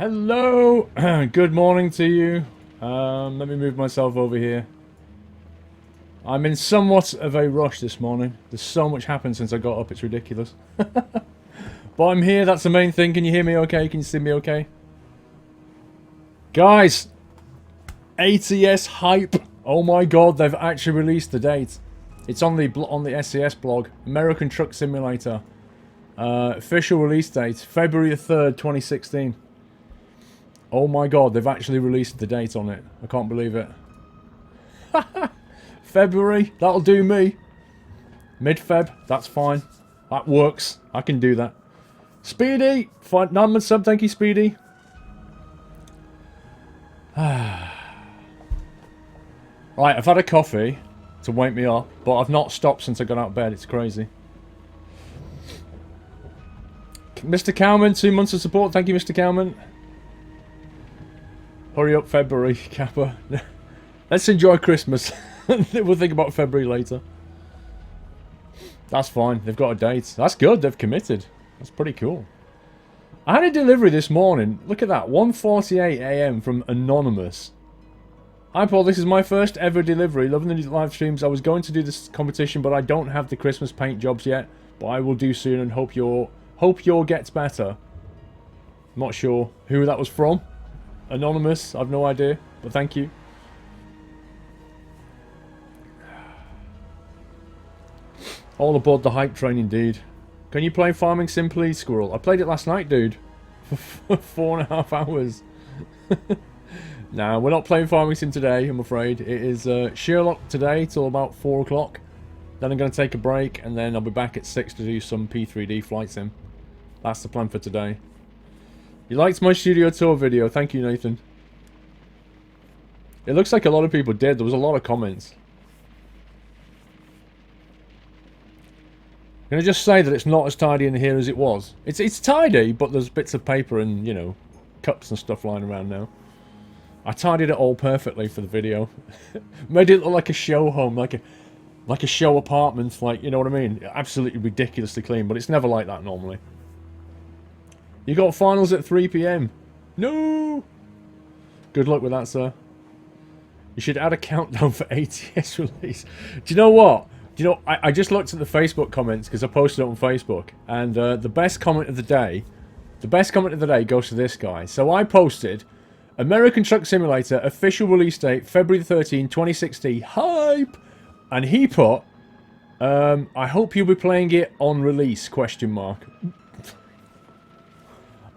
Hello! Good morning to you. Let me move myself over here. I'm in somewhat of a rush this morning. There's so much happened since I got up, it's ridiculous. But I'm here, that's the main thing. Can you hear me okay? Can you see me okay? Guys! ATS hype! Oh my god, they've actually released the date. It's on the SES blog. American Truck Simulator. Official release date, February the 3rd, 2016. Oh my god, they've actually released the date on it. I can't believe it. February, that'll do me. Mid-Feb, that's fine. That works. I can do that. Speedy! 9-month sub, thank you, Speedy. Right, I've had a coffee to wake me up, but I've not stopped since I got out of bed. It's crazy. Mr. Cowman, 2 months of support. Thank you, Mr. Cowman. Hurry up, February, Kappa. Let's enjoy Christmas. We'll think about February later. That's fine. They've got a date. That's good. They've committed. That's pretty cool. I had a delivery this morning. Look at that. 1:48 AM from Anonymous. Hi, Paul. This is my first ever delivery. Loving the live streams. I was going to do this competition, but I don't have the Christmas paint jobs yet. But I will do soon and hope your gets better. Not sure who that was from. Anonymous, I've no idea, but thank you. All aboard the hype train indeed. Can you play Farming Sim please, Squirrel? I played it last night, dude. For 4.5 hours. Nah, we're not playing Farming Sim today, I'm afraid. It is Sherlock today till about 4 o'clock. Then I'm going to take a break, and then I'll be back at 6 to do some P3D flight sim. That's the plan for today. You liked my studio tour video. Thank you, Nathan. It looks like a lot of people did. There was a lot of comments. Can I just say that it's not as tidy in here as it was? It's tidy, but there's bits of paper and, you know, cups and stuff lying around now. I tidied it all perfectly for the video. Made it look like a show home, like a show apartment, like, you know what I mean? Absolutely ridiculously clean, but it's never like that normally. You got finals at 3 PM. No! Good luck with that, sir. You should add a countdown for ATS release. Do you know what? Do you know, I just looked at the Facebook comments because I posted it on Facebook. And the best comment of the day goes to this guy. So I posted, American Truck Simulator, official release date, February 13, 2016. Hype! And he put, I hope you'll be playing it on release, question mark.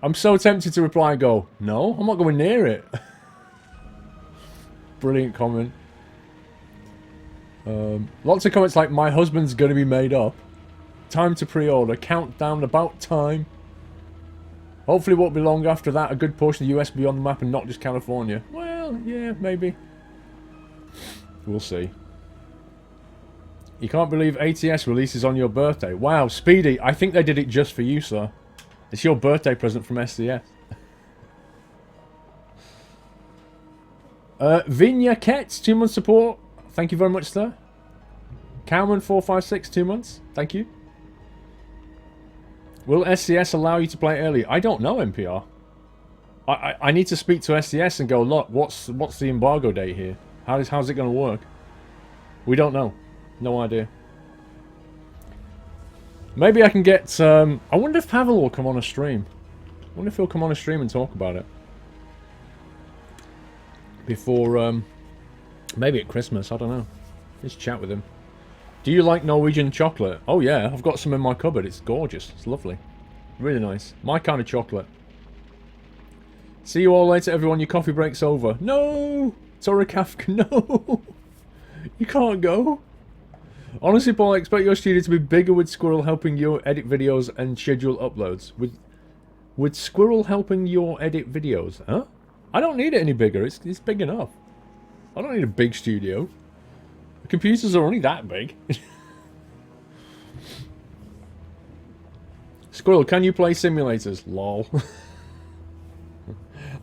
I'm so tempted to reply and go, no, I'm not going near it. Brilliant comment. Lots of comments like, my husband's going to be made up. Time to pre-order. Countdown about time. Hopefully it won't be long after that. A good portion of the US will be on the map and not just California. Well, yeah, maybe. We'll see. You can't believe ATS releases on your birthday. Wow, Speedy, I think they did it just for you, sir. It's your birthday present from SCS. Vinya Ketz, 2 months support. Thank you very much, sir. Cowman456, 2 months. Thank you. Will SCS allow you to play early? I don't know, NPR. I need to speak to SCS and go, look, what's the embargo date here? How's it going to work? We don't know. No idea. Maybe I can get, I wonder if Pavel will come on a stream. I wonder if he'll come on a stream and talk about it. Before, maybe at Christmas, I don't know. Let's chat with him. Do you like Norwegian chocolate? Oh yeah, I've got some in my cupboard. It's gorgeous. It's lovely. Really nice. My kind of chocolate. See you all later, everyone. Your coffee break's over. No! Torikafka, no! You can't go. Honestly, Paul, I expect your studio to be bigger with Squirrel helping you edit videos and schedule uploads. With Squirrel helping you edit videos? Huh? I don't need it any bigger. It's big enough. I don't need a big studio. The computers are only that big. Squirrel, can you play simulators? Lol.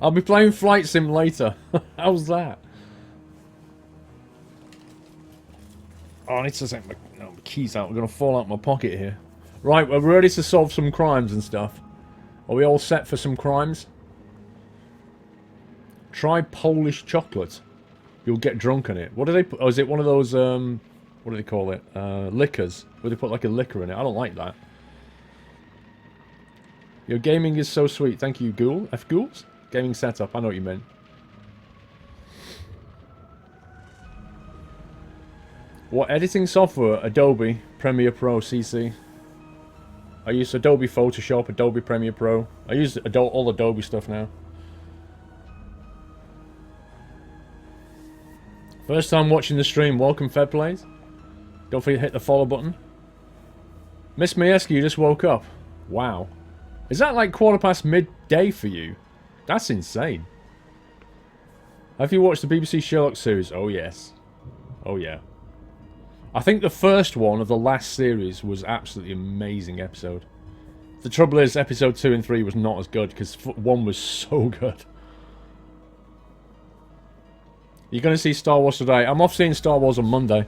I'll be playing Flight Sim later. How's that? Oh, I need to take my keys out. We're going to fall out my pocket here. Right, we're ready to solve some crimes and stuff. Are we all set for some crimes? Try Polish chocolate. You'll get drunk on it. What do they put? Oh, is it one of those, what do they call it? Liquors. Where they put like a liquor in it. I don't like that. Your gaming is so sweet. Thank you, Ghoul. F Ghouls? Gaming setup. I know what you meant. What editing software? Adobe Premiere Pro CC. I use Adobe Photoshop, Adobe Premiere Pro. I use all Adobe stuff now. First time watching the stream. Welcome, Fedplays. Don't forget to hit the follow button. Miss Mayeski, you just woke up. Wow. Is that like quarter past midday for you? That's insane. Have you watched the BBC Sherlock series? Oh, yes. Oh, yeah. I think the first one of the last series was absolutely amazing episode. The trouble is, episode 2 and 3 was not as good, because 1 was so good. You're going to see Star Wars today. I'm off seeing Star Wars on Monday.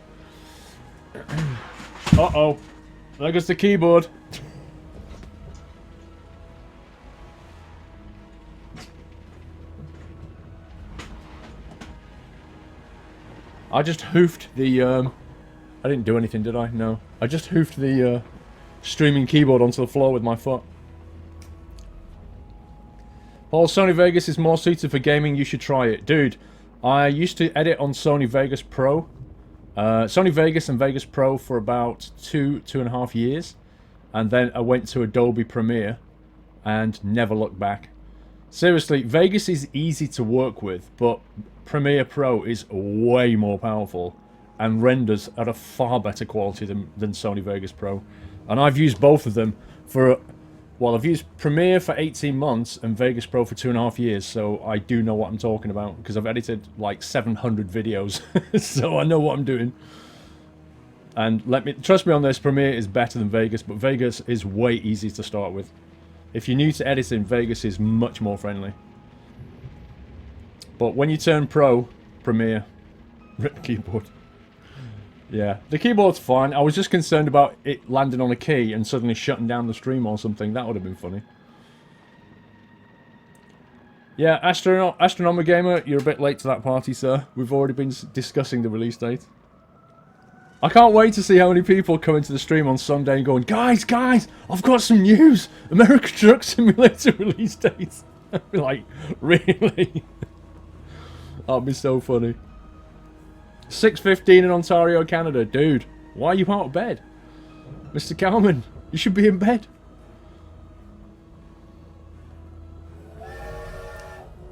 Uh-oh. There goes the keyboard. I just hoofed the, I didn't do anything, did I? No. I just hoofed the, streaming keyboard onto the floor with my foot. Paul, Sony Vegas is more suited for gaming. You should try it. Dude, I used to edit on Sony Vegas Pro. Sony Vegas and Vegas Pro for about 2.5 years. And then I went to Adobe Premiere and never looked back. Seriously, Vegas is easy to work with, but Premiere Pro is way more powerful and renders at a far better quality than Sony Vegas Pro. And I've used both of them for, well, I've used Premiere for 18 months and Vegas Pro for 2.5 years, so I do know what I'm talking about, because I've edited like 700 videos, so I know what I'm doing. And trust me on this, Premiere is better than Vegas, but Vegas is way easy to start with. If you're new to editing, Vegas is much more friendly. But when you turn Pro, Premiere, rip keyboard. Yeah, the keyboard's fine. I was just concerned about it landing on a key and suddenly shutting down the stream or something. That would have been funny. Yeah, Astronomer Gamer, you're a bit late to that party, sir. We've already been discussing the release date. I can't wait to see how many people come into the stream on Sunday and going, guys, I've got some news. American Truck Simulator release date. I'd be like, really? That'd be so funny. 6:15 in Ontario, Canada. Dude, why are you out of bed? Mr. Cowman, you should be in bed.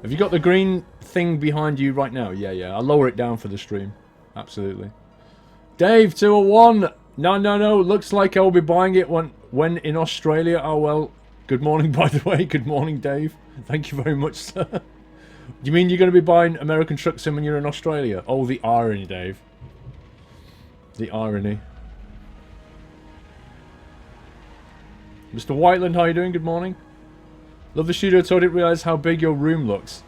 Have you got the green thing behind you right now? Yeah. I'll lower it down for the stream. Absolutely. Dave, 201. No. Looks like I'll be buying it when in Australia. Oh, well. Good morning, by the way. Good morning, Dave. Thank you very much, sir. Do you mean you're going to be buying American Truck Sim when you're in Australia? Oh, the irony, Dave. The irony. Mr. Whiteland, how you doing? Good morning. Love the studio tour. I didn't realise how big your room looks.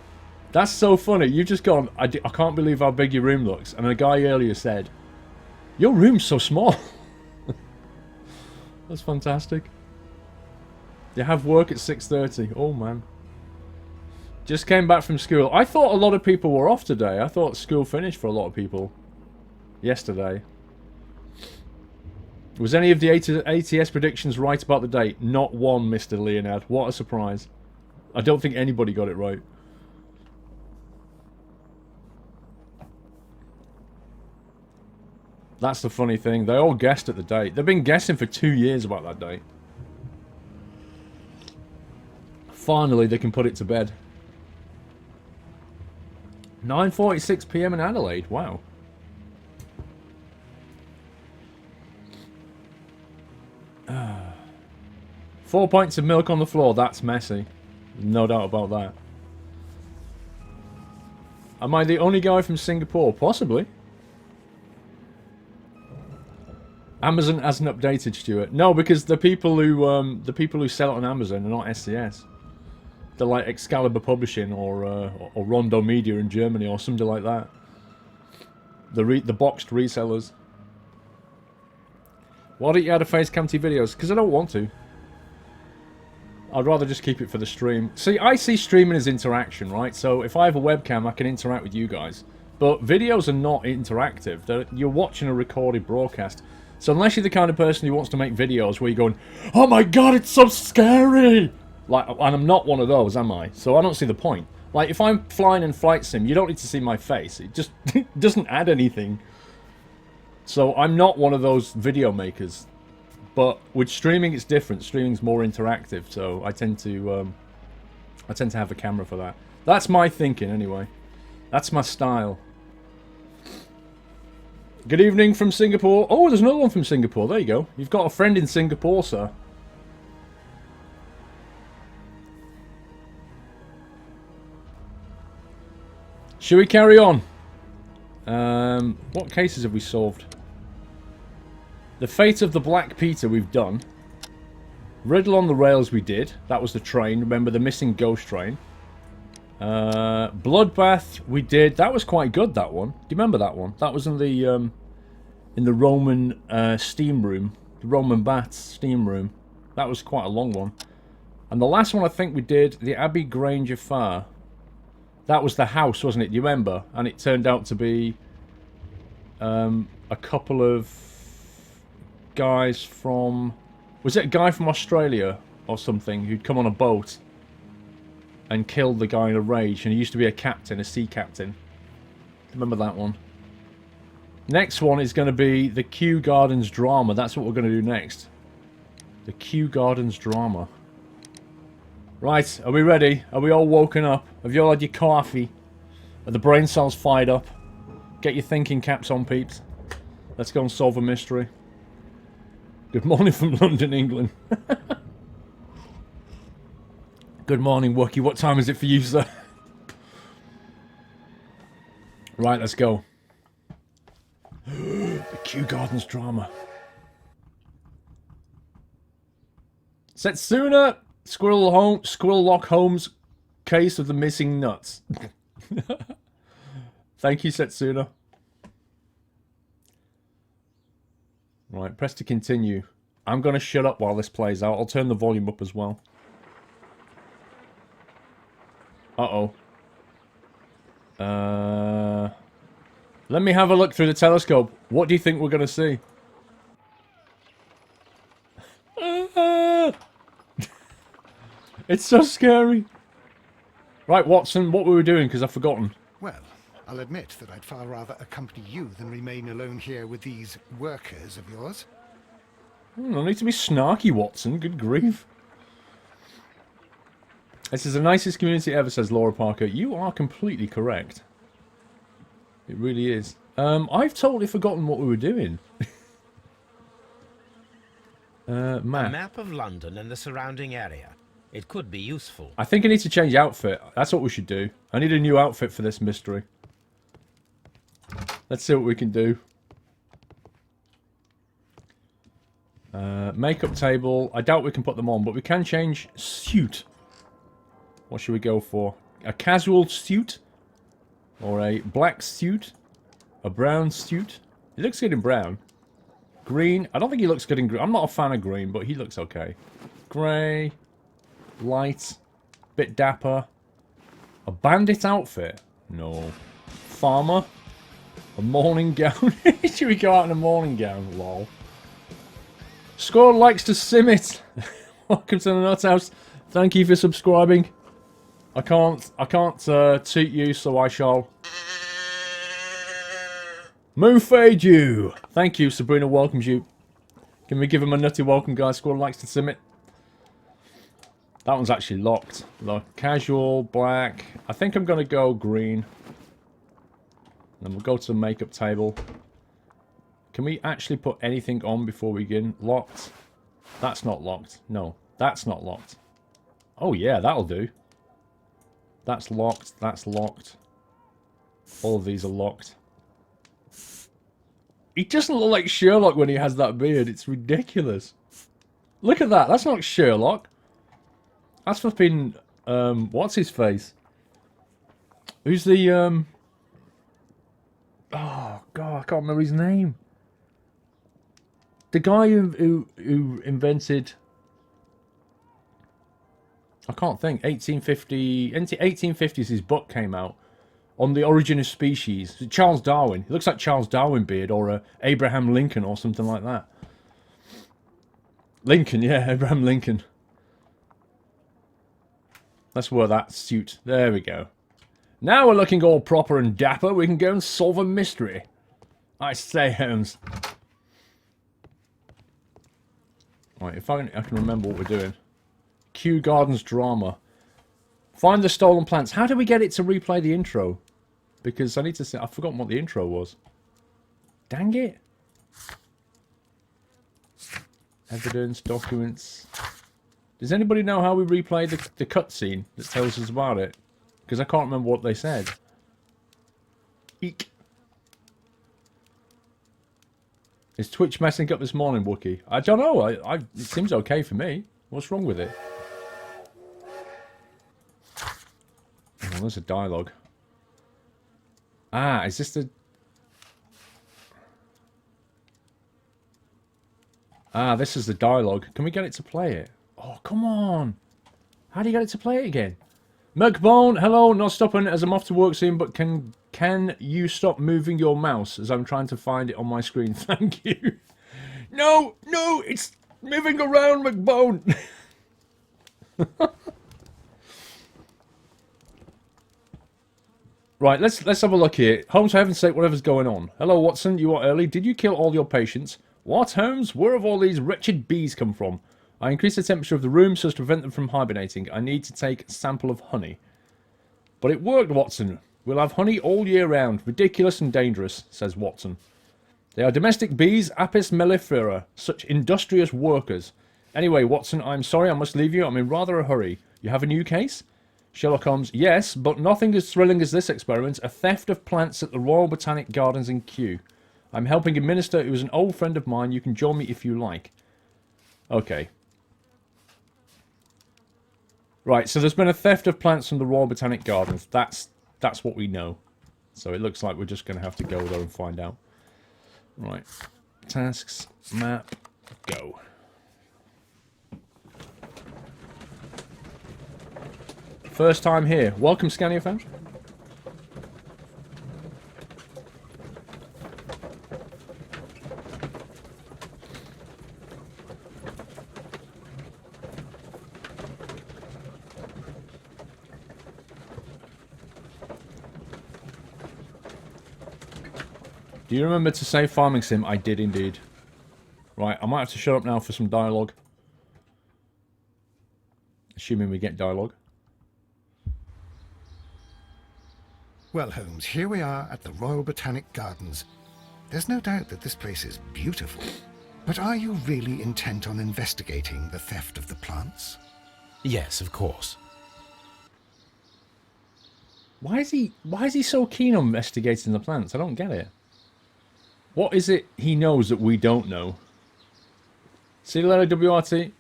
That's so funny. You've just gone, I can't believe how big your room looks. And a guy earlier said, your room's so small. That's fantastic. You have work at 6:30. Oh, man. Just came back from school. I thought a lot of people were off today. I thought school finished for a lot of people yesterday. Was any of the ATS predictions right about the date? Not one, Mr. Leonard. What a surprise. I don't think anybody got it right. That's the funny thing. They all guessed at the date. They've been guessing for 2 years about that date. Finally, they can put it to bed. 9:46 PM in Adelaide. Wow. Ah. 4 pints of milk on the floor. That's messy. No doubt about that. Am I the only guy from Singapore? Possibly. Amazon hasn't updated, Stuart. No, because the people who sell it on Amazon are not SCS. They're like Excalibur Publishing or Rondo Media in Germany or something like that. The boxed resellers. Why don't you add a face cam to your videos? Because I don't want to. I'd rather just keep it for the stream. See, I see streaming as interaction, right? So if I have a webcam, I can interact with you guys. But videos are not interactive. You're watching a recorded broadcast. So unless you're the kind of person who wants to make videos where you're going, oh my god, it's so scary! Like, and I'm not one of those, am I? So I don't see the point. Like, if I'm flying in Flight Sim, you don't need to see my face. It just doesn't add anything. So I'm not one of those video makers. But with streaming, it's different. Streaming's more interactive, so I tend to have a camera for that. That's my thinking, anyway. That's my style. Good evening from Singapore. Oh, there's another one from Singapore. There you go. You've got a friend in Singapore, sir. Should we carry on? What cases have we solved? The Fate of the Black Peter we've done. Riddle on the Rails we did. That was the train. Remember the missing ghost train. Bloodbath we did. That was quite good, that one. Do you remember that one? That was in the Roman steam room. The Roman baths steam room. That was quite a long one. And the last one I think we did, the Abbey Grange Affair. That was the house, wasn't it? Do you remember? And it turned out to be a couple of guys from... Was it a guy from Australia or something who'd come on a boat and killed the guy in a rage? And he used to be a captain, a sea captain. Remember that one? Next one is going to be the Kew Gardens drama. That's what we're going to do next. The Kew Gardens drama. Right, are we ready? Are we all woken up? Have you all had your coffee? Are the brain cells fired up? Get your thinking caps on, peeps. Let's go and solve a mystery. Good morning from London, England. Good morning, Wookie. What time is it for you, sir? Right, let's go. The Kew Gardens drama. Setsuna! Squirrellock Holmes case of the missing nuts. Thank you, Setsuna. Right, press to continue. I'm going to shut up while this plays out. I'll turn the volume up as well. Uh-oh. Let me have a look through the telescope. What do you think we're going to see? It's so scary. Right, Watson, what were we doing? Because I've forgotten. Well, I'll admit that I'd far rather accompany you than remain alone here with these workers of yours. No need to be snarky, Watson. Good grief. This is the nicest community ever, says Laura Parker. You are completely correct. It really is. I've totally forgotten what we were doing. A map of London and the surrounding area. It could be useful. I think I need to change outfit. That's what we should do. I need a new outfit for this mystery. Let's see what we can do. Makeup table. I doubt we can put them on, but we can change suit. What should we go for? A casual suit? Or a black suit? A brown suit? He looks good in brown. Green. I don't think he looks good in green. I'm not a fan of green, but he looks okay. Grey. Light. Bit dapper. A bandit outfit? No. Farmer? A morning gown? Should we go out in a morning gown? Lol. Squirrel likes to sim it. Welcome to the Nut House. Thank you for subscribing. I can't toot you, so I shall moonfade you. Thank you, Sabrina welcomes you. Can we give him a nutty welcome, guys? Squirrel likes to sim it. That one's actually locked. Look, casual, black. I think I'm going to go green. Then we'll go to the makeup table. Can we actually put anything on before we begin? Locked. That's not locked. No, that's not locked. Oh yeah, that'll do. That's locked. That's locked. All of these are locked. He doesn't look like Sherlock when he has that beard. It's ridiculous. Look at that. That's not Sherlock. That's flipping, what's his face? Who's the, oh, God, I can't remember his name. The guy who invented... I can't think. 1850... Into 1850s, his book came out on the origin of species. Charles Darwin. It looks like Charles Darwin beard or Abraham Lincoln or something like that. Lincoln, yeah, Abraham Lincoln. Let's wear that suit. There we go. Now we're looking all proper and dapper. We can go and solve a mystery. I say, Holmes. Right, if I can remember what we're doing. Kew Gardens drama. Find the stolen plants. How do we get it to replay the intro? Because I need to say, I've forgotten what the intro was. Dang it. Evidence, documents. Does anybody know how we replay the cutscene that tells us about it? Because I can't remember what they said. Eek. Is Twitch messing up this morning, Wookie? I don't know. It seems okay for me. What's wrong with it? Oh, there's a dialogue. Ah, is this the... Ah, this is the dialogue. Can we get it to play it? Oh, come on. How do you get it to play it again? McBone, hello, not stopping as I'm off to work soon, but can you stop moving your mouse as I'm trying to find it on my screen? Thank you. No, it's moving around, McBone. Right, let's have a look here. Holmes, for heaven's sake, whatever's going on. Hello, Watson, you are early. Did you kill all your patients? What, Holmes? Where have all these wretched bees come from? I increased the temperature of the room so as to prevent them from hibernating. I need to take a sample of honey. But it worked, Watson. We'll have honey all year round. Ridiculous and dangerous, says Watson. They are domestic bees, Apis mellifera, such industrious workers. Anyway, Watson, I'm sorry I must leave you. I'm in rather a hurry. You have a new case? Sherlock Holmes, yes, but nothing as thrilling as this experiment. A theft of plants at the Royal Botanic Gardens in Kew. I'm helping a minister who is an old friend of mine. You can join me if you like. Okay. Right, so there's been a theft of plants from the Royal Botanic Gardens. That's what we know. So it looks like we're just going to have to go there and find out. Right. Tasks, map, go. First time here. Welcome, Scania fans. Do you remember to say Farming Sim? I did indeed. Right, I might have to shut up now for some dialogue. Assuming we get dialogue. Well, Holmes, here we are at the Royal Botanic Gardens. There's no doubt that this place is beautiful. But are you really intent on investigating the theft of the plants? Yes, of course. Why is he so keen on investigating the plants? I don't get it. What is it he knows that we don't know? See you later, WRT.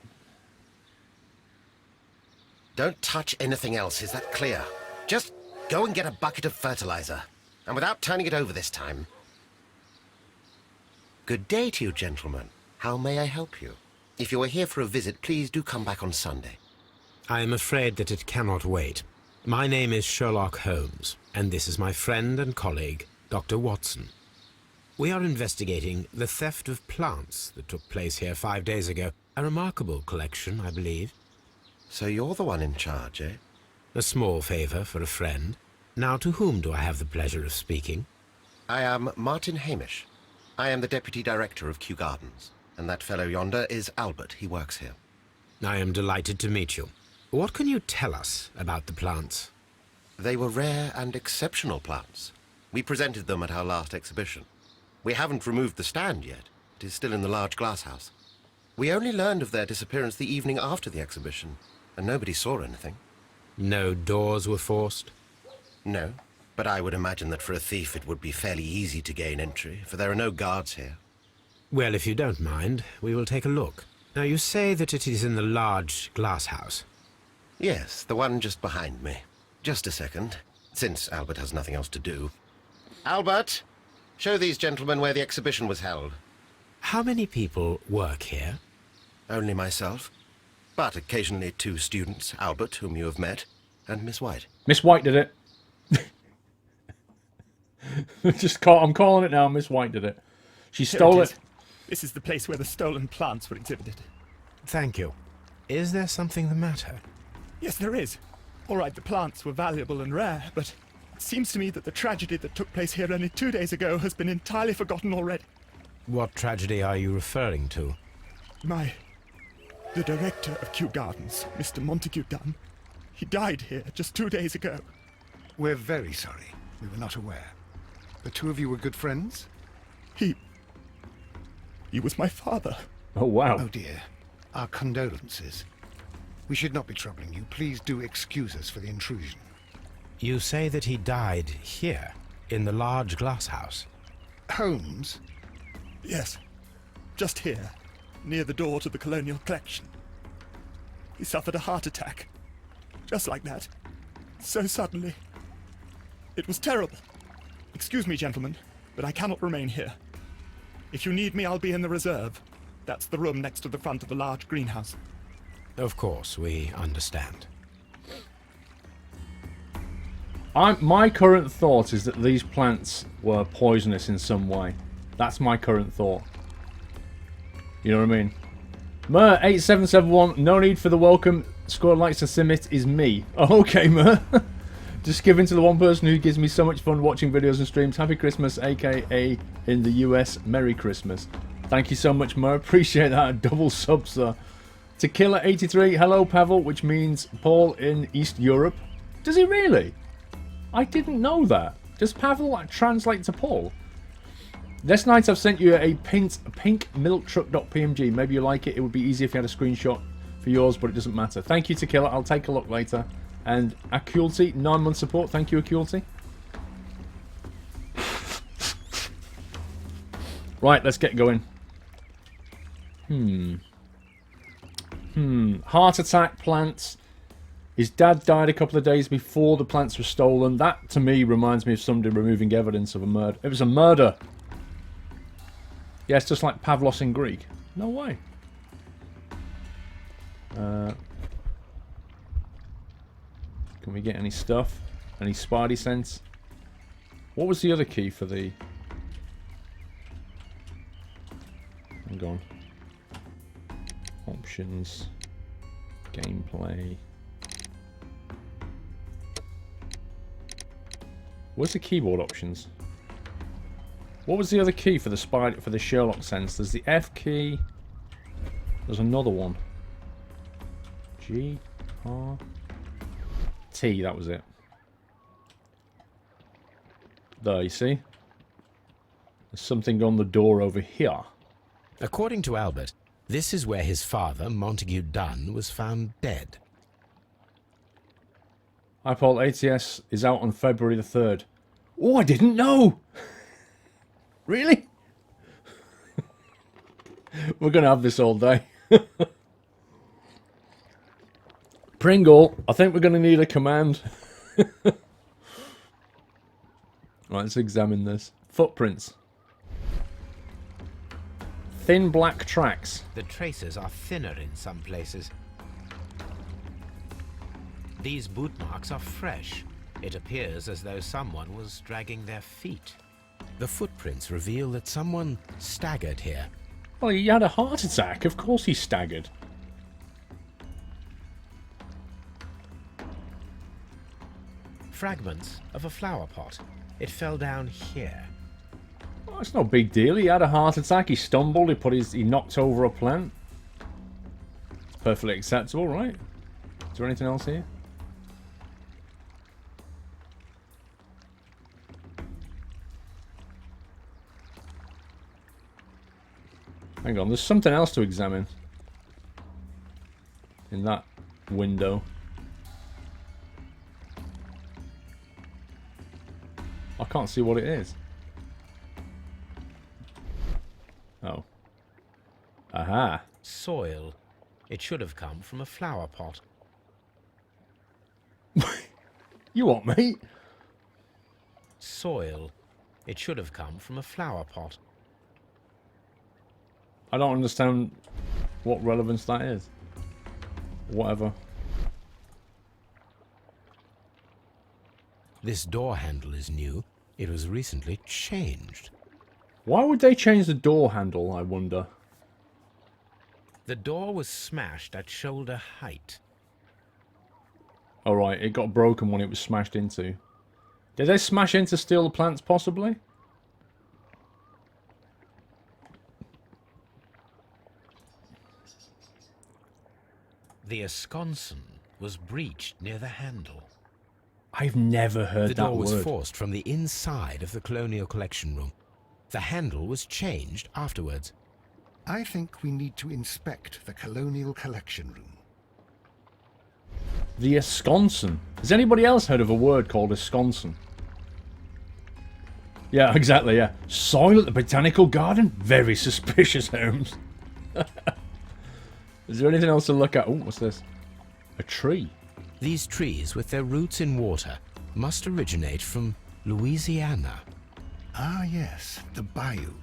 Don't touch anything else, is that clear? Just go and get a bucket of fertilizer. And without turning it over this time. Good day to you, gentlemen. How may I help you? If you are here for a visit, please do come back on Sunday. I am afraid that it cannot wait. My name is Sherlock Holmes, and this is my friend and colleague, Dr. Watson. We are investigating the theft of plants that took place here 5 days ago. A remarkable collection, I believe. So you're the one in charge, eh? A small favor for a friend. Now, to whom do I have the pleasure of speaking? I am Martin Hamish. I am the Deputy Director of Kew Gardens. And that fellow yonder is Albert. He works here. I am delighted to meet you. What can you tell us about the plants? They were rare and exceptional plants. We presented them at our last exhibition. We haven't removed the stand yet. It is still in the large glass house. We only learned of their disappearance the evening after the exhibition, and nobody saw anything. No doors were forced? No, but I would imagine that for a thief it would be fairly easy to gain entry, for there are no guards here. Well, if you don't mind, we will take a look. Now, you say that it is in the large glass house. Yes, the one just behind me. Just a second, since Albert has nothing else to do. Albert! Show these gentlemen where the exhibition was held. How many people work here? Only myself. But occasionally 2 students, Albert, whom you have met, and Miss White. Miss White did it. I'm calling it now. Miss White did it. She stole it. This is the place where the stolen plants were exhibited. Thank you. Is there something the matter? Yes, there is. All right, the plants were valuable and rare, but it seems to me that the tragedy that took place here only 2 days ago has been entirely forgotten already. What tragedy are you referring to? The director of Kew Gardens, Mr. Montague Dunn, he died here just 2 days ago. We're very sorry. We were not aware. The two of you were good friends? He was my father. Oh, wow. Oh dear. Our condolences. We should not be troubling you. Please do excuse us for the intrusion. You say that he died here, in the large glass house. Holmes? Yes, just here, near the door to the colonial collection. He suffered a heart attack. Just like that. So suddenly. It was terrible. Excuse me, gentlemen, but I cannot remain here. If you need me, I'll be in the reserve. That's the room next to the front of the large greenhouse. Of course, we understand. My current thought is that these plants were poisonous in some way. That's my current thought. You know what I mean? Mer8771, no need for the welcome. Squirrel likes to sim it is me. Oh, okay, Mer. Just giving to the one person who gives me so much fun watching videos and streams. Happy Christmas, aka in the US, Merry Christmas. Thank you so much, Mer. Appreciate that. Double sub, sir. Tequila83, hello, Pavel, which means Paul in East Europe. Does he really? I didn't know that. Does Pavel translate to Paul? This night I've sent you a pink milk truck.pmg. Maybe you like it. It would be easy if you had a screenshot for yours, but it doesn't matter. Thank you, Tequila. I'll take a look later. And Aculty, 9-month support. Thank you, Aculty. Right, let's get going. Heart attack plants. His dad died a couple of days before the plants were stolen. That, to me, reminds me of somebody removing evidence of a murder. It was a murder. Yeah, it's just like Pavlos in Greek. No way. Can we get any stuff? Any Spidey sense? What was the other key for the... Hang on. Options. Gameplay. Where's the keyboard options? What was the other key for the Sherlock sense? There's the F key. There's another one. G R T, that was it. There, you see? There's something on the door over here. According to Albert, this is where his father, Montague Dunn, was found dead. iPol ATS is out on February the 3rd. Oh, I didn't know! Really? We're going to have this all day. Pringle, I think we're going to need a command. Right, let's examine this. Footprints. Thin black tracks. The traces are thinner in some places. These boot marks are fresh. It appears as though someone was dragging their feet. The footprints reveal that someone staggered here. Well, he had a heart attack. Of course he staggered. Fragments of a flower pot. It fell down here. Well, it's no big deal. He had a heart attack. He stumbled. He knocked over a plant. It's perfectly acceptable, right? Is there anything else here? Hang on, there's something else to examine. In that window. I can't see what it is. Oh. Aha. Soil. It should have come from a flower pot. You what, mate? Soil. It should have come from a flower pot. I don't understand what relevance that is. Whatever. This door handle is new. It was recently changed. Why would they change the door handle, I wonder? The door was smashed at shoulder height. Alright, it got broken when it was smashed into. Did they smash in to steal the plants, possibly? The esconson was breached near the handle. I've never heard The that door was word. forced from the inside of the Colonial Collection Room. The handle was changed afterwards. I think we need to inspect the Colonial Collection Room. The esconson. Has anybody else heard of a word called esconson? Yeah, exactly, yeah. Soil at the Botanical Garden? Very suspicious, Holmes. Is there anything else to look at? Oh, what's this? A tree. These trees, with their roots in water, must originate from Louisiana. Ah, yes, the bayou.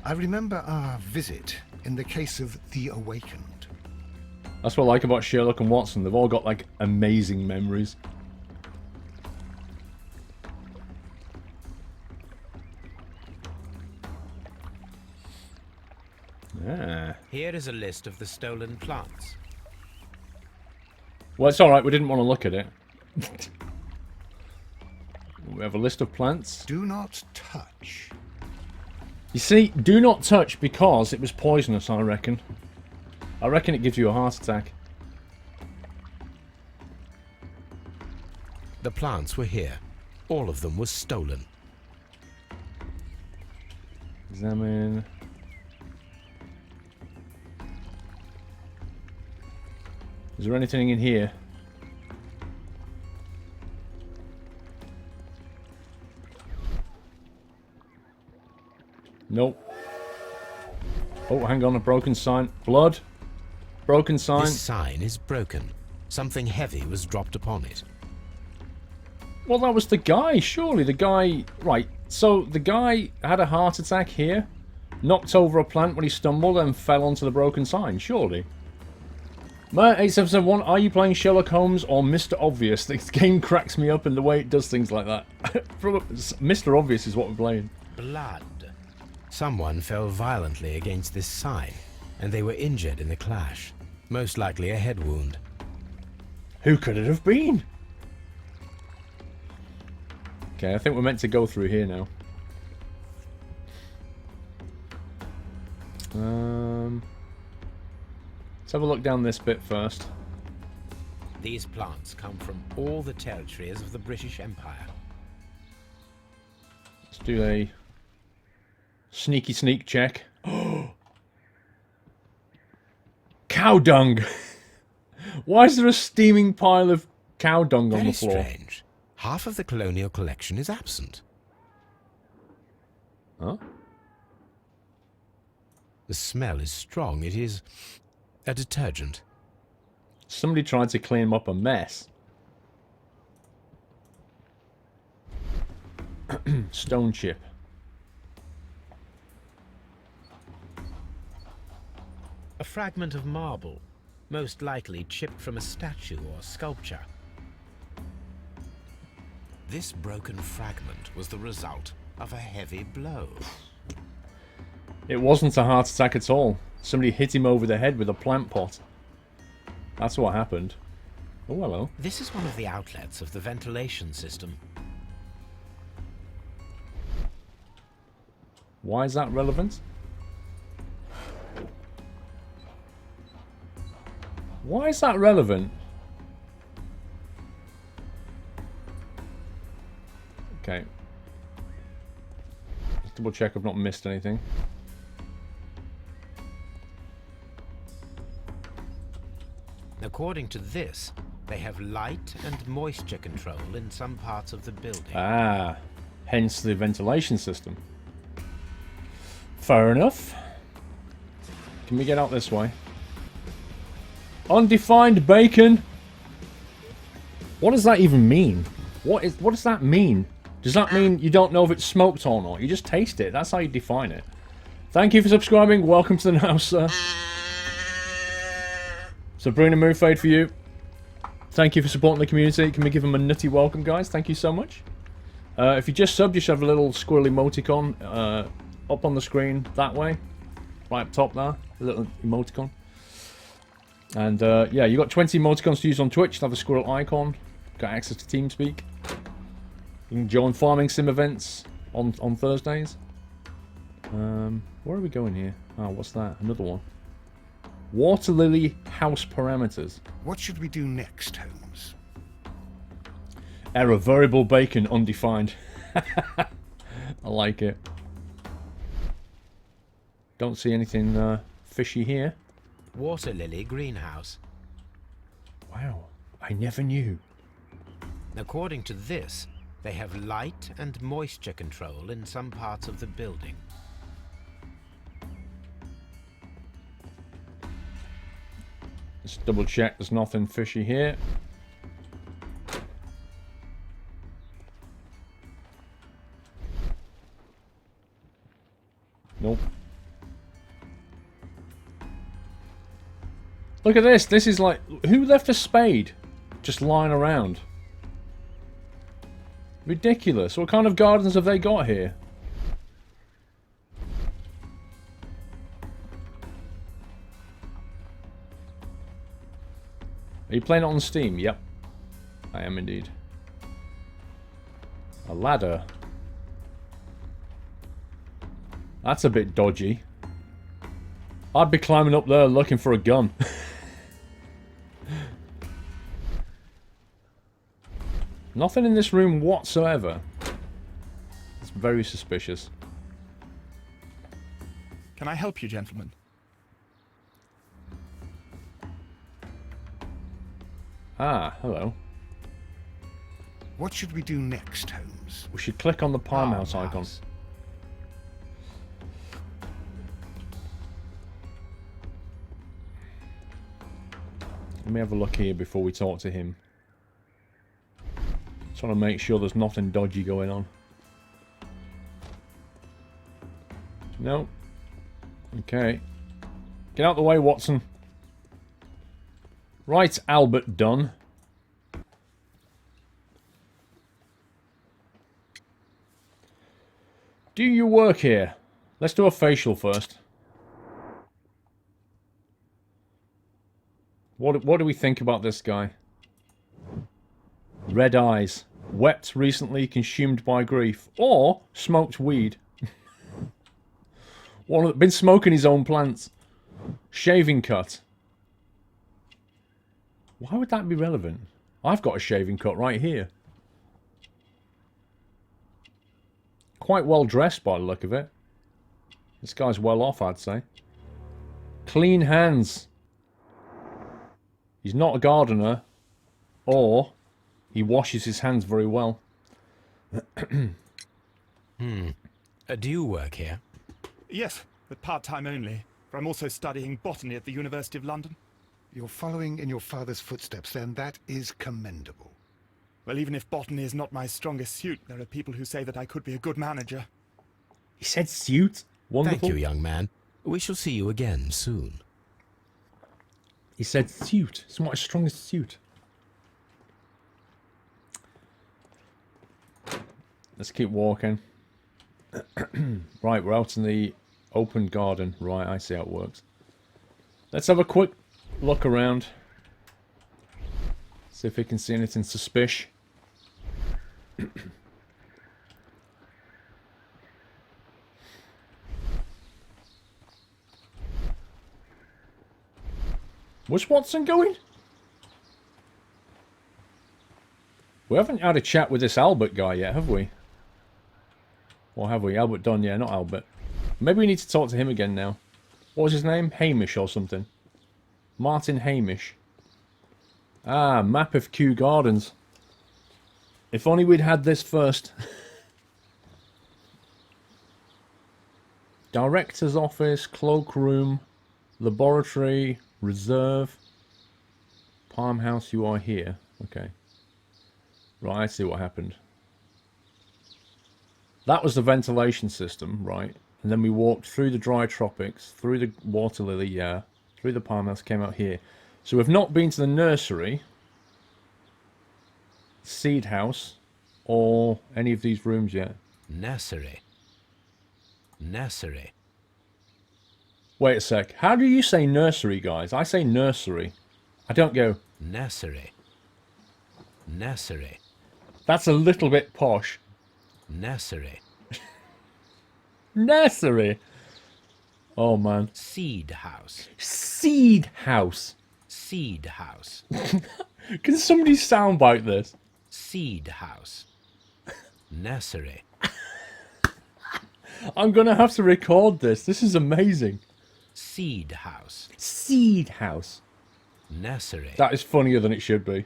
I remember our visit in the case of the Awakened. That's what I like about Sherlock and Watson. They've all got, like, amazing memories. Yeah. Here is a list of the stolen plants. Well, it's alright, we didn't want to look at it. We have a list of plants. Do not touch. You see, do not touch because it was poisonous, I reckon. I reckon it gives you a heart attack. The plants were here. All of them were stolen. Examine. Is there anything in here? Nope. Oh, hang on, a broken sign. Blood. Broken sign. This sign is broken. Something heavy was dropped upon it. Well, that was the guy, surely. The guy... Right, so the guy had a heart attack here, knocked over a plant when he stumbled and fell onto the broken sign, surely. Matt 8771, are you playing Sherlock Holmes or Mr. Obvious? This game cracks me up in the way it does things like that. Mr. Obvious is what we're playing. Blood. Someone fell violently against this sign, and they were injured in the clash. Most likely a head wound. Who could it have been? Okay, I think we're meant to go through here now. Let's have a look down this bit first. These plants come from all the territories of the British Empire. Let's do a sneaky sneak check. Cow dung! Why is there a steaming pile of cow dung on the floor? Very strange. Half of the colonial collection is absent. Huh? The smell is strong. It is a detergent. Somebody tried to clean up a mess. Stone chip. A fragment of marble, most likely chipped from a statue or sculpture. This broken fragment was the result of a heavy blow. It wasn't a heart attack at all. Somebody hit him over the head with a plant pot. That's what happened. Oh, hello. This is one of the outlets of the ventilation system. Why is that relevant? Why is that relevant? Okay. Let's double check I've not missed anything. According to this, they have light and moisture control in some parts of the building. Ah, hence the ventilation system. Fair enough. Can we get out this way? Undefined bacon! What does that even mean? What does that mean? Does that mean you don't know if it's smoked or not? You just taste it. That's how you define it. Thank you for subscribing. Welcome to the house, sir. So bring a move fade for you. Thank you for supporting the community. Can we give them a nutty welcome, guys? Thank you so much. If you just subbed, you should have a little squirrel emoticon up on the screen that way. Right up top there. A little emoticon. And yeah, you got 20 emoticons to use on Twitch. Have a squirrel icon. Got access to TeamSpeak. You can join farming sim events on Thursdays. Where are we going here? Oh, what's that? Another one. Water lily house parameters. What should we do next, Holmes? Error, variable bacon, undefined. I like it. Don't see anything fishy here. Water lily greenhouse. Wow, I never knew. According to this, they have light and moisture control in some parts of the building. Let's double check there's nothing fishy here. Nope. Look at this. This is like... Who left a spade just lying around? Ridiculous. What kind of gardens have they got here? Are you playing it on Steam? Yep. I am indeed. A ladder. That's a bit dodgy. I'd be climbing up there looking for a gun. Nothing in this room whatsoever. It's very suspicious. Can I help you, gentlemen? Ah, hello. What should we do next, Holmes? We should click on the farmhouse icon. Let me have a look here before we talk to him. Just want to make sure there's nothing dodgy going on. No. Okay. Get out the way, Watson. Right, Albert Dunn. Do you work here? Let's do a facial first. What do we think about this guy? Red eyes. Wept recently, consumed by grief. Or smoked weed. Been smoking his own plants. Shaving cut. Why would that be relevant? I've got a shaving cut right here. Quite well dressed by the look of it. This guy's well off, I'd say. Clean hands. He's not a gardener. Or he washes his hands very well. Do you work here? Yes, but part-time only. For I'm also studying botany at the University of London. You're following in your father's footsteps, then. That is commendable. Well, even if botany is not my strongest suit, there are people who say that I could be a good manager. He said suit. Wonderful. Thank you, young man. We shall see you again soon. He said suit. It's my strongest suit. Let's keep walking. Right, we're out in the open garden. Right, I see how it works. Let's have a quick look around. See if we can see anything suspicious. Where's Watson going? We haven't had a chat with this Albert guy yet, have we? Or have we? Albert Dunn, yeah, not Albert. Maybe we need to talk to him again now. What was his name? Hamish or something. Martin Hamish. Ah, map of Kew Gardens. If only we'd had this first. Director's office, cloakroom, laboratory, reserve. Farmhouse, you are here. Okay. Right, I see what happened. That was the ventilation system, right? And then we walked through the dry tropics, through the water lily, yeah. Through the farmhouse, came out here. So we've not been to the nursery, seed house, or any of these rooms yet. Nursery. Nursery. Wait a sec. How do you say nursery, guys? I say nursery. I don't go... Nursery. Nursery. That's a little bit posh. Nursery. Nursery. Oh, man. Seed house. Seed house. Seed house. Can somebody soundbite this? Seed house. Nursery. I'm going to have to record this. This is amazing. Seed house. Seed house. Nursery. That is funnier than it should be.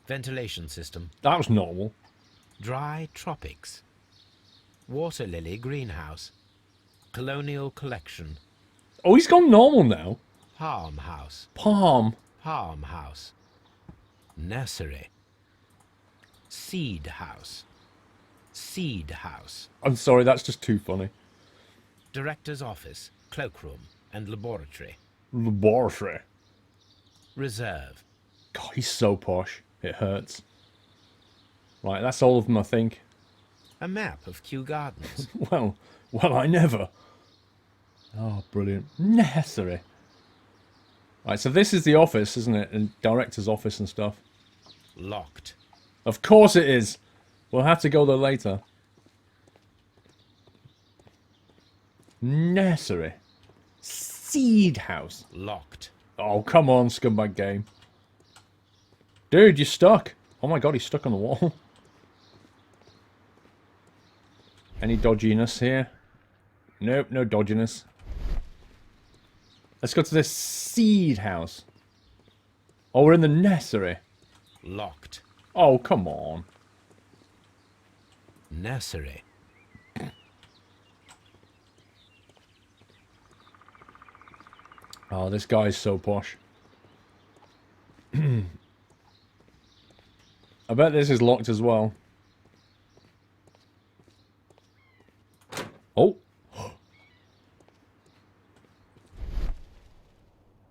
Ventilation system. That was normal. Dry tropics. Water lily greenhouse. Colonial collection. Oh, he's gone normal now. Palm house. Palm. Palm house. Nursery. Seed house. Seed house. I'm sorry, that's just too funny. Director's office, cloakroom, and laboratory. Laboratory. Reserve. God, he's so posh. It hurts. Right, that's all of them, I think. A map of Kew Gardens. Well, I never. Oh, brilliant. Necessary. Right, so this is the office, isn't it? And director's office and stuff. Locked. Of course it is. We'll have to go there later. Nursery. Seed house. Locked. Oh, come on, scumbag game. Dude, you're stuck. Oh my god, he's stuck on the wall. Any dodginess here? Nope, no dodginess. Let's go to this seed house. Oh, we're in the nursery. Locked. Oh, come on. Nursery. Oh, this guy's so posh. I bet this is locked as well. Oh.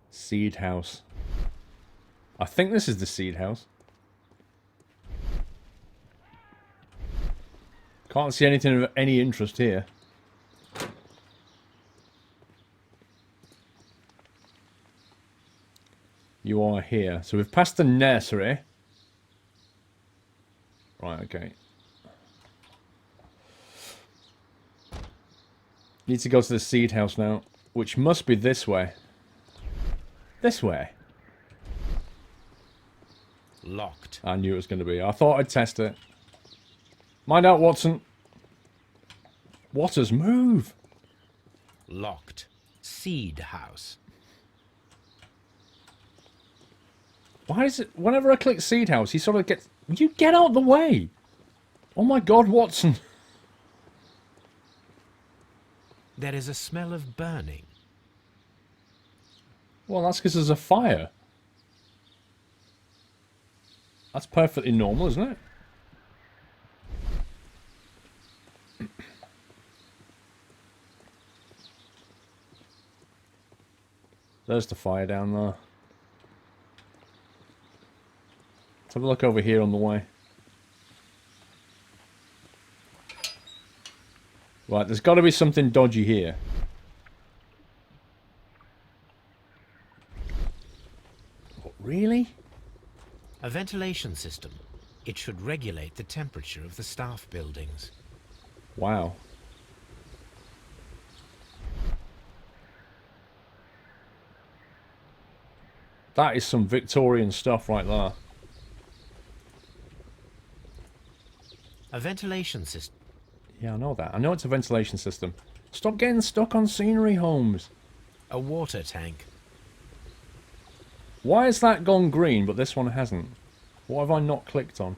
Seed house. I think this is the seed house. Can't see anything of any interest here. You are here. So we've passed the nursery. Right, okay. Need to go to the seed house now, which must be this way. This way. Locked. I knew it was going to be. I thought I'd test it. Mind out, Watson. Waters, move. Locked. Seed house. Why is it... Whenever I click seed house, he sort of gets... You get out the way. Oh my god, Watson. There is a smell of burning. Well, that's because there's a fire. That's perfectly normal, isn't it? There's the fire down there. Let's have a look over here on the way. Right, there's got to be something dodgy here. What, really? A ventilation system. It should regulate the temperature of the staff buildings. Wow. That is some Victorian stuff right there. A ventilation system. Yeah, I know that. I know it's a ventilation system. Stop getting stuck on scenery, Holmes. A water tank. Why has that gone green, but this one hasn't? What have I not clicked on?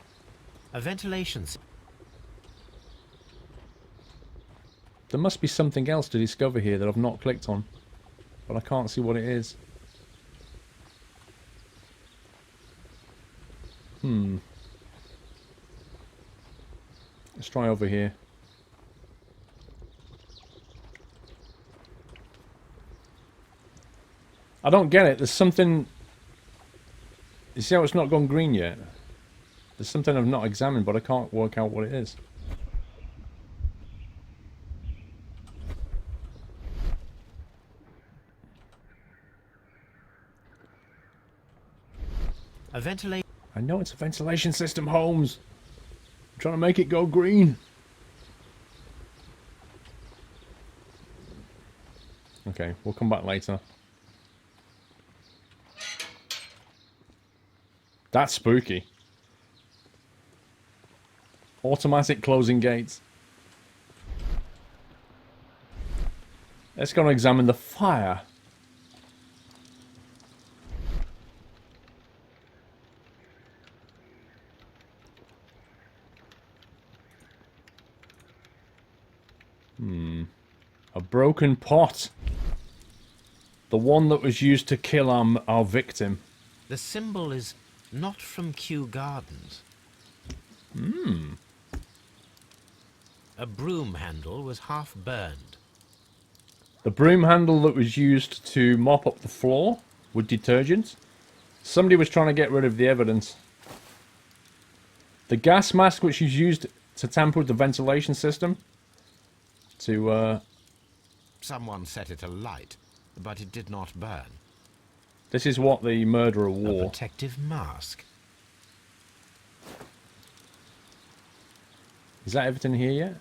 A ventilation system. There must be something else to discover here that I've not clicked on. But I can't see what it is. Let's try over here. I don't get it. There's something... You see how it's not gone green yet? There's something I've not examined, but I can't work out what it is. A ventilation. I know it's a ventilation system, Holmes. I'm trying to make it go green. Okay, we'll come back later. That's spooky. Automatic closing gates. Let's go and examine the fire. A broken pot. The one that was used to kill our victim. The symbol is not from Kew Gardens. A broom handle was half burned. The broom handle that was used to mop up the floor with detergent. Somebody was trying to get rid of the evidence. The gas mask which was used to tamper with the ventilation system. Someone set it alight, but it did not burn. This is what the murderer A wore. protective mask. Is that everything here yet?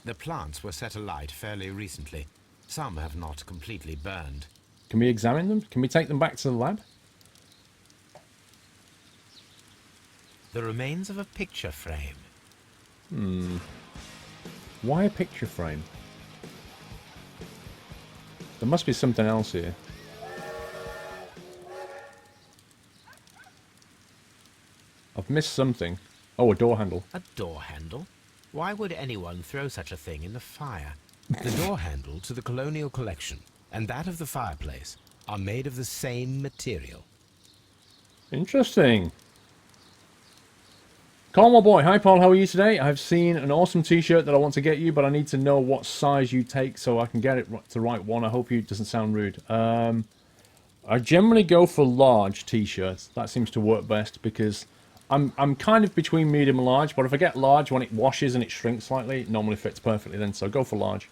The plants were set alight fairly recently. Some have not completely burned. Can we examine them? Can we take them back to the lab? The remains of a picture frame. Why a picture frame? There must be something else here. I've missed something. Oh, a door handle. A door handle? Why would anyone throw such a thing in the fire? The door handle to the colonial collection and that of the fireplace are made of the same material. Interesting. Cornwall boy, hi Paul, how are you today? I've seen an awesome t-shirt that I want to get you, but I need to know what size you take so I can get it to the right one. I hope it doesn't sound rude. I generally go for large t-shirts. That seems to work best because I'm kind of between medium and large, but if I get large, when it washes and it shrinks slightly, it normally fits perfectly then, so go for large.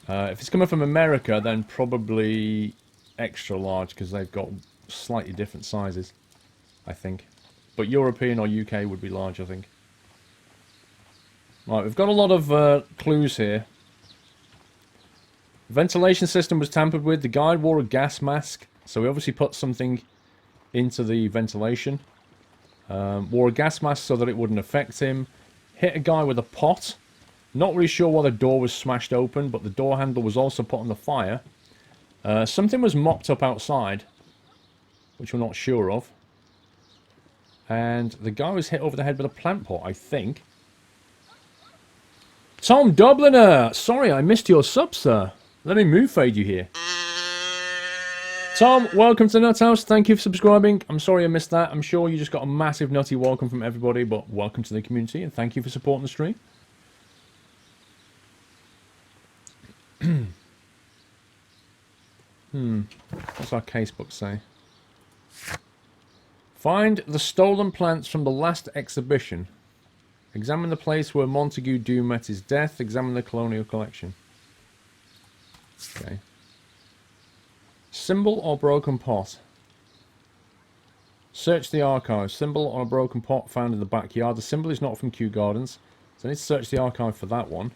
If it's coming from America, then probably extra large because they've got slightly different sizes, I think. But European or UK would be large, I think. Right, we've got a lot of clues here. Ventilation system was tampered with. The guy wore a gas mask, so we obviously put something into the ventilation. Wore a gas mask so that it wouldn't affect him. Hit a guy with a pot. Not really sure why the door was smashed open, but the door handle was also put on the fire. Something was mopped up outside, which we're not sure of. And the guy was hit over the head with a plant pot, I think. Tom Dubliner! Sorry, I missed your sub, sir. Let me move fade you here. Tom, welcome to Nut House. Thank you for subscribing. I'm sorry I missed that. I'm sure you just got a massive nutty welcome from everybody, but welcome to the community, and thank you for supporting the stream. What's our casebook say? Find the stolen plants from the last exhibition. Examine the place where Montague Dew met his death. Examine the colonial collection. Okay. Symbol or broken pot? Search the archive. Symbol or a broken pot found in the backyard. The symbol is not from Kew Gardens, so I need to search the archive for that one.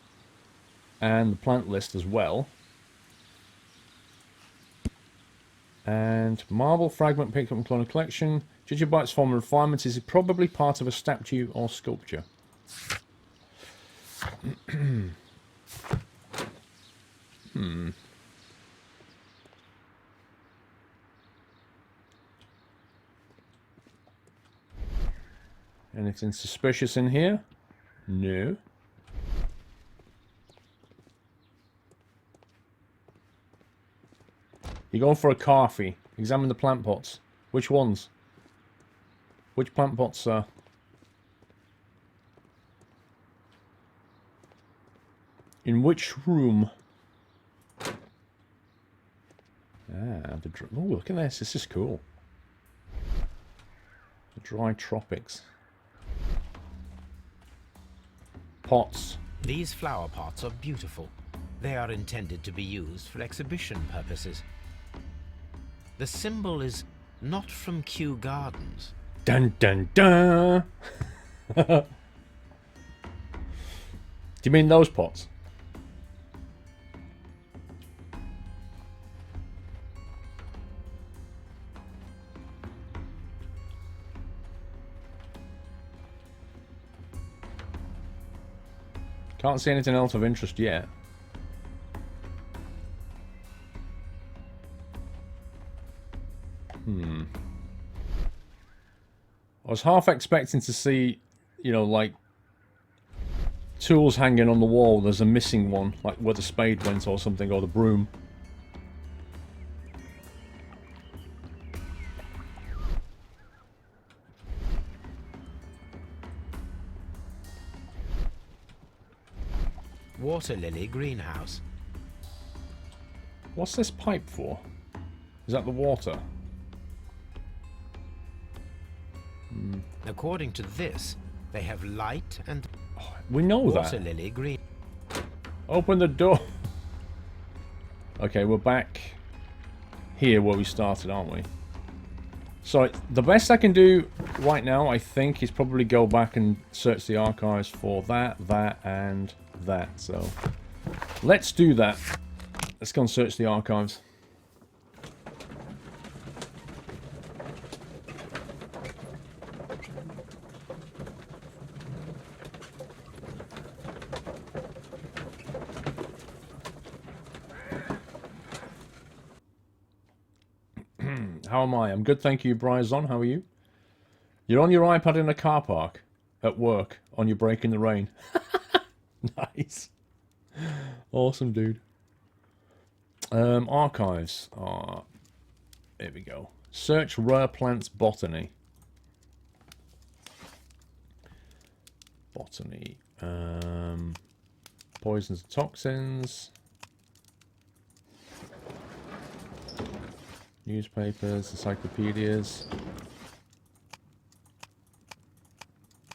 And the plant list as well. And marble fragment picked up from colonial collection. Judging by its form and refinements, is probably part of a statue or sculpture. Anything suspicious in here? No. You're going for a coffee. Examine the plant pots. Which ones? Which plant pots, sir? In which room? Oh, look at this. This is cool. The dry tropics. Pots. These flower pots are beautiful. They are intended to be used for exhibition purposes. The symbol is not from Kew Gardens. Dun dun dun! Do you mean those pots? Can't see anything else of interest yet. I was half expecting to see, you know, like tools hanging on the wall. There's a missing one, like where the spade went or something, or the broom. Water lily greenhouse. What's this pipe for? Is that the water? According to this, they have light and We know water that. lily green. Open the door. Okay, we're back here where we started, aren't we? So the best I can do right now, I think, is probably go back and search the archives for that, and that. So let's do that. Let's go and search the archives. How am I? I'm good, thank you, Bryson. How are you? You're on your iPad in a car park at work on your break in the rain. Nice. Awesome, dude. Archives. Here we go. Search rare plants botany. Botany. Poisons and toxins. Newspapers, encyclopedias.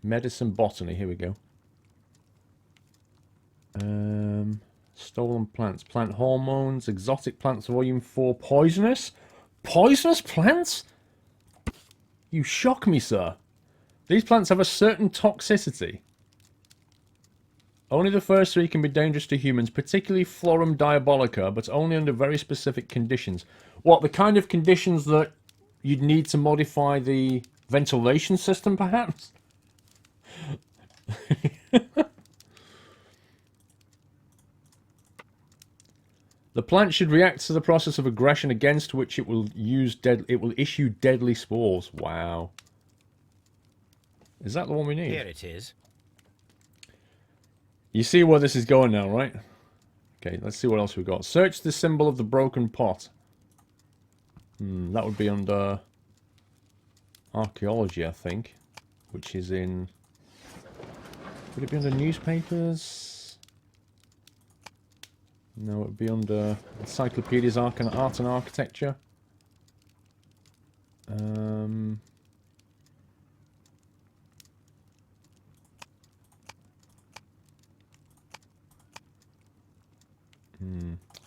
Medicine botany, here we go. Stolen plants, plant hormones, exotic plants, volume 4, poisonous? Poisonous plants? You shock me, sir. These plants have a certain toxicity. Only the first 3 can be dangerous to humans, particularly Florum diabolica, but only under very specific conditions. What, the kind of conditions that you'd need to modify the ventilation system, perhaps? The plant should react to the process of aggression against which it will issue deadly spores. Wow. Is that the one we need? Here it is. You see where this is going now, right? Okay, let's see what else we've got. Search the symbol of the broken pot. That would be under archaeology, I think. Which is in... Would it be under newspapers? No, it would be under encyclopedias, art and architecture.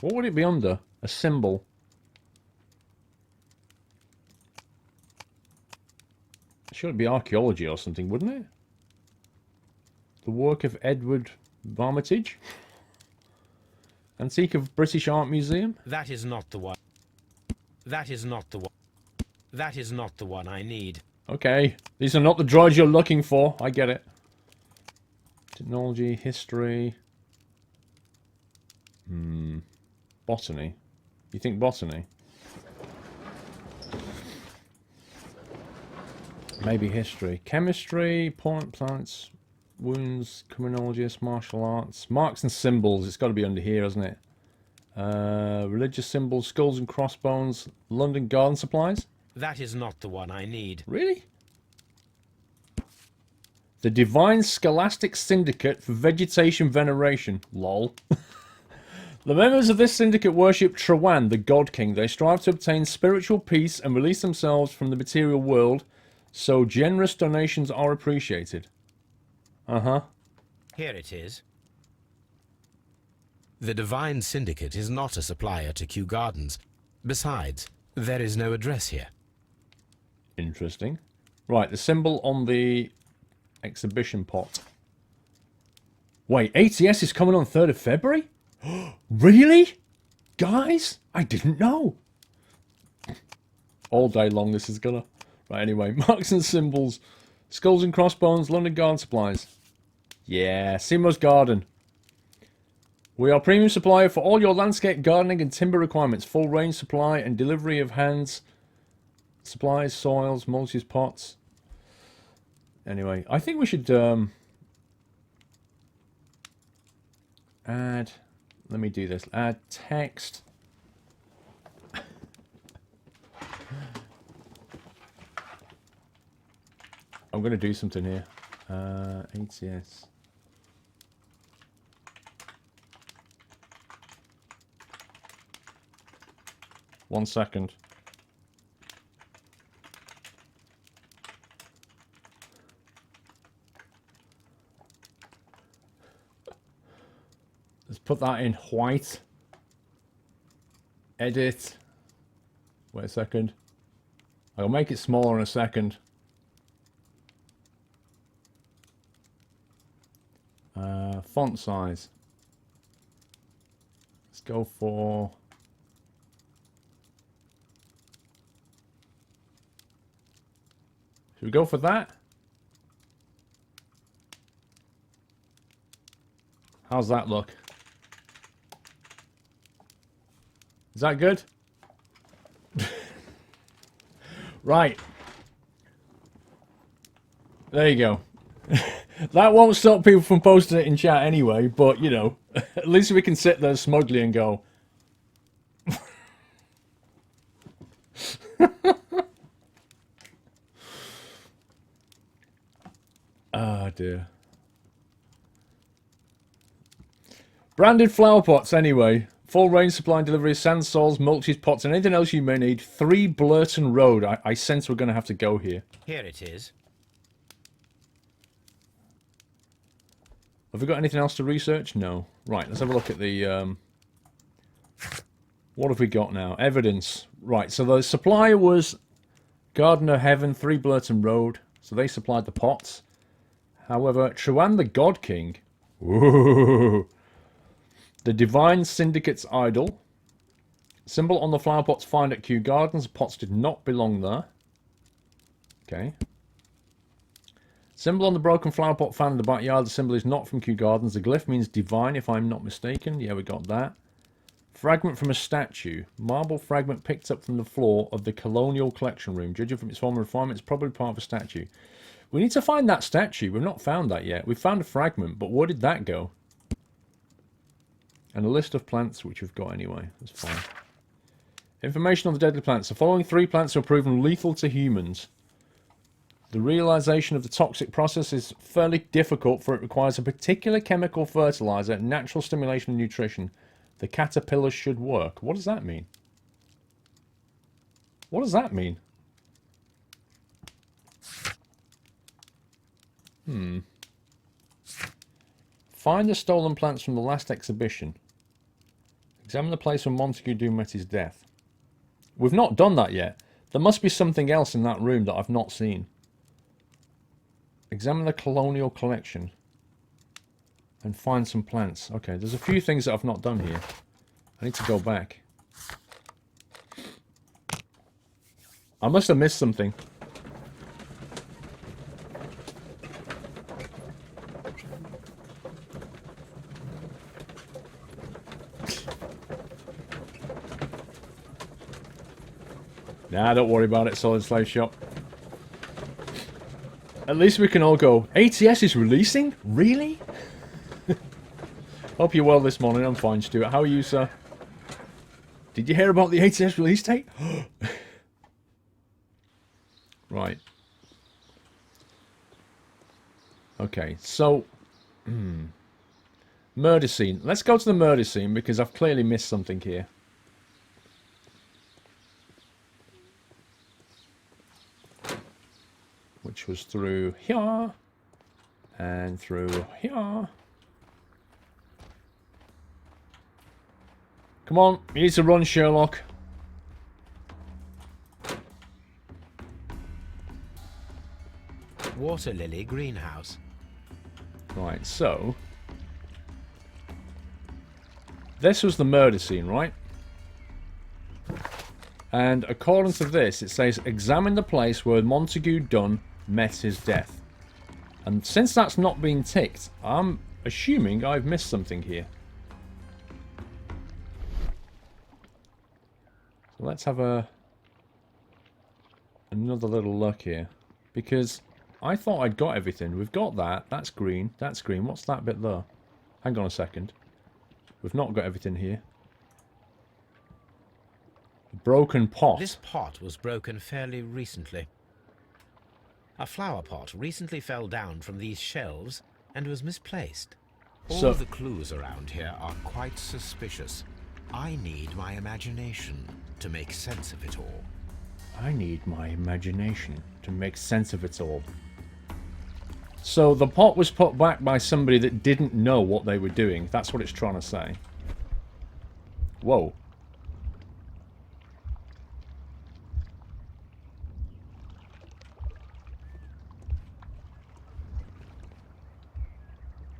What would it be under? A symbol. Should it be archaeology or something, wouldn't it? The work of Edward Armitage? Antique of British Art Museum? That is not the one. That is not the one. That is not the one I need. Okay. These are not the droids you're looking for. I get it. Technology, history. Botany. You think botany? Maybe history. Chemistry, point plants, wounds, criminologist, martial arts. Marks and symbols. It's got to be under here, hasn't it? Religious symbols, skulls and crossbones, London garden supplies. That is not the one I need. Really? The Divine Scholastic Syndicate for Vegetation Veneration. Lol. The members of this syndicate worship Trawan, the God King. They strive to obtain spiritual peace and release themselves from the material world, so generous donations are appreciated. Uh-huh. Here it is. The Divine Syndicate is not a supplier to Kew Gardens. Besides, there is no address here. Interesting. Right, the symbol on the exhibition pot. Wait, ATS is coming on 3rd of February? Really? Guys? I didn't know. All day long this is gonna... Right, anyway. Marks and symbols. Skulls and crossbones, London Garden Supplies. Yeah, Simo's Garden. We are premium supplier for all your landscape gardening and timber requirements. Full range supply and delivery of hands. Supplies, soils, mulches, pots. Anyway, I think we should add... Let me do this. Add text. I'm going to do something here. ATS. One second. Let's put that in white. Edit. Wait a second. I'll make it smaller in a second. Font size. Let's go for... Should we go for that? How's that look? Is that good? Right. There you go. That won't stop people from posting it in chat anyway, but, you know, at least we can sit there smugly and go... Ah, dear. Branded flower pots, anyway. Full range supply and delivery, sand, soils, mulches, pots, and anything else you may need. 3 Blurton Road. I sense we're going to have to go here. Here it is. Have we got anything else to research? No. Right, let's have a look at the... What have we got now? Evidence. Right, so the supplier was Gardener Heaven, 3 Blurton Road. So they supplied the pots. However, Trawan the God King... Ooh... The Divine Syndicate's idol. Symbol on the flower pots found at Kew Gardens. Pots did not belong there. Okay. Symbol on the broken flower pot found in the backyard. The symbol is not from Kew Gardens. The glyph means divine, if I'm not mistaken. Yeah, we got that. Fragment from a statue. Marble fragment picked up from the floor of the Colonial Collection Room. Judging from its form and refinement, it's probably part of a statue. We need to find that statue. We've not found that yet. We've found a fragment, but where did that go? And a list of plants, which we've got anyway. That's fine. Information on the deadly plants. The following 3 plants are proven lethal to humans. The realization of the toxic process is fairly difficult, for it requires a particular chemical fertilizer, natural stimulation and nutrition. The caterpillars should work. What does that mean? What does that mean? Find the stolen plants from the last exhibition. Examine the place of Montague Dumetty's death. We've not done that yet. There must be something else in that room that I've not seen. Examine the Colonial Collection. And find some plants. Okay, there's a few things that I've not done here. I need to go back. I must have missed something. Nah, don't worry about it, Solid Slave Shop. At least we can all go, ATS is releasing? Really? Hope you're well this morning. I'm fine, Stuart. How are you, sir? Did you hear about the ATS release date? Right. Okay, so... Murder scene. Let's go to the murder scene because I've clearly missed something here. Which was through here. And through here. Come on, you need to run, Sherlock. Water lily greenhouse. Right, so... this was the murder scene, right? And according to this, it says, examine the place where Montague Dunn met his death. And since that's not been ticked, I'm assuming I've missed something here. So let's have another little look here. Because I thought I'd got everything. We've got that. That's green. That's green. What's that bit there? Hang on a second. We've not got everything here. Broken pot. This pot was broken fairly recently. A flower pot recently fell down from these shelves and was misplaced. All the clues around here are quite suspicious. I need my imagination to make sense of it all. I need my imagination to make sense of it all. So the pot was put back by somebody that didn't know what they were doing. That's what it's trying to say. Whoa.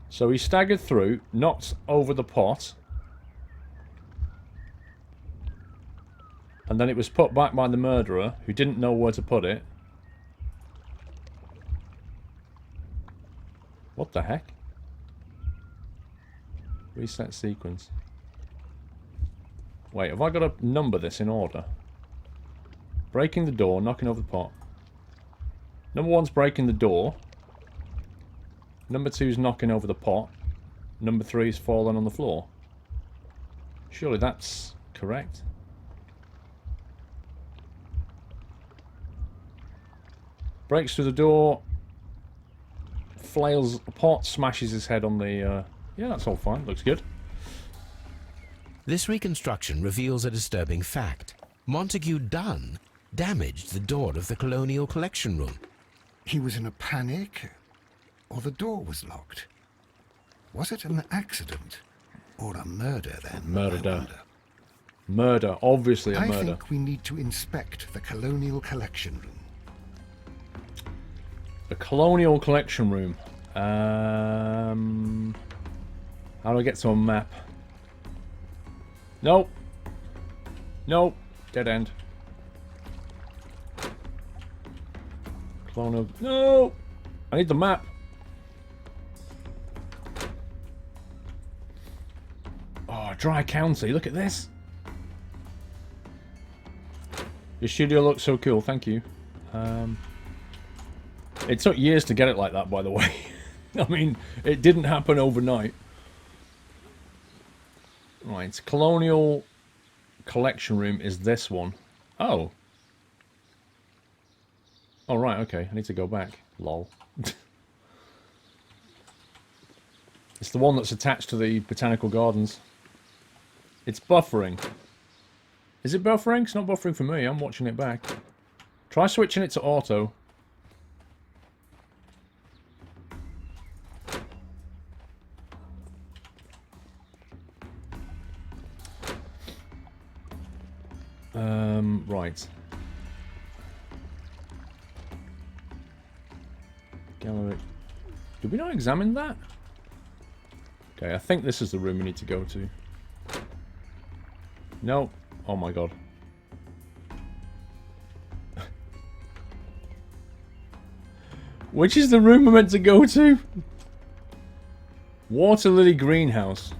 So he staggered through, knocked over the pot. And then it was put back by the murderer, who didn't know where to put it. What the heck? Reset sequence. Wait, have I got to number this in order? Breaking the door, knocking over the pot. Number 1's breaking the door. Number 2's knocking over the pot. Number 3's falling on the floor. Surely that's correct. Breaks through the door. Flails the pot, smashes his head on the... yeah, that's all fine. Looks good. This reconstruction reveals a disturbing fact. Montague Dunn damaged the door of the Colonial Collection Room. He was in a panic, or the door was locked. Was it an accident, or a murder then? Murder. Murder. Obviously a murder. I think we need to inspect the Colonial Collection Room. The Colonial Collection Room. How do I get to a map? Nope. Nope. Dead end. Colonial... No! I need the map. Oh, Dry County. Look at this. Your studio looks so cool. Thank you. It took years to get it like that, by the way. I mean, it didn't happen overnight. Right, Colonial Collection Room is this one. Oh. Oh, right, okay. I need to go back. Lol. It's the one that's attached to the Botanical Gardens. It's buffering. Is it buffering? It's not buffering for me. I'm watching it back. Try switching it to auto. Right. Gallery. Did we not examine that? Okay, I think this is the room we need to go to. No. Oh my god. Which is the room we're meant to go to? Water Lily Greenhouse.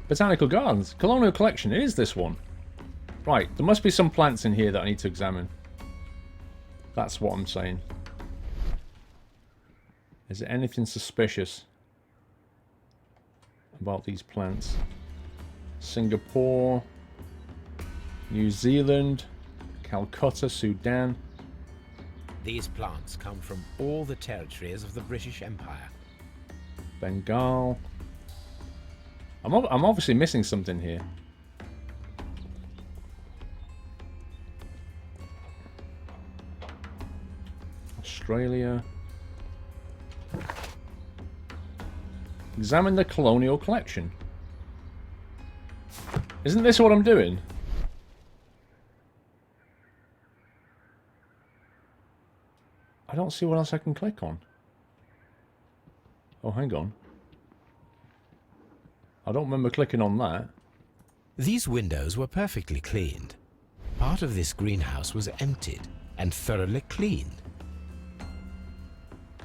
Botanical Gardens. Colonial Collection. It is this one. Right. There must be some plants in here that I need to examine. That's what I'm saying. Is there anything suspicious about these plants? Singapore. New Zealand. Calcutta, Sudan. These plants come from all the territories of the British Empire. Bengal. I'm obviously missing something here. Australia. Examine the colonial collection. Isn't this what I'm doing? I don't see what else I can click on. Oh, hang on. I don't remember clicking on that. These windows were perfectly cleaned. Part of this greenhouse was emptied and thoroughly cleaned.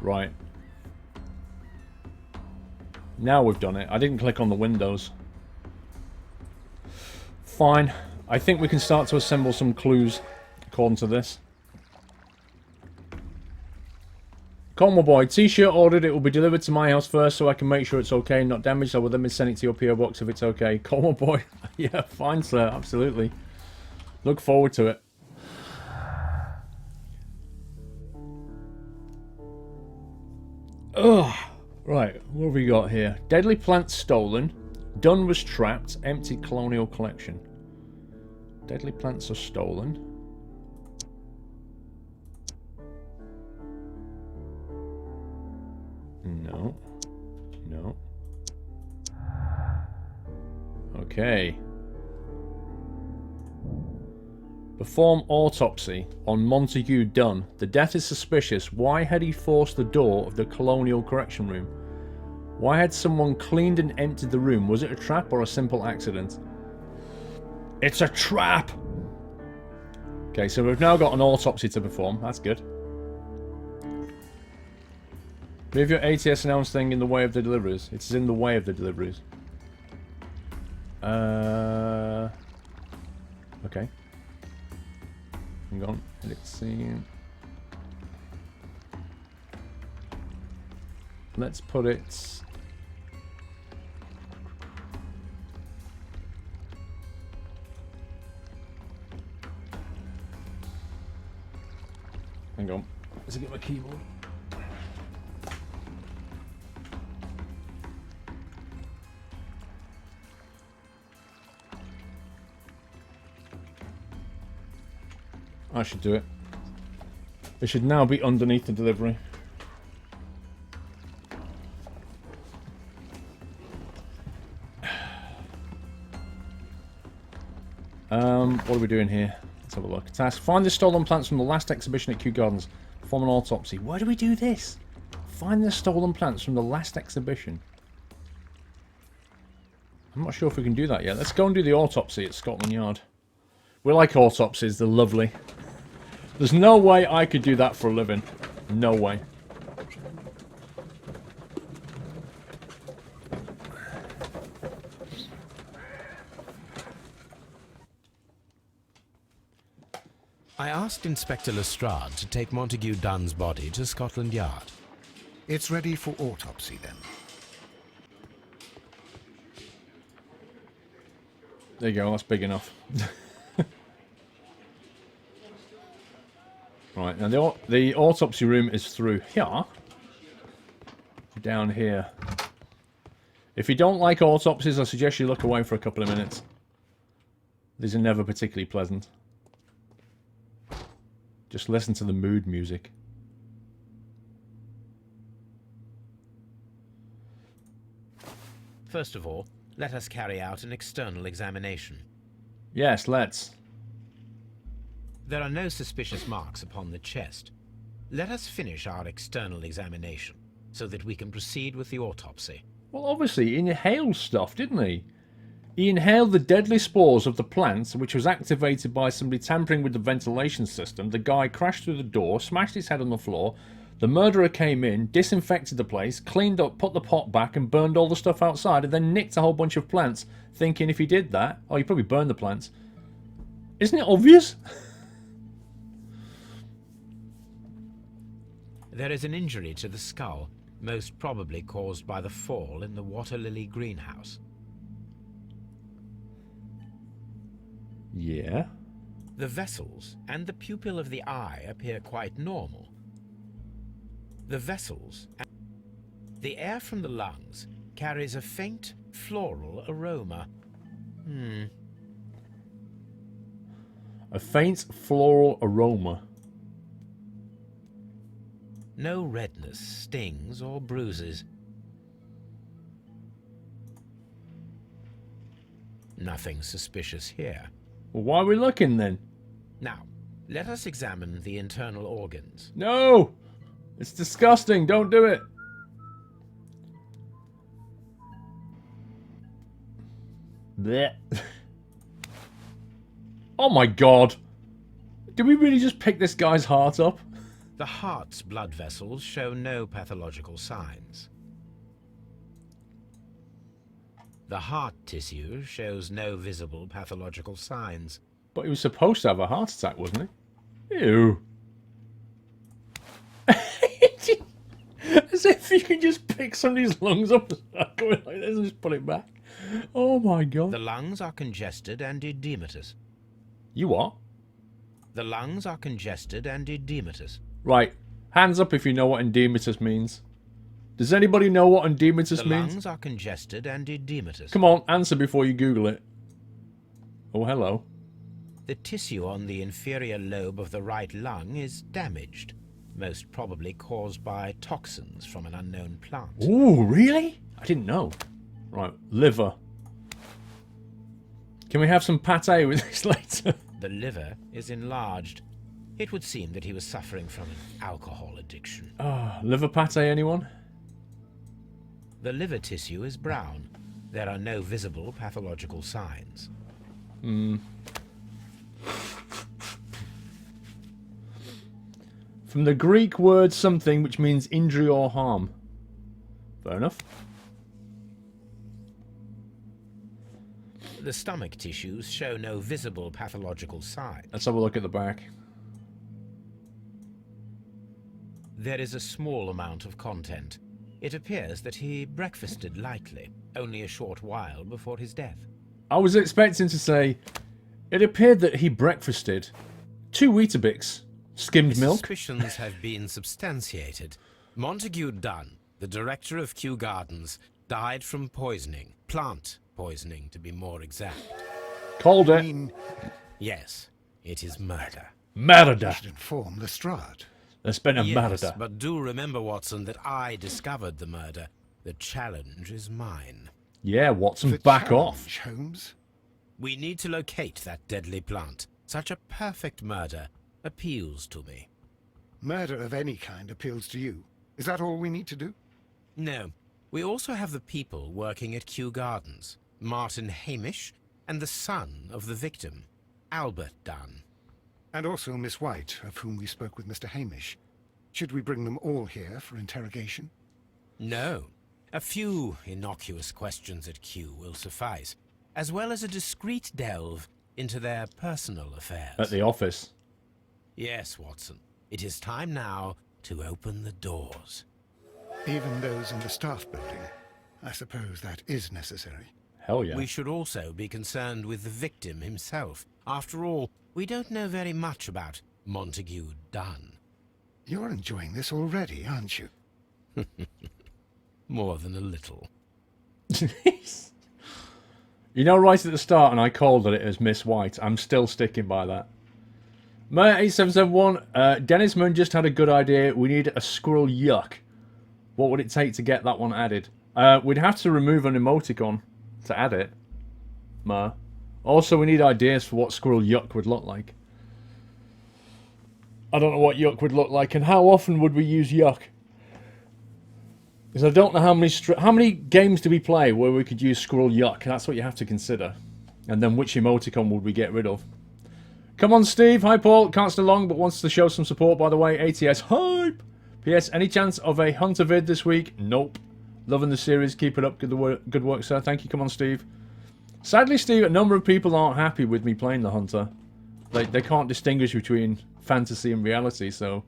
Right. Now we've done it. I didn't click on the windows. Fine. I think we can start to assemble some clues according to this. Cornwall boy, t-shirt ordered. It will be delivered to my house first so I can make sure it's okay and not damaged. I will then send it to your PO box if it's okay. Cornwall boy. Yeah, fine, sir. Absolutely. Look forward to it. Ugh. Right, what have we got here? Deadly plants stolen. Dunn was trapped. Empty colonial collection. Deadly plants are stolen. No. No. Okay. Perform autopsy on Montague Dunn. The death is suspicious. Why had he forced the door of the colonial correction room? Why had someone cleaned and emptied the room? Was it a trap or a simple accident? It's a trap! Okay, so we've now got an autopsy to perform. That's good. Move your ATS announce thing in the way of the deliveries. It's in the way of the deliveries. Okay. Hang on. Let's see. Let's put it... Hang on. Let's get my keyboard. I should do it. It should now be underneath the delivery. What are we doing here? Let's have a look. Task. Find the stolen plants from the last exhibition at Kew Gardens. Perform an autopsy. Where do we do this? Find the stolen plants from the last exhibition. I'm not sure if we can do that yet. Let's go and do the autopsy at Scotland Yard. We like autopsies. They're lovely. There's no way I could do that for a living. No way. I asked Inspector Lestrade to take Montague Dunn's body to Scotland Yard. It's ready for autopsy, then. There you go, that's big enough. Right, now the autopsy room is through here. Down here. If you don't like autopsies, I suggest you look away for a couple of minutes. These are never particularly pleasant. Just listen to the mood music. First of all, let us carry out an external examination. Yes, let's. There are no suspicious marks upon the chest. Let us finish our external examination, so that we can proceed with the autopsy. Well, obviously, he inhaled stuff, didn't he? He inhaled the deadly spores of the plant, which was activated by somebody tampering with the ventilation system. The guy crashed through the door, smashed his head on the floor. The murderer came in, disinfected the place, cleaned up, put the pot back, and burned all the stuff outside, and then nicked a whole bunch of plants, thinking if he did that... Oh, he probably burned the plants. Isn't it obvious? There is an injury to the skull, most probably caused by the fall in the water lily greenhouse. Yeah. The vessels and the pupil of the eye appear quite normal. The vessels and the air from the lungs carries a faint floral aroma. A faint floral aroma. No redness, stings, or bruises. Nothing suspicious here. Well, why are we looking then? Now, let us examine the internal organs. No! It's disgusting. Don't do it. Blech. Oh my god. Did we really just pick this guy's heart up? The heart's blood vessels show no pathological signs. The heart tissue shows no visible pathological signs. But he was supposed to have a heart attack, wasn't he? Ew. As if you can just pick somebody's lungs up and start going like this and just put it back. Oh my god. The lungs are congested and edematous. You what? The lungs are congested and edematous. Right. Hands up if you know what edematous means. Does anybody know what edematous The means? lungs are congested and edematous. Come on, answer before you Google it. Oh, hello. The tissue on the inferior lobe of the right lung is damaged, most probably caused by toxins from an unknown plant. Ooh, really? I didn't know. Right, liver. Can we have some pate with this later? The liver is enlarged. It would seem that he was suffering from an alcohol addiction. Ah, liver pate, anyone? The liver tissue is brown. There are no visible pathological signs. From the Greek word something which means injury or harm. Fair enough. The stomach tissues show no visible pathological signs. Let's have a look at the back. There is a small amount of content. It appears that he breakfasted lightly, only a short while before his death. I was expecting to say, it appeared that he breakfasted 2 Weetabix, skimmed His milk. suspicions have been substantiated. Montague Dunn, the director of Kew Gardens, died from poisoning. Plant poisoning, to be more exact. Called I it. mean, Yes, it is murder. you Murder. should inform Lestrade. There's been a Yes, murder. but do remember, Watson, that I discovered the murder. The challenge is mine. Yeah, Watson, The back off. challenge, Holmes. We need to locate that deadly plant. Such a perfect murder appeals to me. Murder of any kind appeals to you. Is that all we need to do? No, we also have the people working at Kew Gardens. Martin Hamish and the son of the victim, Albert Dunn. And also Miss White, of whom we spoke with Mr. Hamish. Should we bring them all here for interrogation? No, a few innocuous questions at Kew will suffice, as well as a discreet delve into their personal affairs. At the office. Yes, Watson. It is time now to open the doors. Even those in the staff building. I suppose that is necessary. Hell yeah. We should also be concerned with the victim himself. After all, we don't know very much about Montague Dunn. You're enjoying this already, aren't you? More than a little. You know, right at the start, and I called it as Miss White. I'm still sticking by that. Maya8771, Dennis Moon just had a good idea. We need a squirrel yuck. What would it take to get that one added? We'd have to remove an emoticon to add it. Ma. Also, we need ideas for what squirrel yuck would look like. I don't know what yuck would look like, and how often would we use yuck? Because I don't know how many games do we play where we could use squirrel yuck. That's what you have to consider. And then which emoticon would we get rid of? Come on, Steve. Hi, Paul. Can't stay long, but wants to show some support, by the way. ATS hype. P.S. Any chance of a Hunter vid this week? Nope. Loving the series. Keep it up. Good work, sir. Thank you. Come on, Steve. Sadly, Steve, a number of people aren't happy with me playing the Hunter. They can't distinguish between fantasy and reality, so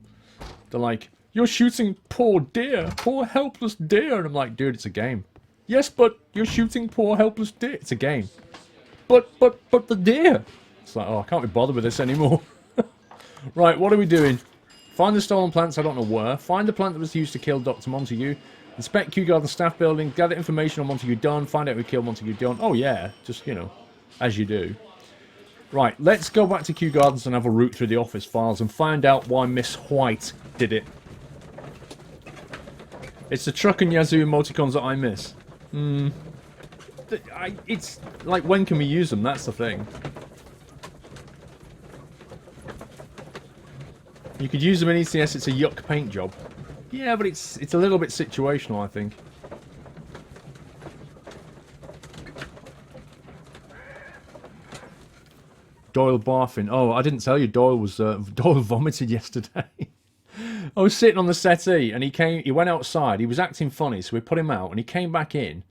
they're like, you're shooting poor deer, poor helpless deer. And I'm like, dude, it's a game. Yes, but you're shooting poor helpless deer. It's a game. But the deer. It's like, oh, I can't be bothered with this anymore. Right, what are we doing? Find the stolen plants, I don't know where. Find the plant that was used to kill Dr. Montague. Inspect Kew Garden staff building. Gather information on Montague Dunn. Find out who killed Montague Dunn. Oh, yeah. Just, you know, as you do. Right, let's go back to Kew Gardens and have a route through the office files and find out why Miss White did it. It's the truck and Yazoo emoticons that I miss. It's like, when can we use them? That's the thing. You could use them in ECS, it's a yuck paint job. Yeah, but it's a little bit situational, I think. Doyle barfing. Oh, I didn't tell you Doyle was Doyle vomited yesterday. I was sitting on the settee and he went outside. He was acting funny, so we put him out and he came back in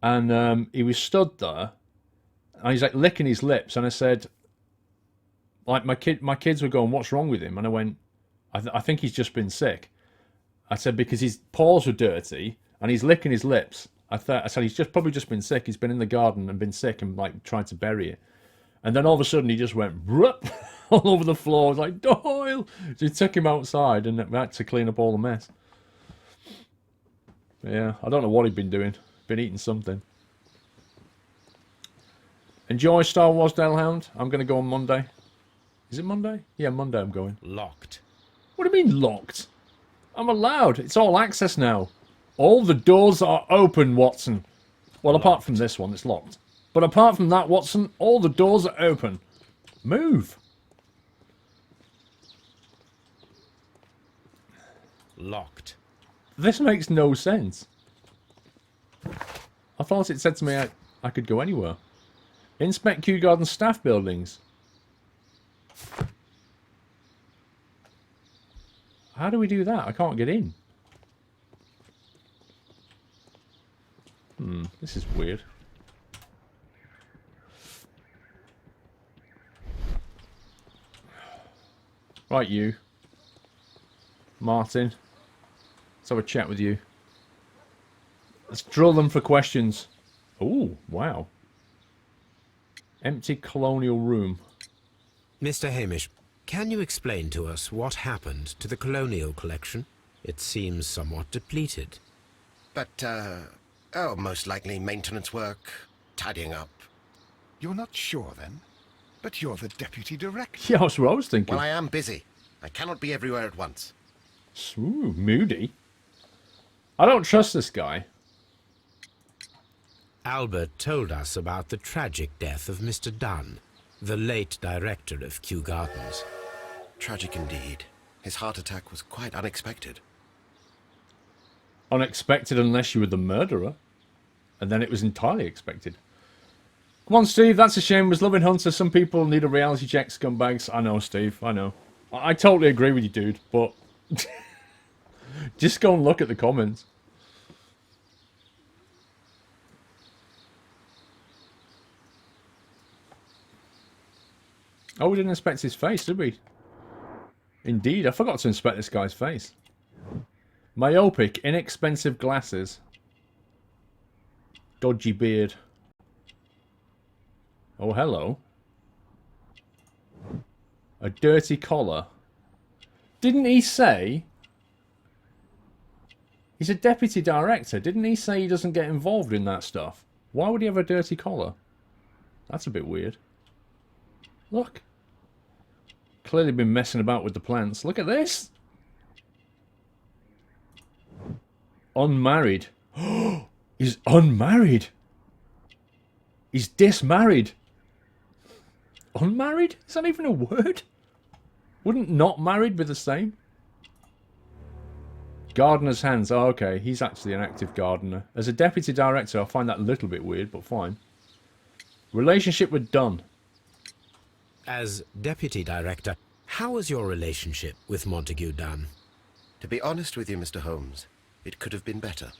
and he was stood there and he's like licking his lips and I said, like my kids were going, what's wrong with him? And I went, I think he's just been sick. I said, because his paws were dirty and he's licking his lips. I said, he's probably just been sick. He's been in the garden and been sick and like tried to bury it. And then all of a sudden he just went all over the floor. I was like, Doyle! So he took him outside and we had to clean up all the mess. But yeah, I don't know what he'd been doing. Been eating something. Enjoy Star Wars Dalehound. I'm going to go on Monday. Is it Monday? Yeah, Monday I'm going. Locked. What do you mean locked? I'm allowed. It's all access now. All the doors are open, Watson. Well, apart from this one, it's locked. But apart from that, Watson, all the doors are open. Move. Locked. This makes no sense. I thought it said to me I could go anywhere. Inspect Kew Garden staff buildings. How do we do that? I can't get in. This is weird. Right, you. Martin. Let's have a chat with you. Let's drill them for questions. Oh, wow. Empty colonial room. Mr. Hamish, can you explain to us what happened to the colonial collection? It seems somewhat depleted. But, oh, most likely maintenance work, tidying up. You're not sure, then? But you're the deputy director. Yeah, that's what I was thinking. Well, I am busy. I cannot be everywhere at once. Ooh, moody. I don't trust this guy. Albert told us about the tragic death of Mr. Dunn, the late director of Kew Gardens. Tragic indeed. His heart attack was quite unexpected. Unexpected unless you were the murderer. And then it was entirely expected. Come on, Steve, that's a shame. Was Loving Hunter. Some people need a reality check, scumbags. I know, Steve, I know. I totally agree with you, dude, but... just go and look at the comments. Oh, we didn't inspect his face, did we? Indeed, I forgot to inspect this guy's face. Myopic, inexpensive glasses. Dodgy beard. Oh, hello. A dirty collar. Didn't he say... He's a deputy director. Didn't he say he doesn't get involved in that stuff? Why would he have a dirty collar? That's a bit weird. Look. Clearly been messing about with the plants. Look at this. Unmarried. He's unmarried. He's dismarried. Unmarried? Is that even a word? Wouldn't not married be the same? Gardener's hands. Oh, okay. He's actually an active gardener. As a deputy director, I find that a little bit weird, but fine. Relationship with Dunn. As deputy director, how was your relationship with Montague Dunn? To be honest with you, Mr. Holmes, it could have been better.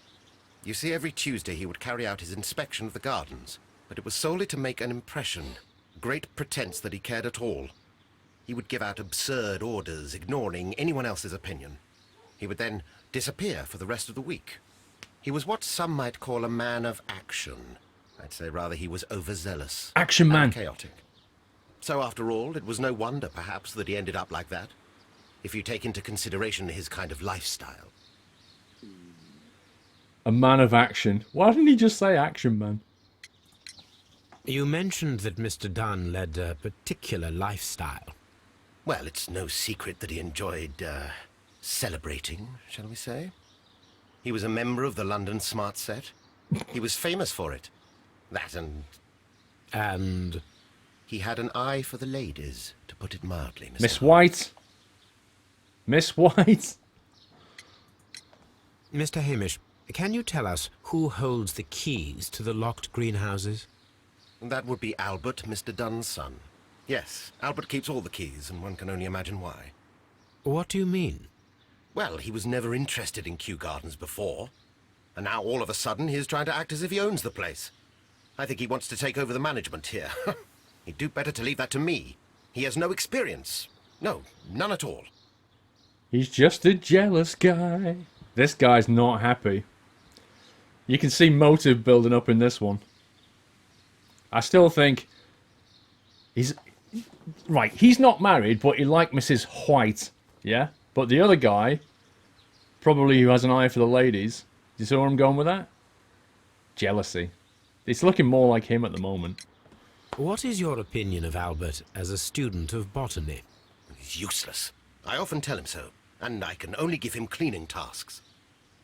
You see, every Tuesday he would carry out his inspection of the gardens, but it was solely to make an impression. Great pretense that he cared at all. He would give out absurd orders, ignoring anyone else's opinion. He would then disappear for the rest of the week. He was what some might call a man of action. I'd say rather he was overzealous. Action man. And chaotic. So after all, it was no wonder, perhaps, that he ended up like that. If you take into consideration his kind of lifestyle. A man of action. Why didn't he just say action man? You mentioned that Mr. Dunn led a particular lifestyle. Well, it's no secret that he enjoyed, celebrating, shall we say. He was a member of the London Smart Set. He was famous for it. That And he had an eye for the ladies, to put it mildly, Mr. Miss Holmes. White. Miss White. Mr. Hamish, can you tell us who holds the keys to the locked greenhouses? That would be Albert, Mr. Dunn's son. Yes, Albert keeps all the keys, and one can only imagine why. What do you mean? Well, he was never interested in Kew Gardens before. And now, all of a sudden, he is trying to act as if he owns the place. I think he wants to take over the management here. He'd do better to leave that to me. He has no experience. No, none at all. He's just a jealous guy. This guy's not happy. You can see motive building up in this one. I still think he's right. He's not married, but he liked Mrs. White, yeah. But the other guy, probably who has an eye for the ladies. Do you see where I'm going with that? Jealousy. It's looking more like him at the moment. What is your opinion of Albert as a student of botany? He's useless. I often tell him so, and I can only give him cleaning tasks.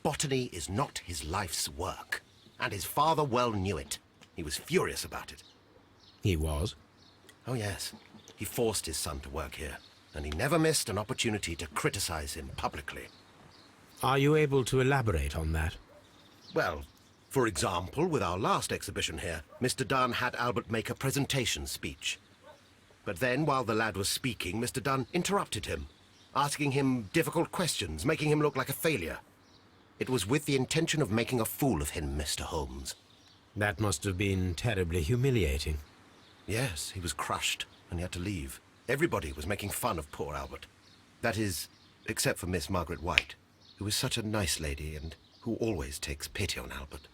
Botany is not his life's work, and his father well knew it. He was furious about it. He was. Oh, yes. He forced his son to work here, and he never missed an opportunity to criticize him publicly. Are you able to elaborate on that? Well, for example, with our last exhibition here, Mr. Dunn had Albert make a presentation speech. But then, while the lad was speaking, Mr. Dunn interrupted him, asking him difficult questions, making him look like a failure. It was with the intention of making a fool of him, Mr. Holmes. That must have been terribly humiliating. Yes, he was crushed, and he had to leave. Everybody was making fun of poor Albert. That is, except for Miss Margaret White, who is such a nice lady and who always takes pity on Albert.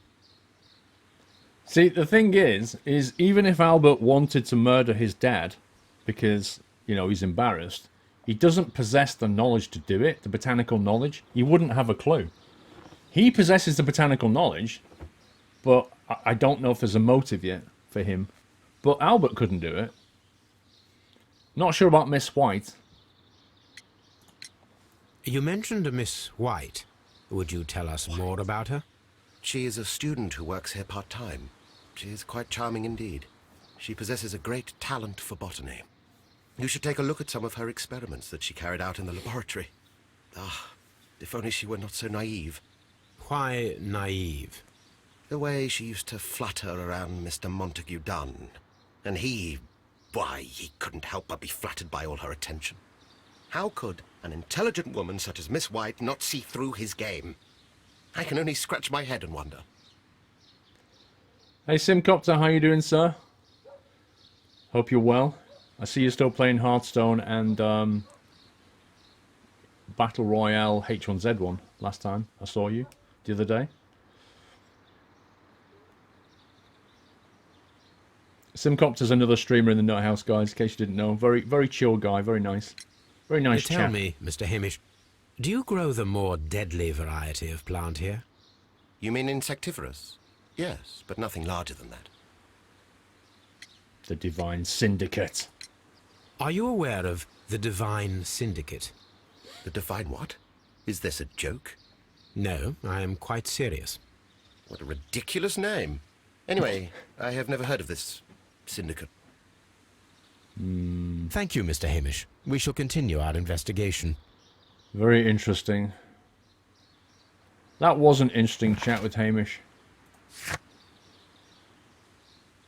See, the thing is even if Albert wanted to murder his dad because, you know, he's embarrassed, he doesn't possess the knowledge to do it, the botanical knowledge. He wouldn't have a clue. He possesses the botanical knowledge, but I don't know if there's a motive yet for him. But Albert couldn't do it. Not sure about Miss White. You mentioned a Miss White. Would you tell us more about her? She is a student who works here part-time. She is quite charming indeed. She possesses a great talent for botany. You should take a look at some of her experiments that she carried out in the laboratory. Ah, if only she were not so naive. Why naive? The way she used to flutter around Mr. Montague Dunn. And why, he couldn't help but be flattered by all her attention. How could an intelligent woman such as Miss White not see through his game? I can only scratch my head and wonder. Hey Simcopter, how you doing, sir? Hope you're well. I see you're still playing Hearthstone and Battle Royale H1Z1 last time I saw you, the other day. Simcopter's another streamer in the Nut House, guys, in case you didn't know. Very, very chill guy, very nice. Very nice Tell chap. me, Mr. Hamish, do you grow the more deadly variety of plant here? You mean insectivorous? Yes, but nothing larger than that. The Divine Syndicate. Are you aware of the Divine Syndicate? The Divine what? Is this a joke? No, I am quite serious. What a ridiculous name. Anyway, I have never heard of this syndicate. Thank you, Mr. Hamish. We shall continue our investigation. Very interesting. That was an interesting chat with Hamish.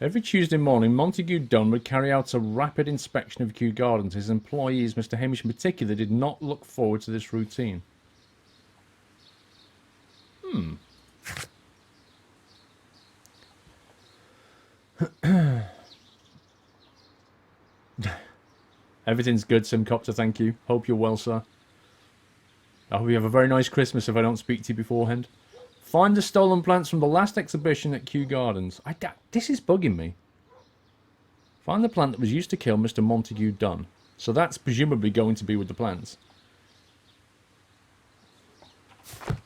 Every Tuesday morning, Montague Dunn would carry out a rapid inspection of Kew Gardens. His employees, Mr. Hamish in particular, did not look forward to this routine. Everything's good, Simcopter, thank you. Hope you're well, sir. I hope you have a very nice Christmas if I don't speak to you beforehand. Find the stolen plants from the last exhibition at Kew Gardens. This is bugging me. Find the plant that was used to kill Mr. Montague Dunn. So that's presumably going to be with the plants.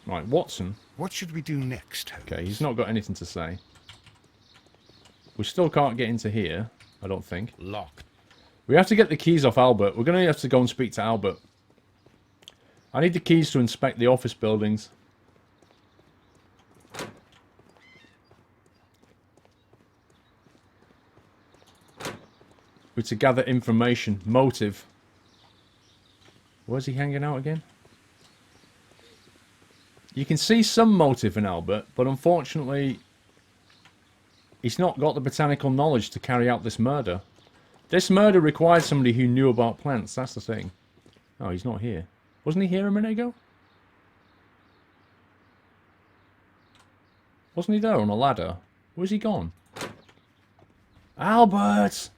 Right, Watson. What should we do next, Holmes? Okay, he's not got anything to say. We still can't get into here, I don't think. Locked. We have to get the keys off Albert. We're going to have to go and speak to Albert. I need the keys to inspect the office buildings. We're to gather information. Motive. Where's he hanging out again? You can see some motive in Albert, but unfortunately, he's not got the botanical knowledge to carry out this murder. This murder required somebody who knew about plants, that's the thing. Oh, he's not here. Wasn't he here a minute ago? Wasn't he there on a ladder? Where's he gone? Albert!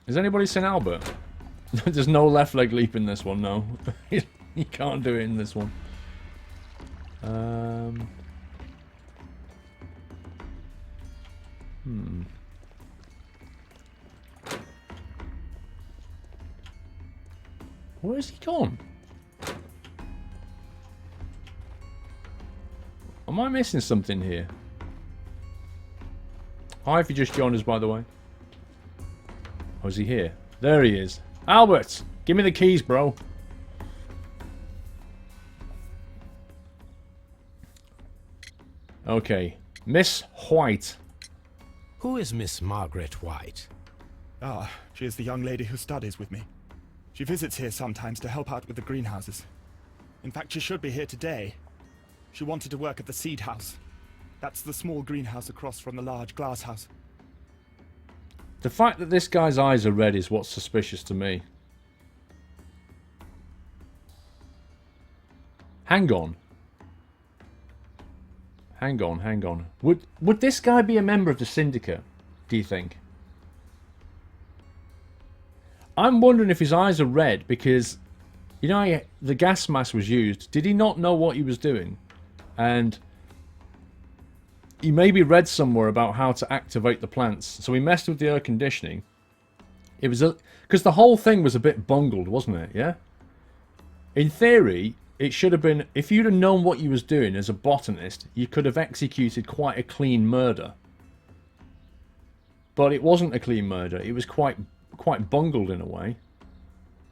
Has anybody seen Albert? There's no left leg leap in this one, no. You can't do it in this one. Where's he gone? Am I missing something here? Hi, if you just joined us, by the way. Oh, is he here? There he is. Albert! Give me the keys, bro. Okay. Miss White. Who is Miss Margaret White? Ah, she is the young lady who studies with me. She visits here sometimes to help out with the greenhouses. In fact, she should be here today. She wanted to work at the seed house. That's the small greenhouse across from the large glass house. The fact that this guy's eyes are red is what's suspicious to me. Hang on. Hang on, hang on. Would this guy be a member of the syndicate, do you think? I'm wondering if his eyes are red because, you know, the gas mask was used. Did he not know what he was doing? And he maybe read somewhere about how to activate the plants. So he messed with the air conditioning. It was because the whole thing was a bit bungled, wasn't it? Yeah? In theory, it should have been, if you'd have known what you was doing as a botanist, you could have executed quite a clean murder. But it wasn't a clean murder. It was quite bungled in a way.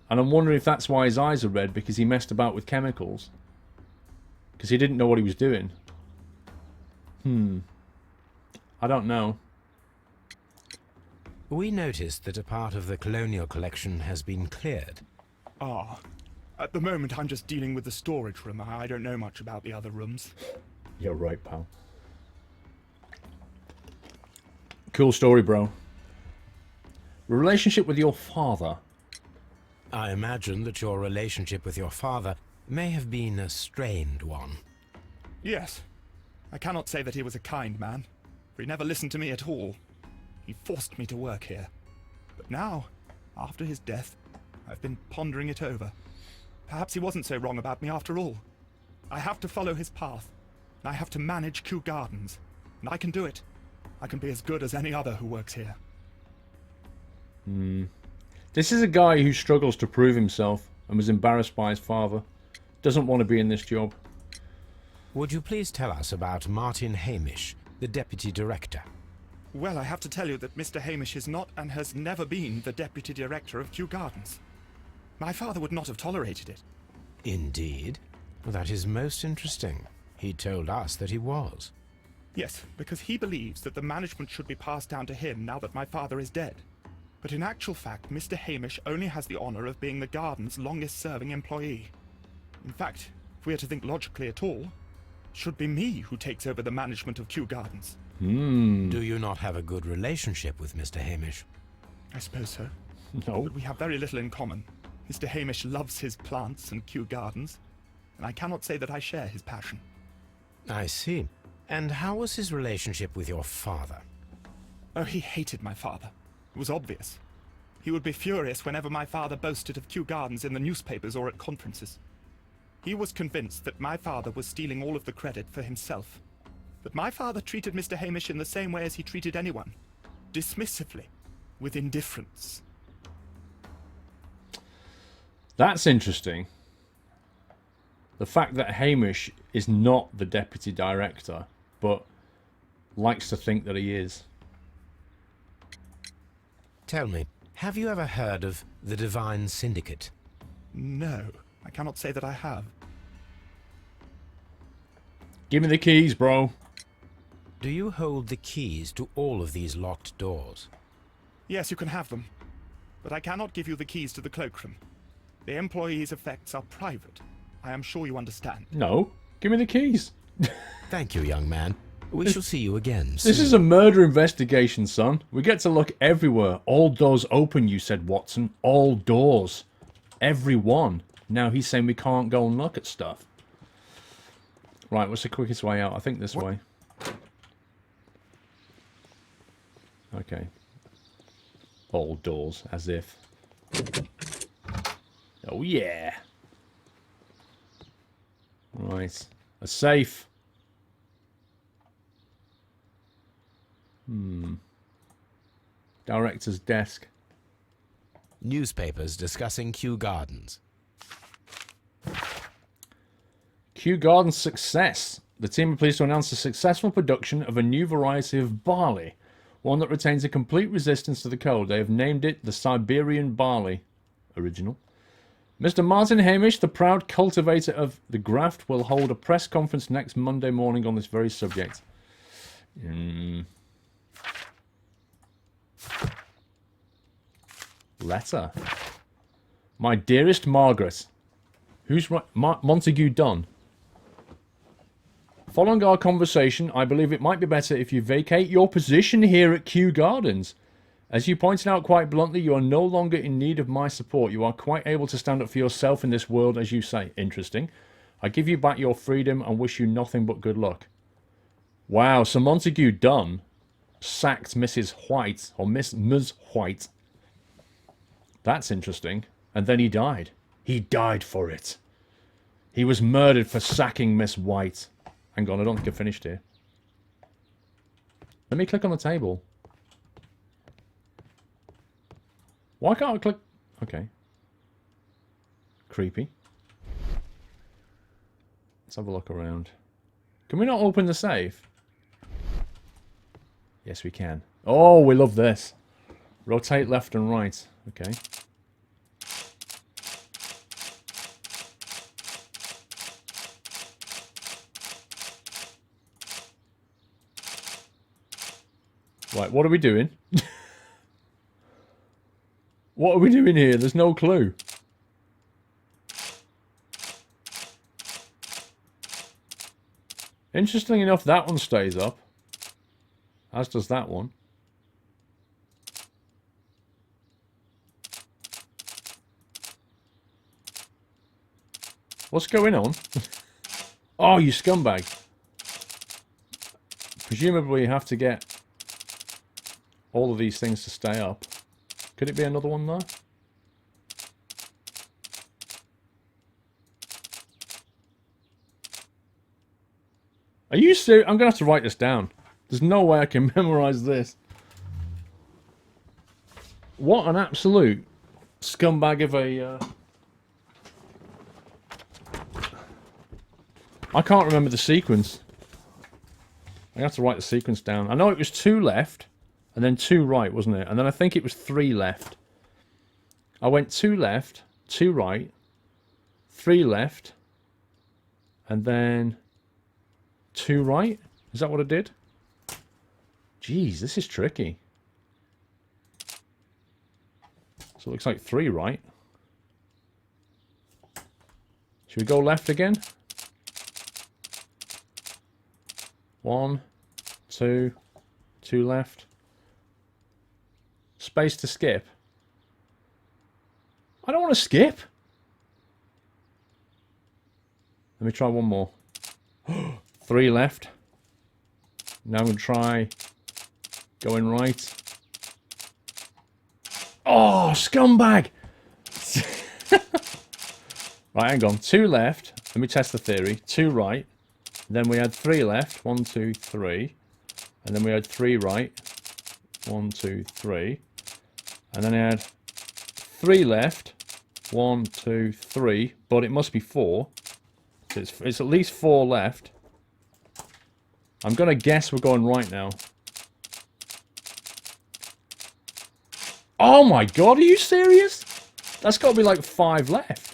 And I'm wondering if that's why his eyes are red, because he messed about with chemicals. Because he didn't know what he was doing. I don't know. We noticed that a part of the colonial collection has been cleared. Ah, at the moment I'm just dealing with the storage room. I don't know much about the other rooms. You're right, pal. Cool story, bro. Relationship with your father. I imagine that your relationship with your father may have been a strained one. Yes. I cannot say that he was a kind man, for he never listened to me at all. He forced me to work here. But now, after his death, I've been pondering it over. Perhaps he wasn't so wrong about me after all. I have to follow his path. And I have to manage Kew Gardens. And I can do it. I can be as good as any other who works here. This is a guy who struggles to prove himself and was embarrassed by his father. Doesn't want to be in this job. Would you please tell us about Martin Hamish, the Deputy Director? Well, I have to tell you that Mr. Hamish is not and has never been the Deputy Director of Kew Gardens. My father would not have tolerated it. Indeed? Well, that is most interesting. He told us that he was. Yes, because he believes that the management should be passed down to him now that my father is dead. But in actual fact, Mr. Hamish only has the honour of being the garden's longest-serving employee. In fact, if we are to think logically at all, it should be me who takes over the management of Kew Gardens. Do you not have a good relationship with Mr. Hamish? I suppose so. No. But we have very little in common. Mr. Hamish loves his plants and Kew Gardens, and I cannot say that I share his passion. I see. And how was his relationship with your father? Oh, he hated my father. It was obvious. He would be furious whenever my father boasted of Kew Gardens in the newspapers or at conferences. He was convinced that my father was stealing all of the credit for himself. But my father treated Mr. Hamish in the same way as he treated anyone. Dismissively. With indifference. That's interesting. The fact that Hamish is not the deputy director, but likes to think that he is. Tell me, have you ever heard of the Divine Syndicate? No, I cannot say that I have. Give me the keys, bro. Do you hold the keys to all of these locked doors? Yes, you can have them. But I cannot give you the keys to the cloakroom. The employees' effects are private. I am sure you understand. No, give me the keys. Thank you, young man. We shall see you again soon. This is a murder investigation, son. We get to look everywhere. All doors open, you said, Watson. All doors. Every one. Now he's saying we can't go and look at stuff. Right, what's the quickest way out? I think this way. Okay. All doors, as if. Oh, yeah. Right. A safe. Director's desk. Newspapers discussing Kew Gardens. Kew Gardens' success. The team are pleased to announce the successful production of a new variety of barley. One that retains a complete resistance to the cold. They have named it the Siberian Barley. Original. Mr. Martin Hamish, the proud cultivator of the graft, will hold a press conference next Monday morning on this very subject. Letter. My dearest Margaret. Who's right? Montague Dunn. Following our conversation, I believe it might be better if you vacate your position here at Kew Gardens. As you pointed out quite bluntly, you are no longer in need of my support. You are quite able to stand up for yourself in this world, as you say. Interesting. I give you back your freedom and wish you nothing but good luck. Wow, so Montague Dunn sacked Mrs. White, or Ms. White. That's interesting. And then he died. He died for it. He was murdered for sacking Miss White. Hang on, I don't think I finished here. Let me click on the table. Why can't I click? Okay. Creepy. Let's have a look around. Can we not open the safe? Yes, we can. Oh, we love this. Rotate left and right. Okay. Right, what are we doing? What are we doing here? There's no clue. Interestingly enough, that one stays up. As does that one. What's going on? Oh, you scumbag. Presumably you have to get all of these things to stay up. Could it be another one there? Are you serious? I'm going to have to write this down. There's no way I can memorize this. What an absolute scumbag of a... I can't remember the sequence. I have to write the sequence down. I know it was 2 left, and then 2 right, wasn't it? And then I think it was 3 left. I went 2 left, 2 right, 3 left, and then 2 right. Is that what I did? Jeez, this is tricky. So it looks like 3 right. Should we go left again? 1, 2, 2 left. Space to skip. I don't want to skip. Let me try one more. 3 left. Now I'm going to try going right. Oh, scumbag! Right, hang on. 2 left. Let me test the theory. 2 right. Then we had 3 left. 1, 2, 3. And then we had 3 right. 1, 2, 3. And then I had 3 left. 1, 2, 3. But it must be 4. So it's at least 4 left. I'm going to guess we're going right now. Oh my god, are you serious? That's got to be like 5 left.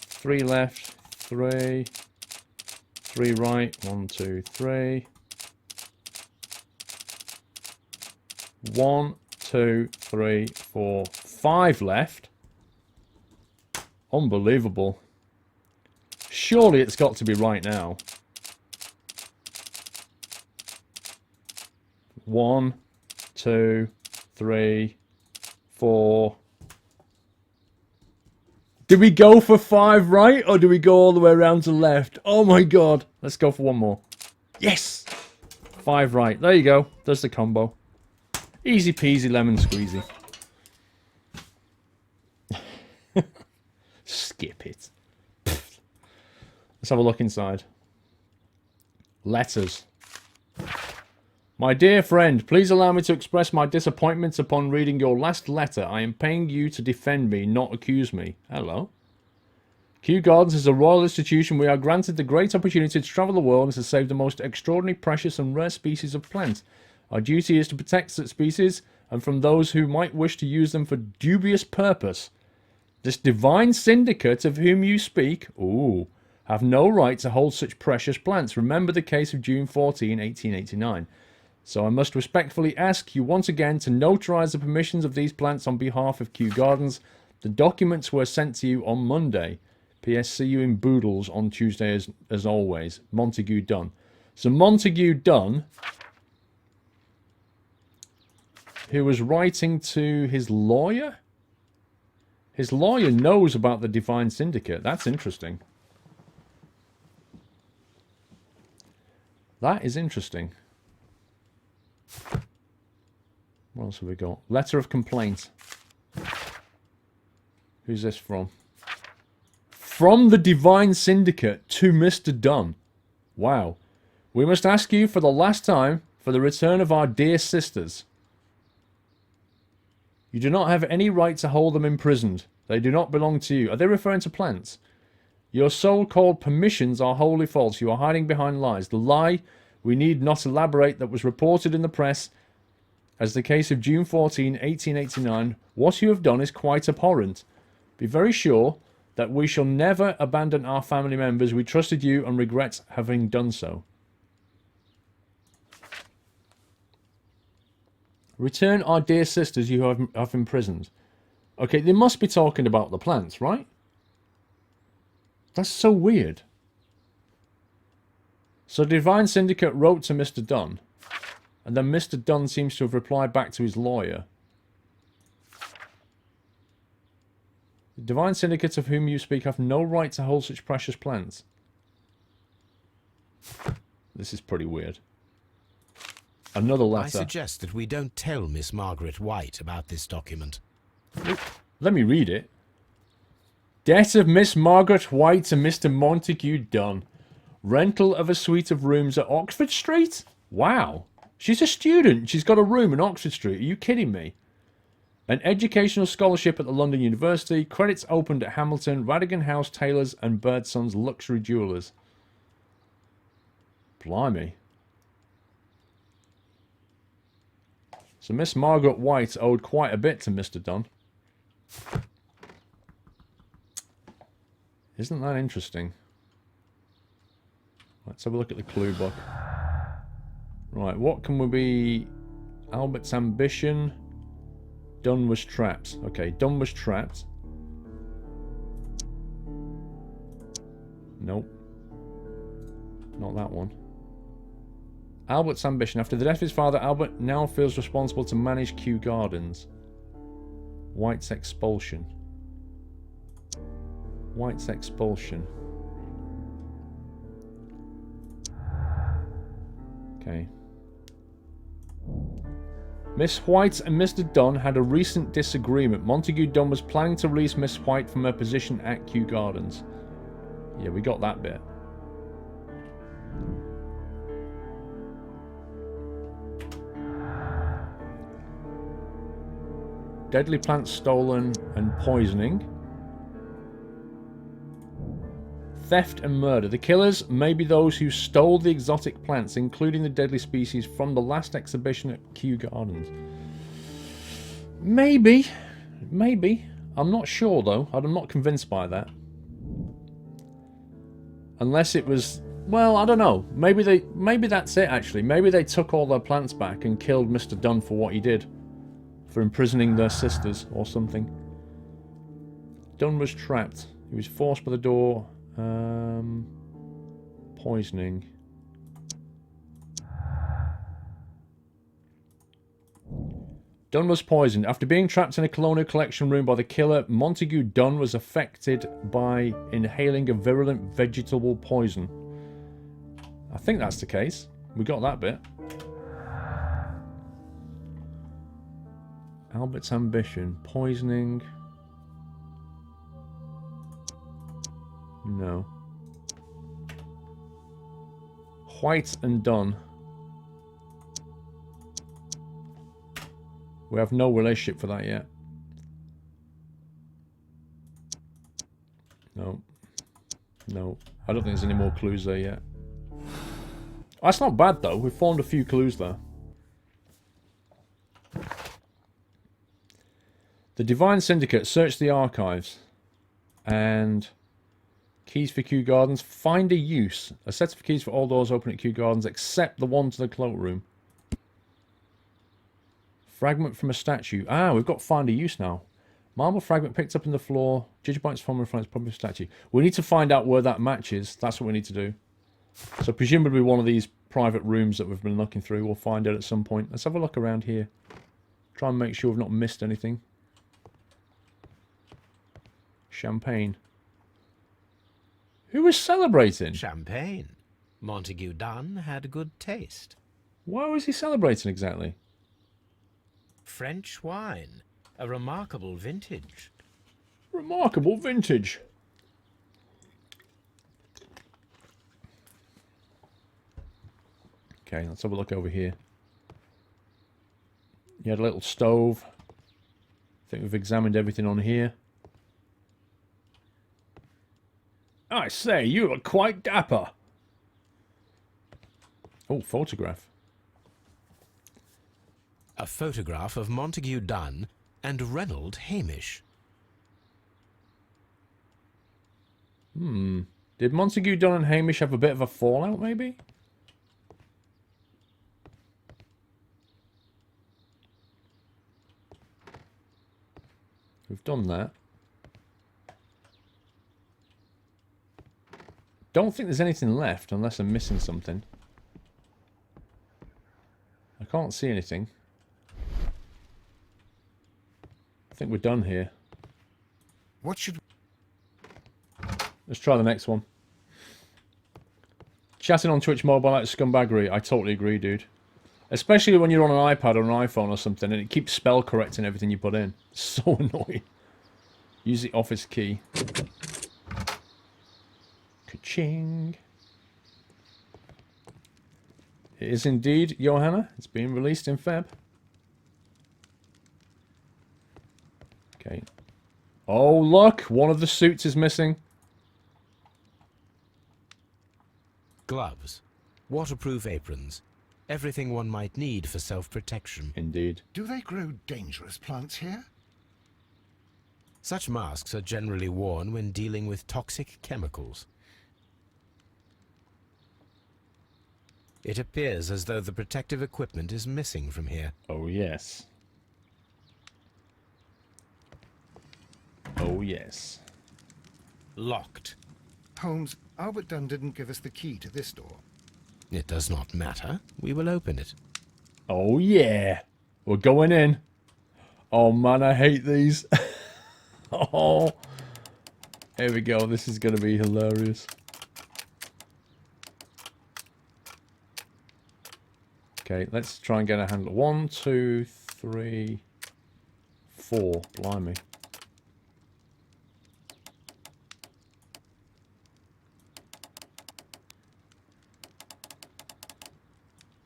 3 left. 3. 3 right. 1, 2, 3. 1, 2, 3, 4, 5 left. Unbelievable. Surely it's got to be right now. 1, 2, 3, 4. Did we go for 5 right, or do we go all the way around to left? Oh my god. Let's go for one more. Yes! 5 right. There you go. There's the combo. Easy peasy lemon squeezy. Skip it. Let's have a look inside. Letters. My dear friend, please allow me to express my disappointment upon reading your last letter. I am paying you to defend me, not accuse me. Hello. Kew Gardens is a royal institution. We are granted the great opportunity to travel the world and to save the most extraordinary, precious and rare species of plant. Our duty is to protect such species and from those who might wish to use them for dubious purpose. This divine syndicate of whom you speak, have no right to hold such precious plants. Remember the case of June 14, 1889. So I must respectfully ask you once again to notarize the permissions of these plants on behalf of Kew Gardens. The documents were sent to you on Monday. P.S. See you in Boodles on Tuesday as always. Montague Dunn. So Montague Dunn, who was writing to his lawyer? His lawyer knows about the Divine Syndicate. That's interesting. That is interesting. What else have we got? Letter of complaint. Who's this from? From the Divine Syndicate to Mr. Dunn. Wow. We must ask you for the last time for the return of our dear sisters. You do not have any right to hold them imprisoned. They do not belong to you. Are they referring to plants? Your so-called permissions are wholly false. You are hiding behind lies. The lie, we need not elaborate, that was reported in the press as the case of June 14, 1889. What you have done is quite abhorrent. Be very sure that we shall never abandon our family members. We trusted you and regret having done so. Return our dear sisters you have imprisoned. Okay, they must be talking about the plants, right? That's so weird. So Divine Syndicate wrote to Mr. Dunn, and then Mr. Dunn seems to have replied back to his lawyer. The Divine Syndicate of whom you speak have no right to hold such precious plants. This is pretty weird. Another letter. I suggest that we don't tell Miss Margaret White about this document. Let me read it. Debt of Miss Margaret White to Mr. Montague Dunn. Rental of a suite of rooms at Oxford Street? Wow. She's a student. She's got a room in Oxford Street. Are you kidding me? An educational scholarship at the London University. Credits opened at Hamilton, Radigan House Tailors and Birdson's Luxury Jewellers. Blimey. So Miss Margaret White owed quite a bit to Mr. Dunn. Isn't that interesting? Let's have a look at the clue book. Right, what can we be? Albert's ambition. Dunn was trapped. Okay, Dunn was trapped. Nope. Not that one. Albert's ambition. After the death of his father, Albert now feels responsible to manage Kew Gardens. White's expulsion. White's expulsion. Okay. Miss White and Mr. Dunn had a recent disagreement. Montague Dunn was planning to release Miss White from her position at Kew Gardens. Yeah, we got that bit. Deadly plants stolen and poisoning. Theft and murder. The killers may be those who stole the exotic plants, including the deadly species, from the last exhibition at Kew Gardens. Maybe. Maybe. I'm not sure, though. I'm not convinced by that. Unless it was... Well, I don't know. Maybe that's it, actually. Maybe they took all their plants back and killed Mr. Dunn for what he did. For imprisoning their sisters, or something. Dunn was trapped. He was forced by the door... poisoning. Dunn was poisoned. After being trapped in a colonial collection room by the killer, Montague Dunn was affected by inhaling a virulent vegetable poison. I think that's the case. We got that bit. Albert's ambition. Poisoning. No. White and Dunn. We have no relationship for that yet. No. No. I don't think there's any more clues there yet. That's not bad, though. We've formed a few clues there. The Divine Syndicate. Search the archives. And... Keys for Kew Gardens. Find a use. A set of keys for all doors open at Kew Gardens except the one to the cloakroom. Fragment from a statue. Ah, we've got find a use now. Marble fragment picked up in the floor. Gigabytes from from its public statue. We need to find out where that matches. That's what we need to do. So presumably one of these private rooms that we've been looking through. We'll find it at some point. Let's have a look around here. Try and make sure we've not missed anything. Champagne. Who was celebrating? Champagne. Montague Dunn had good taste. Why was he celebrating exactly? French wine. A remarkable vintage. Remarkable vintage. Okay, let's have a look over here. You had a little stove. I think we've examined everything on here. I say, you look quite dapper. Oh, photograph. A photograph of Montague Dunn and Reynold Hamish. Did Montague Dunn and Hamish have a bit of a fallout, maybe? We've done that. Don't think there's anything left unless I'm missing something. I can't see anything. I think we're done here. What should... Let's try the next one. Chatting on Twitch mobile like scumbaggery. I totally agree, dude. Especially when you're on an iPad or an iPhone or something and it keeps spell correcting everything you put in. So annoying. Use the office key. Ka-ching. It is indeed, Johanna. It's being released in Feb. Okay. Oh, look! One of the suits is missing. Gloves. Waterproof aprons. Everything one might need for self-protection. Indeed. Do they grow dangerous plants here? Such masks are generally worn when dealing with toxic chemicals. It appears as though the protective equipment is missing from here. Oh, yes. Oh, yes. Locked. Holmes, Albert Dunn didn't give us the key to this door. It does not matter. We will open it. Oh, yeah. We're going in. Oh, man, I hate these. Oh. Here we go. This is going to be hilarious. Okay, let's try and get a handle. 1, 2, 3, 4. Blimey.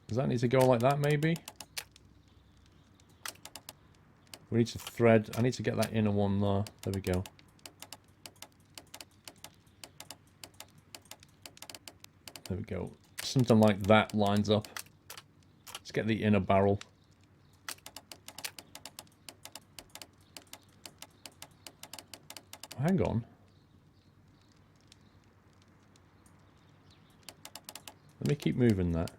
Does that need to go like that, maybe? We need to thread. I need to get that inner one there. There we go. There we go. Something like that lines up. Let's get the inner barrel. Hang on. Let me keep moving that.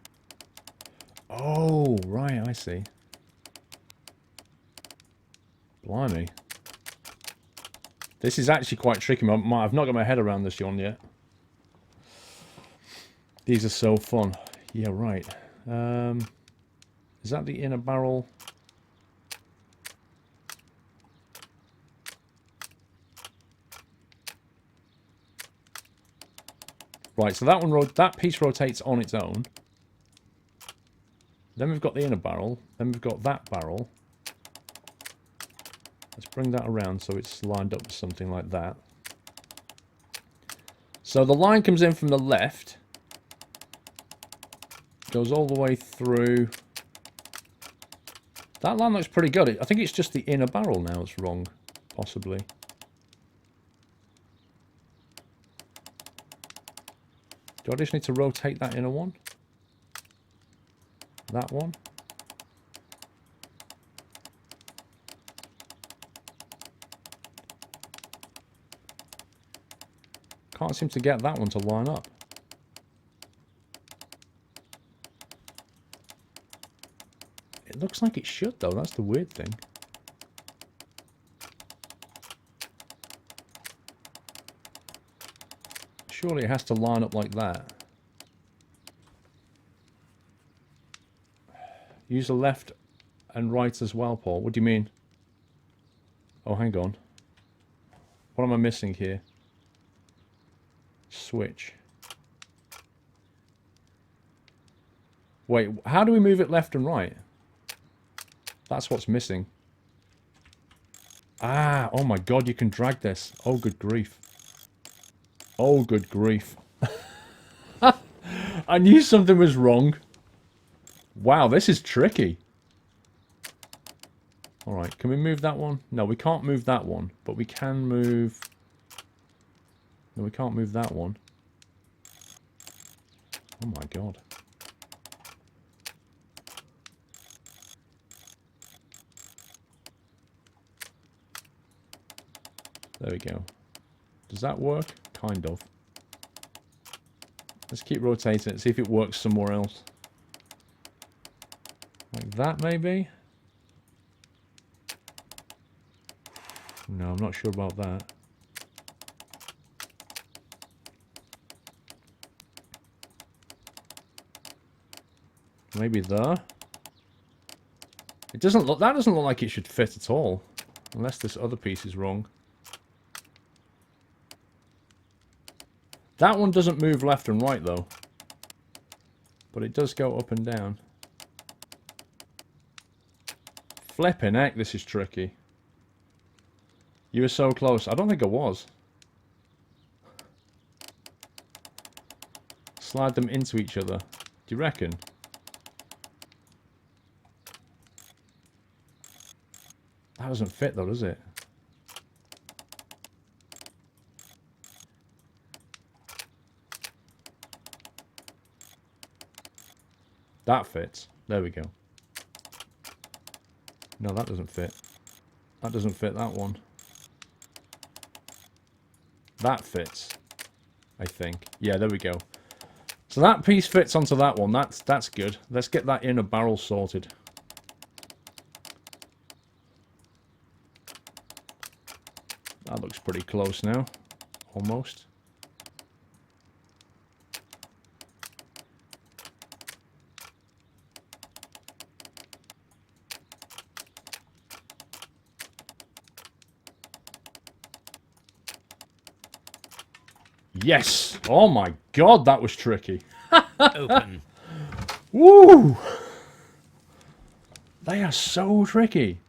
Oh, right, I see. Blimey. This is actually quite tricky. I've not got my head around this one yet. These are so fun. Yeah, right. Is that the inner barrel? Right, so that one, that piece rotates on its own. Then we've got the inner barrel. Then we've got that barrel. Let's bring that around so it's lined up with something like that. So the line comes in from the left. Goes all the way through. That line looks pretty good. I think it's just the inner barrel now that's wrong, possibly. Do I just need to rotate that inner one? That one? Can't seem to get that one to line up. It looks like it should though, that's the weird thing. Surely it has to line up like that. Use the left and right as well, Paul. What do you mean? Oh, hang on. What am I missing here? Switch. Wait, how do we move it left and right? That's what's missing. Ah, oh my god, you can drag this. Oh, good grief. Oh, good grief. I knew something was wrong. Wow, this is tricky. Alright, can we move that one? No, we can't move that one, but we can move... No, we can't move that one. Oh my god. There we go. Does that work? Kind of. Let's keep rotating it, see if it works somewhere else. Like that, maybe? No, I'm not sure about that. Maybe there? It doesn't look... That doesn't look like it should fit at all. Unless this other piece is wrong. That one doesn't move left and right, though. But it does go up and down. Flipping heck, this is tricky. You were so close. I don't think I was. Slide them into each other. Do you reckon? That doesn't fit though, does it? That fits. There we go. No, that doesn't fit. That doesn't fit that one. That fits. I think. Yeah, there we go. So that piece fits onto that one. That's good. Let's get that inner barrel sorted. That looks pretty close now. Almost. Yes! Oh my god, that was tricky. Open. Woo! They are so tricky.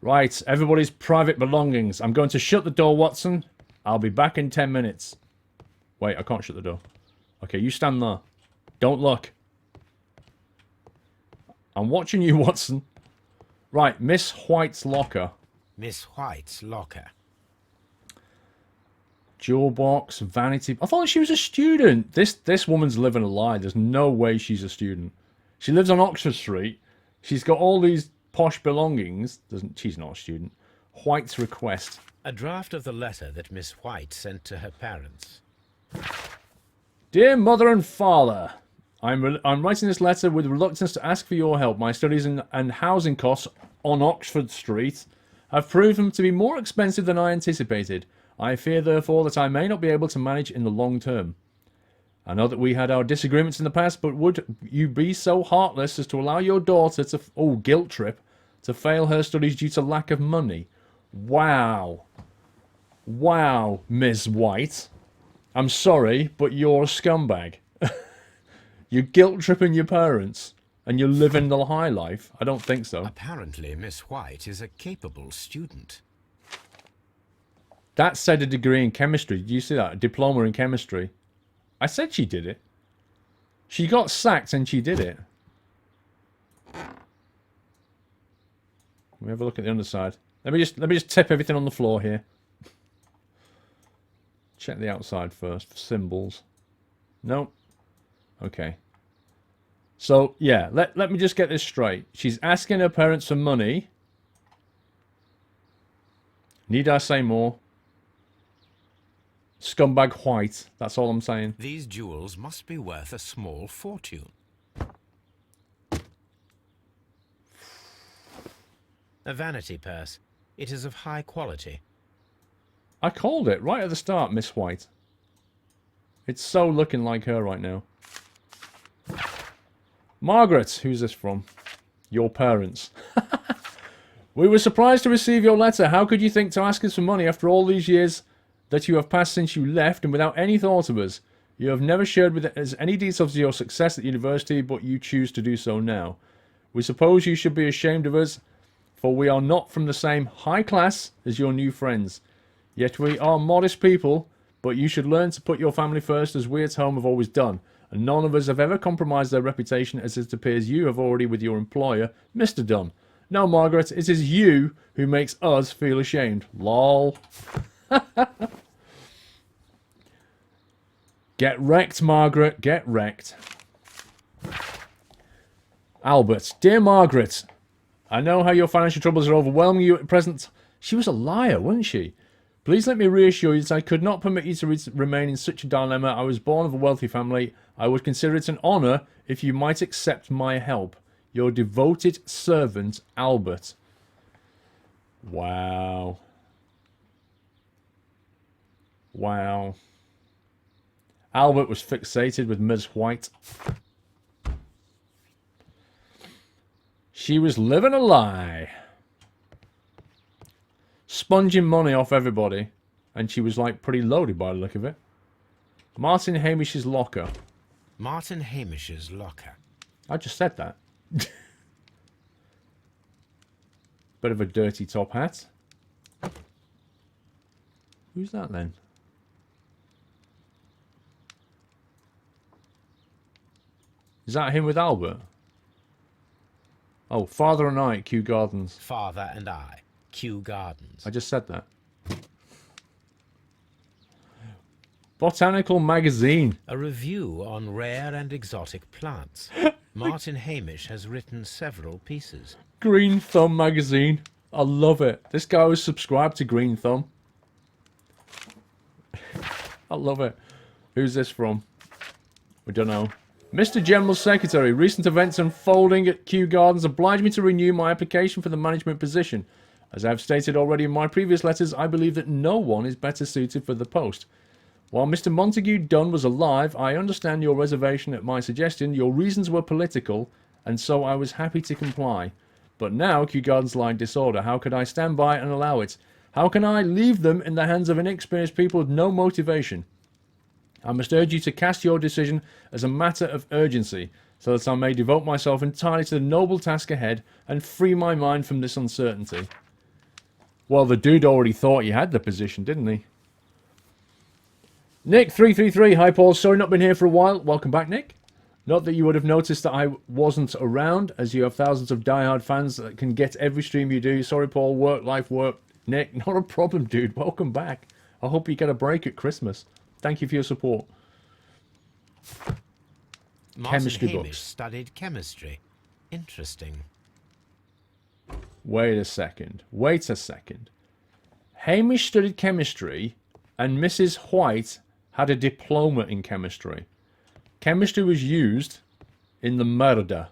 Right, everybody's private belongings. I'm going to shut the door, Watson. I'll be back in 10 minutes. Wait, I can't shut the door. Okay, you stand there. Don't look. I'm watching you, Watson. Right, Miss White's locker. Miss White's locker. Jewel box, vanity. I thought she was a student. This woman's living a lie. There's no way she's a student. She lives on Oxford Street. She's got all these posh belongings. She's not a student. White's request. A draft of the letter that Miss White sent to her parents. Dear Mother and Father, I'm writing this letter with reluctance to ask for your help. My studies and housing costs on Oxford Street have proven to be more expensive than I anticipated. I fear, therefore, that I may not be able to manage in the long term. I know that we had our disagreements in the past, but would you be so heartless as to allow your daughter to... Oh, guilt trip. To fail her studies due to lack of money? Wow. Wow, Ms. White. I'm sorry, but you're a scumbag. You're guilt-tripping your parents, and you're living the high life. I don't think so. Apparently, Miss White is a capable student. That said a degree in chemistry. Did you see that? A diploma in chemistry. I said she did it. She got sacked and she did it. Let me have a look at the underside. Let me just tip everything on the floor here. Check the outside first for symbols. Nope. Okay. So, yeah, let me just get this straight. She's asking her parents for money. Need I say more? Scumbag White. That's all I'm saying. These jewels must be worth a small fortune. A vanity purse. It is of high quality. I called it right at the start, Miss White. It's so looking like her right now. Margaret, who's this from? Your parents. We were surprised to receive your letter. How could you think to ask us for money after all these years that you have passed since you left and without any thought of us? You have never shared with us any details of your success at university, but you choose to do so now. We suppose you should be ashamed of us, for we are not from the same high class as your new friends. Yet we are modest people, but you should learn to put your family first as we at home have always done, and none of us have ever compromised their reputation as it appears you have already with your employer, Mr. Dunn. No, Margaret, it is you who makes us feel ashamed. Lol. Get wrecked, Margaret. Get wrecked. Albert. Dear Margaret, I know how your financial troubles are overwhelming you at present. She was a liar, wasn't she? Please let me reassure you that I could not permit you to remain in such a dilemma. I was born of a wealthy family. I would consider it an honour if you might accept my help. Your devoted servant, Albert. Wow. Wow. Albert was fixated with Ms. White. She was living a lie. Sponging money off everybody. And she was like pretty loaded by the look of it. Martin Hamish's locker. Martin Hamish's locker. I just said that. Bit of a dirty top hat. Who's that then? Is that him with Albert? Oh, Father and I at Kew Gardens. Father and I, Kew Gardens. I just said that. Botanical magazine. A review on rare and exotic plants. Martin Hamish has written several pieces. Green Thumb magazine. I love it. This guy was subscribed to Green Thumb. I love it. Who's this from? We don't know. Mr. General Secretary, recent events unfolding at Kew Gardens oblige me to renew my application for the management position. As I have stated already in my previous letters, I believe that no one is better suited for the post. While Mr. Montague Dunn was alive, I understand your reservation at my suggestion. Your reasons were political, and so I was happy to comply. But now Kew Gardens lie in disorder. How could I stand by and allow it? How can I leave them in the hands of inexperienced people with no motivation? I must urge you to cast your decision as a matter of urgency, so that I may devote myself entirely to the noble task ahead and free my mind from this uncertainty. Well, the dude already thought he had the position, didn't he? Nick333, hi Paul, sorry not been here for a while. Welcome back, Nick. Not that you would have noticed that I wasn't around, as you have thousands of diehard fans that can get every stream you do. Sorry, Paul. Work, life, work. Nick, not a problem, dude. Welcome back. I hope you get a break at Christmas. Thank you for your support. Chemistry Hamish books. studied chemistry. Interesting. Wait a second. Wait a second. Hamish studied chemistry, and Mrs. White had a diploma in chemistry. Chemistry was used in the murder.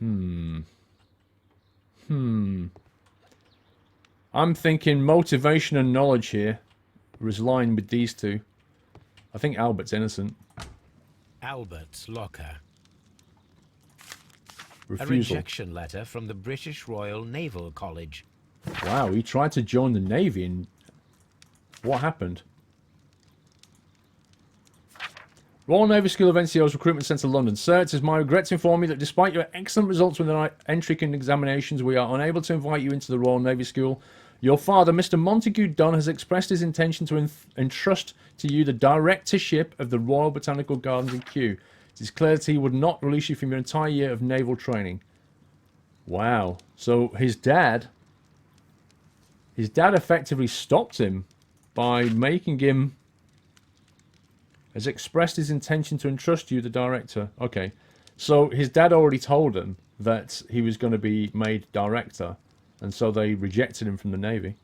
I'm thinking motivation and knowledge here was lying with these two. I think Albert's innocent. Albert's locker. A Refusal. rejection letter from the British Royal Naval College. Wow, he tried to join the Navy and what happened? Royal Navy School of NCO's Recruitment Centre, London. Sir, it is my regret to inform you that despite your excellent results with the entry examinations, we are unable to invite you into the Royal Navy School. Your father, Mr. Montague Dunn, has expressed his intention to entrust to you the directorship of the Royal Botanical Gardens in Kew. It is clear that he would not release you from your entire year of naval training. Wow. So his dad effectively stopped him by making him... has expressed his intention to entrust you, the director. Okay. So his dad already told him that he was going to be made director, and so they rejected him from the Navy.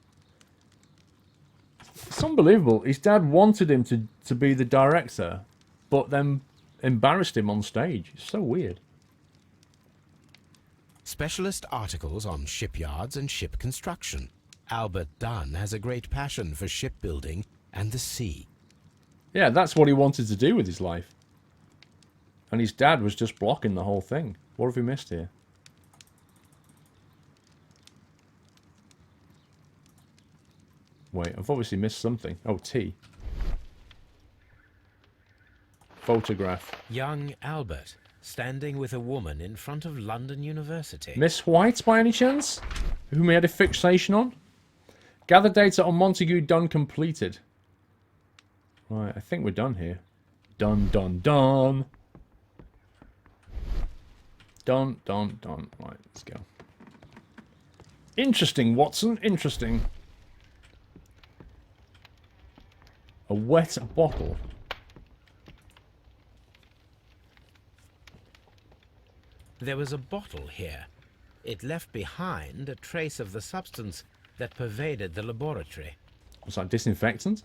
It's unbelievable. His dad wanted him to be the director, but then embarrassed him on stage. It's so weird. Specialist articles on shipyards and ship construction. Albert Dunn has a great passion for shipbuilding and the sea. Yeah, that's what he wanted to do with his life. And his dad was just blocking the whole thing. What have we missed here? Wait, I've obviously missed something. Oh, T. Photograph. Young Albert, standing with a woman in front of London University. Miss White, by any chance? Whom he had a fixation on? Gather data on Montague Dunn completed. Right, I think we're done here. Done, done, done. Done, done, done. Right, let's go. Interesting, Watson. Interesting. A wet bottle. There was a bottle here. It left behind a trace of the substance that pervaded the laboratory. Was that disinfectant?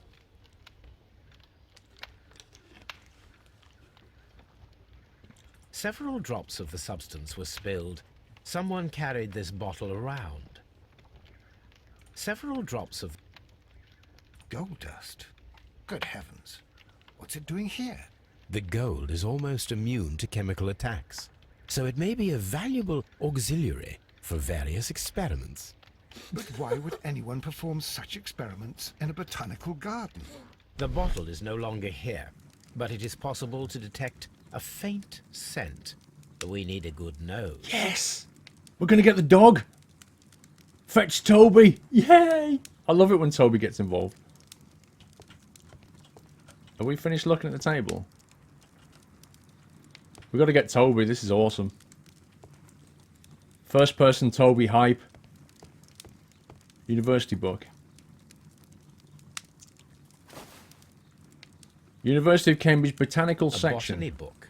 Several drops of the substance were spilled. Someone carried this bottle around. Several drops of... Gold dust? Good heavens. What's it doing here? The gold is almost immune to chemical attacks, so it may be a valuable auxiliary for various experiments. But why would anyone perform such experiments in a botanical garden? The bottle is no longer here, but it is possible to detect a faint scent. We need a good nose. Yes! We're going to get the dog! Fetch Toby! Yay! I love it when Toby gets involved. Have we finished looking at the table? We've got to get Toby. This is awesome. First person Toby hype. University book. University of Cambridge Botanical Section. Botany book.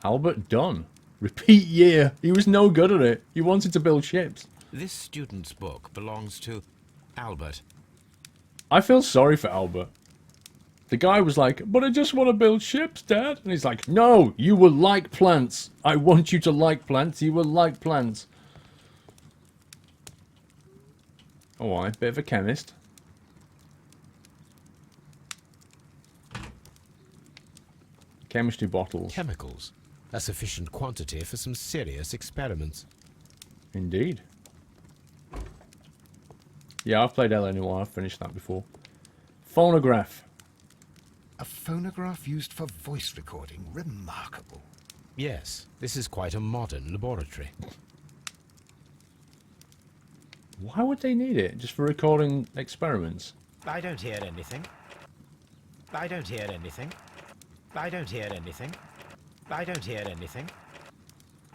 Albert Dunn. Repeat year. He was no good at it. He wanted to build ships. This student's book belongs to Albert. I feel sorry for Albert. The guy was like, but I just want to build ships, Dad. And he's like, no, you will like plants. I want you to like plants. You will like plants. Oh, I bit of a chemist. Chemistry bottles. Chemicals. A sufficient quantity for some serious experiments. Indeed. Yeah, I've played Eleanor. I've finished that before. Phonograph. A phonograph used for voice recording. Remarkable. Yes, this is quite a modern laboratory. Why would they need it? Just for recording experiments? I don't hear anything. I don't hear anything. I don't hear anything. I don't hear anything.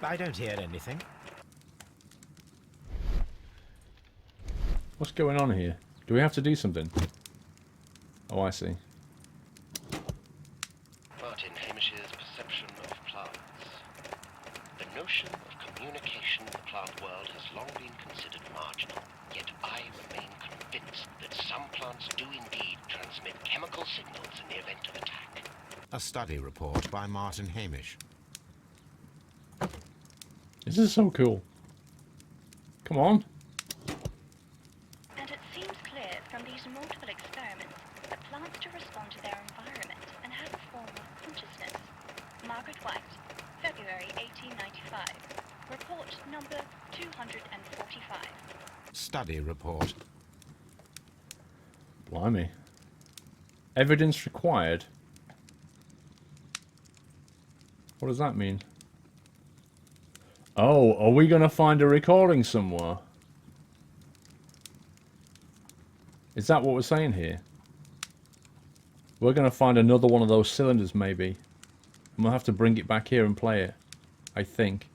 I don't hear anything. What's going on here? Do we have to do something? Oh, I see. Martin Hamish's perception of plants. The notion of communication in the plant world has long been considered marginal, yet I remain convinced that some plants do indeed transmit chemical signals in the event of attack. A study report by Martin Hamish. This is so cool. Come on. And it seems clear from these multiple experiments that plants do respond to their environment and have a form of consciousness. Margaret White, February 1895. Report number 245. Study report. Blimey. Evidence required. What does that mean? Oh, are we going to find a recording somewhere? Is that what we're saying here? We're going to find another one of those cylinders, maybe. And we'll have to bring it back here and play it. I think.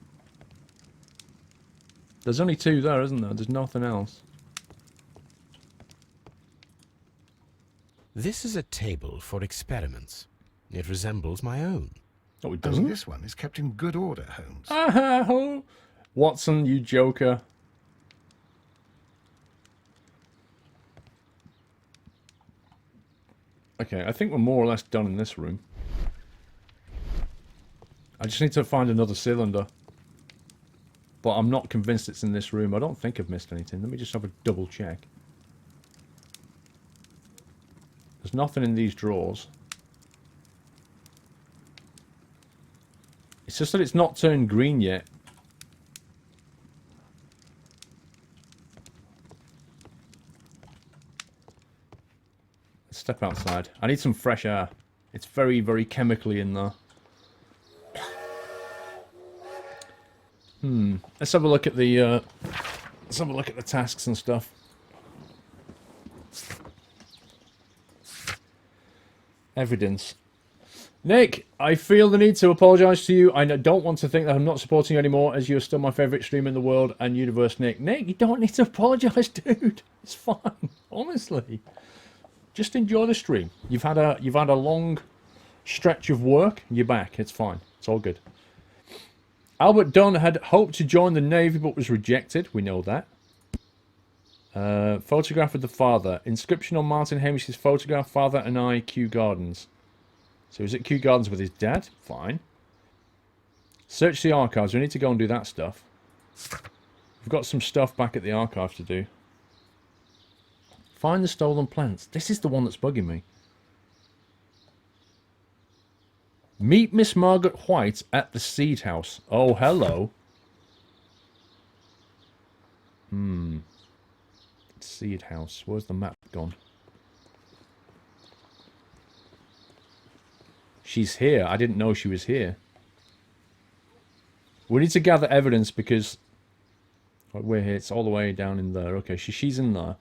There's only two there, isn't there? There's nothing else. This is a table for experiments. It resembles my own. Oh, it Only doesn't? this one is kept in good order, Holmes. Oh, Watson, you joker. Okay, I think we're more or less done in this room. I just need to find another cylinder. But I'm not convinced it's in this room. I don't think I've missed anything. Let me just have a double check. There's nothing in these drawers. It's just that it's not turned green yet. Let's step outside. I need some fresh air. It's very, very chemically in there. Let's have a look at the tasks and stuff. Evidence. Nick, I feel the need to apologise to you. I don't want to think that I'm not supporting you anymore, as you're still my favourite streamer in the world and universe, Nick. Nick, you don't need to apologise, dude. It's fine. Honestly. Just enjoy the stream. You've had a long stretch of work. You're back. It's fine. It's all good. Albert Dunn had hoped to join the Navy but was rejected. We know that. Photograph of the father. Inscription on Martin Hamish's photograph. Father and I, Kew Gardens. So he's at Kew Gardens with his dad. Fine. Search the archives. We need to go and do that stuff. We've got some stuff back at the archive to do. Find the stolen plants. This is the one that's bugging me. Meet Miss Margaret White at the Seed House. Oh, hello. Seed House. Where's the map gone? She's here. I didn't know she was here. We need to gather evidence because we're here. It's all the way down in there. Okay, she's in there.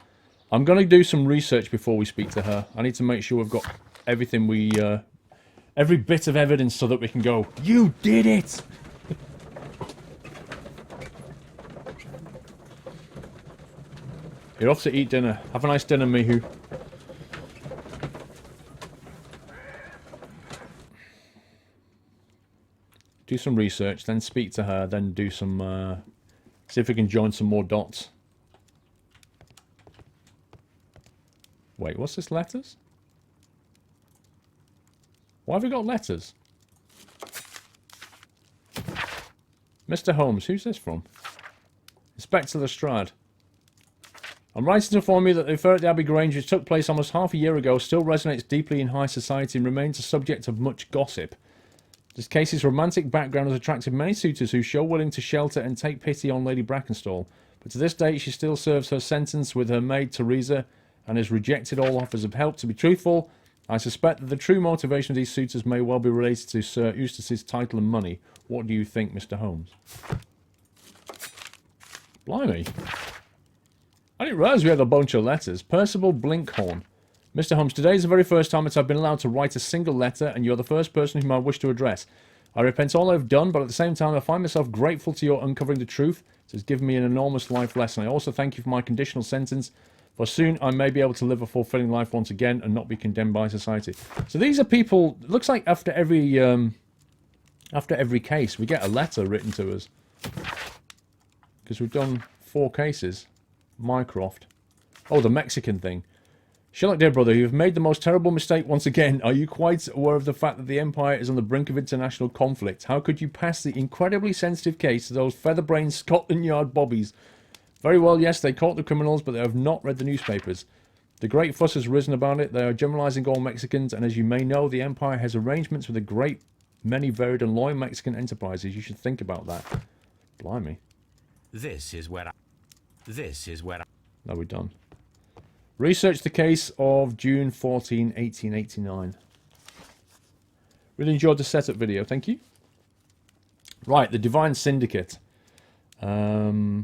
I'm going to do some research before we speak to her. I need to make sure we've got everything we... every bit of evidence so that we can go, you did it! You're off to eat dinner. Have a nice dinner, Mihu. Do some research, then speak to her, then do some... see if we can join some more dots. Wait, what's this, letters? Why have we got letters? Mr. Holmes, who's this from? Inspector Lestrade. I'm writing to inform you that the affair at the Abbey Grange, which took place almost half a year ago, still resonates deeply in high society and remains a subject of much gossip. This case's romantic background has attracted many suitors who show willing to shelter and take pity on Lady Brackenstall, but to this date she still serves her sentence with her maid Teresa and has rejected all offers of help. To be truthful, I suspect that the true motivation of these suitors may well be related to Sir Eustace's title and money. What do you think, Mr. Holmes? Blimey. I didn't realise we had a bunch of letters. Percival Blinkhorn. Mr. Holmes, today is the very first time that I've been allowed to write a single letter, and you're the first person whom I wish to address. I repent all I've done, but at the same time I find myself grateful to your uncovering the truth. It has given me an enormous life lesson. I also thank you for my conditional sentence, for soon I may be able to live a fulfilling life once again and not be condemned by society. So these are people, looks like after every case we get a letter written to us. Because we've done 4 cases. Mycroft. Oh, the Mexican thing. Sherlock, dear brother, you have made the most terrible mistake once again. Are you quite aware of the fact that the Empire is on the brink of international conflict? How could you pass the incredibly sensitive case to those feather-brained Scotland Yard bobbies? Very well, yes, they caught the criminals, but they have not read the newspapers. The great fuss has risen about it. They are generalizing all Mexicans, and as you may know, the Empire has arrangements with a great many varied and loyal Mexican enterprises. You should think about that. Blimey. This is where I... No, we're done. Research the case of June 14, 1889. Really enjoyed the setup video, thank you. Right, the Divine Syndicate. The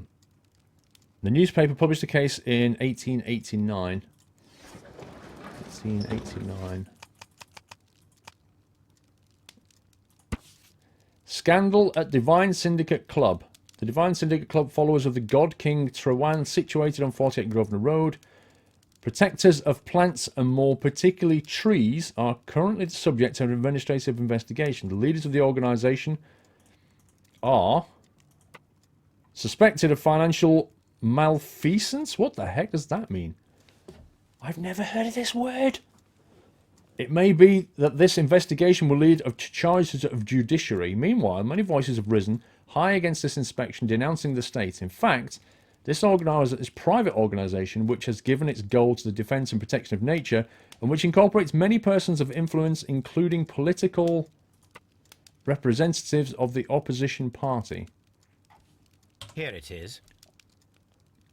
newspaper published the case in 1889. 1889. Scandal at Divine Syndicate Club. The Divine Syndicate Club, followers of the God King Trawan, situated on 48 Grosvenor Road. Protectors of plants and more particularly trees are currently the subject of an administrative investigation. The leaders of the organisation are suspected of financial malfeasance. What the heck does that mean? I've never heard of this word. It may be that this investigation will lead to charges of judiciary. Meanwhile, many voices have risen high against this inspection, denouncing the state. In fact, this private organisation, which has given its goal to the defence and protection of nature, and which incorporates many persons of influence, including political representatives of the opposition party. Here it is.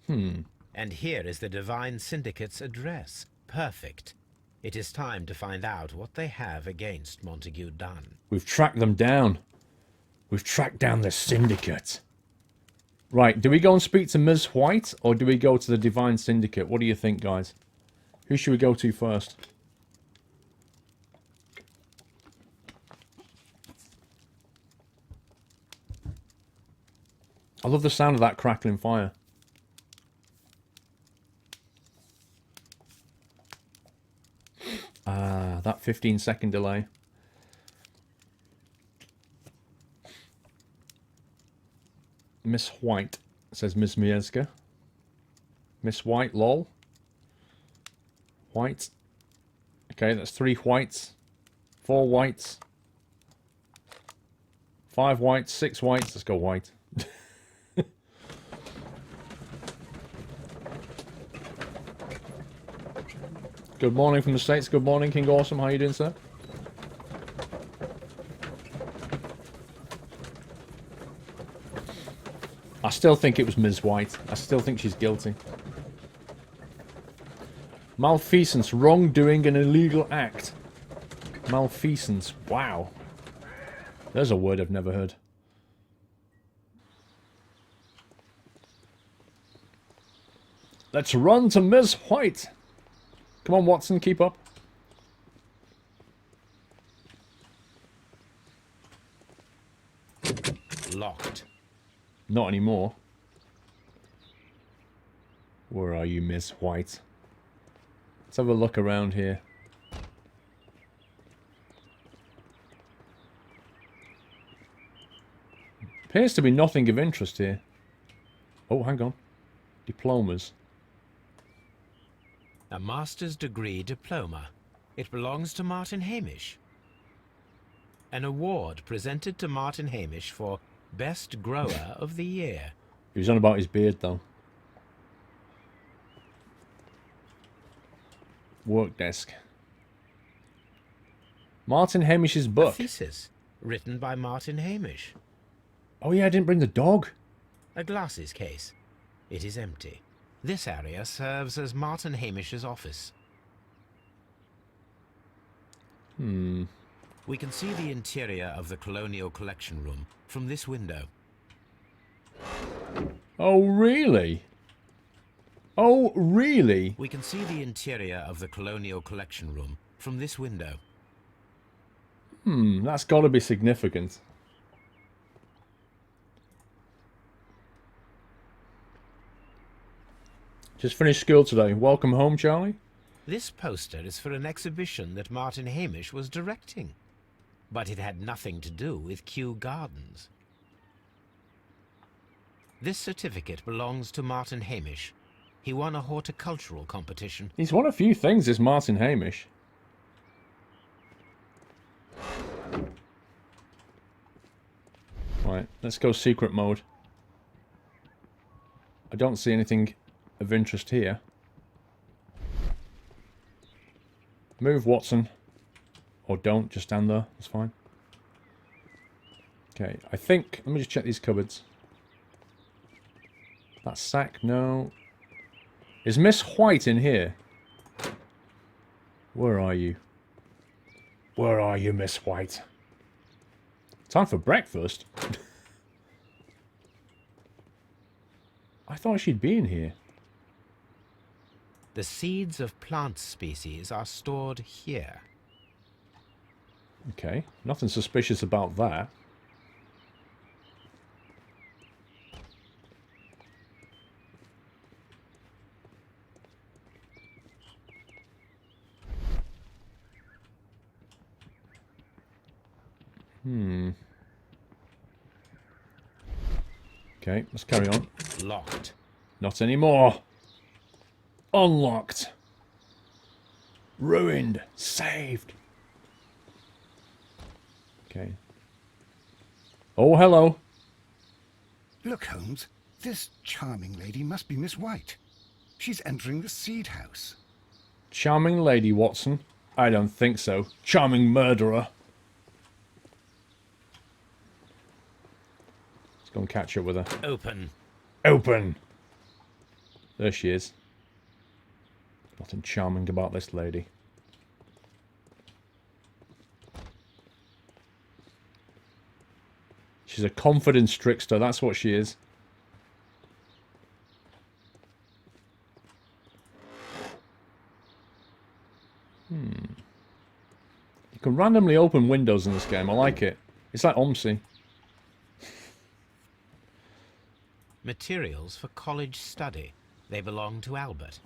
And here is the Divine Syndicate's address. Perfect. It is time to find out what they have against Montague Dunn. We've tracked them down. We've tracked down the Syndicate. Right, do we go and speak to Ms. White, or do we go to the Divine Syndicate? What do you think, guys? Who should we go to first? I love the sound of that crackling fire. Ah, that 15-second delay. Miss White, says Miss Mieszka. Miss White, lol. White. Okay, that's 3 whites. 4 whites. 5 whites, 6 whites. Let's go white. Good morning from the States. Good morning, King Awesome. How are you doing, sir? I still think it was Ms. White. I still think she's guilty. Malfeasance, wrongdoing, an illegal act. Malfeasance, wow. There's a word I've never heard. Let's run to Ms. White. Come on, Watson, keep up. Locked. Not anymore. Where are you, Miss White? Let's have a look around here. Appears to be nothing of interest here. Oh, hang on. Diplomas. A master's degree diploma. It belongs to Martin Hamish. An award presented to Martin Hamish for Best Grower of the Year. He was on about his beard, though. Work desk. Martin Hamish's book. A thesis written by Martin Hamish. Oh yeah, I didn't bring the dog. A glasses case. It is empty. This area serves as Martin Hamish's office. We can see the interior of the Colonial Collection Room from this window. Oh, really? Oh, really? We can see the interior of the Colonial Collection Room from this window. That's got to be significant. Just finished school today. Welcome home, Charlie. This poster is for an exhibition that Martin Hamish was directing, but it had nothing to do with Kew Gardens. This certificate belongs to Martin Hamish. He won a horticultural competition. He's won a few things, this Martin Hamish. Right, let's go secret mode. I don't see anything of interest here. Move, Watson. Or don't, just stand there. That's fine. Okay, I think... Let me just check these cupboards. That sack, no. Is Miss White in here? Where are you? Where are you, Miss White? Time for breakfast? I thought she'd be in here. The seeds of plant species are stored here. Okay, nothing suspicious about that. Okay, let's carry on. Locked. Not anymore. Unlocked. Ruined. Saved. Okay. Oh, hello. Look, Holmes, this charming lady must be Miss White. She's entering the seed house. Charming lady, Watson. I don't think so. Charming murderer. Let's go and catch up with her. Open. Open! There she is. Nothing charming about this lady. She's a confidence trickster, that's what she is. You can randomly open windows in this game, I like it. It's like OMSI. Materials for college study. They belong to Albert.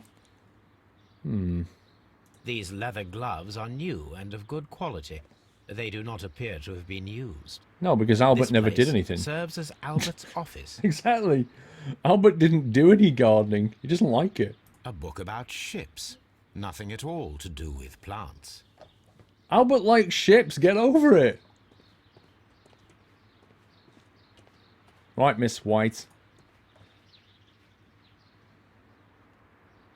These leather gloves are new and of good quality. They do not appear to have been used. No, because Albert This never place did anything. serves as Albert's office. Exactly. Albert didn't do any gardening. He doesn't like it. A book about ships. Nothing at all to do with plants. Albert likes ships. Get over it. Right, Miss White.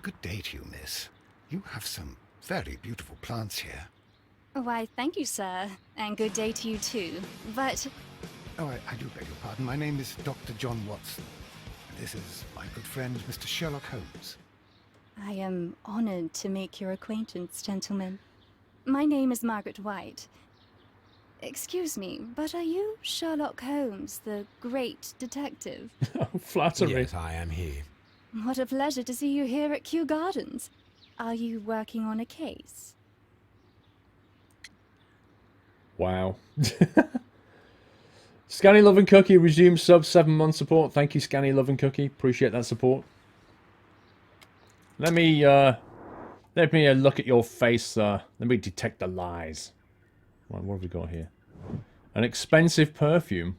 Good day to you, miss. You have some very beautiful plants here. Why, thank you, sir. And good day to you, too. But Oh, I do beg your pardon. My name is Dr. John Watson. This is my good friend, Mr. Sherlock Holmes. I am honored to make your acquaintance, gentlemen. My name is Margaret White. Excuse me, but are you Sherlock Holmes, the great detective? Flattery. Yes, I am he. What a pleasure to see you here at Kew Gardens. Are you working on a case? Wow. Scanny Love and Cookie resumes sub 7-month support. Thank you, Scanny Love and Cookie. Appreciate that support. Let me look at your face, let me detect the lies. Right, what have we got here? An expensive perfume.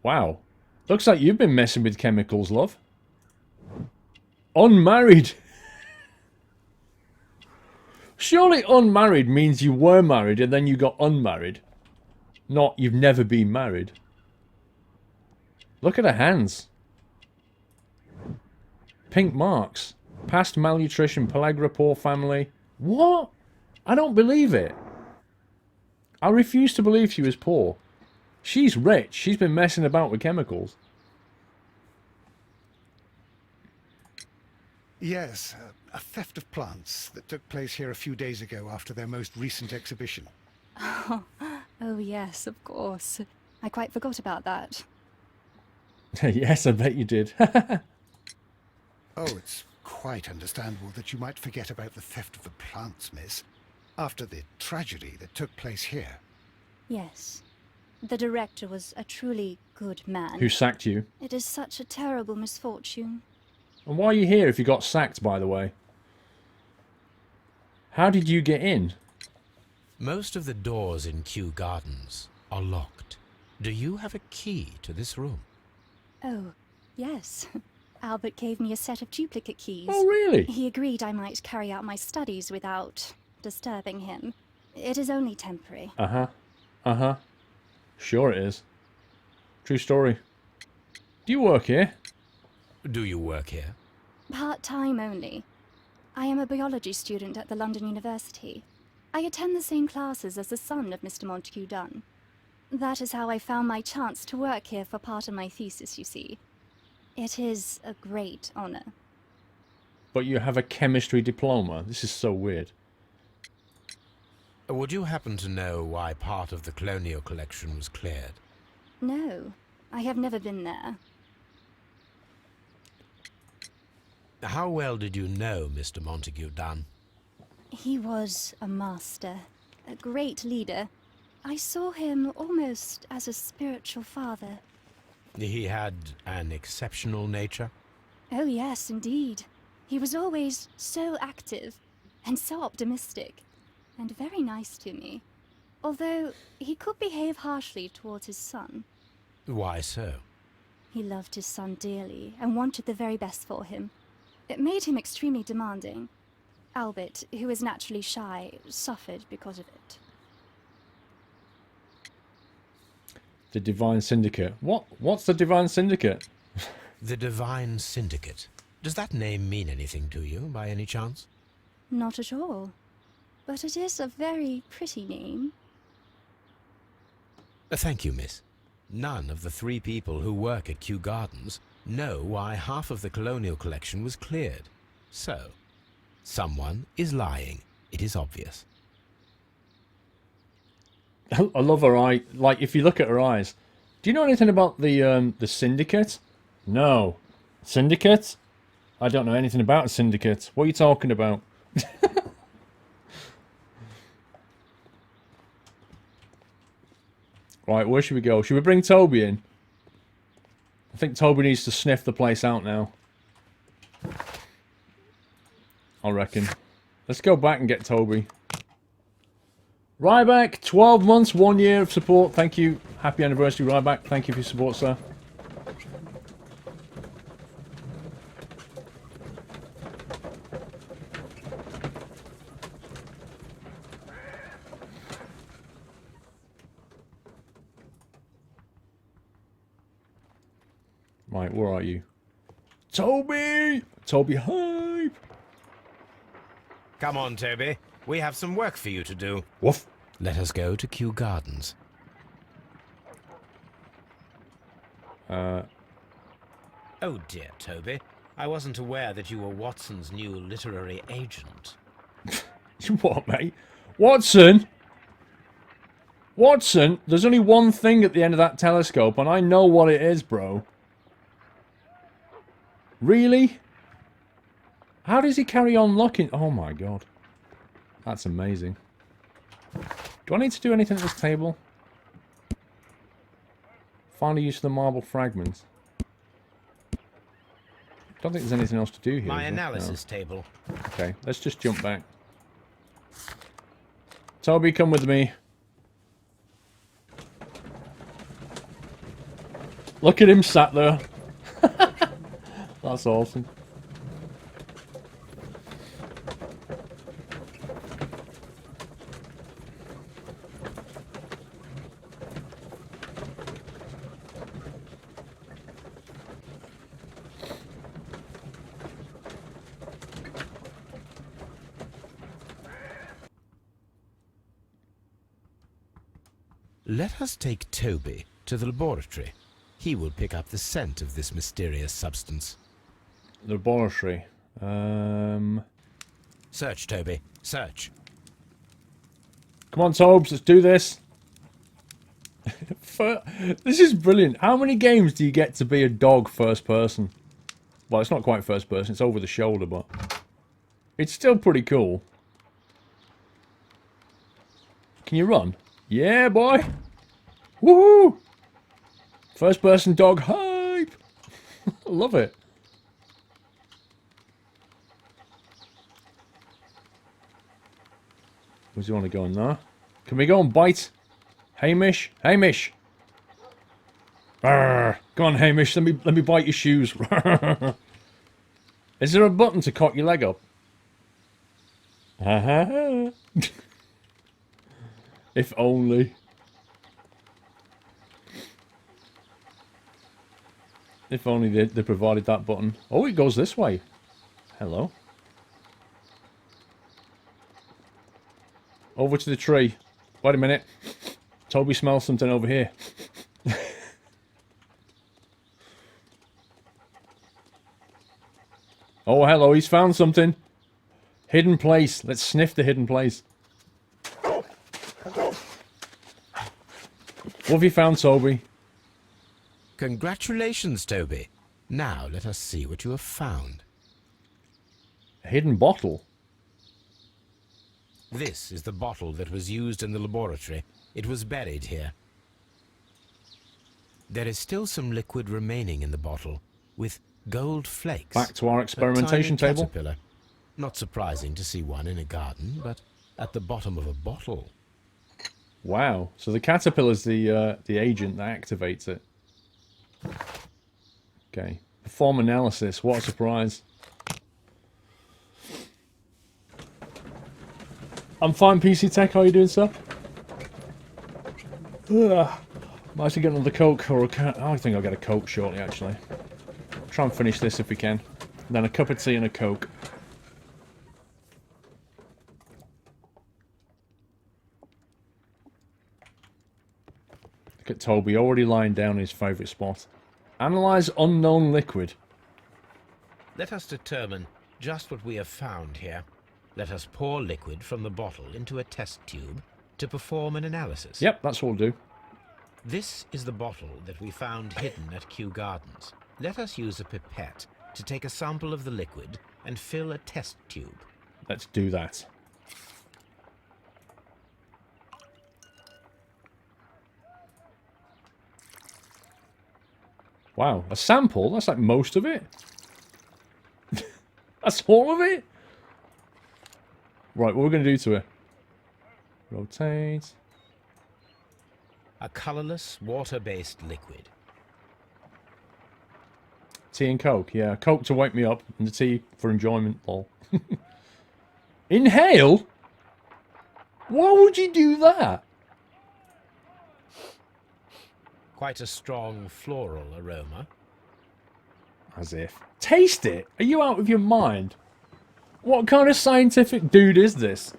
Wow. Looks like you've been messing with chemicals, love. Unmarried. Surely unmarried means you were married and then you got unmarried. Not you've never been married. Look at her hands. Pink marks. Past malnutrition, pellagra, poor family. What? I don't believe it. I refuse to believe she was poor. She's rich. She's been messing about with chemicals. Yes, a theft of plants that took place here a few days ago after their most recent exhibition. Oh, yes, of course. I quite forgot about that. Yes, I bet you did. Oh, it's quite understandable that you might forget about the theft of the plants, miss, after the tragedy that took place here. Yes. The director was a truly good man. Who sacked you? It is such a terrible misfortune. And why are you here if you got sacked, by the way? How did you get in? Most of the doors in Kew Gardens are locked. Do you have a key to this room? Oh, yes. Albert gave me a set of duplicate keys. Oh, really? He agreed I might carry out my studies without disturbing him. It is only temporary. Uh-huh. Uh-huh. Sure it is. True story. Do you work here? Do you work here? Part-time only. I am a biology student at the London University. I attend the same classes as the son of Mr. Montague Dunn. That is how I found my chance to work here for part of my thesis, you see. It is a great honor. But you have a chemistry diploma. This is so weird. Would you happen to know why part of the colonial collection was cleared? No, I have never been there. How well did you know Mr. Montague Dunn? He was a master, a great leader. I saw him almost as a spiritual father. He had an exceptional nature? Oh yes, indeed. He was always so active and so optimistic, and very nice to me. Although he could behave harshly towards his son. Why so? He loved his son dearly and wanted the very best for him. It made him extremely demanding. Albert, who is naturally shy, suffered because of it. The Divine Syndicate. What's the Divine Syndicate? The Divine Syndicate. Does that name mean anything to you, by any chance? Not at all. But it is a very pretty name. Thank you, miss. None of the 3 people who work at Kew Gardens know why half of the colonial collection was cleared. So, someone is lying. It is obvious. I love her eye. Like, if you look at her eyes. Do you know anything about the Syndicate? No. Syndicate? I don't know anything about a Syndicate. What are you talking about? Right, where should we go? Should we bring Toby in? I think Toby needs to sniff the place out now. I reckon. Let's go back and get Toby. Ryback, 12 months, 1 year of support. Thank you. Happy anniversary, Ryback. Thank you for your support, sir. Right, where are you? Toby! Toby hype! Come on, Toby. We have some work for you to do. Woof. Let us go to Kew Gardens. Oh dear, Toby. I wasn't aware that you were Watson's new literary agent. What, mate? Watson? Watson? There's only one thing at the end of that telescope, and I know what it is, bro. Really? How does he carry on looking? Oh my god. That's amazing. Do I need to do anything at this table? Final use of the marble fragments. Don't think there's anything else to do here. My is there? analysis table. No. Okay, let's just jump back. Toby, come with me. Look at him sat there. That's awesome. Let us take Toby to the laboratory. He will pick up the scent of this mysterious substance. Laboratory. Search, Toby. Search. Come on, Tobes, let's do this. This is brilliant. How many games do you get to be a dog first person? Well, it's not quite first person. It's over the shoulder, but it's still pretty cool. Can you run? Yeah, boy. Woohoo! First person dog hype. I love it. Where's he want to go in there? Can we go and bite? Hamish? Hamish! Arrgh. Go on, Hamish. Let me bite your shoes. Is there a button to cock your leg up? If only. If only they provided that button. Oh, it goes this way. Hello. Over to the tree. Wait a minute. Toby smells something over here. Oh, hello. He's found something. Hidden place. Let's sniff the hidden place. What have you found, Toby? Congratulations, Toby. Now let us see what you have found. A hidden bottle. This is the bottle that was used in the laboratory. It was buried here. There is still some liquid remaining in the bottle, with gold flakes. Back to our experimentation A tiny table. caterpillar. Not surprising to see one in a garden, but at the bottom of a bottle. Wow. So the caterpillar's the agent that activates it. Okay. Perform analysis. What a surprise. I'm fine, PC Tech. How are you doing, sir? Ugh. Might actually get another Coke or a cat. I think I'll get a Coke shortly, actually. Try and finish this if we can. Then a cup of tea and a Coke. Look at Toby, already lying down in his favourite spot. Analyze unknown liquid. Let us determine just what we have found here. Let us pour liquid from the bottle into a test tube to perform an analysis. Yep, that's what we'll do. This is the bottle that we found hidden at Kew Gardens. Let us use a pipette to take a sample of the liquid and fill a test tube. Let's do that. Wow, a sample? That's like most of it. That's all of it? Right, what we're going to do to it? Rotate. A colourless, water-based liquid. Tea and Coke, yeah. Coke to wake me up, and the tea for enjoyment, lol. Inhale? Why would you do that? Quite a strong floral aroma. As if. Taste it? Are you out of your mind? What kind of scientific dude is this?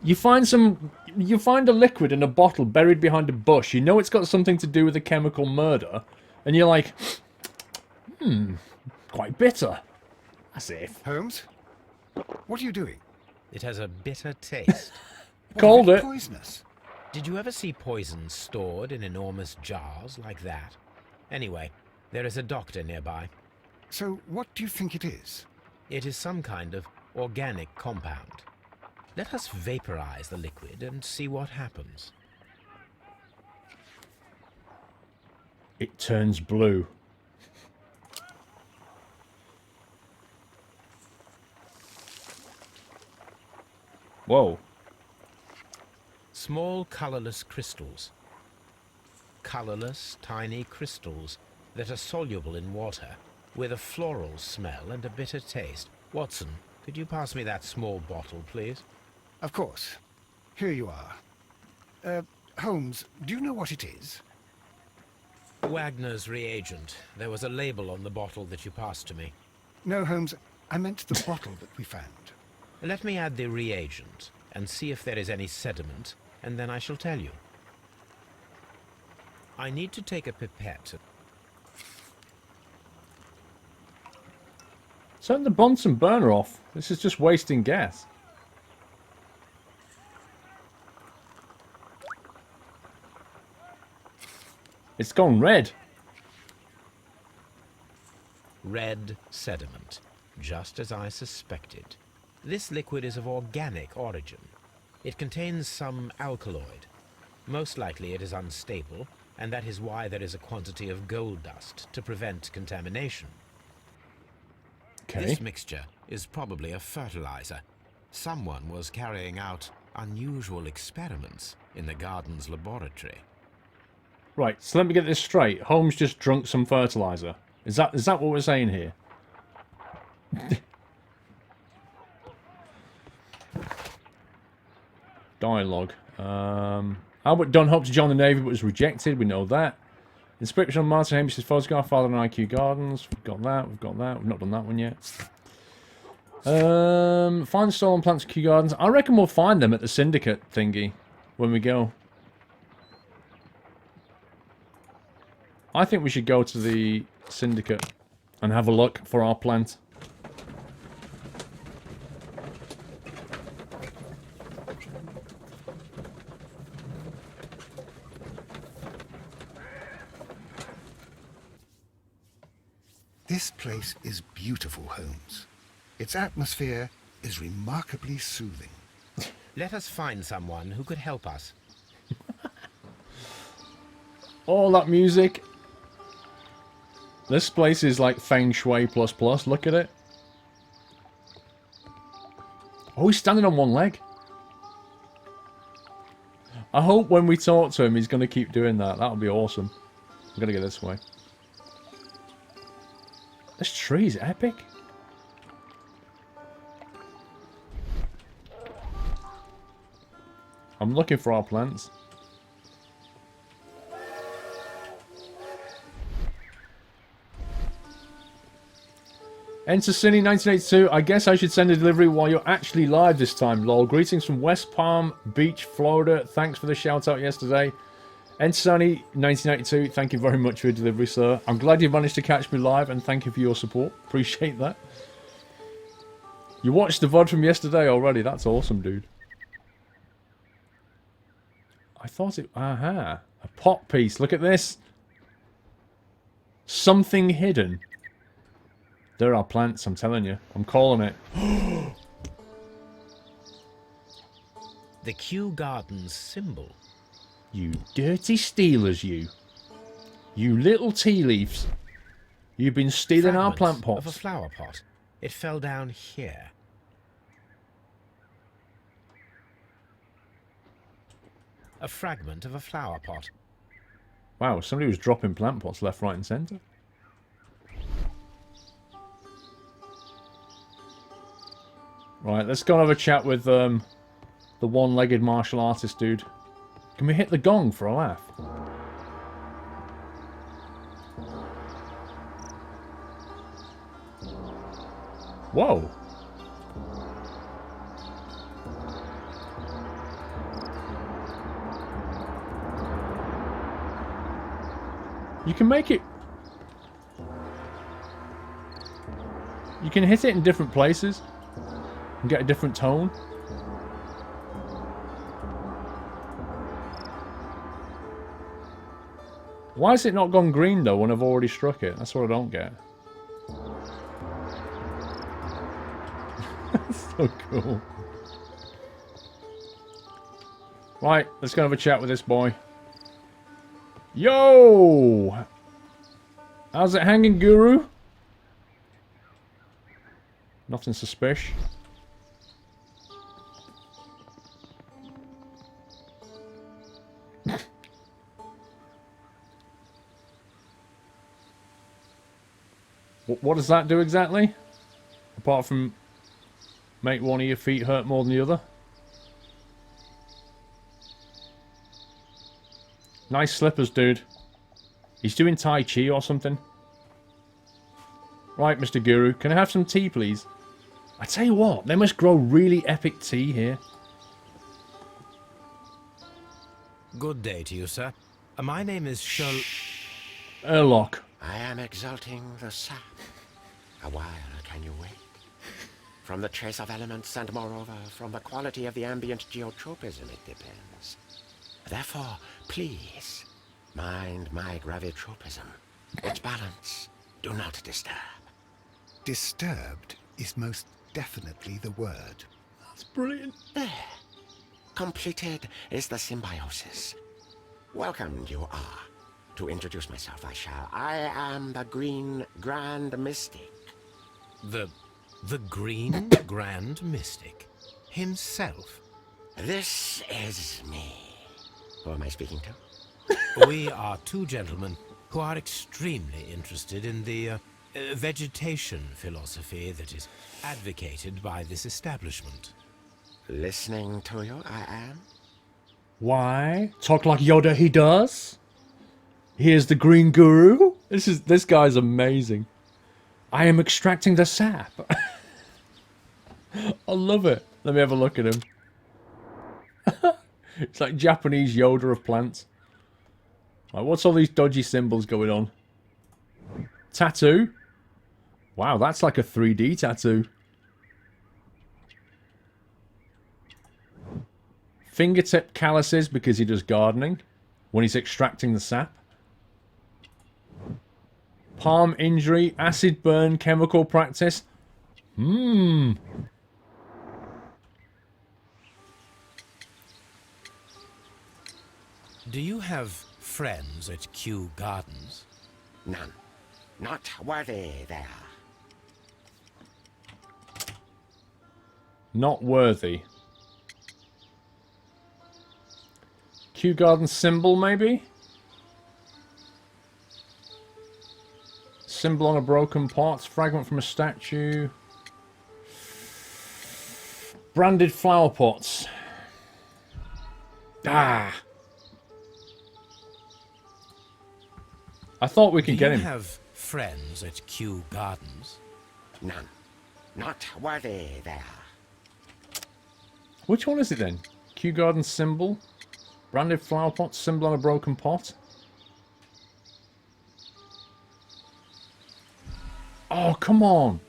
You find a liquid in a bottle buried behind a bush. You know it's got something to do with a chemical murder. And you're like, quite bitter. As if. Holmes? What are you doing? It has a bitter taste. Called What, is it. Poisonous. Did you ever see poison stored in enormous jars like that? Anyway, there is a doctor nearby. So, what do you think it is? It is some kind of organic compound. Let us vaporize the liquid and see what happens. It turns blue. Whoa. Small colorless crystals. Colorless, tiny crystals that are soluble in water, with a floral smell and a bitter taste. Watson, could you pass me that small bottle, please? Of course. Here you are. Holmes, do you know what it is? Wagner's reagent. There was a label on the bottle that you passed to me. No, Holmes, I meant the bottle that we found. Let me add the reagent and see if there is any sediment, and then I shall tell you. I need to take a pipette. Turn the Bunsen burner off. This is just wasting gas. It's gone red. Red sediment, just as I suspected. This liquid is of organic origin. It contains some alkaloid. Most likely it is unstable, and that is why there is a quantity of gold dust to prevent contamination. Okay. This mixture is probably a fertilizer. Someone was carrying out unusual experiments in the garden's laboratory. Right, so let me get this straight. Holmes just drunk some fertilizer. Is that what we're saying here? Dialogue. Albert Dunn hoped to join the Navy but was rejected. We know that. Inspection on Martin Hamish's photograph, Father and IQ Gardens. We've got that. We've got that. We've not done that one yet. Find stolen plants at Kew Gardens. I reckon we'll find them at the syndicate thingy when we go. I think we should go to the syndicate and have a look for our plant. This place is beautiful, Holmes. Its atmosphere is remarkably soothing. Let us find someone who could help us. All that music. This place is like Feng Shui plus plus. Look at it. Oh, he's standing on one leg. I hope when we talk to him, he's going to keep doing that. That would be awesome. I'm going to go this way. This tree is epic. I'm looking for our plants. Enter Cine 1982. I guess I should send a delivery while you're actually live this time, lol. Greetings from West Palm Beach, Florida. Thanks for the shout out yesterday. Enter Sunny 1982. Thank you very much for your delivery, sir. I'm glad you managed to catch me live, and thank you for your support. Appreciate that. You watched the VOD from yesterday already. That's awesome, dude. I thought it... Aha. A pot piece. Look at this. Something hidden. There are plants, I'm telling you. I'm calling it. The Kew Gardens symbol. You dirty stealers, you. You little tea leaves. You've been stealing our plant Fragment of a pots. flower pot. It fell down here. A fragment of a flower pot. Wow, somebody was dropping plant pots left, right and centre. Right, let's go and have a chat with the one-legged martial artist dude. Can we hit the gong for a laugh? Whoa. You can make it... You can hit it in different places and get a different tone. Why has it not gone green though when I've already struck it? That's what I don't get. That's so cool. Right, let's go have a chat with this boy. Yo! How's it hanging, Guru? Nothing suspicious. What does that do exactly? Apart from make one of your feet hurt more than the other? Nice slippers, dude. He's doing Tai Chi or something. Right, Mr. Guru, can I have some tea, please? I tell you what, they must grow really epic tea here. Good day to you, sir. My name is Sherlock. I am exalting the sap. A while can you wait? From the trace of elements and moreover from the quality of the ambient geotropism it depends. Therefore, please, Mind my gravitropism. Its balance. Do not disturb. Disturbed is most definitely the word. That's brilliant. There. Completed is the symbiosis. Welcome you are. To introduce myself, I am the Green Grand Mystic. The Green Grand Mystic himself. This is me. Who am I speaking to? We are two gentlemen who are extremely interested in the vegetation philosophy that is advocated by this establishment. Listening to you, I am. Why? Talk like Yoda he does? Here's the green guru. This guy's amazing. I am extracting the sap. I love it. Let me have a look at him. It's like Japanese Yoda of plants. Like, what's all these dodgy symbols going on? Tattoo? Wow, that's like a 3D tattoo. Fingertip calluses because he does gardening when he's extracting the sap. Palm injury, acid burn, chemical practice. Do you have friends at Kew Gardens? None. Not worthy there. Not worthy. Kew Garden symbol, maybe? Symbol on a broken pot. Fragment from a statue. Branded flower pots. Ah! I thought we could get him. Do you have friends at Kew Gardens? None. Not worthy there. Which one is it then? Kew Garden symbol? Branded flower pot, symbol on a broken pot? Oh, come on!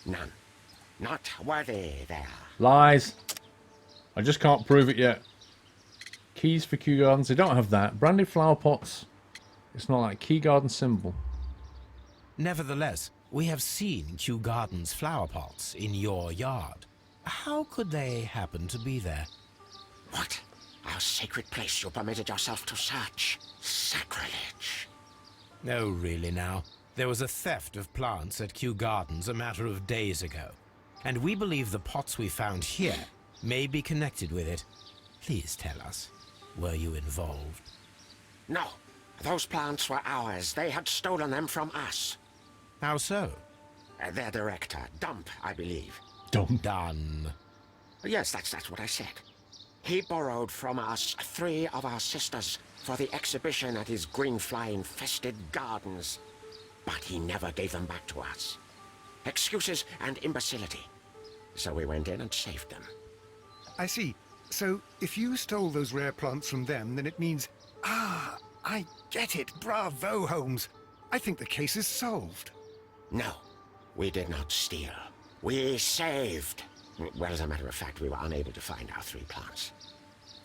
None. Not worthy there. Lies. I just can't prove it yet. Keys for Kew Gardens, they don't have that. Branded flower pots. It's not like Kew Garden symbol. Nevertheless, we have seen Kew Gardens flower pots in your yard. How could they happen to be there? What? Our sacred place you permitted yourself to search. Sacrilege. No, really now. There was a theft of plants at Kew Gardens a matter of days ago. And we believe the pots we found here may be connected with it. Please tell us, were you involved? No. Those plants were ours. They had stolen them from us. How so? Their director, Dump, I believe. Dumb. Done. Yes, that's what I said. He borrowed from us 3 of our sisters for the exhibition at his green fly-infested gardens. But he never gave them back to us. Excuses and imbecility. So we went in and saved them. I see. So, if you stole those rare plants from them, then it means... Ah, I get it. Bravo, Holmes. I think the case is solved. No, we did not steal. We saved. Well, as a matter of fact, we were unable to find our 3 plants.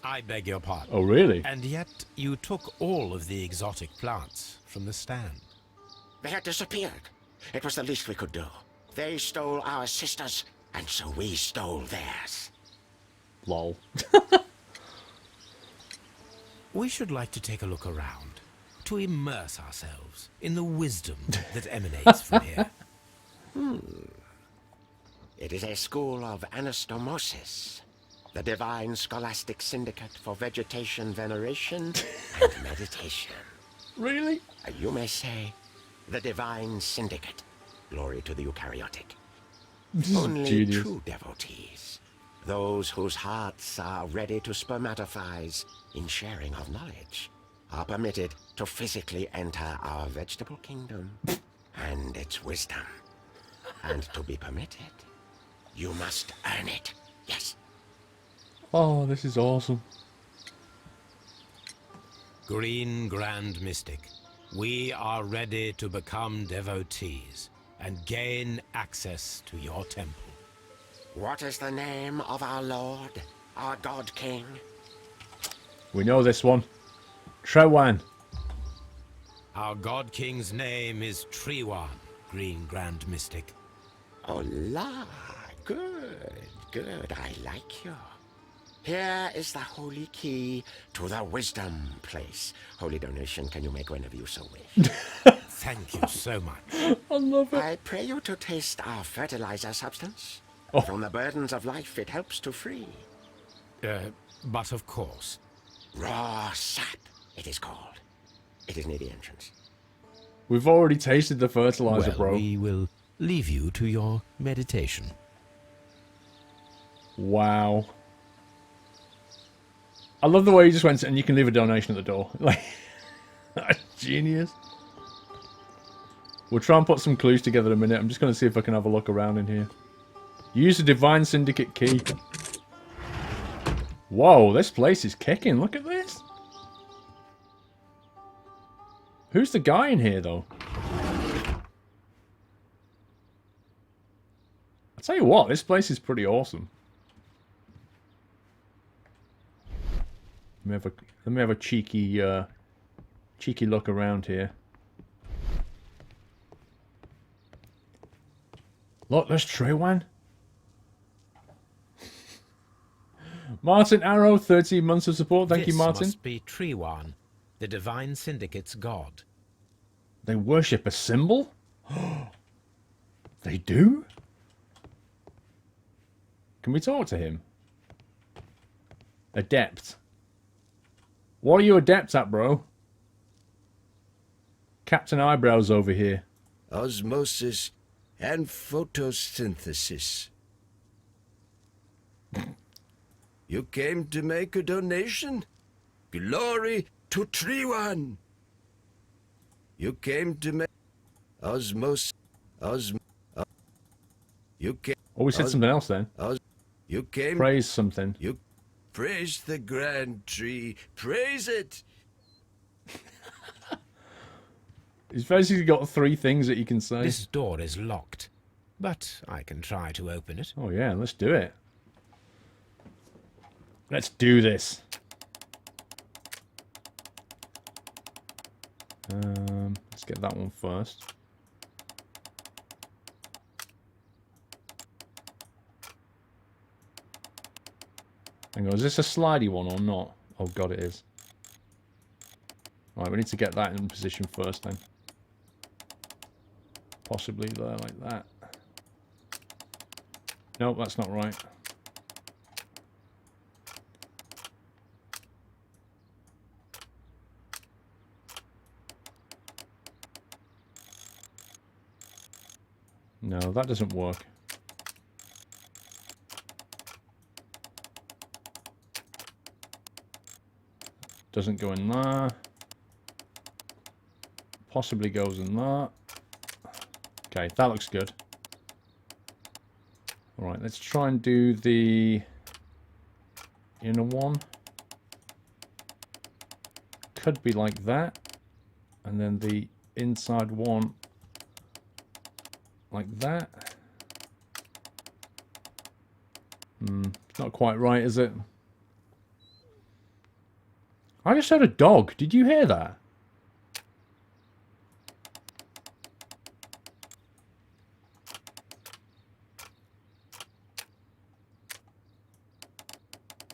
I beg your pardon. Oh, really? And yet, you took all of the exotic plants from the stand. They had disappeared. It was the least we could do. They stole our sisters, and so we stole theirs. Lol. We should like to take a look around, to immerse ourselves in the wisdom that emanates from here. It is a school of anastomosis, the divine scholastic syndicate for vegetation veneration and meditation. Really? You may say, the divine syndicate. Glory to the eukaryotic. Only Genius. true devotees, those whose hearts are ready to spermatophize in sharing of knowledge, are permitted to physically enter our vegetable kingdom and its wisdom. And to be permitted, you must earn it. Yes. Oh, this is awesome. Green Grand Mystic, we are ready to become devotees and gain access to your temple. What is the name of our Lord, our God King? We know this one. Trewan. Our God King's name is Trewan, Green Grand Mystic. Oh la, good, good, I like you. Here is the holy key to the wisdom place. Holy donation can you make whenever you so wish. Thank you so much. I love it. I pray you to taste our fertilizer substance. Oh. From the burdens of life it helps to free. But of course. Raw sap, it is called. It is near the entrance. We've already tasted the fertilizer, Well, bro. we will leave you to your meditation. Wow. I love the way he just went, and you can leave a donation at the door. Like, that's genius. We'll try and put some clues together in a minute. I'm just going to see if I can have a look around in here. Use the Divine Syndicate key. Whoa, this place is kicking. Look at this. Who's the guy in here, though? I'll tell you what, this place is pretty awesome. Let me have a cheeky look around here. Look, there's Trewan. Martin Arrow, 13 months of support. Thank you, Martin. This must be Trewan, the Divine Syndicate's god. They worship a symbol? They do? Can we talk to him? Adept. What are you adept at, bro? Captain Eyebrows over here. Osmosis and photosynthesis. You came to make a donation? Glory to Trewan! You came to make you came. Oh, we said something else then. You came. Praise something. You praise the grand tree. Praise it. He's basically got 3 things that you can say. This door is locked, but I can try to open it. Oh yeah, let's do it. Let's do this. Let's get that one first. Hang on, is this a slidey one or not? Oh god, it is. Alright, we need to get that in position first then. Possibly there, like that. Nope, that's not right. No, that doesn't work. Doesn't go in there. Possibly goes in there. Okay, that looks good. Alright, let's try and do the inner one. Could be like that. And then the inside one like that. Not quite right, is it? I just heard a dog. Did you hear that?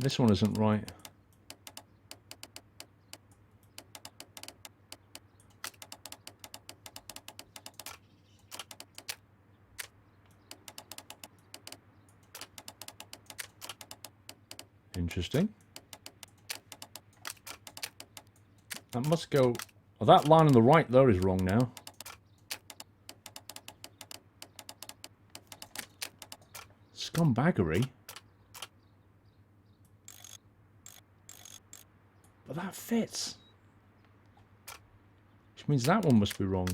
This one isn't right. Interesting. That must go... Oh, that line on the right there is wrong now. Scumbaggery? But that fits. Which means that one must be wrong.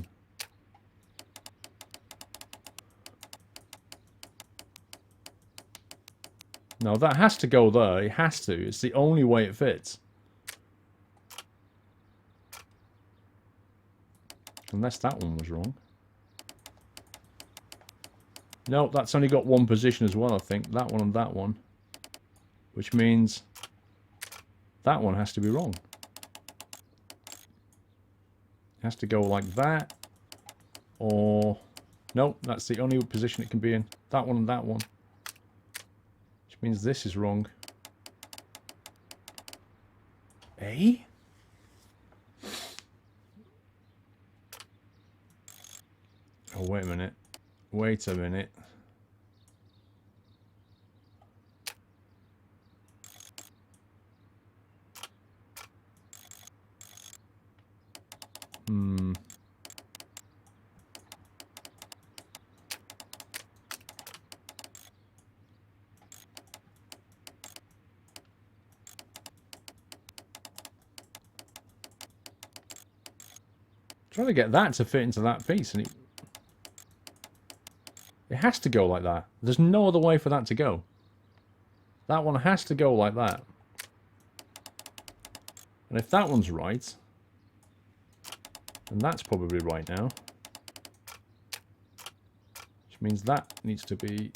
No, that has to go there. It has to. It's the only way it fits. Unless that one was wrong. No, that's only got one position as well, I think. That one and that one. Which means That one has to be wrong. It has to go like that. Or... Nope, that's the only position it can be in. That one and that one. Which means this is wrong. Eh? Oh, wait a minute. Wait a minute. Trying to get that to fit into that piece, and it has to go like that. There's no other way for that to go. That one has to go like that. And if that one's right, then that's probably right now. Which means that needs to be...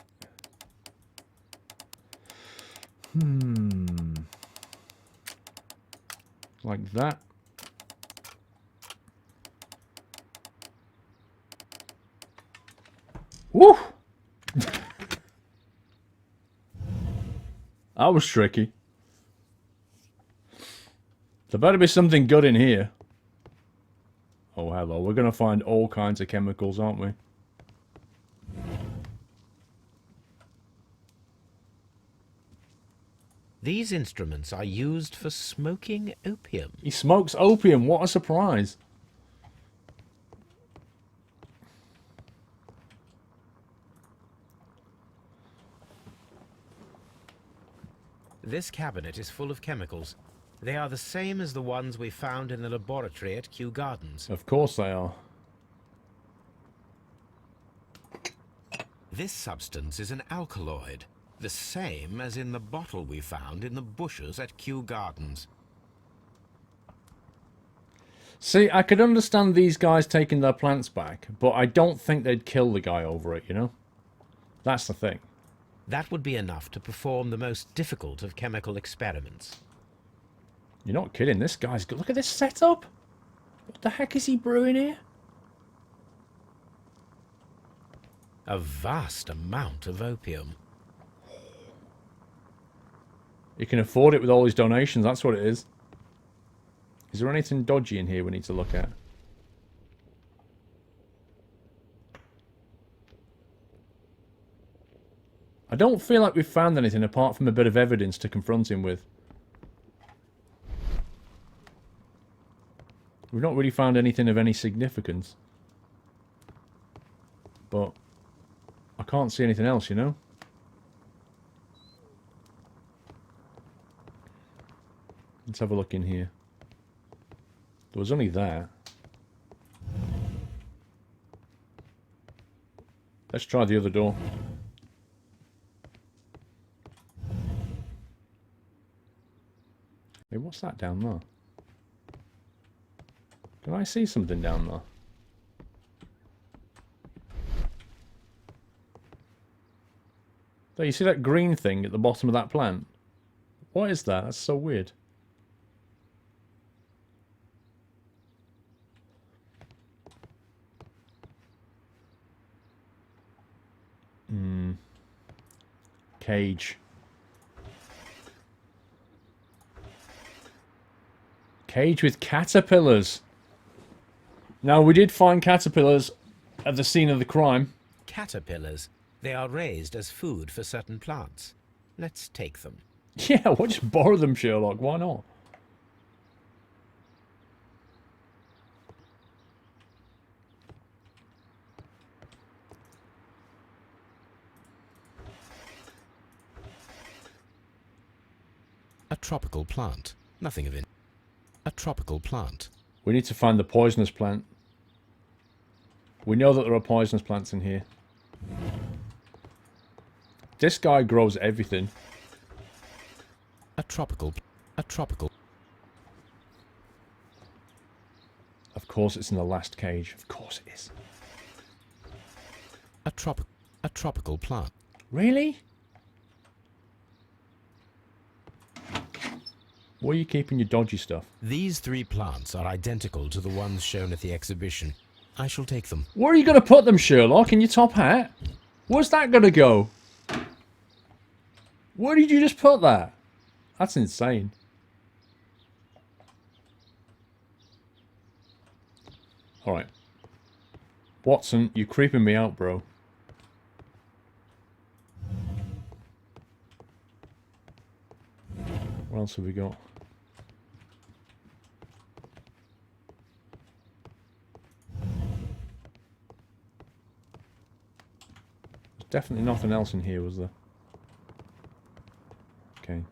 Like that. Woo! That was tricky. There better be something good in here. Oh, hello. We're going to find all kinds of chemicals, aren't we? These instruments are used for smoking opium. He smokes opium. What a surprise. This cabinet is full of chemicals. They are the same as the ones we found in the laboratory at Kew Gardens. Of course they are. This substance is an alkaloid, the same as in the bottle we found in the bushes at Kew Gardens. See, I could understand these guys taking their plants back, but I don't think they'd kill the guy over it, you know? That's the thing. That would be enough to perform the most difficult of chemical experiments. You're not kidding. This guy's good. Look at this setup. What the heck is he brewing here? A vast amount of opium. He can afford it with all his donations. That's what it is. Is there anything dodgy in here we need to look at? I don't feel like we've found anything apart from a bit of evidence to confront him with. We've not really found anything of any significance. But I can't see anything else, you know? Let's have a look in here. There was only that. Let's try the other door. Hey, what's that down there? Can I see something down there? There, you see that green thing at the bottom of that plant? What is that? That's so weird. Cage. Cage with caterpillars. Now, we did find caterpillars at the scene of the crime. Caterpillars. They are raised as food for certain plants. Let's take them. Yeah, we'll just borrow them, Sherlock. Why not? A tropical plant. Nothing of it. A tropical plant. We need to find the poisonous plant. We know that there are poisonous plants in here. This guy grows everything. A tropical. Of course it's in the last cage. Of course it is. A tropical plant. Really? Where are you keeping your dodgy stuff? These 3 plants are identical to the ones shown at the exhibition. I shall take them. Where are you going to put them, Sherlock? In your top hat? Where's that going to go? Where did you just put that? That's insane. Alright. Watson, you're creeping me out, bro. What else have we got? There's definitely nothing else in here, was there? Okay.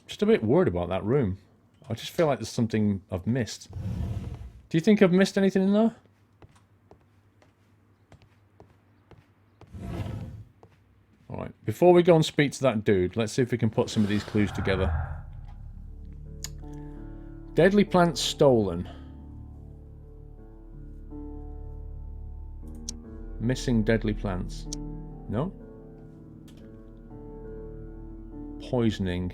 Just a bit worried about that room. I just feel like there's something I've missed. Do you think I've missed anything in there? Alright, before we go and speak to that dude, let's see if we can put some of these clues together. Deadly plants stolen. Missing deadly plants. No? Poisoning.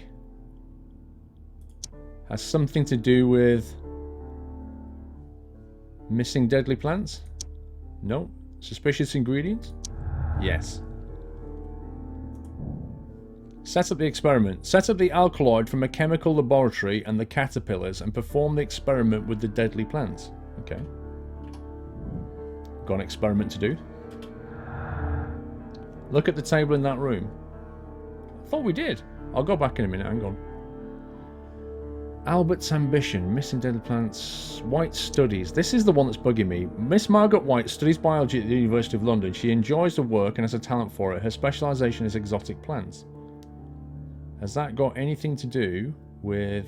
Has something to do with missing deadly plants? No. Suspicious ingredients? Yes. Set up the experiment. Set up the alkaloid from a chemical laboratory and the caterpillars and perform the experiment with the deadly plants. Okay. Got an experiment to do. Look at the table in that room. I thought we did. I'll go back in a minute. Hang on. Albert's ambition. Missing deadly plants. White studies. This is the one that's bugging me. Miss Margaret White studies biology at the University of London. She enjoys the work and has a talent for it. Her specialisation is exotic plants. Has that got anything to do with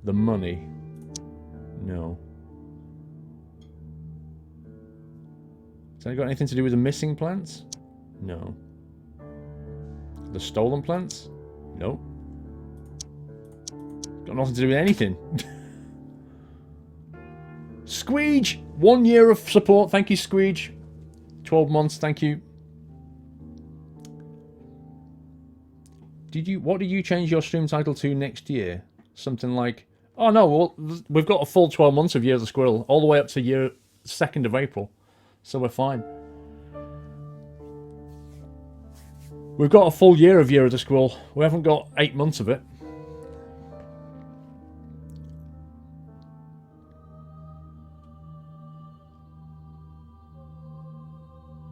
the money? No. Has that got anything to do with the missing plants? No. The stolen plants? No. Got nothing to do with anything. Squeege! 1 year of support. Thank you, Squeege. 12 months. Thank you. What did you change your stream title to next year? Something like, oh no, well, we've got a full 12 months of Year of the Squirrel, all the way up to 2nd of April. So we're fine. We've got a full year of Year of the Squirrel. We haven't got 8 months of it.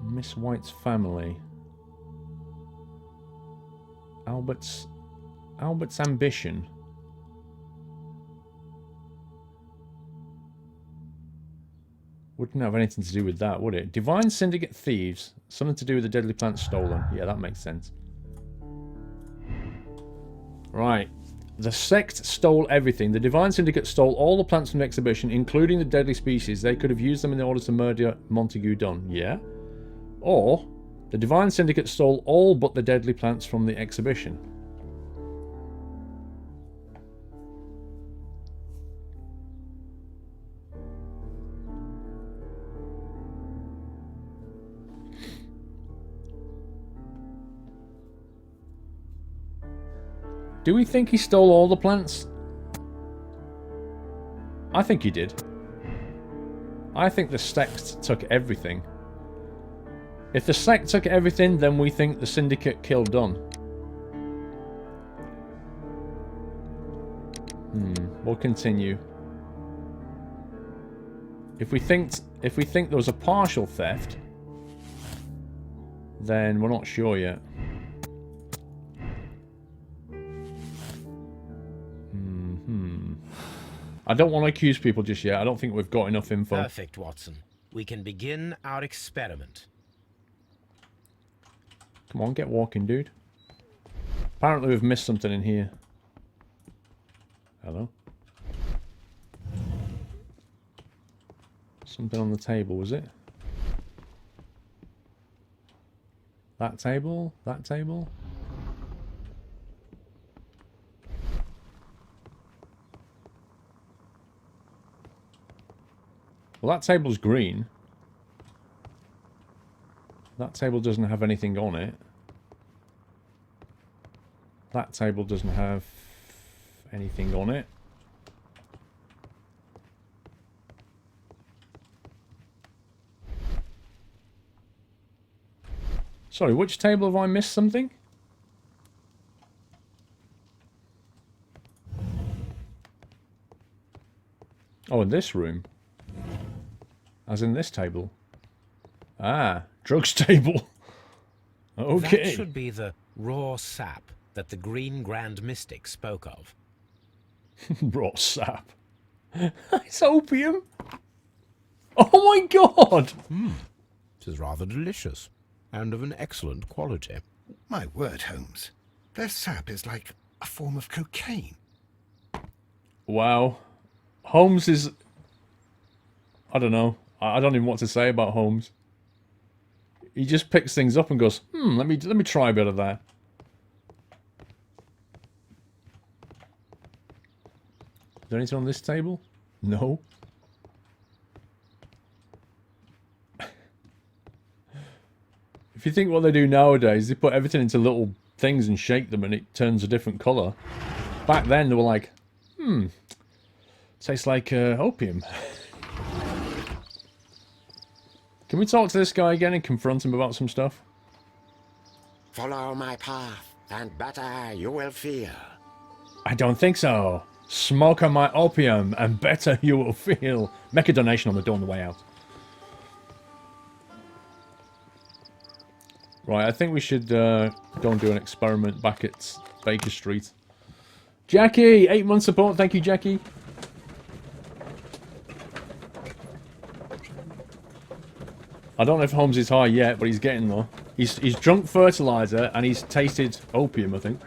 Miss White's family. Albert's ambition. Wouldn't have anything to do with that, would it? Divine Syndicate Thieves. Something to do with the deadly plants stolen. Yeah, that makes sense. Right. The sect stole everything. The Divine Syndicate stole all the plants from the exhibition, including the deadly species. They could have used them in order to murder Montague Dunn. Yeah? Or, the Divine Syndicate stole all but the deadly plants from the exhibition. Do we think he stole all the plants? I think he did. I think the sect took everything. If the sect took everything, then we think the syndicate killed Dunn. We'll continue. If we think there was a partial theft, then we're not sure yet. I don't want to accuse people just yet. I don't think we've got enough info. Perfect, Watson. We can begin our experiment. Come on, get walking, dude. Apparently we've missed something in here. Hello? Something on the table, was it? That table? That table? Well, that table's green. That table doesn't have anything on it. That table doesn't have anything on it. Sorry, which table have I missed something? Oh, in this room. As in this table. Ah, drugs table. Okay. That should be the raw sap that the Green Grand Mystic spoke of. Raw sap. It's opium. Oh my god! It is rather delicious, and of an excellent quality. My word, Holmes. Their sap is like a form of cocaine. Wow. Holmes is... I don't know. I don't even know what to say about Holmes. He just picks things up and goes, let me try a bit of that. Is there anything on this table? No. If you think what they do nowadays, they put everything into little things and shake them and it turns a different colour. Back then they were like, tastes like opium. Can we talk to this guy again and confront him about some stuff? Follow my path, and better you will feel. I don't think so. Smoke on my opium and better you will feel. Make a donation on the door on the way out. Right, I think we should go and do an experiment back at Baker Street. Jackie, 8-month support. Thank you, Jackie. I don't know if Holmes is high yet, but he's getting there. He's drunk fertilizer and he's tasted opium, I think.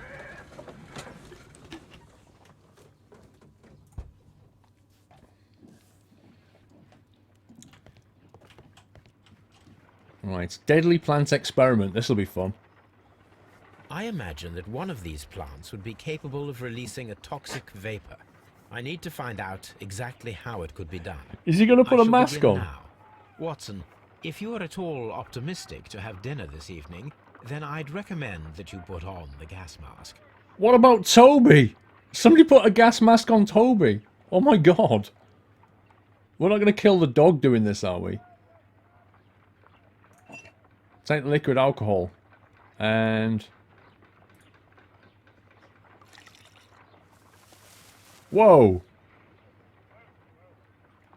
Right, deadly plant experiment. This will be fun. I imagine that one of these plants would be capable of releasing a toxic vapor. I need to find out exactly how it could be done. Is he going to put I a shall mask begin on? now. Watson, if you are at all optimistic to have dinner this evening, then I'd recommend that you put on the gas mask. What about Toby? Somebody put a gas mask on Toby. Oh my god. We're not going to kill the dog doing this, are we? Take the liquid alcohol. And... whoa.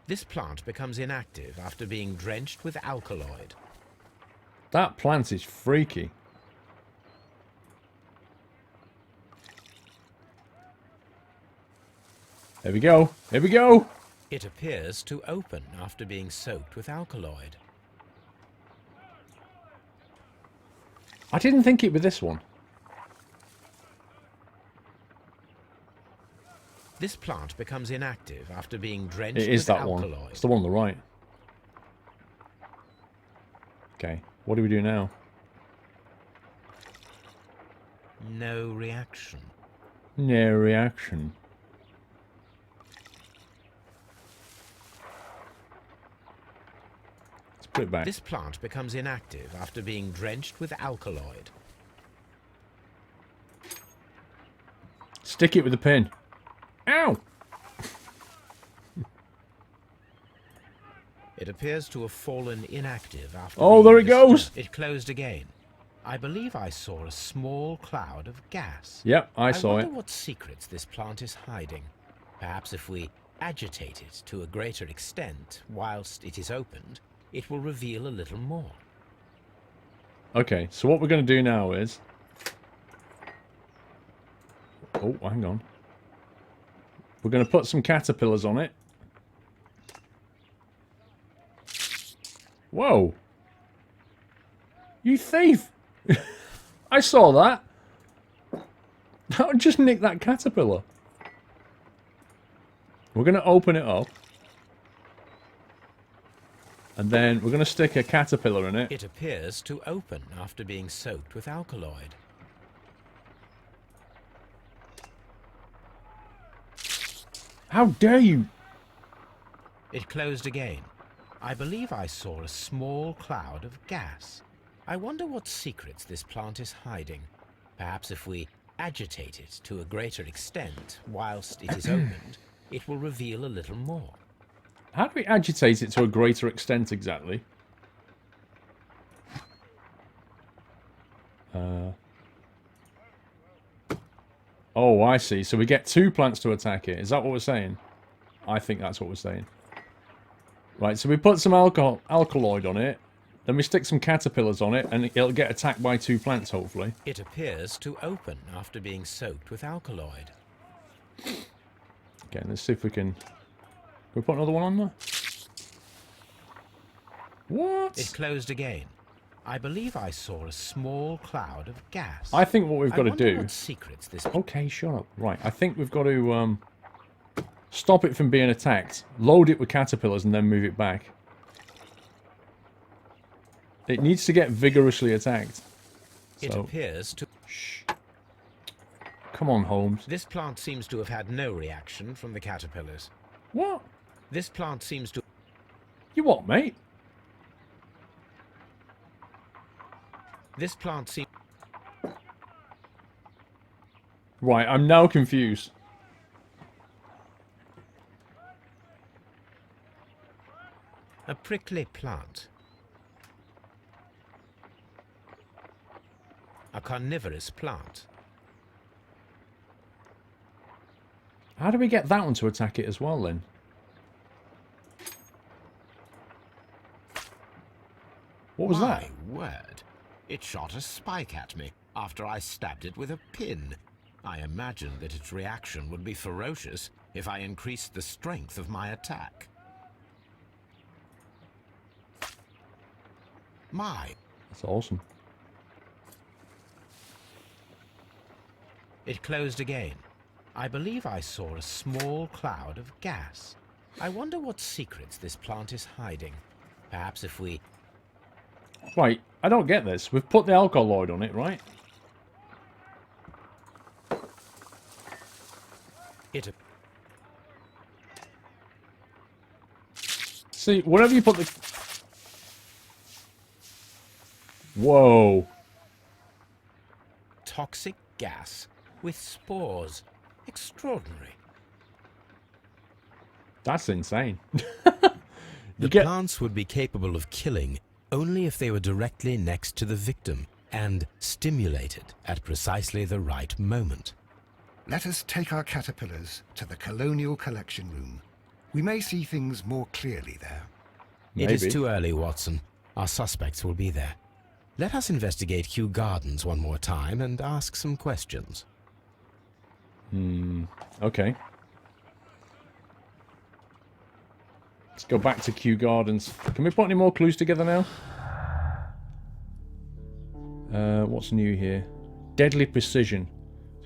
This plant becomes inactive after being drenched with alkaloid. That plant is freaky. Here we go. Here we go. It appears to open after being soaked with alkaloid. I didn't think it with this one. This plant becomes inactive after being drenched It is with that alkaloid. one. It's the one on the right. Okay. What do we do now? No reaction. No reaction. Let's put it back. This plant becomes inactive after being drenched with alkaloid. Stick it with the pin. Ow! It appears to have fallen inactive after Oh, being there it goes! disturbed. It closed again. I believe I saw a small cloud of gas. Yep, I saw wonder it. what secrets this plant is hiding. Perhaps if we agitate it to a greater extent whilst it is opened, it will reveal a little more. Okay, so what we're going to do now is... oh, hang on. We're going to put some caterpillars on it. Whoa. You thief! I saw that. That would just nick that caterpillar. We're going to open it up. And then we're going to stick a caterpillar in it. It appears to open after being soaked with alkaloid. How dare you! It closed again. I believe I saw a small cloud of gas. I wonder what secrets this plant is hiding. Perhaps if we agitate it to a greater extent whilst it is opened, it will reveal a little more. How do we agitate it to a greater extent exactly? Oh, I see. So we get 2 plants to attack it. Is that what we're saying? I think that's what we're saying. Right, so we put some alkaloid on it. Then we stick some caterpillars on it, and it'll get attacked by 2 plants, hopefully. It appears to open after being soaked with alkaloid. Okay, let's see if we can... Can we put another one on there? What? It closed again. I believe I saw a small cloud of gas. I think what we've got to do... What secrets this... Okay, shut up. Right, I think we've got to stop it from being attacked, load it with caterpillars, and then move it back. It needs to get vigorously attacked. It appears to... Shh. Come on, Holmes. This plant seems to have had no reaction from the caterpillars. What? This plant seems to... You what, mate? This plant seems... Right, I'm now confused. A prickly plant. A carnivorous plant. How do we get that one to attack it as well, then? What was that? My word. It shot a spike at me after I stabbed it with a pin. I imagined that its reaction would be ferocious if I increased the strength of my attack. My... That's awesome. It closed again. I believe I saw a small cloud of gas. I wonder what secrets this plant is hiding. Perhaps if we... Right, I don't get this. We've put the alkaloid on it, right? It... See, whatever you put the... Whoa. Toxic gas with spores. Extraordinary. That's insane. The plants would be capable of killing only if they were directly next to the victim and stimulated at precisely the right moment. Let us take our caterpillars to the Colonial Collection Room. We may see things more clearly there. It is too early, Watson. Our suspects will be there. Let us investigate Kew Gardens one more time and ask some questions. Okay. Let's go back to Kew Gardens. Can we put any more clues together now? What's new here? Deadly precision.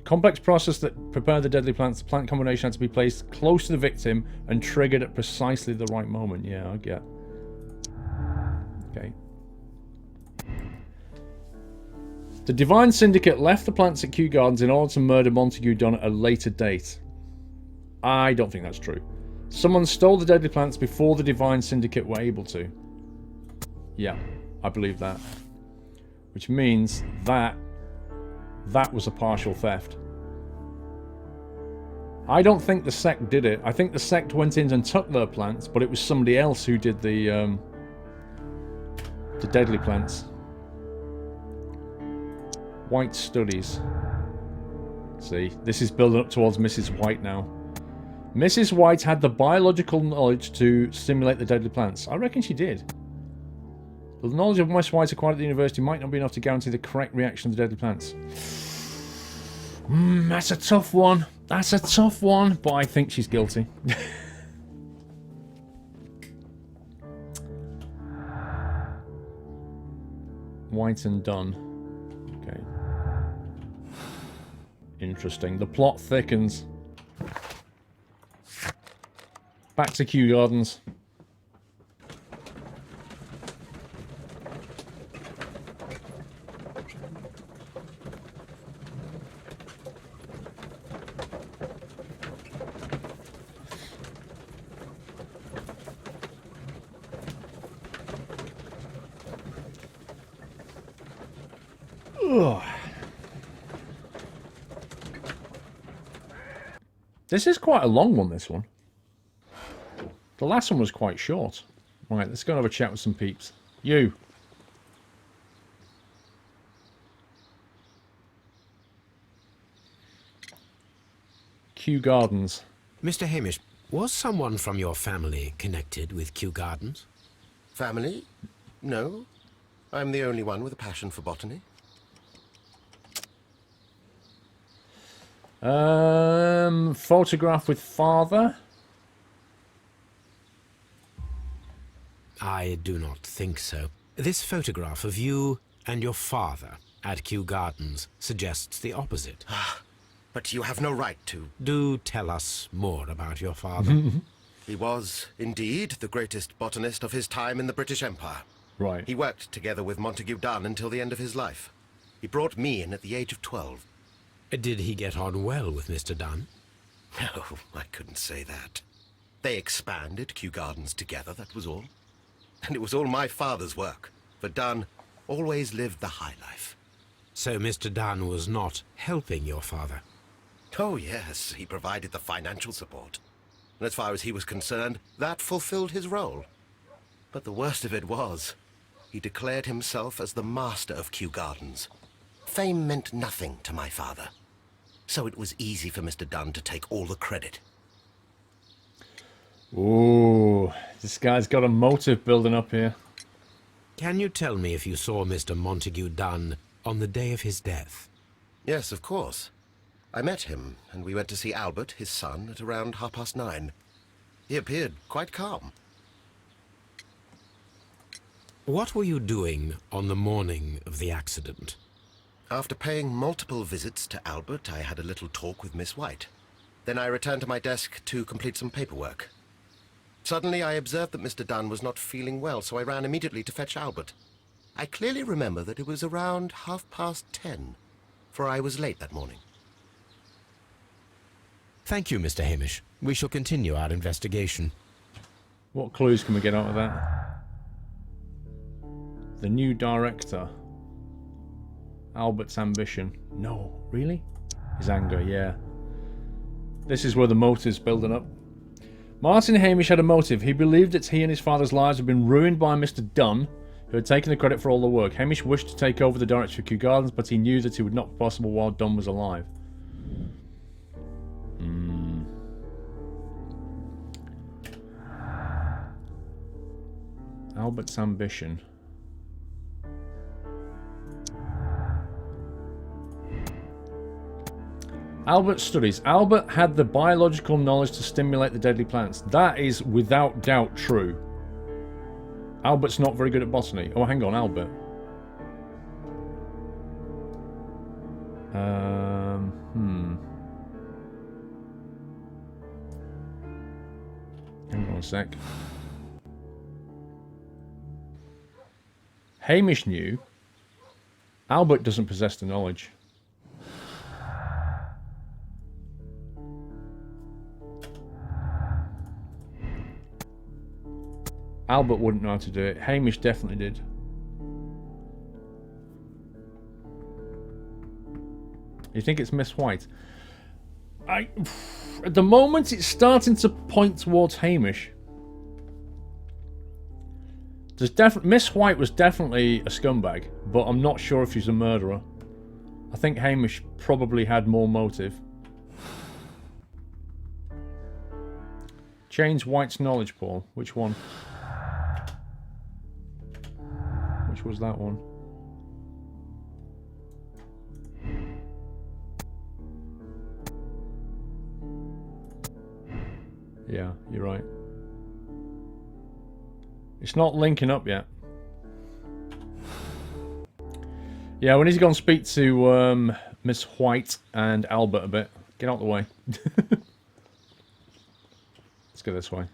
Complex process that prepared the deadly plants. The plant combination had to be placed close to the victim and triggered at precisely the right moment. Yeah, I get. Okay. The Divine Syndicate left the plants at Kew Gardens in order to murder Montague Dunn at a later date. I don't think that's true. Someone stole the deadly plants before the Divine Syndicate were able to. Yeah, I believe that. Which means that was a partial theft. I don't think the sect did it. I think the sect went in and took their plants, but it was somebody else who did the deadly plants. White studies. See, this is building up towards Mrs. White now. Mrs. White had the biological knowledge to stimulate the deadly plants. I reckon she did. But the knowledge of Miss White acquired at the university might not be enough to guarantee the correct reaction of the deadly plants. That's a tough one. That's a tough one, but I think she's guilty. White and Dunn. Okay. Interesting. The plot thickens. Back to Kew Gardens. Ugh. This is quite a long one, this one. The last one was quite short. Right, let's go and have a chat with some peeps. You. Kew Gardens. Mr. Hamish, was someone from your family connected with Kew Gardens? Family? No. I'm the only one with a passion for botany. Photograph with father? I do not think so. This photograph of you and your father at Kew Gardens suggests the opposite. But you have no right to. Do tell us more about your father. He was, indeed, the greatest botanist of his time in the British Empire. Right. He worked together with Montague Dunn until the end of his life. He brought me in at the age of 12. Did he get on well with Mr. Dunn? No, I couldn't say that. They expanded Kew Gardens together, that was all. And it was all my father's work, for Dunn always lived the high life. So Mr. Dunn was not helping your father? Oh, yes, he provided the financial support. And as far as he was concerned, that fulfilled his role. But the worst of it was, he declared himself as the master of Kew Gardens. Fame meant nothing to my father. So it was easy for Mr. Dunn to take all the credit. Ooh, this guy's got a motive building up here. Can you tell me if you saw Mr. Montague Dunn on the day of his death? Yes, of course. I met him, and we went to see Albert, his son, at around 9:30. He appeared quite calm. What were you doing on the morning of the accident? After paying multiple visits to Albert, I had a little talk with Miss White. Then I returned to my desk to complete some paperwork. Suddenly, I observed that Mr. Dunn was not feeling well, so I ran immediately to fetch Albert. I clearly remember that it was around 10:30, for I was late that morning. Thank you, Mr. Hamish. We shall continue our investigation. What clues can we get out of that? The new director. Albert's ambition. No, really? His anger, yeah. This is where the motive's building up. Martin Hamish had a motive. He believed that he and his father's lives had been ruined by Mr. Dunn, who had taken the credit for all the work. Hamish wished to take over the direction of Kew Gardens, but he knew that it would not be possible while Dunn was alive. Albert's ambition. Albert's studies. Albert had the biological knowledge to stimulate the deadly plants. That is without doubt true. Albert's not very good at botany. Oh, hang on, Albert. Hang on a sec. Hamish knew. Albert doesn't possess the knowledge. Albert wouldn't know how to do it. Hamish definitely did. You think it's Miss White? At the moment, it's starting to point towards Hamish. Miss White was definitely a scumbag, but I'm not sure if she's a murderer. I think Hamish probably had more motive. Change White's knowledge, Paul. Which one? Which was that one? Yeah, you're right. It's not linking up yet. Yeah, we need to go and speak to Miss White and Albert a bit. Get out of the way. Let's go this way.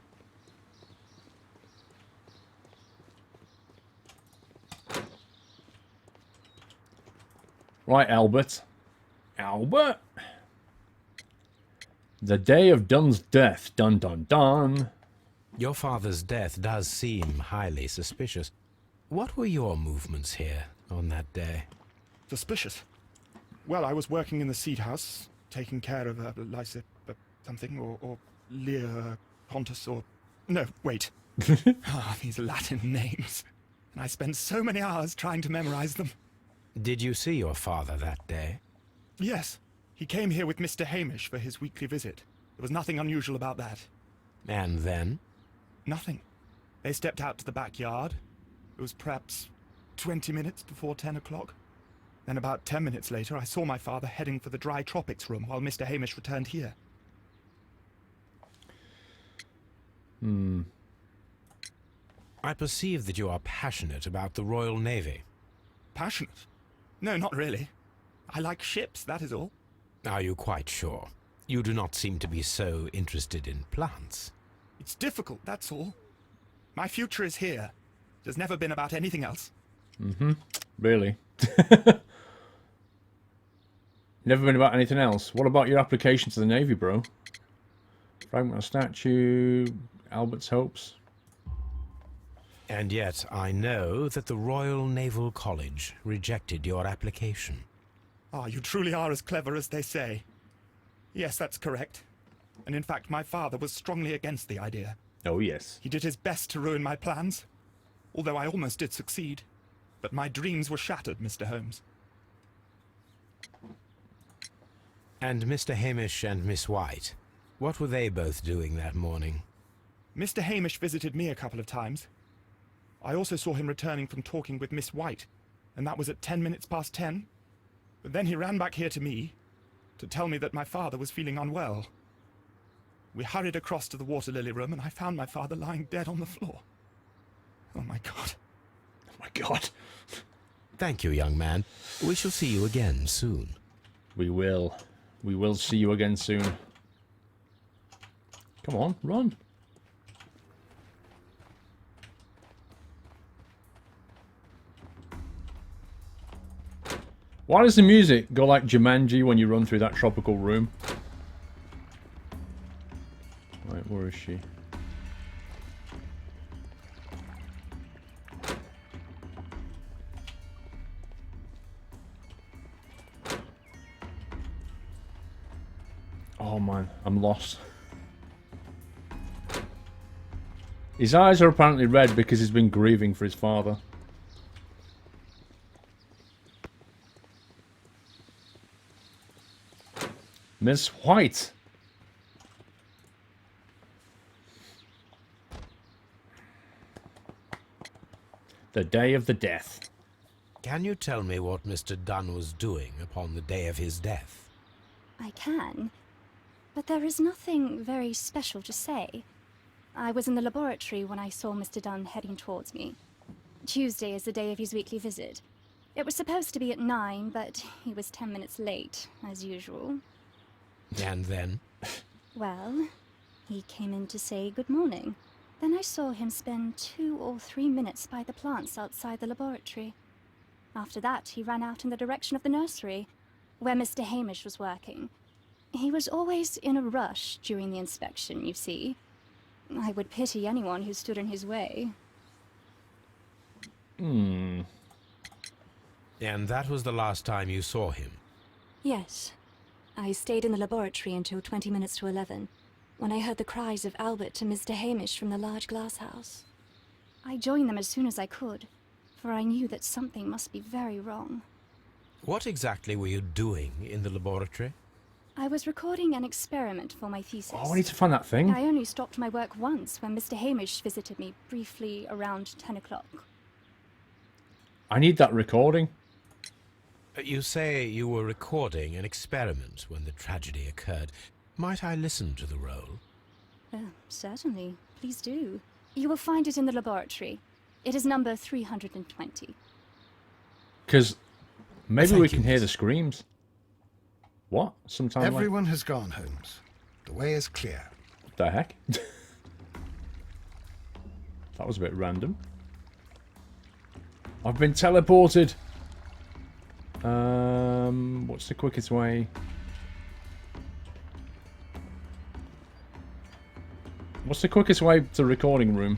Right, Albert. Albert? The day of Dunn's death. Dun dun dun. Your father's death does seem highly suspicious. What were your movements here on that day? Suspicious. Well, I was working in the seed house, taking care of something, or Lear Pontus, or... No, wait. These Latin names. And I spent so many hours trying to memorize them. Did you see your father that day? Yes. He came here with Mr. Hamish for his weekly visit. There was nothing unusual about that. And then? Nothing. They stepped out to the backyard. It was perhaps 20 minutes before 10 o'clock. Then about 10 minutes later, I saw my father heading for the dry tropics room while Mr. Hamish returned here. I perceive that you are passionate about the Royal Navy. Passionate? No, not really. I like ships, that is all. Are you quite sure? You do not seem to be so interested in plants. It's difficult, that's all. My future is here. It has never been about anything else. Really? Never been about anything else. What about your application to the Navy, bro? Fragment of statue, Albert's hopes. And yet I know that the Royal Naval College rejected your application. Ah, you truly are as clever as they say. Yes, that's correct. And in fact, my father was strongly against the idea. Oh, yes. He did his best to ruin my plans. Although I almost did succeed. But my dreams were shattered, Mr. Holmes. And Mr. Hamish and Miss White, what were they both doing that morning? Mr. Hamish visited me a couple of times. I also saw him returning from talking with Miss White, and that was at 10 minutes past 10. But then he ran back here to me to tell me that my father was feeling unwell. We hurried across to the water lily room, and I found my father lying dead on the floor. Oh, my God. Oh, my God. Thank you, young man. We shall see you again soon. We will. We will see you again soon. Come on, run. Why does the music go like Jumanji when you run through that tropical room? Right, where is she? Oh man, I'm lost. His eyes are apparently red because he's been grieving for his father. Miss White. The day of the death. Can you tell me what Mr. Dunn was doing upon the day of his death? I can, but there is nothing very special to say. I was in the laboratory when I saw Mr. Dunn heading towards me. Tuesday is the day of his weekly visit. It was supposed to be at 9, but he was 10 minutes late, as usual. And then? Well, he came in to say good morning. Then I saw him spend 2 or 3 minutes by the plants outside the laboratory. After that, he ran out in the direction of the nursery, where Mr. Hamish was working. He was always in a rush during the inspection, you see. I would pity anyone who stood in his way. And that was the last time you saw him? Yes. I stayed in the laboratory until 20 minutes to 11, when I heard the cries of Albert and Mr. Hamish from the large glass house. I joined them as soon as I could, for I knew that something must be very wrong. What exactly were you doing in the laboratory? I was recording an experiment for my thesis. Oh, I need to find that thing. I only stopped my work once when Mr. Hamish visited me briefly around 10 o'clock. I need that recording. You say you were recording an experiment when the tragedy occurred. Might I listen to the roll? Certainly. Please do. You will find it in the laboratory. It is number 320. Because maybe Thank we you, can hear miss. the screams. What? Sometime Everyone has gone, Holmes. The way is clear. What the heck? That was a bit random. I've been teleported. What's the quickest way? What's the quickest way to recording room?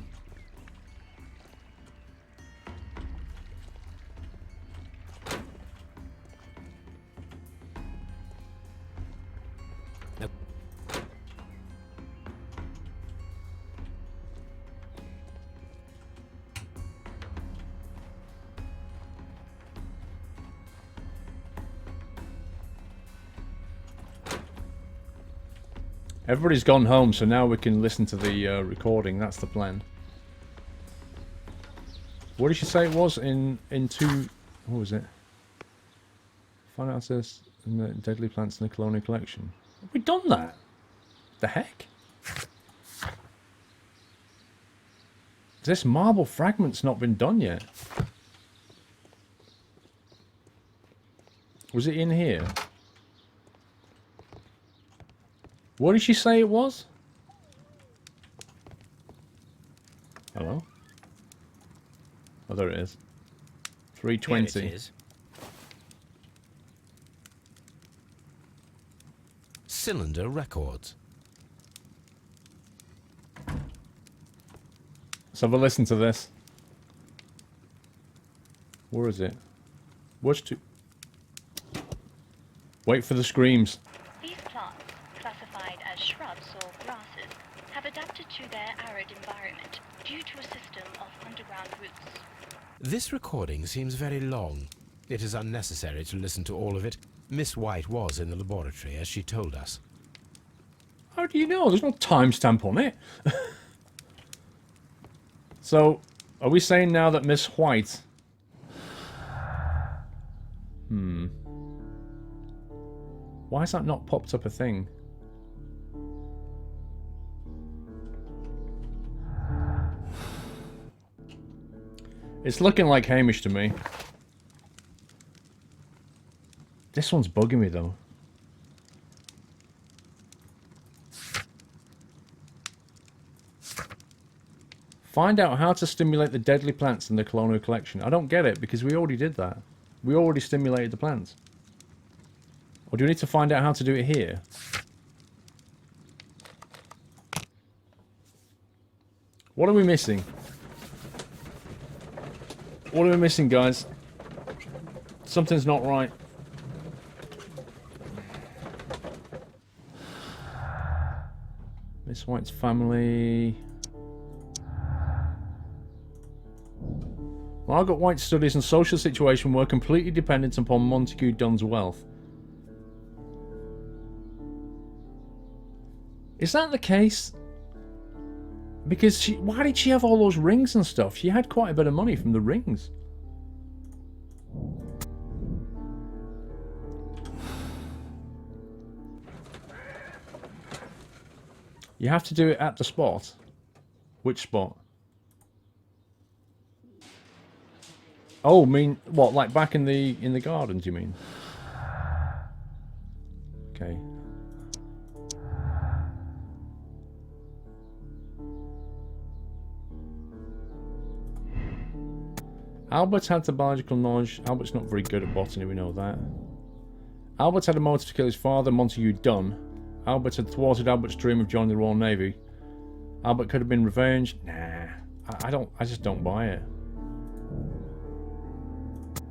Everybody's gone home, so now we can listen to the recording. That's the plan. What did she say it was in two... What was it? Find out this in the deadly plants in the colonial collection. Have we done that? The heck? This marble fragment's not been done yet. Was it in here? What did she say it was? Hello? Oh, there it is. 320. Here it is. Cylinder records. Let's have a listen to this. Where is it? What's to... Wait for the screams. These plants, classified as shrubs or grasses, have adapted to their arid environment due to a system of underground roots. This recording seems very long. It is unnecessary to listen to all of it. Miss White was in the laboratory, as she told us. How do you know? There's no timestamp on it. So, are we saying now that Miss White... Why has that not popped up a thing? It's looking like Hamish to me. This one's bugging me though. Find out how to stimulate the deadly plants in the colonial collection. I don't get it because we already did that. We already stimulated the plants. Or do we need to find out how to do it here? What are we missing? What are we missing, guys? Something's not right. Miss White's family... Margaret White's studies and social situation were completely dependent upon Montague Dunn's wealth. Is that the case? Because why did she have all those rings and stuff? She had quite a bit of money from the rings. You have to do it at the spot. Which spot? Oh, mean what? Like back in the gardens, you mean? Okay. Albert had the biological knowledge. Albert's not very good at botany, we know that. Albert had a motive to kill his father, Montague Dunn. Albert had thwarted Albert's dream of joining the Royal Navy. Albert could have been revenged. Nah, I just don't buy it.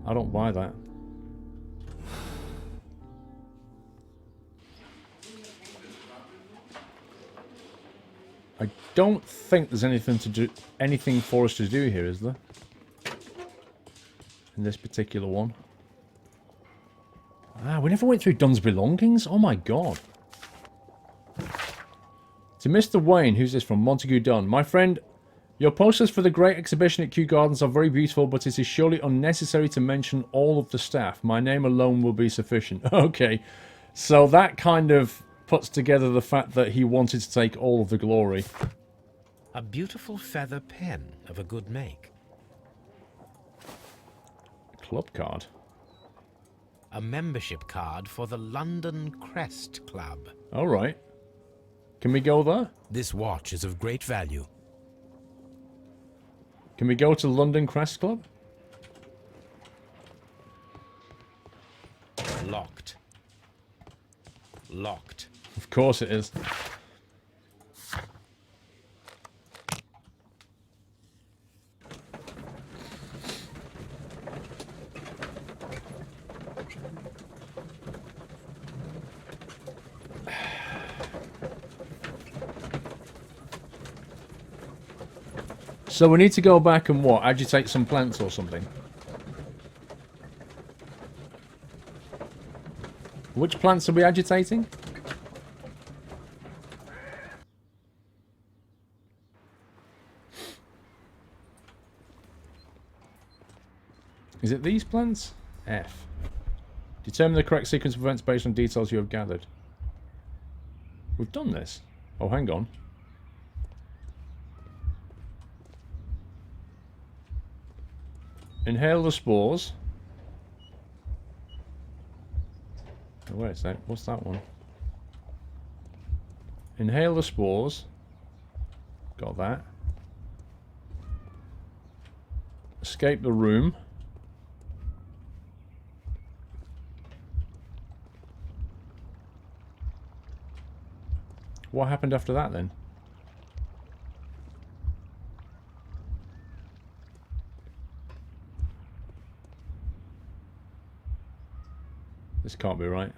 I don't buy that. I don't think there's anything for us to do here, is there? In this particular one. Ah, we never went through Dunn's belongings? Oh my god. To Mr. Wayne, who's this from? Montague Dunn. My friend, your posters for the Great Exhibition at Kew Gardens are very beautiful, but it is surely unnecessary to mention all of the staff. My name alone will be sufficient. Okay, so that kind of puts together the fact that he wanted to take all of the glory. A beautiful feather pen of a good make. Club card. A membership card for the London Crest Club. All right. Can we go there? This watch is of great value. Can we go to London Crest Club? Locked. Locked. Of course it is. So we need to go back and what? Agitate some plants or something? Which plants are we agitating? Is it these plants? F. Determine the correct sequence of events based on details you have gathered. We've done this. Oh, hang on. Inhale the spores. Oh, wait a sec. What's that one? Inhale the spores. Got that. Escape the room. What happened after that then? This can't be right.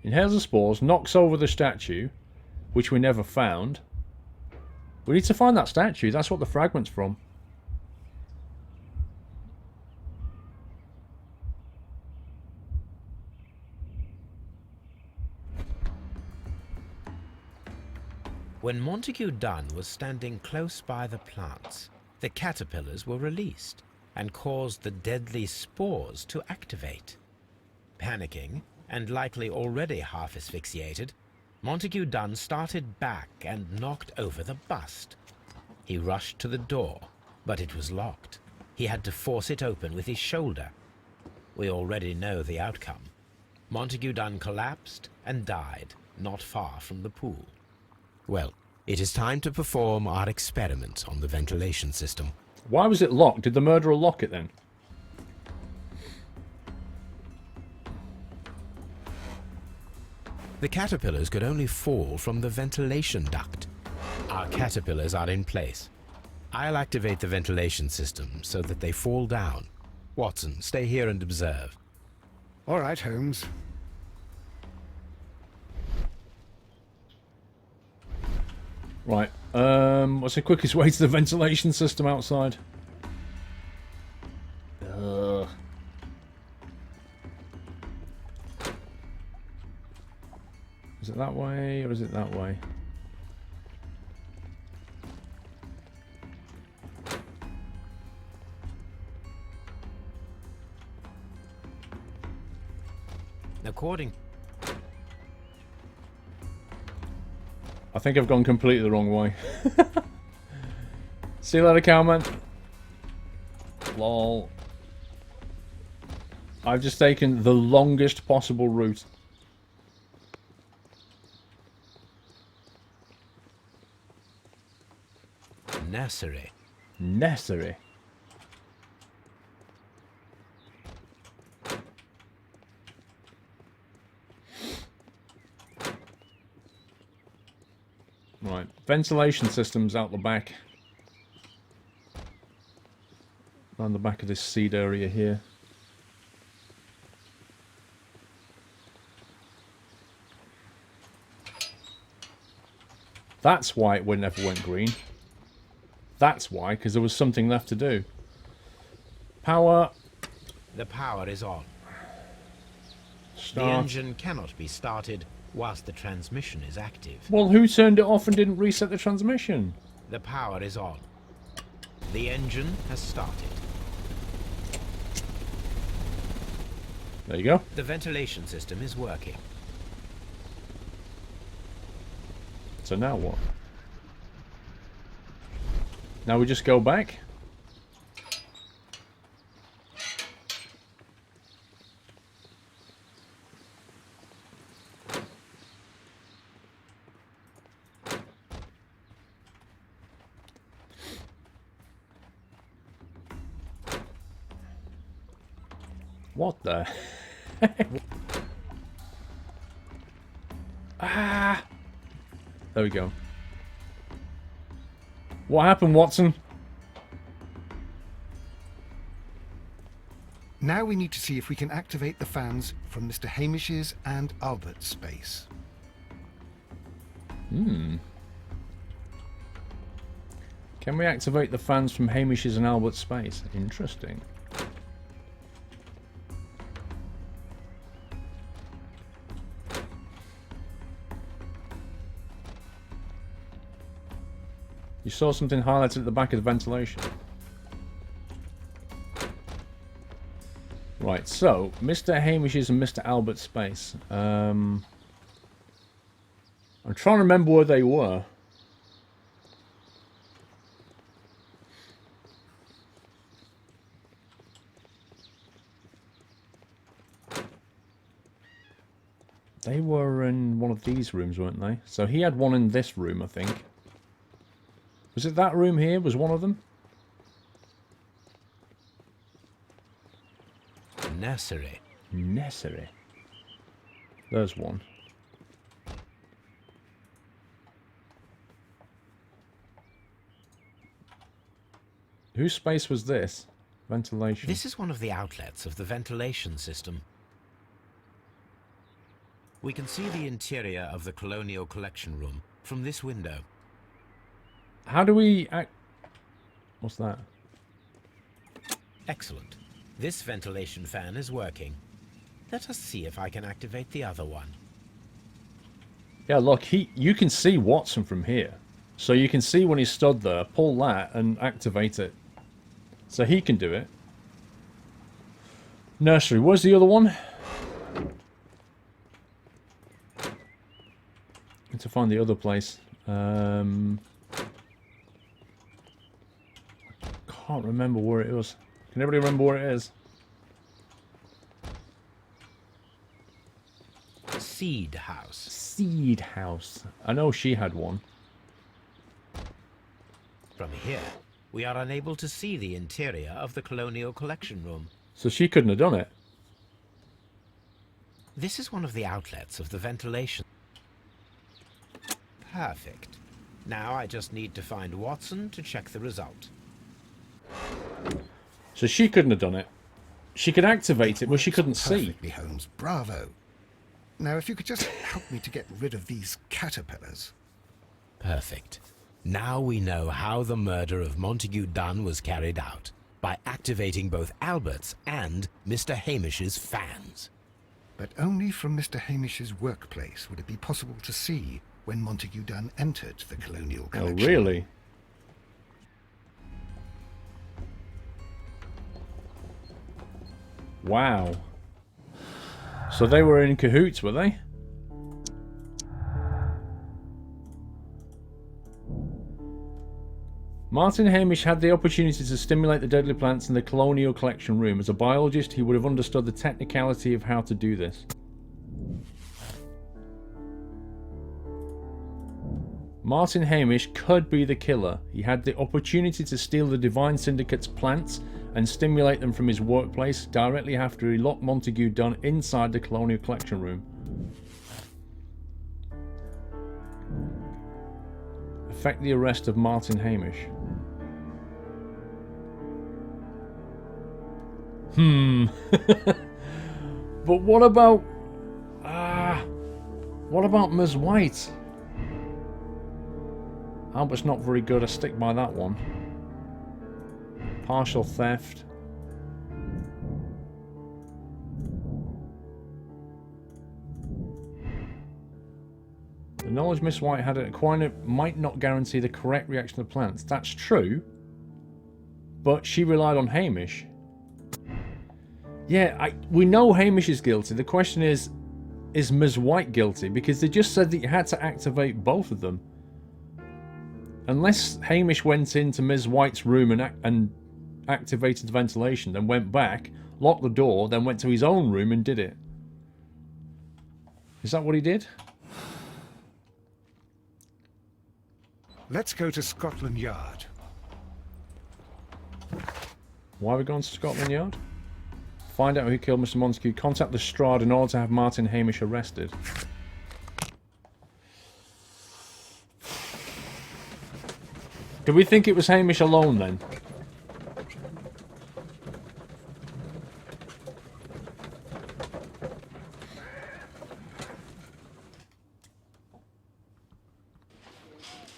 Inhales the spores, knocks over the statue, which we never found. We need to find that statue. That's what the fragment's from. When Montague Dunn was standing close by the plants, the caterpillars were released and caused the deadly spores to activate. Panicking, and likely already half asphyxiated, Montague Dunn started back and knocked over the bust. He rushed to the door, but it was locked. He had to force it open with his shoulder. We already know the outcome. Montague Dunn collapsed and died not far from the pool. Well, it is time to perform our experiment on the ventilation system. Why was it locked? Did the murderer lock it then? The caterpillars could only fall from the ventilation duct. Our caterpillars are in place. I'll activate the ventilation system so that they fall down. Watson, stay here and observe. All right, Holmes. Right. What's the quickest way to the ventilation system outside? Is it that way or is it that way? According... I think I've gone completely the wrong way. See you later, cowman. Lol. I've just taken the longest possible route. Nursery. Nursery. Right, ventilation systems out the back. Around the back of this seed area here. That's why it never went green. That's why, because there was something left to do. Power. The power is on. Start. The engine cannot be started whilst the transmission is active. Well, who turned it off and didn't reset the transmission? The power is on. The engine has started. There you go. The ventilation system is working. So now what? Now we just go back? What the heck? Ah! There we go. What happened, Watson? Now we need to see if we can activate the fans from Mr. Hamish's and Albert's space. Hmm. Can we activate the fans from Hamish's and Albert's space? Interesting. You saw something highlighted at the back of the ventilation. Right, so, Mr. Hamish's and Mr. Albert's space. I'm trying to remember where they were. They were in one of these rooms, weren't they? So he had one in this room, I think. Was it that room here? Was one of them? Nursery. Nursery. There's one. Whose space was this? Ventilation. This is one of the outlets of the ventilation system. We can see the interior of the Colonial Collection Room from this window. How do we... What's that? Excellent. This ventilation fan is working. Let us see if I can activate the other one. Yeah, look, you can see Watson from here. So you can see when he stood there, pull that and activate it. So he can do it. Nursery, where's the other one? Need to find the other place. Can't remember where it was. Can anybody remember where it is? Seed House. Seed House. I know she had one. From here, we are unable to see the interior of the Colonial Collection Room. So she couldn't have done it. This is one of the outlets of the ventilation. Perfect. Now I just need to find Watson to check the result. So she couldn't have done it. She could activate it, but she couldn't see. Perfectly, Holmes. Bravo. Now, if you could just help me to get rid of these caterpillars. Perfect. Now we know how the murder of Montague Dunn was carried out, by activating both Albert's and Mr. Hamish's fans. But only from Mr. Hamish's workplace would it be possible to see when Montague Dunn entered the Colonial Collection. Oh, really? Wow. So they were in cahoots, were they? Martin Hamish had the opportunity to stimulate the deadly plants in the Colonial Collection Room. As a biologist, he would have understood the technicality of how to do this. Martin Hamish could be the killer. He had the opportunity to steal the Divine Syndicate's plants and stimulate them from his workplace directly after he locked Montague Dunn inside the Colonial Collection Room. Effect the arrest of Martin Hamish. But what about... what about Ms. White? Albert's not very good. I stick by that one. Partial theft. The knowledge Miss White had acquired might not guarantee the correct reaction of plants. That's true. But she relied on Hamish. Yeah, we know Hamish is guilty. The question is Ms. White guilty? Because they just said that you had to activate both of them. Unless Hamish went into Ms. White's room and activated the ventilation, then went back, locked the door, then went to his own room and did it. Is that what he did? Let's go to Scotland Yard. Why are we going to Scotland Yard? Find out who killed Mr. Montague. Contact the Strad in order to have Martin Hamish arrested. Do we think it was Hamish alone then?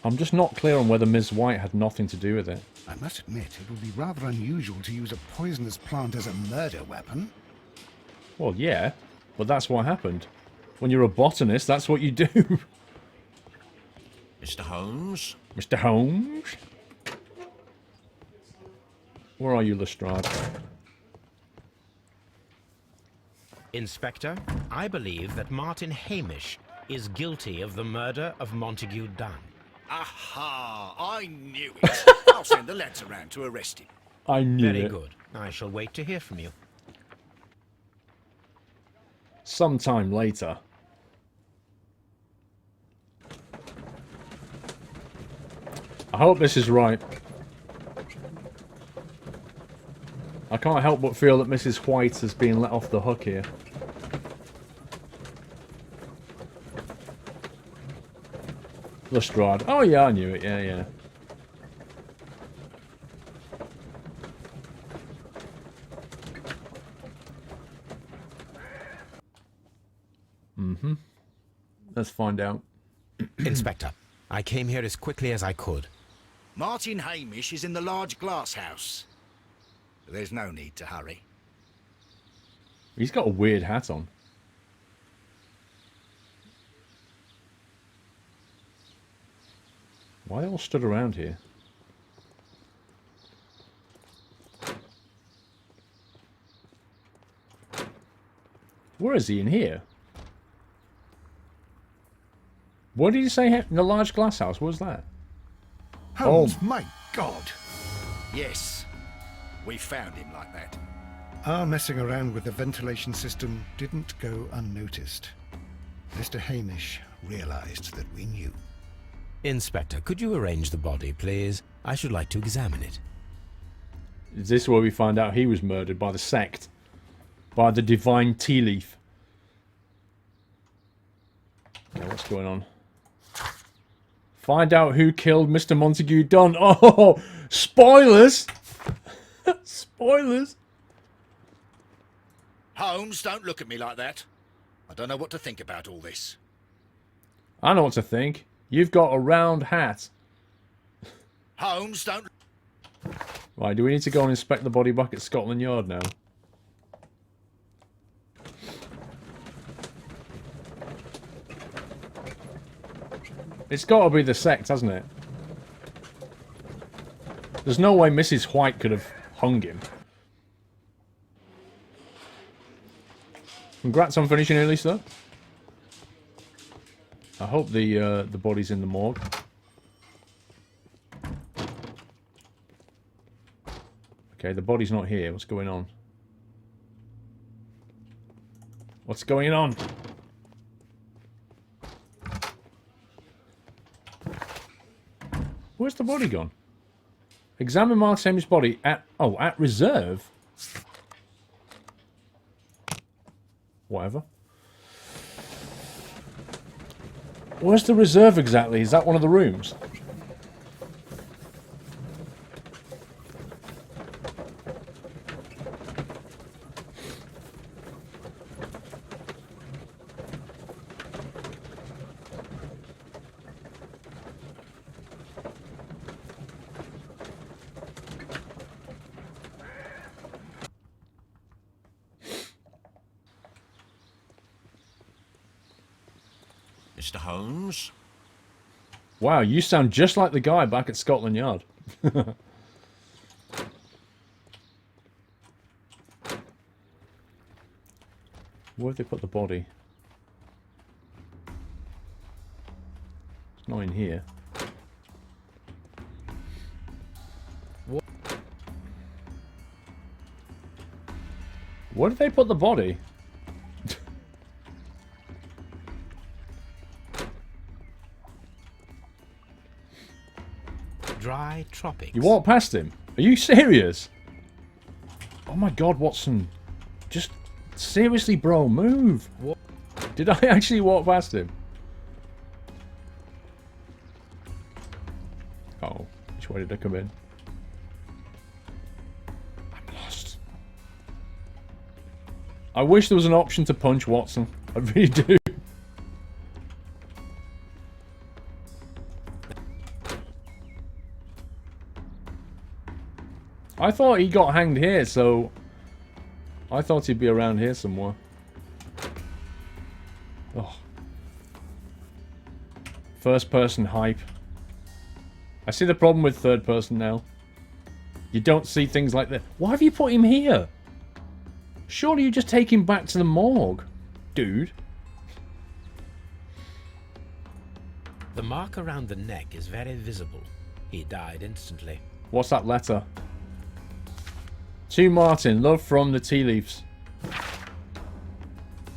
I'm just not clear on whether Ms. White had nothing to do with it. I must admit, it would be rather unusual to use a poisonous plant as a murder weapon. Well, yeah, but that's what happened. When you're a botanist, that's what you do. Mr. Holmes? Mr. Holmes? Where are you, Lestrade? Inspector, I believe that Martin Hamish is guilty of the murder of Montague Dunn. Aha! I knew it. I'll send the lads around to arrest him. I knew Very it. good. I shall wait to hear from you. Sometime later. I hope this is right. I can't help but feel that Mrs. White has been let off the hook here. Lestrade. Oh yeah, I knew it. Yeah, yeah. Mm-hmm. Let's find out. Inspector, I came here as quickly as I could. Martin Hamish is in the large glass house. There's no need to hurry. He's got a weird hat on. Why are they all stood around here? Where is he? In here? What did you say? In the large glass house? What was that? Holmes, my God! Yes, we found him like that. Our messing around with the ventilation system didn't go unnoticed. Mr. Hamish realized that we knew. Inspector, could you arrange the body, please? I should like to examine it. Is this where we find out he was murdered by the sect? By the divine tea leaf? Okay, what's going on? Find out who killed Mr. Montague Dunn. Oh, spoilers! Spoilers! Holmes, don't look at me like that. I don't know what to think about all this. I know what to think. You've got a round hat. Holmes, don't... Right, do we need to go and inspect the body back at Scotland Yard now? It's got to be the sect, hasn't it? There's no way Mrs. White could have hung him. Congrats on finishing early, sir. I hope the body's in the morgue. Okay, the body's not here. What's going on? What's going on? Where's the body gone? Examine Mark Hamish's body at... Oh, at reserve? Whatever. Where's the reserve exactly? Is that one of the rooms? Mr. Holmes? Wow, you sound just like the guy back at Scotland Yard. Where have they put the body? It's not in here. What? Where did they put the body? Dry tropics. You walked past him? Are you serious? Oh my god, Watson. Just seriously, bro, move. What? Did I actually walk past him? Oh, which way did I come in? I'm lost. I wish there was an option to punch Watson. I really do. I thought he got hanged here, so I thought he'd be around here somewhere. Oh. First person hype. I see the problem with third person now. You don't see things like that. Why have you put him here? Surely you just take him back to the morgue, dude. The mark around the neck is very visible. He died instantly. What's that letter? To Martin, love from the tea leaves.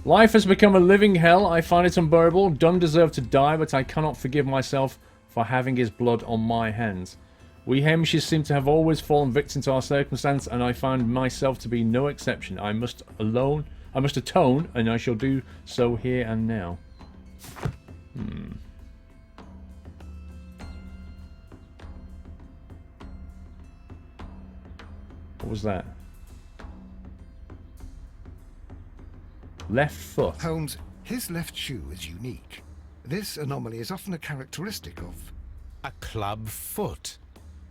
Life has become a living hell. I find it unbearable. Dunn deserved to die, but I cannot forgive myself for having his blood on my hands. We Hamishes seem to have always fallen victim to our circumstance, and I find myself to be no exception. I must atone, and I shall do so here and now. What was that? Left foot. Holmes, his left shoe is unique. This anomaly is often a characteristic of... A club foot.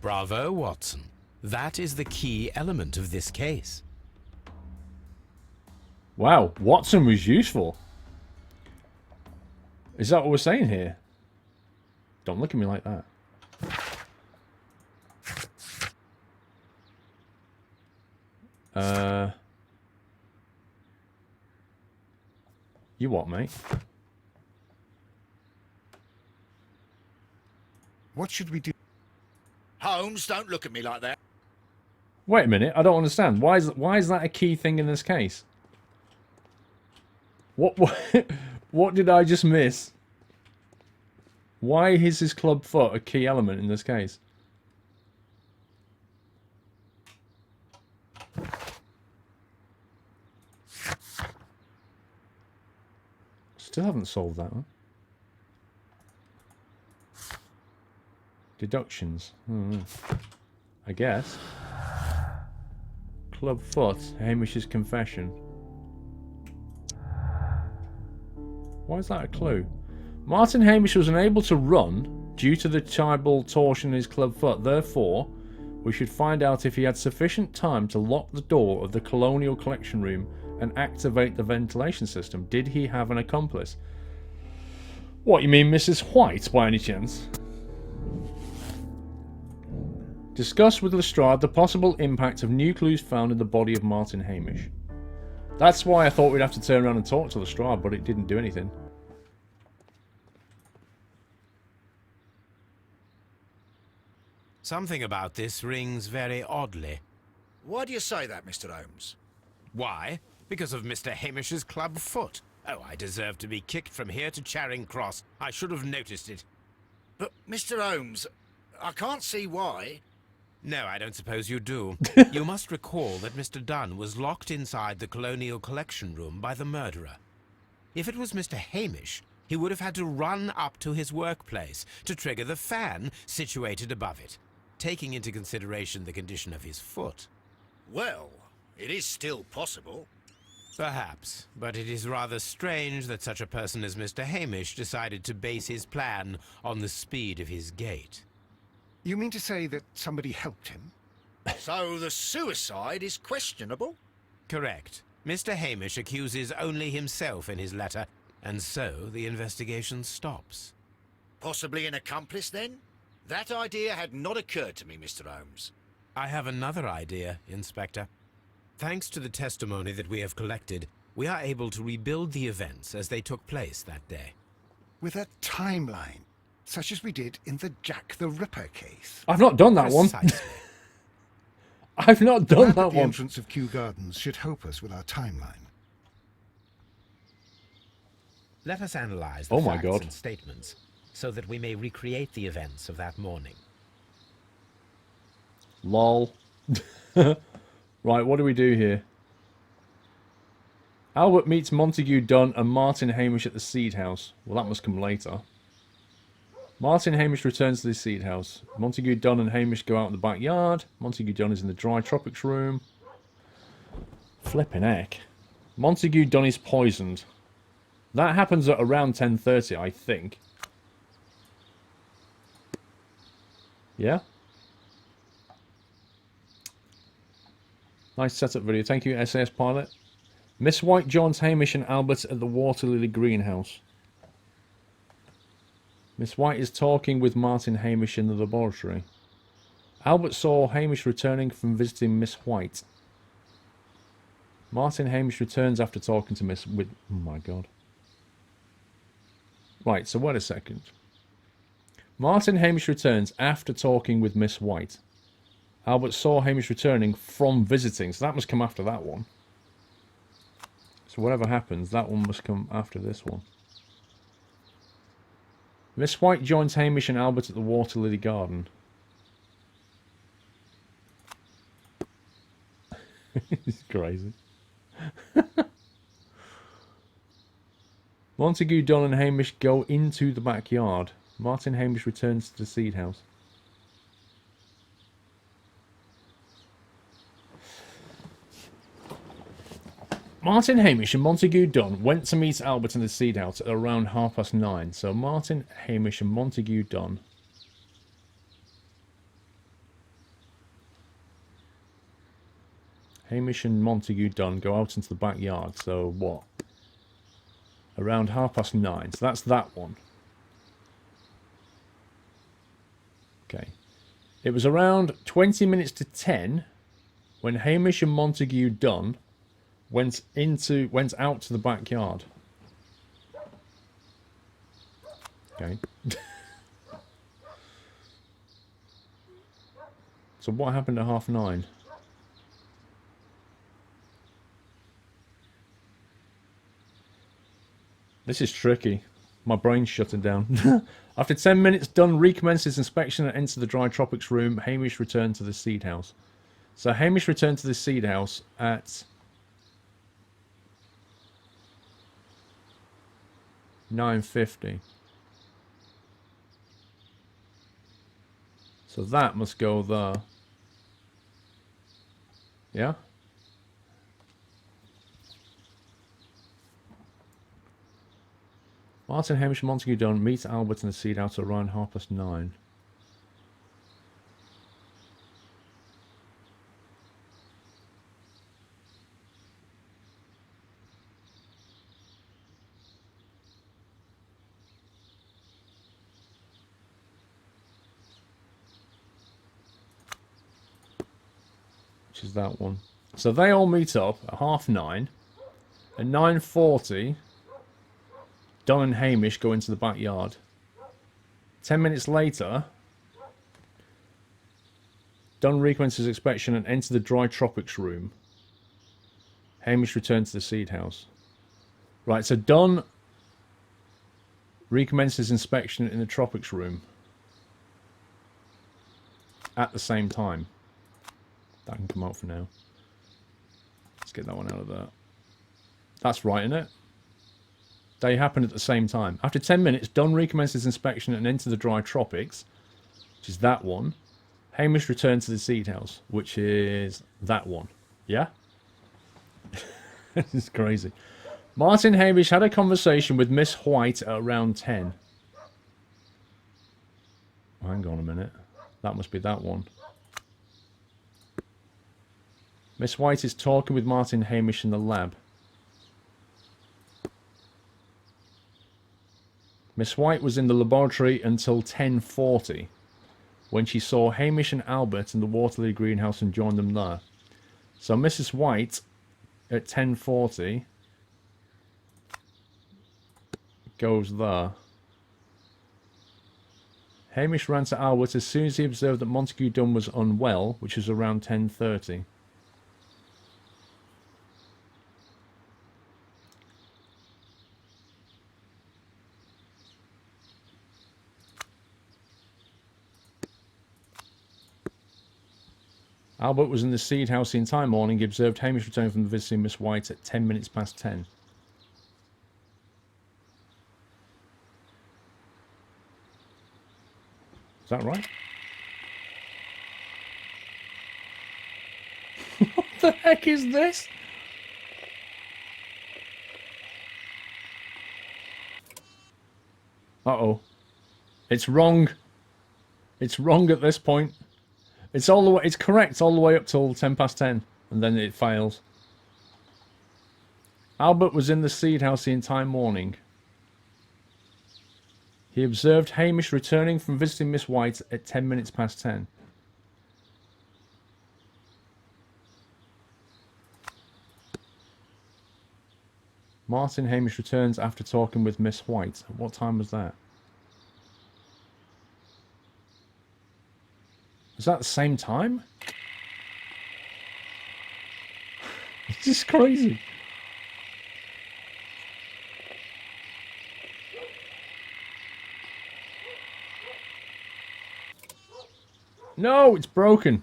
Bravo, Watson. That is the key element of this case. Wow, Watson was useful. Is that what we're saying here? Don't look at me like that. You what, mate? What should we do? Holmes, don't look at me like that. Wait a minute, I don't understand. Why is that a key thing in this case? What did I just miss? Why is his club foot a key element in this case? Still haven't solved that one. Deductions. I guess. Club foot. Hamish's confession. Why is that a clue? Martin Hamish was unable to run due to the tribal torsion in his club foot. Therefore, we should find out if he had sufficient time to lock the door of the Colonial Collection Room and activate the ventilation system. Did he have an accomplice? What, you mean Mrs. White, by any chance? Discuss with Lestrade the possible impact of new clues found in the body of Martin Hamish. That's why I thought we'd have to turn around and talk to Lestrade, but it didn't do anything. Something about this rings very oddly. Why do you say that, Mr. Holmes? Why? Because of Mr. Hamish's club foot. Oh, I deserve to be kicked from here to Charing Cross. I should have noticed it. But, Mr. Holmes, I can't see why. No, I don't suppose you do. You must recall that Mr. Dunn was locked inside the Colonial Collection Room by the murderer. If it was Mr. Hamish, he would have had to run up to his workplace to trigger the fan situated above it, taking into consideration the condition of his foot. Well, it is still possible. Perhaps, but it is rather strange that such a person as Mr. Hamish decided to base his plan on the speed of his gait. You mean to say that somebody helped him? So the suicide is questionable? Correct. Mr. Hamish accuses only himself in his letter, and so the investigation stops. Possibly an accomplice, then? That idea had not occurred to me, Mr. Holmes. I have another idea, Inspector. Thanks to the testimony that we have collected, we are able to rebuild the events as they took place that day. With a timeline, such as we did in the Jack the Ripper case. I've not done that one. I've not done that The one. entrance of Kew Gardens should help us with our timeline. Let us analyze the Oh my facts God. and statements so that we may recreate the events of that morning. Lol. Right, what do we do here? Albert meets Montague Dunn and Martin Hamish at the Seed House. Well, that must come later. Martin Hamish returns to the Seed House. Montague Dunn and Hamish go out in the backyard. Montague Dunn is in the Dry Tropics room. Flipping heck. Montague Dunn is poisoned. That happens at around 10:30, I think. Yeah? Nice setup video. Thank you, SAS Pilot. Miss White joins Hamish and Albert at the Water Lily greenhouse. Miss White is talking with Martin Hamish in the laboratory. Albert saw Hamish returning from visiting Miss White. Martin Hamish returns after talking to Miss... Oh my god. Right, so wait a second. Martin Hamish returns after talking with Miss White. Albert saw Hamish returning from visiting, so that must come after that one. So whatever happens, that one must come after this one. Miss White joins Hamish and Albert at the Water Lily Garden. It's crazy. Montague, Don and Hamish go into the backyard. Martin Hamish returns to the seed house. Martin Hamish and Montague Dunn went to meet Albert in the seed house at around 9:30. So Martin Hamish and Montague Dunn. Hamish and Montague Dunn go out into the backyard. So what? Around 9:30. So that's that one. Okay. It was around 20 minutes to 10 when Hamish and Montague Dunn went out to the backyard. Okay. So what happened at 9:30? This is tricky. My brain's shutting down. After 10 minutes, Dunn recommenced his inspection and entered the dry tropics room. Hamish returned to the seed house. So Hamish returned to the seed house at 9:50. So that must go there. Yeah? Martin, Hamish, and Montague Dunn meet Albert in the seed house at around 9:30. Which is that one. So they all meet up at 9:30. At 9:40, Don and Hamish go into the backyard. 10 minutes later, Don recommences his inspection and enters the dry tropics room. Hamish returns to the seed house. Right, so Don recommences inspection in the tropics room at the same time. That can come out for now. Let's get that one out of there. That's right, isn't it? They happen at the same time. After 10 minutes, Don recommences inspection and enters the dry tropics, which is that one. Hamish returns to the seed house, which is that one. Yeah? This is crazy. Martin Hamish had a conversation with Miss White at around 10. Hang on a minute. That must be that one. Miss White is talking with Martin Hamish in the lab. Miss White was in the laboratory until 10:40, when she saw Hamish and Albert in the Waterloo greenhouse and joined them there. So Mrs. White, at 10:40, goes there. Hamish ran to Albert as soon as he observed that Montague Dunn was unwell, which was around 10:30. Albert was in the seed house the entire morning. He observed Hamish return from visiting Miss White at 10 minutes past 10. Is that right? What the heck is this? Uh-oh. It's wrong. It's wrong at this point. It's all the way. It's correct all the way up till 10 past 10, and then it fails. Albert was in the seed house the entire morning. He observed Hamish returning from visiting Miss White at 10 minutes past 10. Martin Hamish returns after talking with Miss White. What time was that? Was that the same time? This is crazy. No, it's broken.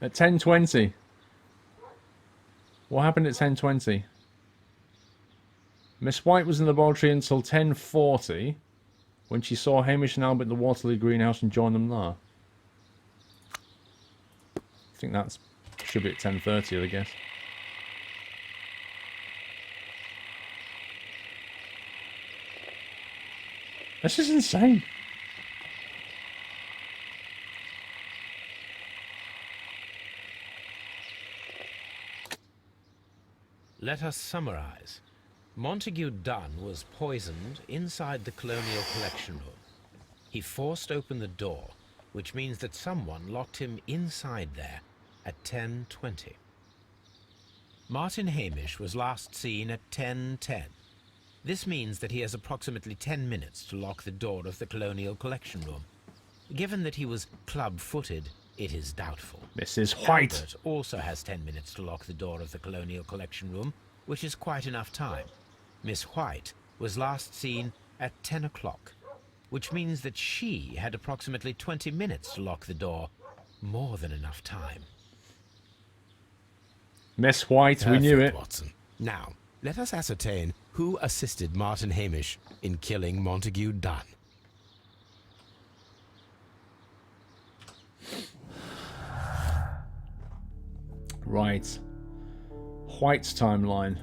At 10:20. What happened at 10:20? Miss White was in the laboratory until 10:40 when she saw Hamish and Albert in the Waterloo greenhouse and joined them there. I think that should be at 10:30, I guess. This is insane. Let us summarize. Montague Dunn was poisoned inside the Colonial Collection Room. He forced open the door, which means that someone locked him inside there at 10:20. Martin Hamish was last seen at 10:10. This means that he has approximately 10 minutes to lock the door of the Colonial Collection Room. Given that he was club-footed, it is doubtful. Mrs. White Albert also has 10 minutes to lock the door of the Colonial Collection Room, which is quite enough time. Miss White was last seen at 10 o'clock, which means that she had approximately 20 minutes to lock the door. More than enough time. Miss White, we knew it. Watson. Now, let us ascertain who assisted Martin Hamish in killing Montague Dunn. Right. White's timeline.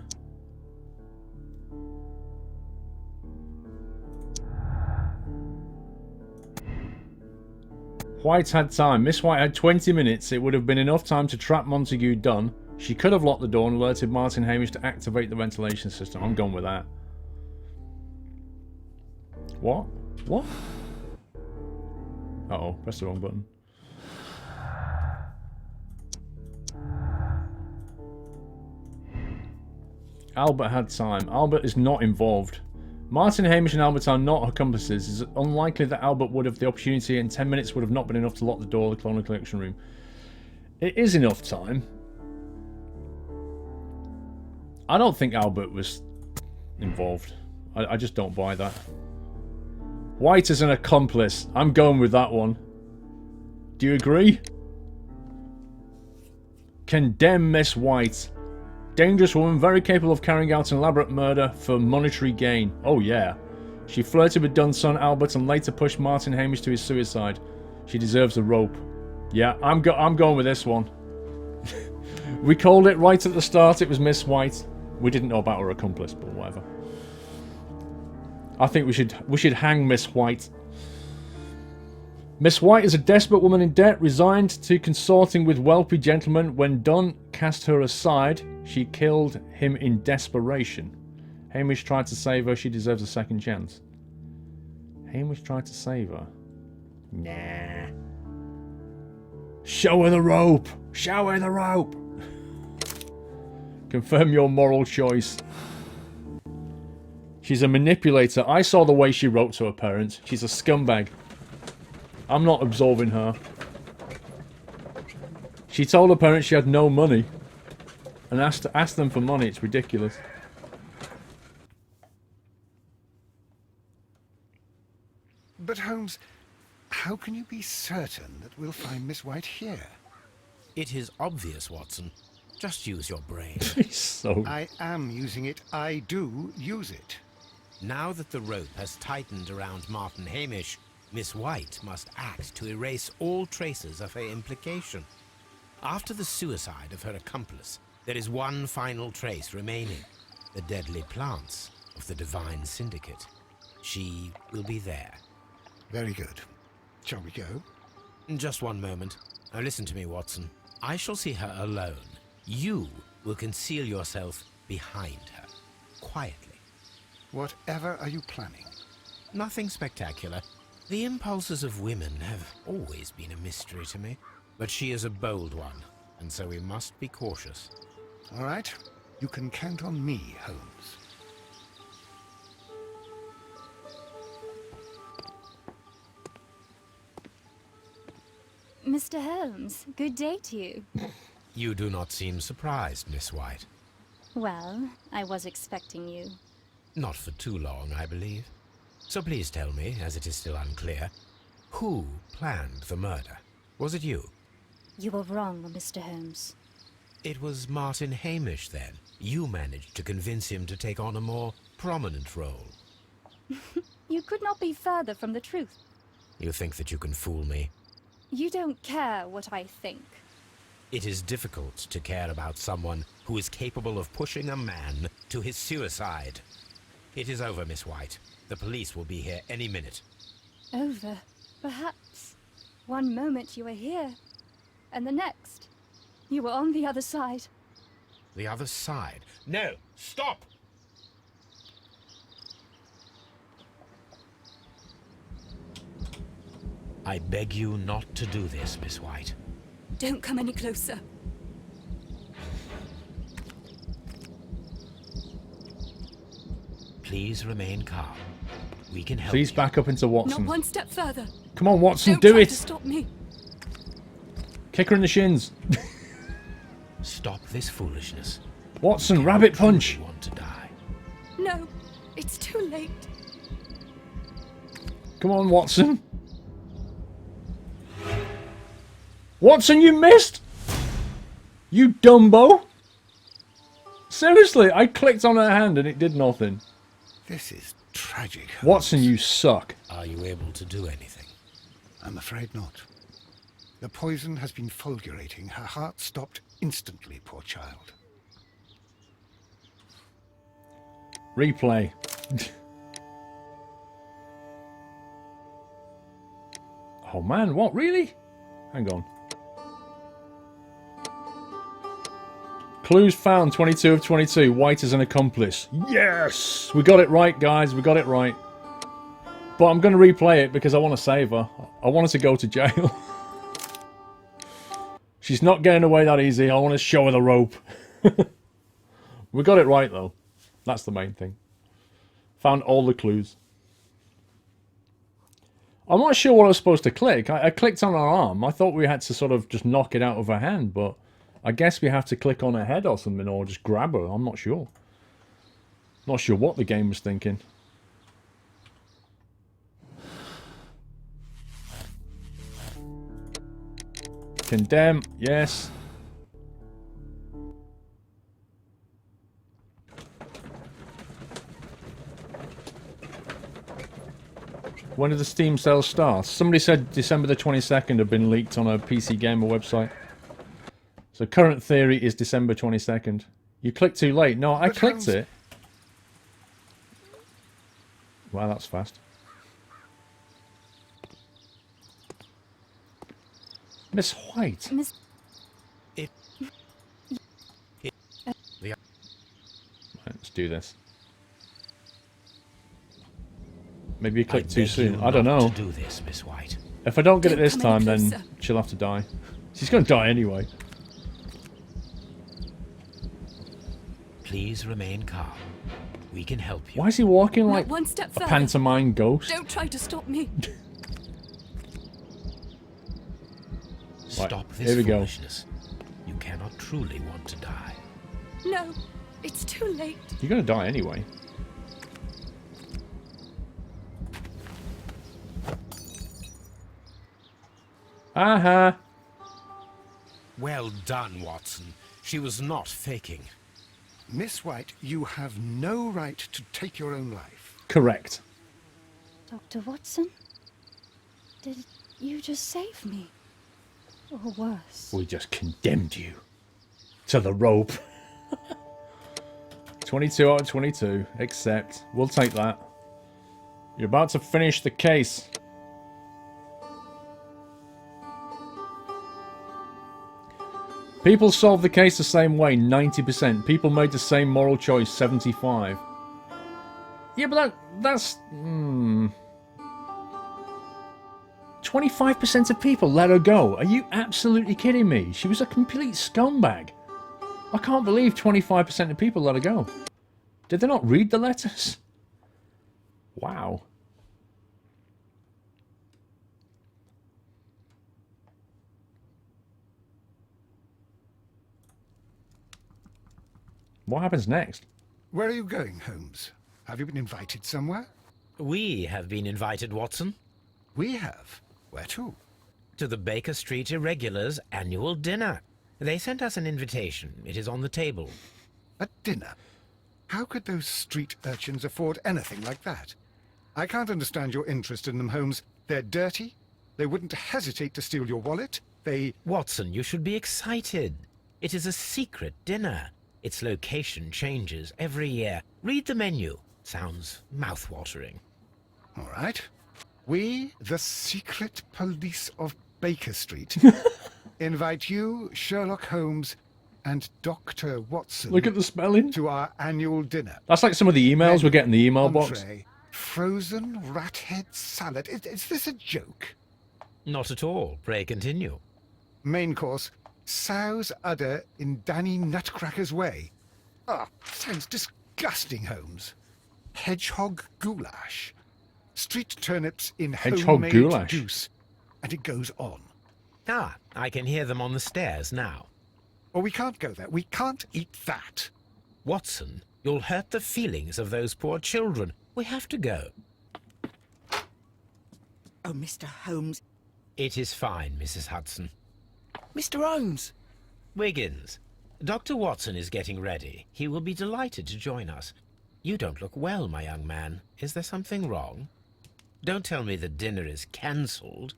White had time. Miss White had 20 minutes. It would have been enough time to trap Montague Dunn. She could have locked the door and alerted Martin Hamish to activate the ventilation system. I'm going with that. What? What? Uh-oh, pressed the wrong button. Albert had time. Albert is not involved. Martin, Hamish and Albert are not accomplices. It's unlikely that Albert would have the opportunity, and 10 minutes would have not been enough to lock the door of the Colonial Collection Room. It is enough time. I don't think Albert was involved. I just don't buy that. White is an accomplice. I'm going with that one. Do you agree? Condemn Miss White. Dangerous woman, very capable of carrying out an elaborate murder for monetary gain. Oh yeah. She flirted with Dunn's son Albert and later pushed Martin Hamish to his suicide. She deserves a rope. Yeah, I'm going with this one. We called it right at the start. It was Miss White. We didn't know about her accomplice, but whatever. I think we should hang Miss White. Miss White is a desperate woman in debt, resigned to consorting with wealthy gentlemen. When Dunn cast her aside, she killed him in desperation. Hamish tried to save her. She deserves a second chance. Hamish tried to save her. Nah. Show her the rope. Show her the rope. Confirm your moral choice. She's a manipulator. I saw the way she wrote to her parents. She's a scumbag. I'm not absolving her. She told her parents she had no money. And asked them for money. It's ridiculous. But Holmes, how can you be certain that we'll find Miss White here? It is obvious, Watson. Just use your brain. I am using it. I do use it. Now that the rope has tightened around Martin Hamish, Miss White must act to erase all traces of her implication. After the suicide of her accomplice, there is one final trace remaining. The deadly plants of the Divine Syndicate. She will be there. Very good. Shall we go? Just one moment. Now listen to me, Watson. I shall see her alone. You will conceal yourself behind her. Quietly. Whatever are you planning? Nothing spectacular. The impulses of women have always been a mystery to me. But she is a bold one, and so we must be cautious. All right. You can count on me, Holmes. Mr. Holmes, good day to you. You do not seem surprised, Miss White. Well, I was expecting you. Not for too long, I believe. So please tell me, as it is still unclear, who planned the murder? Was it you? You were wrong, Mr. Holmes. It was Martin Hamish, then. You managed to convince him to take on a more prominent role. You could not be further from the truth. You think that you can fool me? You don't care what I think. It is difficult to care about someone who is capable of pushing a man to his suicide. It is over, Miss White. The police will be here any minute. Over, perhaps. One moment you were here, and the next, you were on the other side. The other side? No! Stop! I beg you not to do this, Miss White. Don't come any closer. Please remain calm. We can help Please you. back up into Watson. Not one step further. Come on, Watson, Don't do try it! to stop me. Kick her in the shins. Stop this foolishness. Watson, rabbit punch! You want to die. No, it's too late. Come on, Watson. Watson, you missed! You Dumbo! Seriously, I clicked on her hand and it did nothing. This is tragic, Holmes. Watson, you suck. Are you able to do anything? I'm afraid not. The poison has been fulgurating. Her heart stopped instantly, poor child. Replay. Oh man, what? Really? Hang on. Clues found, 22 of 22. White as an accomplice. Yes! We got it right, guys. We got it right. But I'm going to replay it because I want to save her. I want her to go to jail. She's not getting away that easy. I want to show her the rope. We got it right, though. That's the main thing. Found all the clues. I'm not sure what I was supposed to click. I clicked on her arm. I thought we had to sort of just knock it out of her hand, but I guess we have to click on her head or something, or just grab her. I'm not sure. Not sure what the game was thinking. Condemn, yes. When did the Steam sale start? Somebody said December the 22nd had been leaked on a PC Gamer website. So current theory is December 22nd. You clicked too late. No, I clicked it. Wow, that's fast. Miss White. Miss... Right, let's do this. Maybe you clicked too soon. I don't know. To do this, Miss White. If I don't get it this Don't time, come any then closer. she'll have to die. She's going to die anyway. Please remain calm. We can help you. Why is he walking Not like one step a further. pantomime ghost? Don't try to stop me. Stop this here we go. foolishness. You cannot truly want to die. No, it's too late. You're going to die anyway. Aha! Well done, Watson. She was not faking. Miss White, you have no right to take your own life. Correct. Dr. Watson? Did you just save me? Or worse? We just condemned you to the rope. 22 out of 22. Accept. We'll take that. You're about to finish the case. People solved the case the same way, 90%. People made the same moral choice, 75. Yeah, but that's... 25% of people let her go. Are you absolutely kidding me? She was a complete scumbag. I can't believe 25% of people let her go. Did they not read the letters? Wow. What happens next? Where are you going, Holmes? Have you been invited somewhere? We have been invited, Watson, We have. Where to? to the Baker Street Irregulars' annual dinner. They sent us an invitation. It is on the table. A dinner? How could those street urchins afford anything like that? I can't understand your interest in them, Holmes. They're dirty. They wouldn't hesitate to steal your wallet. They... Watson, you should be excited. It is a secret dinner. Its location changes every year. Read the menu. Sounds mouth-watering. All right. We, the secret police of Baker Street, invite you, Sherlock Holmes, and Dr. Watson... Look at the spelling. ...to our annual dinner. That's like some of the emails we're getting in the email box. Entree, frozen rat head salad. Is this a joke? Not at all. Pray continue. Main course, sow's udder in Danny Nutcracker's way. Ah, sounds disgusting, Holmes. Hedgehog goulash. Street turnips in Hedgehog homemade goulash. juice. And it goes on. Ah, I can hear them on the stairs now. Oh, we can't go there. We can't eat that. Watson, you'll hurt the feelings of those poor children. We have to go. Oh, Mr. Holmes. It is fine, Mrs. Hudson. Mr. Holmes! Wiggins, Dr. Watson is getting ready. He will be delighted to join us. You don't look well, my young man. Is there something wrong? Don't tell me the dinner is cancelled.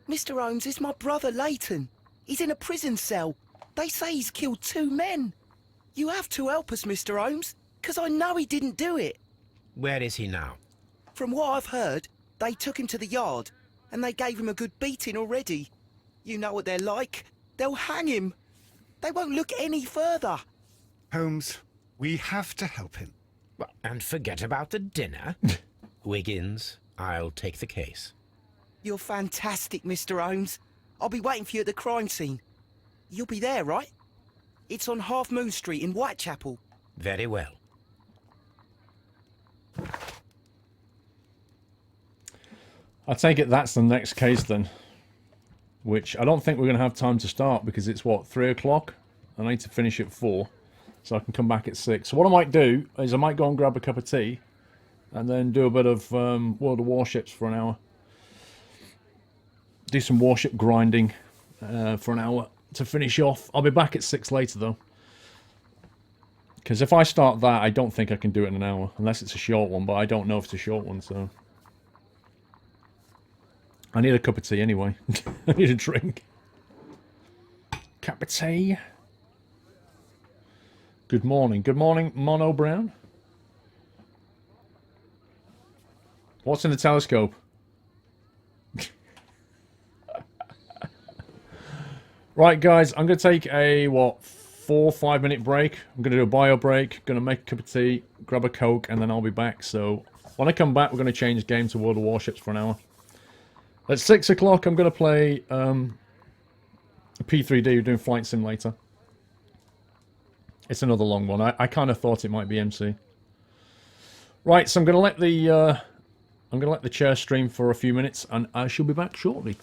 Mr. Holmes, it's my brother Leighton. He's in a prison cell. They say he's killed 2 men. You have to help us, Mr. Holmes, because I know he didn't do it. Where is he now? From what I've heard, they took him to the yard, and they gave him a good beating already. You know what they're like. They'll hang him. They won't look any further. Holmes, we have to help him. And forget about the dinner? Wiggins, I'll take the case. You're fantastic, Mr. Holmes. I'll be waiting for you at the crime scene. You'll be there, right? It's on Half Moon Street in Whitechapel. Very well. I take it that's the next case then. Which I don't think we're going to have time to start because it's what, 3 o'clock? I need to finish at 4. So I can come back at 6. So what I might do is I might go and grab a cup of tea. And then do a bit of World of Warships for an hour. Do some warship grinding for an hour to finish off. I'll be back at 6 later though. Because if I start that, I don't think I can do it in an hour. Unless it's a short one, but I don't know if it's a short one, so... I need a cup of tea anyway. I need a drink. Cup of tea. Good morning. Good morning, Mono Brown. What's in the telescope? Right, guys, I'm going to take a, 4-5 minute break. I'm going to do a bio break. Going to make a cup of tea, grab a Coke, and then I'll be back. So, when I come back, we're going to change game to World of Warships for an hour. At 6 o'clock, I'm going to play P3D, we're doing Flight Simulator. It's another long one. I kind of thought it might be MC. Right, so I'm going to let the chair stream for a few minutes, and I shall be back shortly.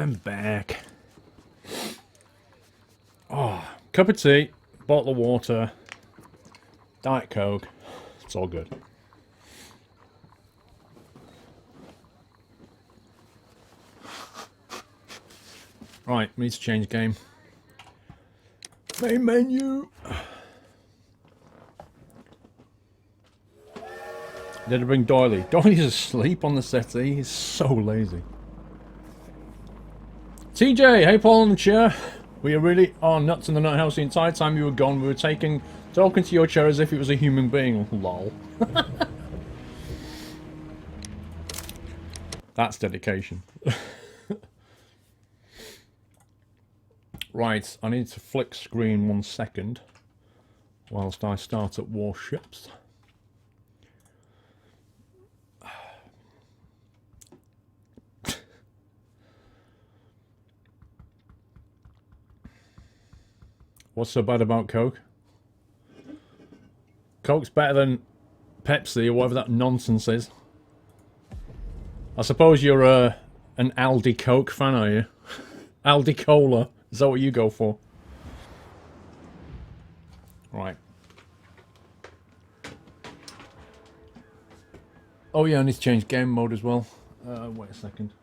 I'm back. Oh, cup of tea, bottle of water, Diet Coke. It's all good. Right, we need to change game. Main menu. Did I bring Doily? Doily's asleep on the settee. He's so lazy. TJ, hey Paul on the chair. We really are nuts in the nut house the entire time you were gone. We were talking to your chair as if it was a human being. Lol. That's dedication. Right, I need to flick screen 1 second whilst I start at Warships. What's so bad about Coke? Coke's better than Pepsi or whatever that nonsense is. I suppose you're an Aldi Coke fan, are you? Aldi Cola. Is that what you go for? Right. Oh yeah, I need to change game mode as well. Wait a second.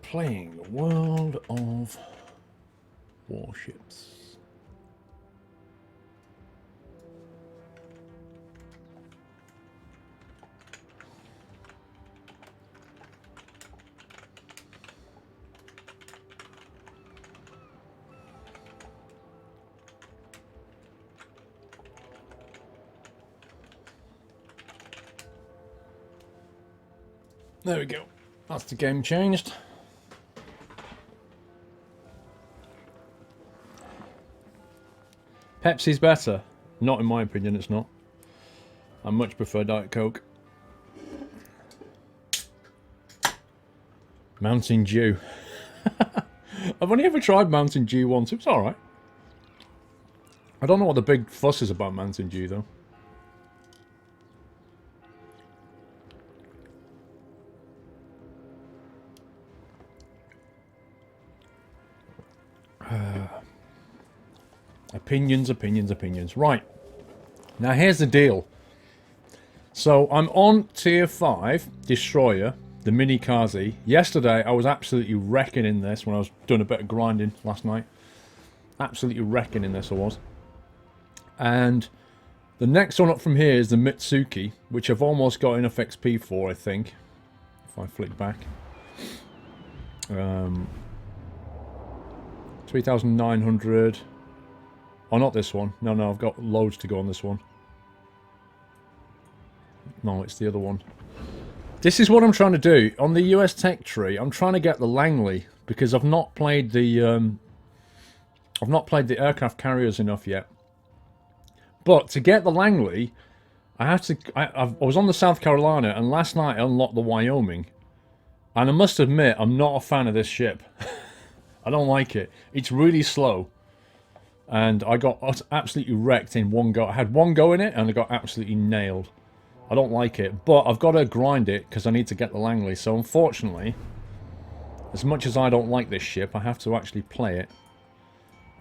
Playing World of Warships. There we go. That's the game changed. Pepsi's better. Not in my opinion, it's not. I much prefer Diet Coke. Mountain Dew. I've only ever tried Mountain Dew once. It was alright. I don't know what the big fuss is about Mountain Dew though. Opinions, opinions, opinions. Right. Now here's the deal. So I'm on tier 5 Destroyer, the Mini Kazi. Yesterday I was absolutely wrecking in this when I was doing a bit of grinding last night. Absolutely wrecking in this I was. And the next one up from here is the Mitsuki, which I've almost got enough XP for, I think. If I flick back. 3,900. Oh, not this one. No, I've got loads to go on this one. No, it's the other one. This is what I'm trying to do. On the US Tech Tree, I'm trying to get the Langley, because I've not played the aircraft carriers enough yet. But to get the Langley, I have to. I was on the South Carolina, and last night I unlocked the Wyoming. And I must admit, I'm not a fan of this ship. I don't like it. It's really slow. And I got absolutely wrecked in one go. I had one go in it, and I got absolutely nailed. I don't like it. But I've got to grind it, because I need to get the Langley. So unfortunately, as much as I don't like this ship, I have to actually play it.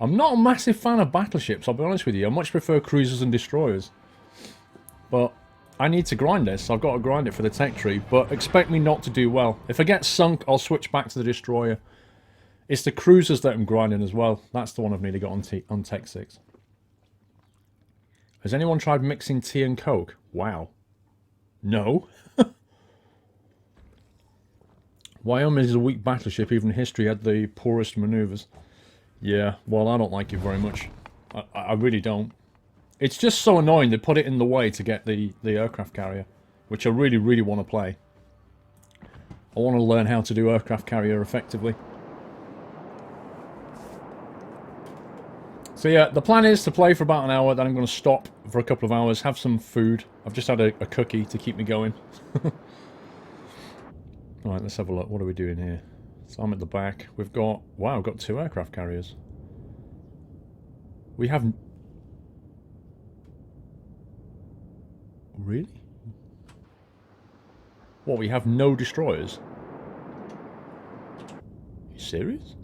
I'm not a massive fan of battleships, I'll be honest with you. I much prefer cruisers and destroyers. But I need to grind this. I've got to grind it for the tech tree. But expect me not to do well. If I get sunk, I'll switch back to the destroyer. It's the cruisers that I'm grinding as well. That's the one I've nearly got on Tech 6. Has anyone tried mixing tea and Coke? Wow. No. Wyoming is a weak battleship. Even history had the poorest maneuvers. Yeah, well, I don't like it very much. I really don't. It's just so annoying they put it in the way to get the aircraft carrier, which I really, really want to play. I want to learn how to do aircraft carrier effectively. So yeah, the plan is to play for about an hour, then I'm going to stop for a couple of hours, have some food. I've just had a cookie to keep me going. Alright, let's have a look. What are we doing here? So I'm at the back. We've got... Wow, we've got 2 aircraft carriers. We haven't... Really? What, we have no destroyers? You serious?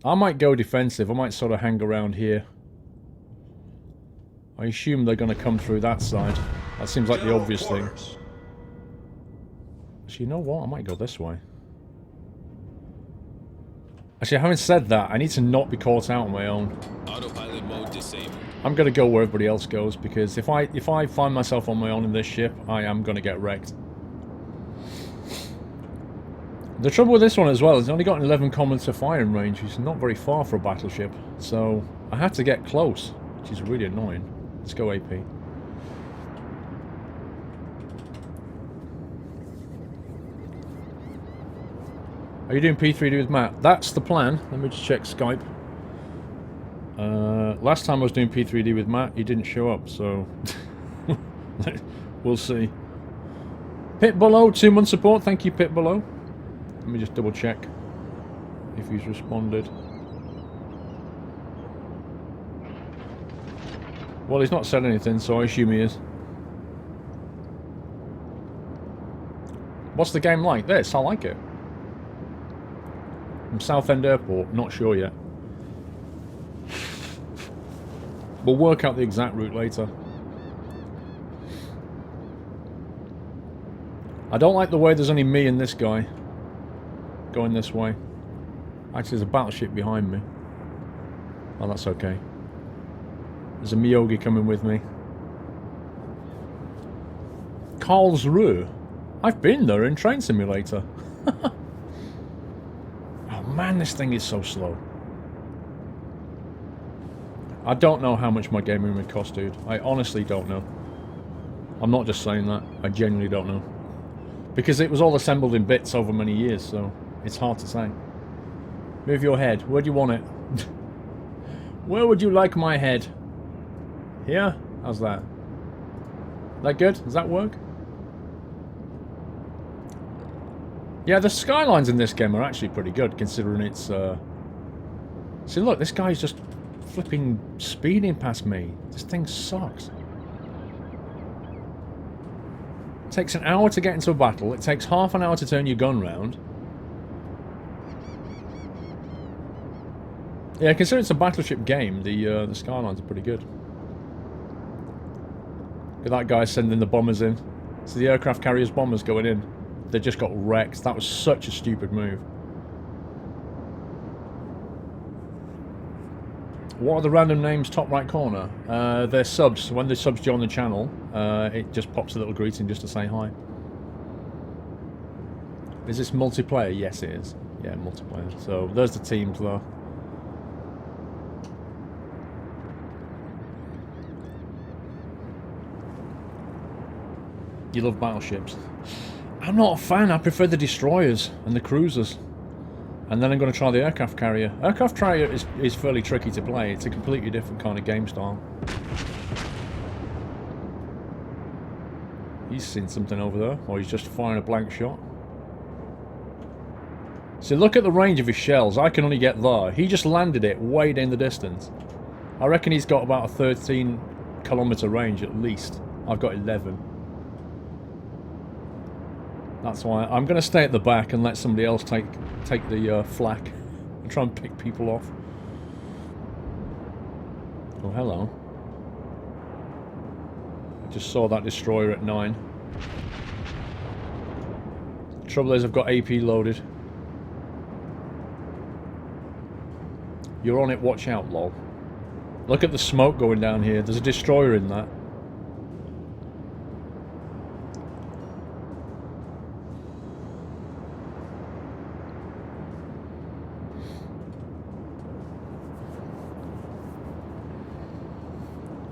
I might go defensive. I might sort of hang around here. I assume they're going to come through that side. That seems like the obvious thing. Actually, you know what? I might go this way. Actually, having said that, I need to not be caught out on my own. Autopilot mode disabled. I'm going to go where everybody else goes, because if I find myself on my own in this ship, I am going to get wrecked. The trouble with this one as well is it's only got an 11 kilometer firing range, which is not very far for a battleship. So I had to get close, which is really annoying. Let's go AP. Are you doing P3D with Matt? That's the plan. Let me just check Skype. Last time I was doing P3D with Matt, he didn't show up, so we'll see. Pit Below, 2-month support. Thank you, Pit Below. Let me just double check if he's responded. Well, he's not said anything, so I assume he is. What's the game like? This, I like it. From Southend Airport, not sure yet. We'll work out the exact route later. I don't like the way there's only me and this guy going this way. Actually, there's a battleship behind me. Oh, that's okay. There's a Miyogi coming with me. Karlsruhe. I've been there in Train Simulator. Oh man, this thing is so slow. I don't know how much my gaming would cost, dude. I honestly don't know. I'm not just saying that. I genuinely don't know. Because it was all assembled in bits over many years, so it's hard to say. Move your head. Where do you want it? Where would you like my head? Here? How's that? That good? Does that work? Yeah, the skylines in this game are actually pretty good, considering it's... See, look, this guy's just flipping speeding past me. This thing sucks. It takes an hour to get into a battle. It takes half an hour to turn your gun round. Yeah, considering it's a battleship game, the skylines are pretty good. Look at that guy sending the bombers in. So the aircraft carriers bombers going in. They just got wrecked. That was such a stupid move. What are the random names top right corner? They're subs. When the subs join the channel, it just pops a little greeting just to say hi. Is this multiplayer? Yes, it is. Yeah, multiplayer. So there's the teams though. You love battleships. I'm not a fan. I prefer the destroyers and the cruisers. And then I'm going to try the aircraft carrier. Aircraft carrier is fairly tricky to play. It's a completely different kind of game style. He's seen something over there. Or he's just firing a blank shot. So look at the range of his shells. I can only get there. He just landed it way down the distance. I reckon he's got about a 13-kilometer range at least. I've got 11. That's why I'm going to stay at the back and let somebody else take the flak and try and pick people off. Oh, hello. I just saw that destroyer at 9. Trouble is I've got AP loaded. You're on it, watch out, lol. Look at the smoke going down here. There's a destroyer in that.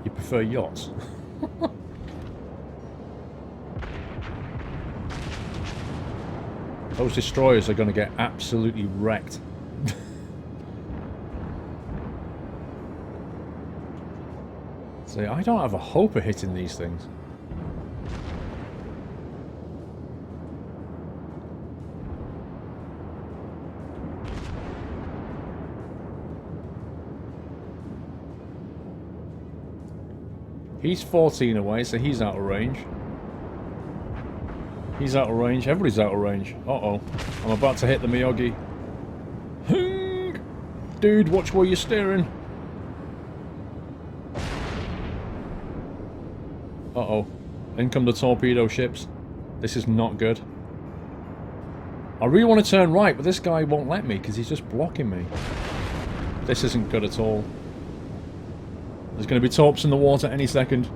You prefer yachts? Those destroyers are going to get absolutely wrecked. See, I don't have a hope of hitting these things. He's 14 away, so he's out of range. He's out of range. Everybody's out of range. Uh-oh. I'm about to hit the Miyogi. Dude, watch where you're steering. Uh-oh. In come the torpedo ships. This is not good. I really want to turn right, but this guy won't let me because he's just blocking me. This isn't good at all. There's going to be torps in the water any second.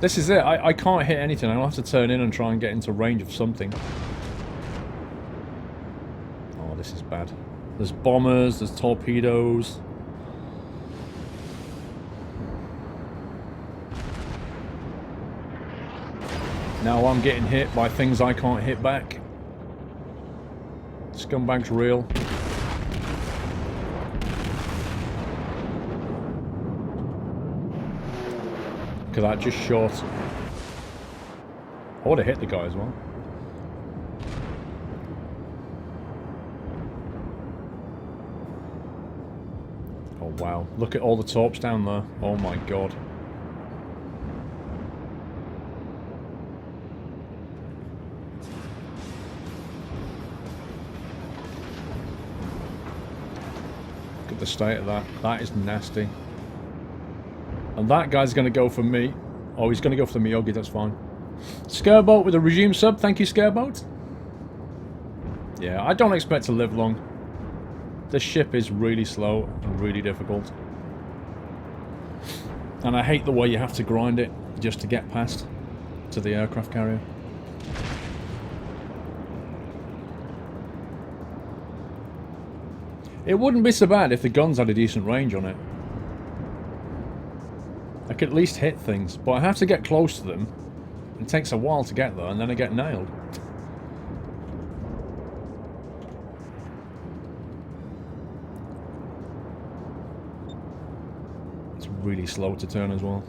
This is it. I can't hit anything. I'll have to turn in and try and get into range of something. Oh, this is bad. There's bombers, there's torpedoes. Now I'm getting hit by things I can't hit back. Scumbag's real. Look at that, just short. I would have hit the guy as well. Oh wow, look at all the torps down there. Oh my god. Look at the state of that. That is nasty. And that guy's going to go for me. Oh, he's going to go for the Miyogi, that's fine. Scareboat with a regime sub. Thank you, Scareboat. Yeah, I don't expect to live long. This ship is really slow and really difficult. And I hate the way you have to grind it just to get past to the aircraft carrier. It wouldn't be so bad if the guns had a decent range on it. I could at least hit things, but I have to get close to them. It takes a while to get there, and then I get nailed. It's really slow to turn as well.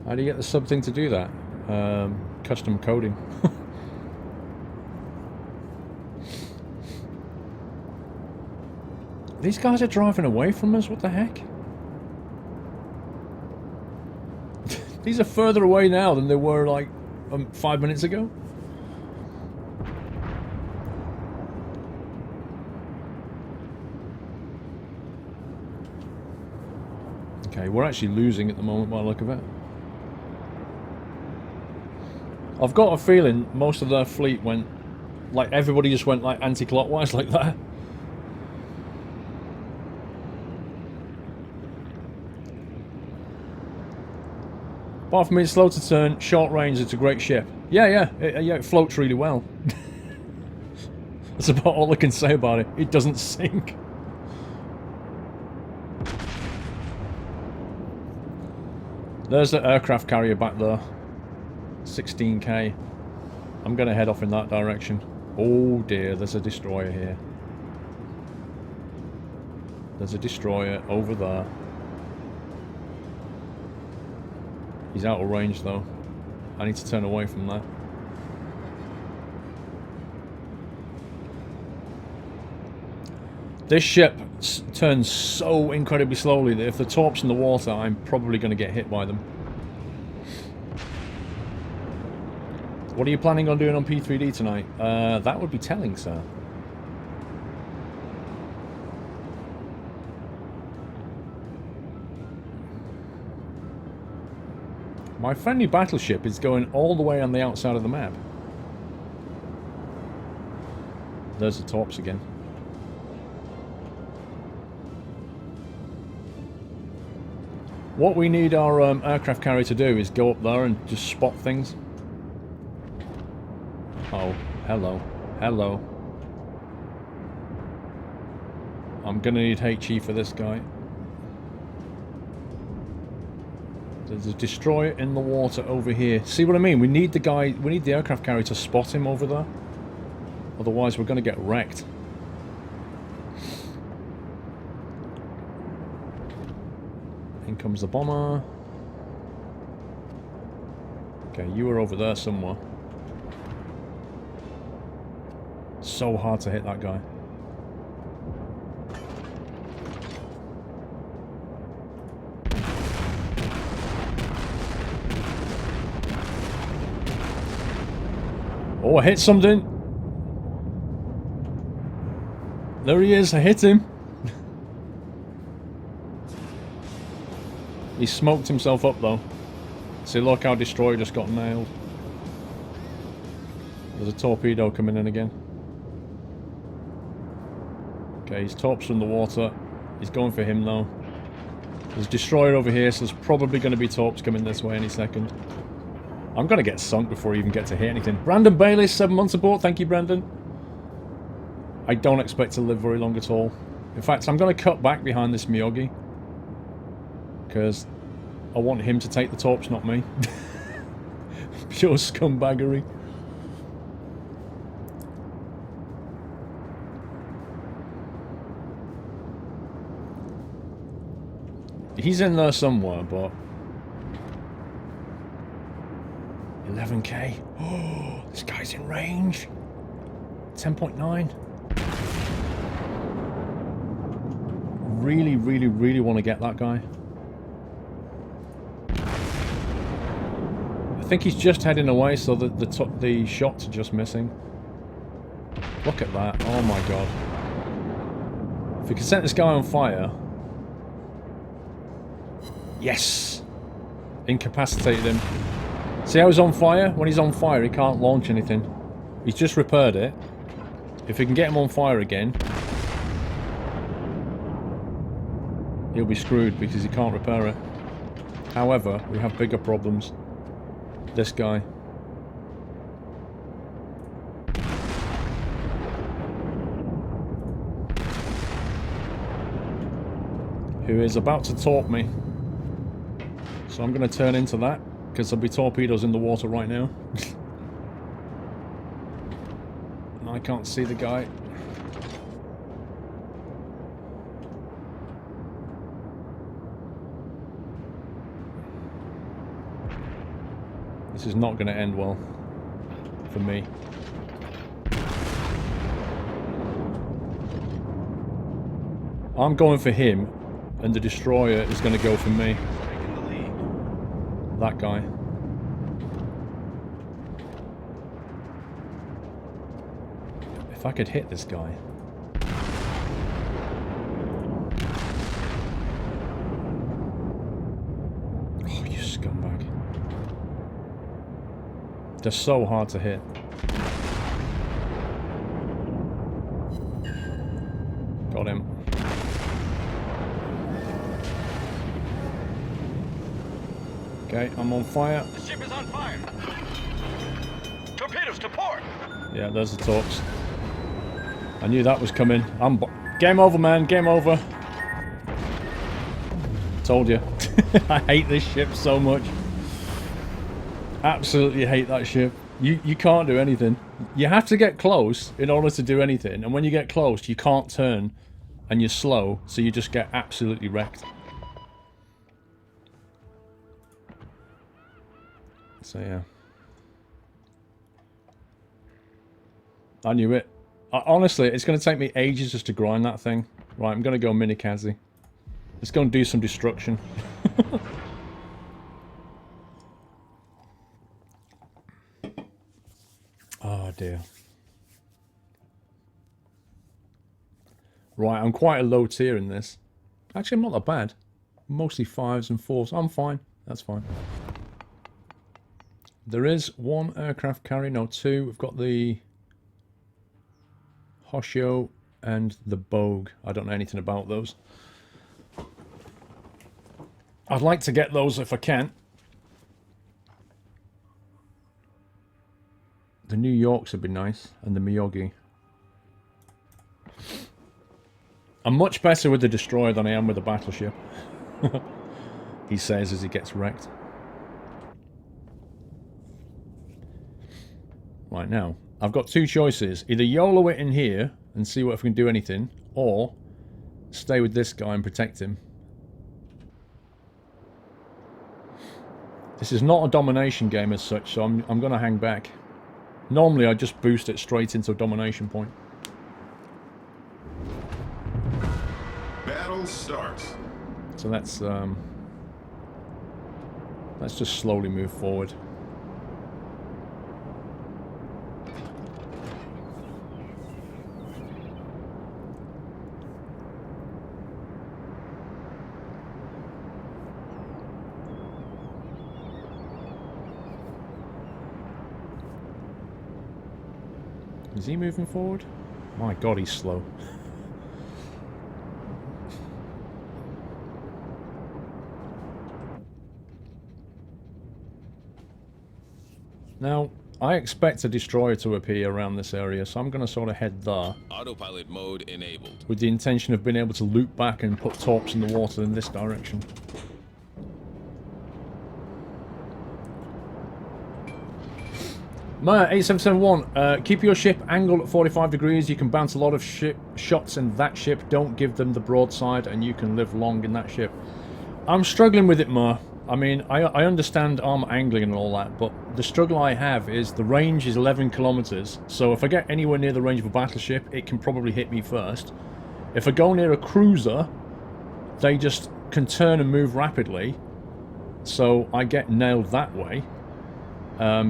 How do you get the sub thing to do that? Custom coding. These guys are driving away from us, what the heck? These are further away now than they were like 5 minutes ago. Okay, we're actually losing at the moment by the look of it. I've got a feeling most of their fleet went, like everybody just went like anti-clockwise like that. Apart from it's slow to turn, short range, it's a great ship. Yeah, it floats really well. That's about all I can say about it. It doesn't sink. There's the aircraft carrier back there. 16k. I'm going to head off in that direction. Oh dear, there's a destroyer here. There's a destroyer over there. He's out of range though. I need to turn away from that. This ship turns so incredibly slowly that if the torp's in the water, I'm probably going to get hit by them. What are you planning on doing on P3D tonight? That would be telling, sir. My friendly battleship is going all the way on the outside of the map. There's the torps again. What we need our aircraft carrier to do is go up there and just spot things. Oh, hello. Hello. I'm gonna need HE for this guy. There's a destroyer in the water over here. See what I mean? We need the guy, we need the aircraft carrier to spot him over there. Otherwise we're going to get wrecked. In comes the bomber. Okay, you were over there somewhere. So hard to hit that guy. Oh, I hit something. There he is, I hit him. He smoked himself up though. See, look how Destroyer just got nailed. There's a torpedo coming in again. Okay, he's torps from the water. He's going for him though. There's a Destroyer over here, so there's probably going to be torps coming this way any second. I'm going to get sunk before I even get to hit anything. Brandon Bailey, 7 months support. Thank you, Brandon. I don't expect to live very long at all. In fact, I'm going to cut back behind this Miyagi. Because I want him to take the torps, not me. Pure scumbaggery. He's in there somewhere, but... 11k. Oh, this guy's in range. 10.9. Really, really, really want to get that guy. I think he's just heading away, so the shots are just missing. Look at that. Oh my god. If we can set this guy on fire... Yes! Incapacitated him. See how he's on fire? When he's on fire, he can't launch anything. He's just repaired it. If we can get him on fire again, he'll be screwed because he can't repair it. However, we have bigger problems. This guy. Who is about to torp me. So I'm going to turn into that. Because there'll be torpedoes in the water right now. And I can't see the guy. This is not going to end well. For me. I'm going for him. And the destroyer is going to go for me. That guy. If I could hit this guy. Oh, you scumbag. They're so hard to hit. Got him. Okay, I'm on fire. The ship is on fire. Torpedoes to port. Yeah, there's the torps. I knew that was coming. Game over, man. Game over. Told you. I hate this ship so much. Absolutely hate that ship. You can't do anything. You have to get close in order to do anything. And when you get close, you can't turn. And you're slow, so you just get absolutely wrecked. So yeah, I knew it. Honestly, it's going to take me ages just to grind that thing. Right, I'm going to go Minikaze. Let's go and do some destruction. Oh dear. Right, I'm quite a low tier in this. Actually, I'm not that bad. Mostly 5s and 4s. I'm fine. That's fine. There is one aircraft carrier, no, two. We've got the Hoshio and the Bogue. I don't know anything about those. I'd like to get those if I can. The New Yorks would be nice, and the Miyagi. I'm much better with the destroyer than I am with the battleship. he says as he gets wrecked. Right now, I've got two choices. Either YOLO it in here and see what if we can do anything, or stay with this guy and protect him. This is not a domination game as such, so I'm going to hang back. Normally I just boost it straight into a domination point. Battle starts. So let's just slowly move forward. Is he moving forward? My god, he's slow. Now, I expect a destroyer to appear around this area, so I'm going to sort of head there. Autopilot mode enabled. With the intention of being able to loop back and put torps in the water in this direction. Maya 8771, keep your ship angled at 45 degrees. You can bounce a lot of shots in that ship. Don't give them the broadside and you can live long in that ship. I'm struggling with it, Ma. I mean, I understand arm angling and all that, but the struggle I have is the range is 11 kilometers. So if I get anywhere near the range of a battleship, it can probably hit me first. If I go near a cruiser, they just can turn and move rapidly. So I get nailed that way.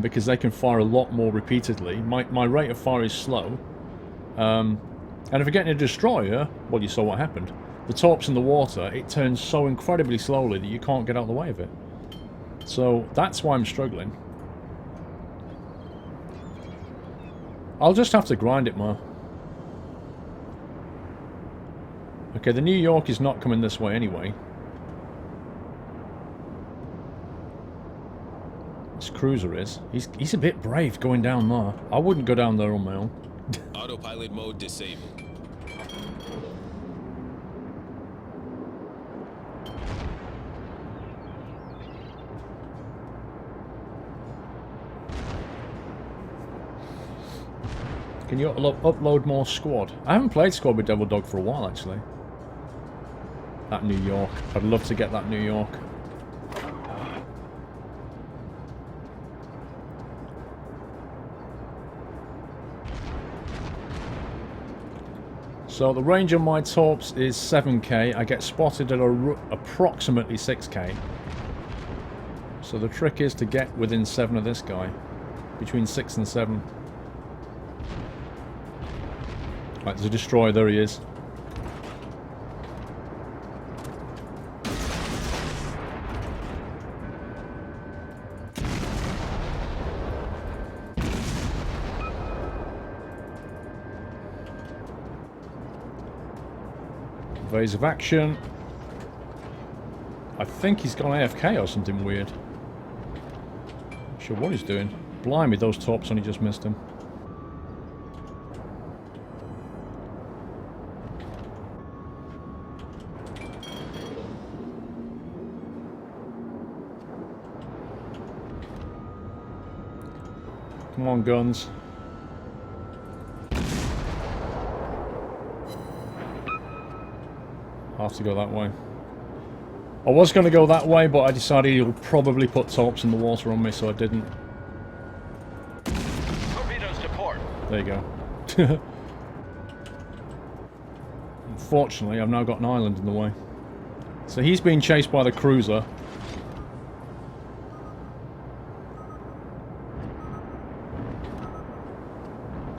Because they can fire a lot more repeatedly. My rate of fire is slow. And if I get in a destroyer, well, you saw what happened. The torp's in the water, it turns so incredibly slowly that you can't get out of the way of it. So that's why I'm struggling. I'll just have to grind it more. Okay, the New York is not coming this way anyway. This cruiser is. He's a bit brave going down there. I wouldn't go down there on my own. Autopilot mode disabled. Can you upload more squad? I haven't played squad with Devil Dog for a while, actually. That New York. I'd love to get that New York. So the range on my torps is 7k. I get spotted at approximately 6k. So the trick is to get within 7 of this guy. Between 6 and 7. Right, there's a destroyer. There he is. Evasive action. I think he's gone AFK or something weird. Not sure what he's doing. Blimey, those torps only just missed him. Come on, guns. I'll have to go that way. I was going to go that way, but I decided he'll probably put torps in the water on me, so I didn't. Torpedoes to port. There you go. Unfortunately, I've now got an island in the way. So he's being chased by the cruiser.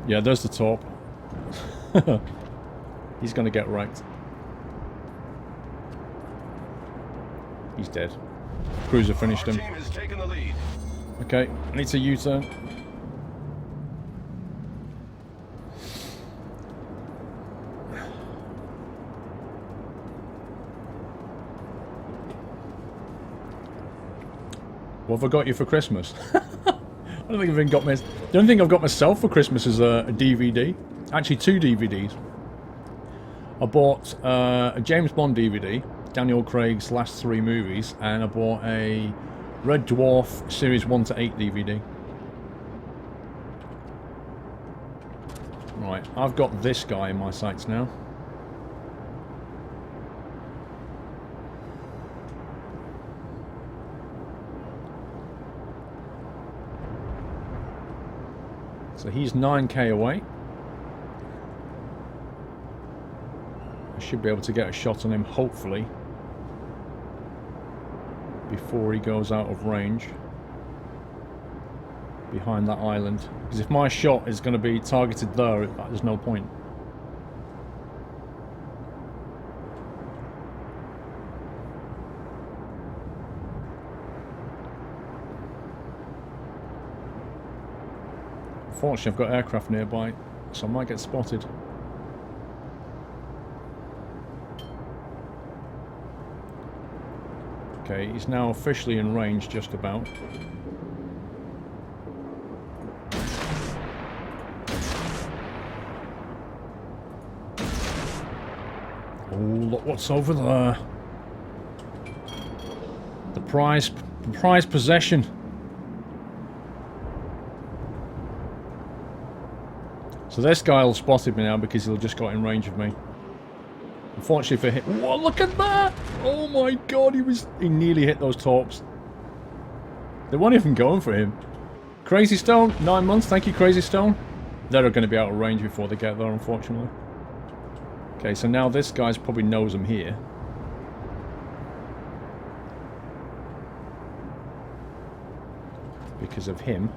Yeah, there's the torp. He's going to get wrecked. He's dead. Cruiser finished him. Team has taken the lead. Okay, I need to U-turn. What have I got you for Christmas? I don't think I've even got my... The only thing I've got myself for Christmas is a DVD. Actually, 2 DVDs. I bought a James Bond DVD, Daniel Craig's last 3 movies, and I bought a Red Dwarf Series 1 to 8 DVD. Right, I've got this guy in my sights now. So he's 9k away. I should be able to get a shot on him, hopefully, before he goes out of range behind that island. Because if my shot is going to be targeted there, there's no point. Unfortunately, I've got aircraft nearby, so I might get spotted. Okay, he's now officially in range, just about. Oh, look what's over there. The prized possession. So this guy will spotted me now because he'll just got in range of me. Unfortunately for him... Whoa, look at that! Oh my god, he nearly hit those torps. They weren't even going for him. Crazy Stone, 9 months, thank you Crazy Stone. They're going to be out of range before they get there, unfortunately. Okay, so now this guy's probably knows I'm here. Because of him.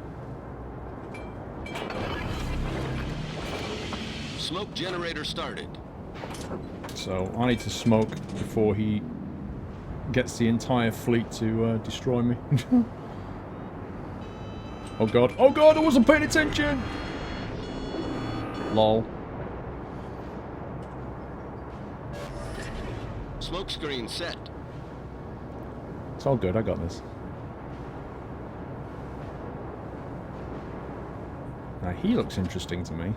Smoke generator started. So I need to smoke before he gets the entire fleet to destroy me. Oh god, I wasn't paying attention! Lol. Smoke screen set. It's all good, I got this. Now he looks interesting to me.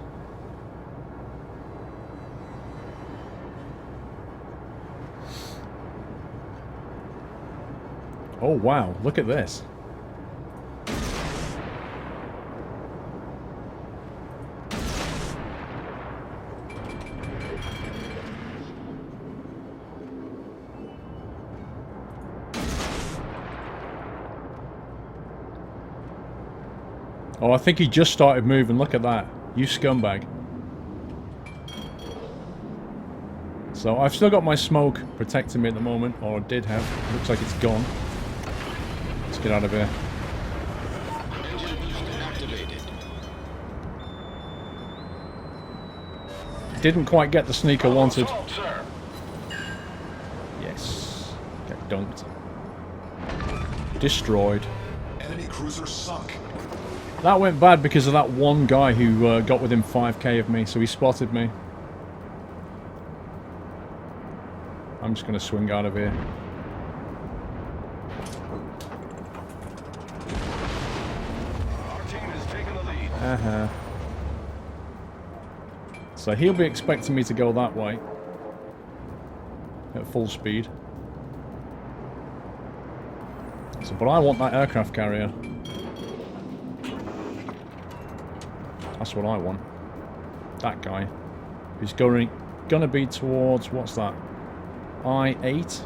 Oh wow, look at this. Oh, I think he just started moving. Look at that. You scumbag. So I've still got my smoke protecting me at the moment, or did have. Looks like it's gone. Let's get out of here. Engine boost activated. Didn't quite get the sneak I wanted. Assault, sir. Yes. Get dunked. Destroyed. Enemy cruiser sunk. That went bad because of that one guy who got within 5k of me, so he spotted me. I'm just going to swing out of here. Our team is taking the lead. Uh-huh. So he'll be expecting me to go that way. At full speed. So, but I want that aircraft carrier. That's what I want. That guy. Who's gonna be towards, what's that? I-8?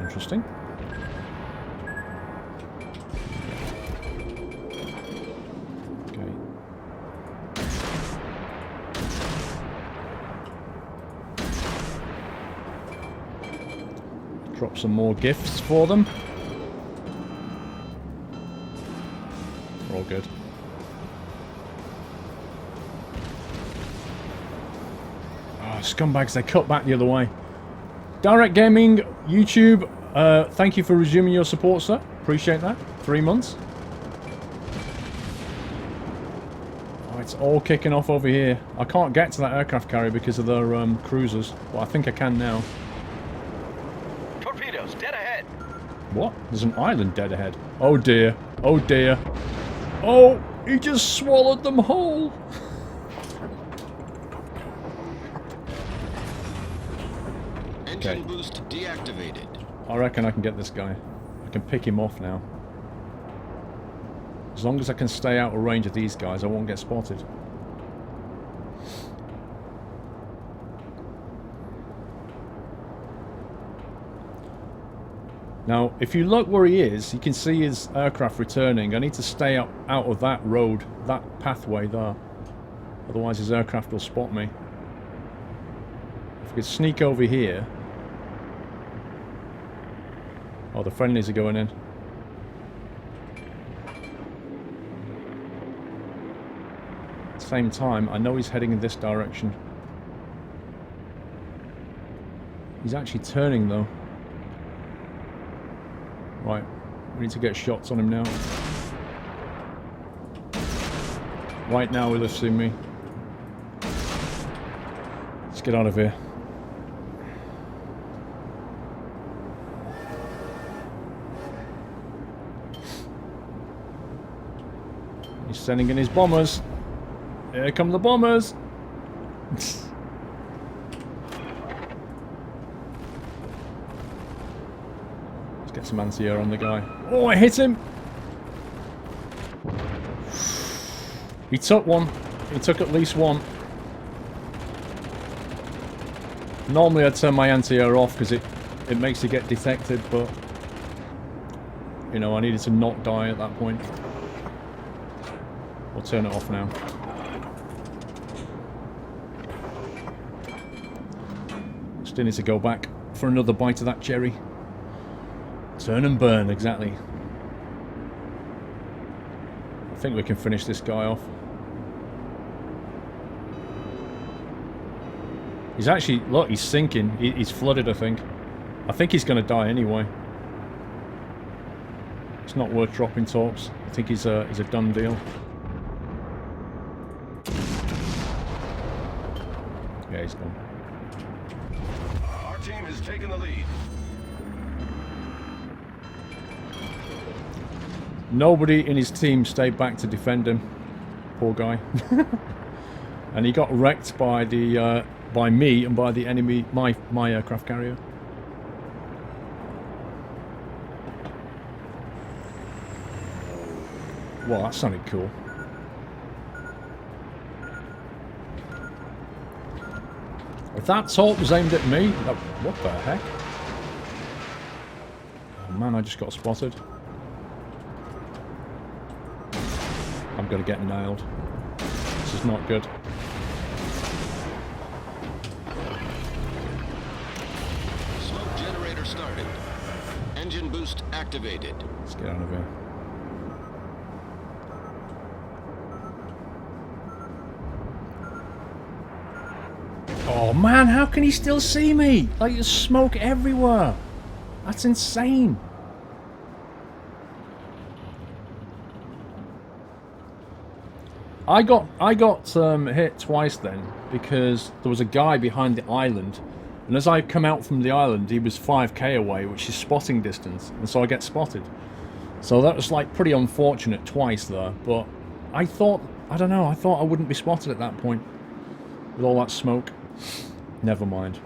Interesting. Okay. Drop some more gifts for them. We're all good. Oh, scumbags, they cut back the other way. Direct Gaming, YouTube, thank you for resuming your support, sir. Appreciate that. 3 months. Oh, it's all kicking off over here. I can't get to that aircraft carrier because of their cruisers, but I think I can now. Torpedoes, dead ahead. What? There's an island dead ahead. Oh dear. Oh dear. Oh, he just swallowed them whole. Engine boost deactivated. I reckon I can get this guy. I can pick him off now. As long as I can stay out of range of these guys, I won't get spotted. Now, if you look where he is, you can see his aircraft returning. I need to stay out of that road, that pathway there. Otherwise his aircraft will spot me. If I could sneak over here... Oh, the friendlies are going in. At the same time, I know he's heading in this direction. He's actually turning though. Right, we need to get shots on him now. Right now he'll have seen me. Let's get out of here. He's sending in his bombers. Here come the bombers. Get some anti-air on the guy. Oh, I hit him! He took one. He took at least one. Normally I'd turn my anti-air off because it makes you get detected, but... You know, I needed to not die at that point. I'll turn it off now. Still need to go back for another bite of that cherry. Turn and burn, exactly. I think we can finish this guy off. He's actually, look, he's sinking. He's flooded, I think. I think he's going to die anyway. It's not worth dropping talks. I think he's a done deal. Yeah, he's gone. Our team has taken the lead. Nobody in his team stayed back to defend him. Poor guy. And he got wrecked by the by me and by the enemy, my aircraft carrier. Wow, that sounded cool. If that assault was aimed at me, what the heck? Oh man, I just got spotted. I'm gonna get nailed. This is not good. Smoke generator started. Engine boost activated. Let's get out of here. Oh man, how can he still see me? Like, there's smoke everywhere. That's insane. I got hit twice then because there was a guy behind the island, and as I come out from the island, he was 5k away, which is spotting distance, and so I get spotted. So that was like pretty unfortunate twice there, but I thought, I don't know, I thought I wouldn't be spotted at that point with all that smoke. Never mind.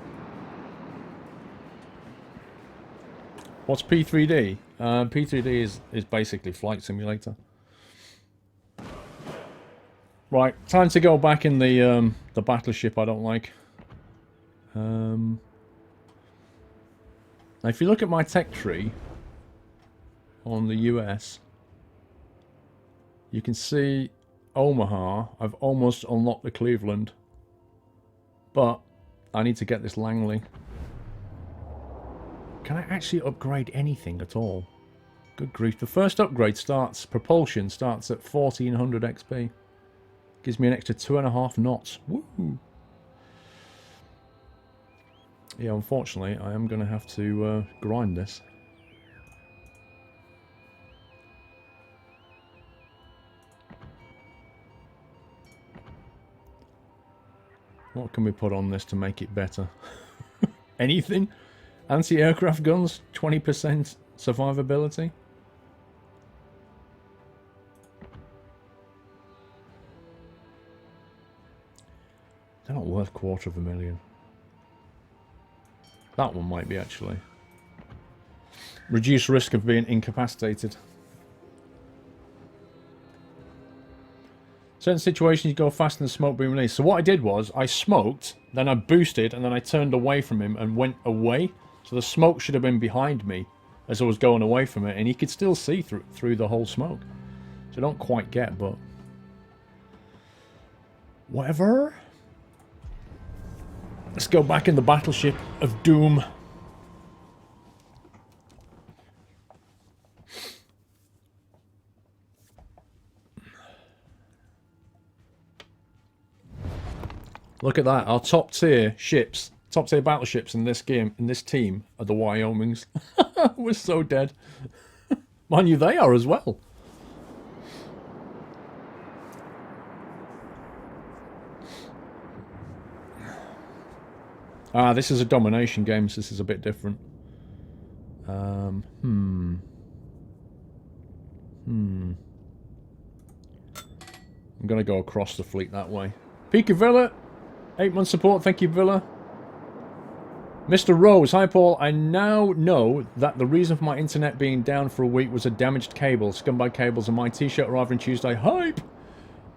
What's P3D? P3D is basically Flight Simulator. Right, time to go back in the battleship I don't like. Now if you look at my tech tree on the US, you can see Omaha. I've almost unlocked the Cleveland, but I need to get this Langley. Can I actually upgrade anything at all? Good grief. The first upgrade starts, propulsion starts at 1400 XP. Gives me an extra 2.5 knots. Woo! Yeah, unfortunately, I am going to have to grind this. What can we put on this to make it better? Anything? Anti-aircraft guns? 20% survivability? They're not worth $250,000. That one might be, actually. Reduce risk of being incapacitated. Certain situations you go faster than smoke being released. So what I did was, I smoked, then I boosted, and then I turned away from him and went away. So the smoke should have been behind me as I was going away from it, and he could still see through the whole smoke. So I don't quite get, but... whatever. Let's go back in the battleship of doom. Look at that, our top tier ships, top tier battleships in this game, in this team, are the Wyomings. We're so dead. Mind you, they are as well. Ah, this is a domination game, so this is a bit different. I'm gonna go across the fleet that way. Pika Villa, 8-month support, thank you Villa. Mr. Rose, hi Paul, I now know that the reason for my internet being down for a week was a damaged cable. Scumbag cables and my t-shirt arrived on Tuesday. Hype!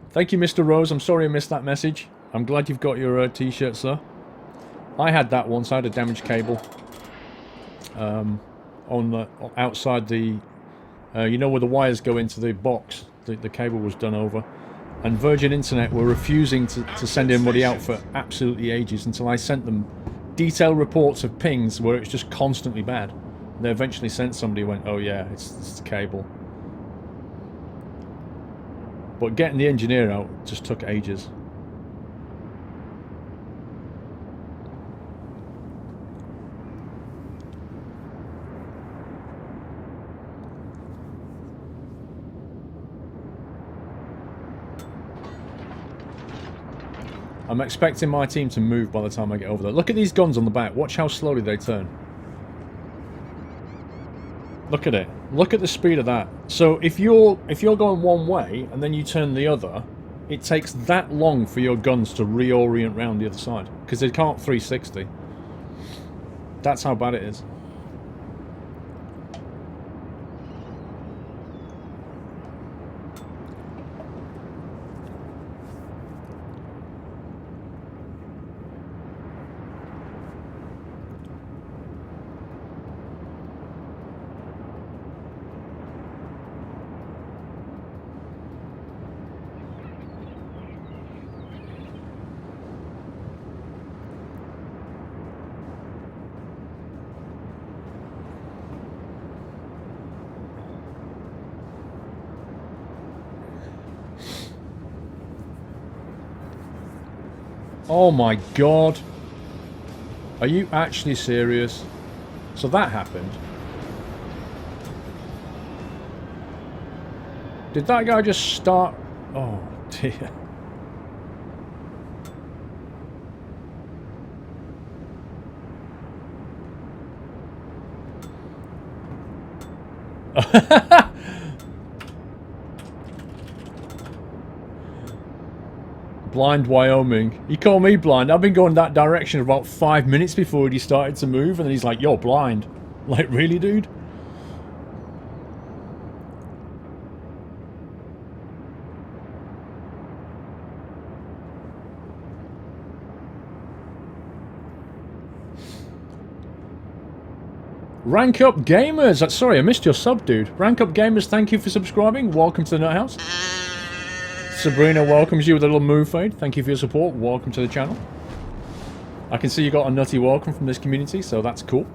Thank you Mr. Rose, I'm sorry I missed that message. I'm glad you've got your t-shirt, sir. I had that once, I had a damaged cable. On the, outside the... you know where the wires go into the box? The cable was done over. And Virgin Internet were refusing to send anybody out for absolutely ages until I sent them detailed reports of pings where it's just constantly bad. And they eventually sent somebody who went, oh yeah, it's the cable. But getting the engineer out just took ages. I'm expecting my team to move by the time I get over there. Look at these guns on the back. Watch how slowly they turn. Look at it. Look at the speed of that. So if you're going one way and then you turn the other, it takes that long for your guns to reorient round the other side because they can't 360. That's how bad it is. Oh my god. Are you actually serious? So that happened. Did that guy just start... Oh dear. Blind Wyoming. He called me blind. I've been going that direction for about 5 minutes before he started to move, and then he's like, "You're blind." Like, really, dude? Rank Up Gamers! Sorry, I missed your sub, dude. Rank Up Gamers, thank you for subscribing. Welcome to the Nut House. Sabrina welcomes you with a little move fade. Thank you for your support. Welcome to the channel. I can see you got a nutty welcome from this community, so that's cool.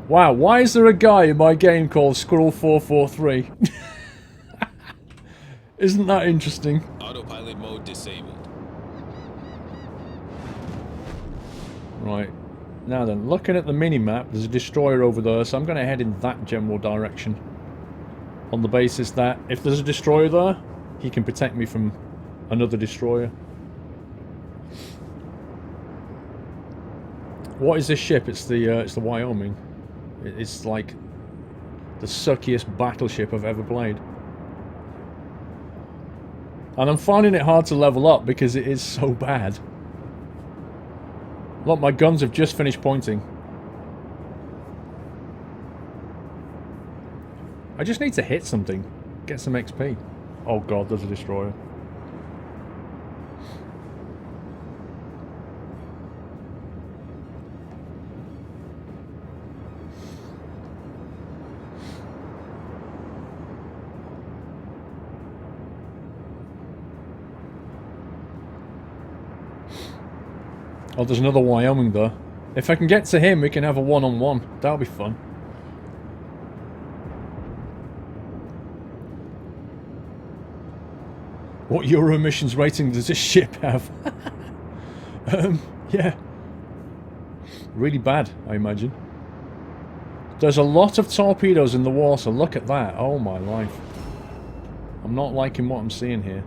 Wow, why is there a guy in my game called Squirrel443? Isn't that interesting? Autopilot mode disabled. Right. Now then, looking at the mini-map, there's a destroyer over there, so I'm going to head in that general direction. On the basis that if there's a destroyer there, he can protect me from another destroyer. What is this ship? It's the Wyoming. It's like the suckiest battleship I've ever played. And I'm finding it hard to level up because it is so bad. Look, my guns have just finished pointing. I just need to hit something. Get some XP. Oh god, there's a destroyer. Oh, there's another Wyoming there. If I can get to him, we can have a one-on-one. That'll be fun. What Euro emissions rating does this ship have? Yeah. Really bad, I imagine. There's a lot of torpedoes in the water. Look at that. Oh my life. I'm not liking what I'm seeing here.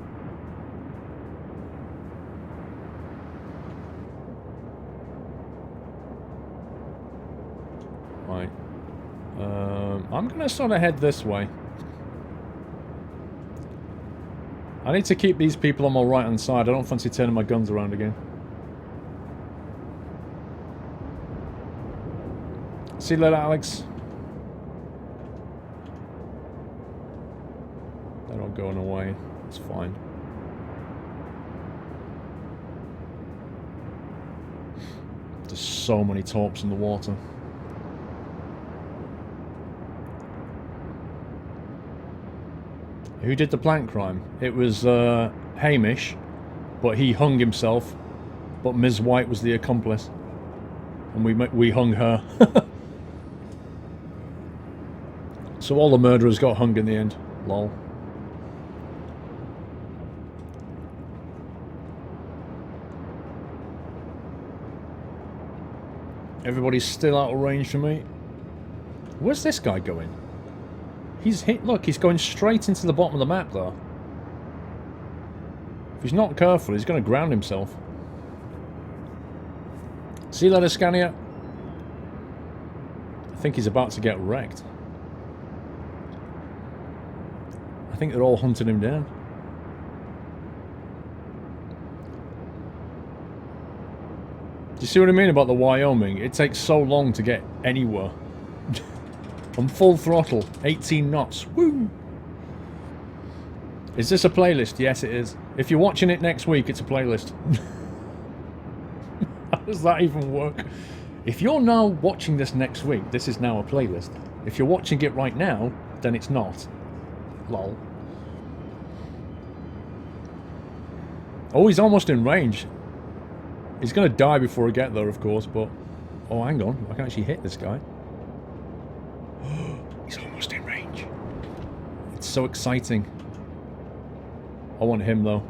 Right. I'm gonna sort of head this way. I need to keep these people on my right hand side. I don't fancy turning my guns around again. See you later, Alex. They're not going away. It's fine. There's so many torps in the water. Who did the plant crime? It was Hamish, but he hung himself. But Ms. White was the accomplice, and we hung her. So all the murderers got hung in the end. Lol. Everybody's still out of range for me. Where's this guy going? He's hit. Look, he's going straight into the bottom of the map, though. If he's not careful, he's going to ground himself. See you later, Scania. I think he's about to get wrecked. I think they're all hunting him down. Do you see what I mean about the Wyoming? It takes so long to get anywhere. On full throttle, 18 knots. Woo! Is this a playlist? Yes, it is. If you're watching it next week, it's a playlist. How does that even work? If you're now watching this next week, this is now a playlist. If you're watching it right now, then it's not. Lol. Oh, he's almost in range. He's going to die before I get there, of course, but... Oh, hang on. I can actually hit this guy. He's almost in range. It's so exciting. I want him, though.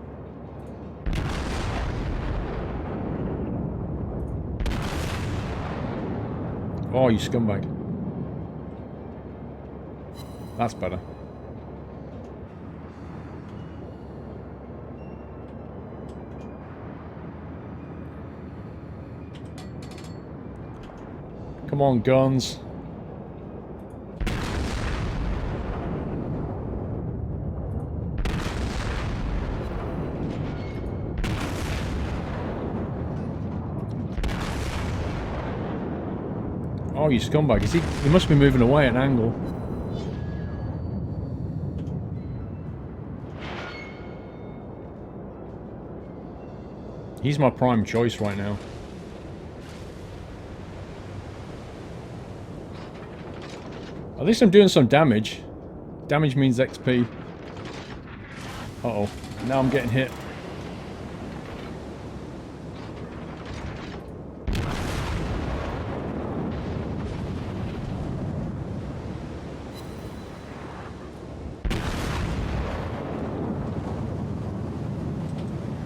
Oh, you scumbag. That's better. Come on, guns. Oh, you scumbag. Is he must be moving away at an angle. He's my prime choice right now. At least I'm doing some damage. Damage means XP. Uh-oh. Now I'm getting hit.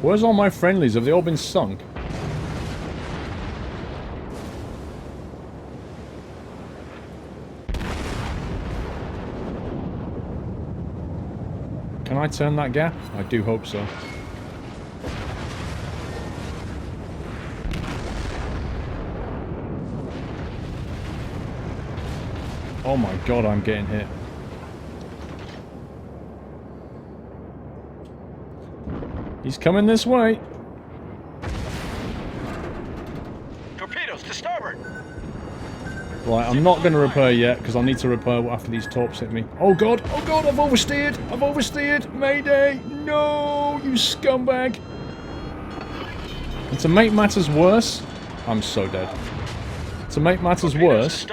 Where's all my friendlies? Have they all been sunk? Can I turn that gap? I do hope so. Oh my god, I'm getting hit. He's coming this way. Right, I'm not going to repair yet, because I need to repair after these torps hit me. Oh god, I've oversteered! I've oversteered! Mayday! No, you scumbag! And to make matters worse... I'm so dead. To make matters worse...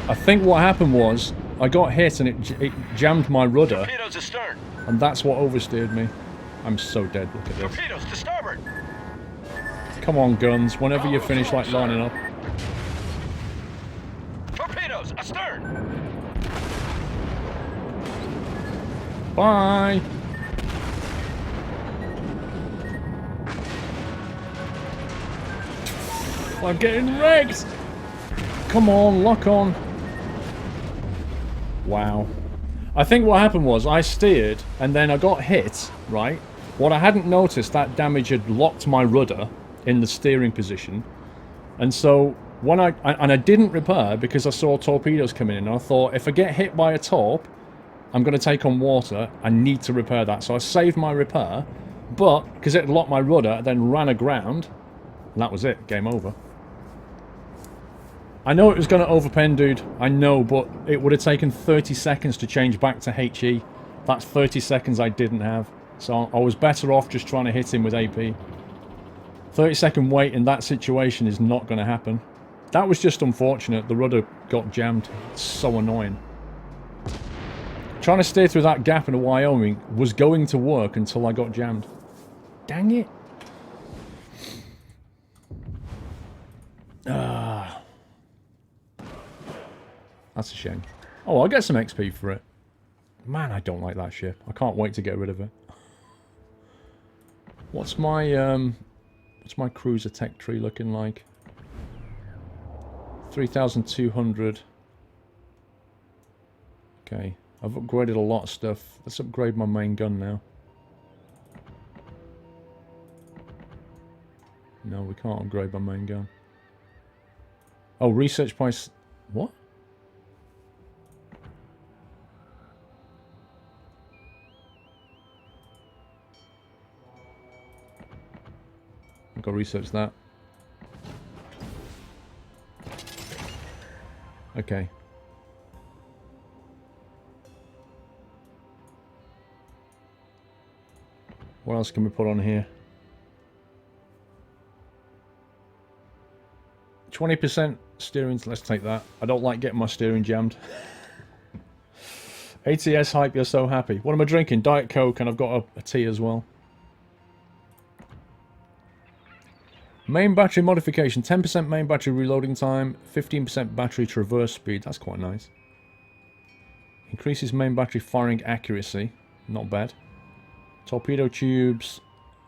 I think what happened was, I got hit and it jammed my rudder. And that's what oversteered me. I'm so dead, look at this. Torpedoes to starboard. Come on, guns, whenever you finish like lining up. Torpedoes astern. Bye! I'm getting wrecked! Come on, lock on. Wow. I think what happened was, I steered, and then I got hit, right? What I hadn't noticed, that damage had locked my rudder in the steering position. And so, when I didn't repair because I saw torpedoes coming in, and I thought, if I get hit by a torp, I'm going to take on water, I need to repair that. So I saved my repair, but, because it locked my rudder, I then ran aground, and that was it, game over. I know it was going to overpen, dude. I know, but it would have taken 30 seconds to change back to HE. That's 30 seconds I didn't have. So I was better off just trying to hit him with AP. 30-second wait in that situation is not going to happen. That was just unfortunate. The rudder got jammed. It's so annoying. Trying to steer through that gap in Wyoming was going to work until I got jammed. Dang it. That's a shame. Oh, I'll get some XP for it. Man, I don't like that ship. I can't wait to get rid of it. What's my cruiser tech tree looking like? 3,200. Okay. I've upgraded a lot of stuff. Let's upgrade my main gun now. No, we can't upgrade my main gun. Oh, research price... What? I've got to research that. Okay. What else can we put on here? 20% steering, let's take that. I don't like getting my steering jammed. ATS hype, you're so happy. What am I drinking? Diet Coke, and I've got a tea as well. Main battery modification, 10% main battery reloading time, 15% battery traverse speed, that's quite nice. Increases main battery firing accuracy, not bad. Torpedo tubes,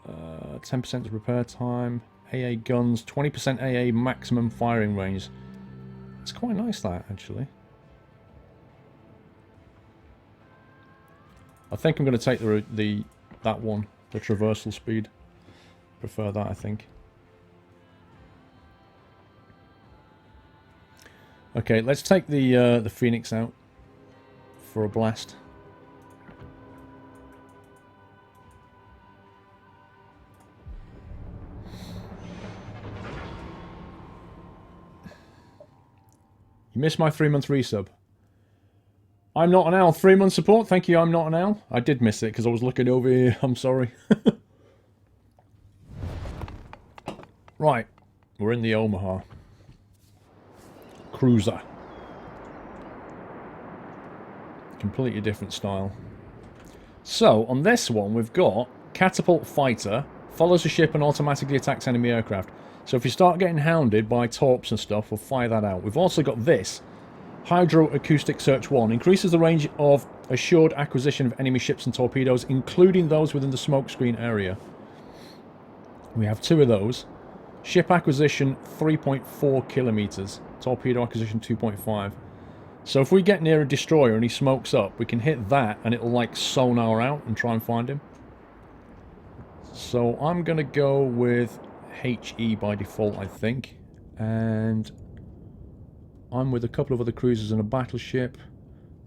10% repair time, AA guns, 20% AA maximum firing range. It's quite nice that, actually. I think I'm going to take that one, the traversal speed. Prefer that, I think. Okay, let's take the Phoenix out for a blast. You missed my 3-month resub. I'm not an owl. 3-month support. Thank you, I'm not an owl. I did miss it because I was looking over here. I'm sorry. Right. We're in the Omaha. Cruiser. Completely different style. So, on this one, we've got Catapult Fighter. Follows a ship and automatically attacks enemy aircraft. So if you start getting hounded by torps and stuff, we'll fire that out. We've also got this. Hydroacoustic Search 1. Increases the range of assured acquisition of enemy ships and torpedoes, including those within the smokescreen area. We have 2 of those. Ship acquisition, 3.4 kilometers. Torpedo acquisition, 2.5. So if we get near a destroyer and he smokes up, we can hit that and it'll like sonar out and try and find him. So I'm going to go with HE by default, I think. And I'm with a couple of other cruisers and a battleship.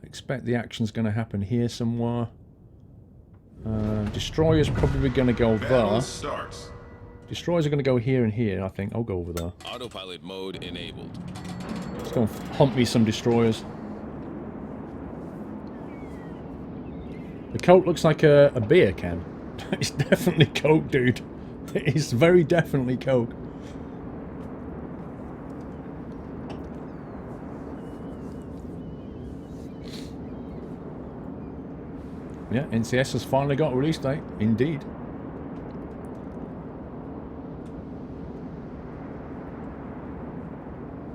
I expect the action's going to happen here somewhere. Destroyer's probably going to go there. Starts. Destroyers are going to go here and here, I think. I'll go over there. Autopilot mode enabled. Let's go and hunt me some destroyers. The Coke looks like a beer can. It's definitely Coke, dude. It is very definitely Coke. Yeah, NCS has finally got a release date. Indeed.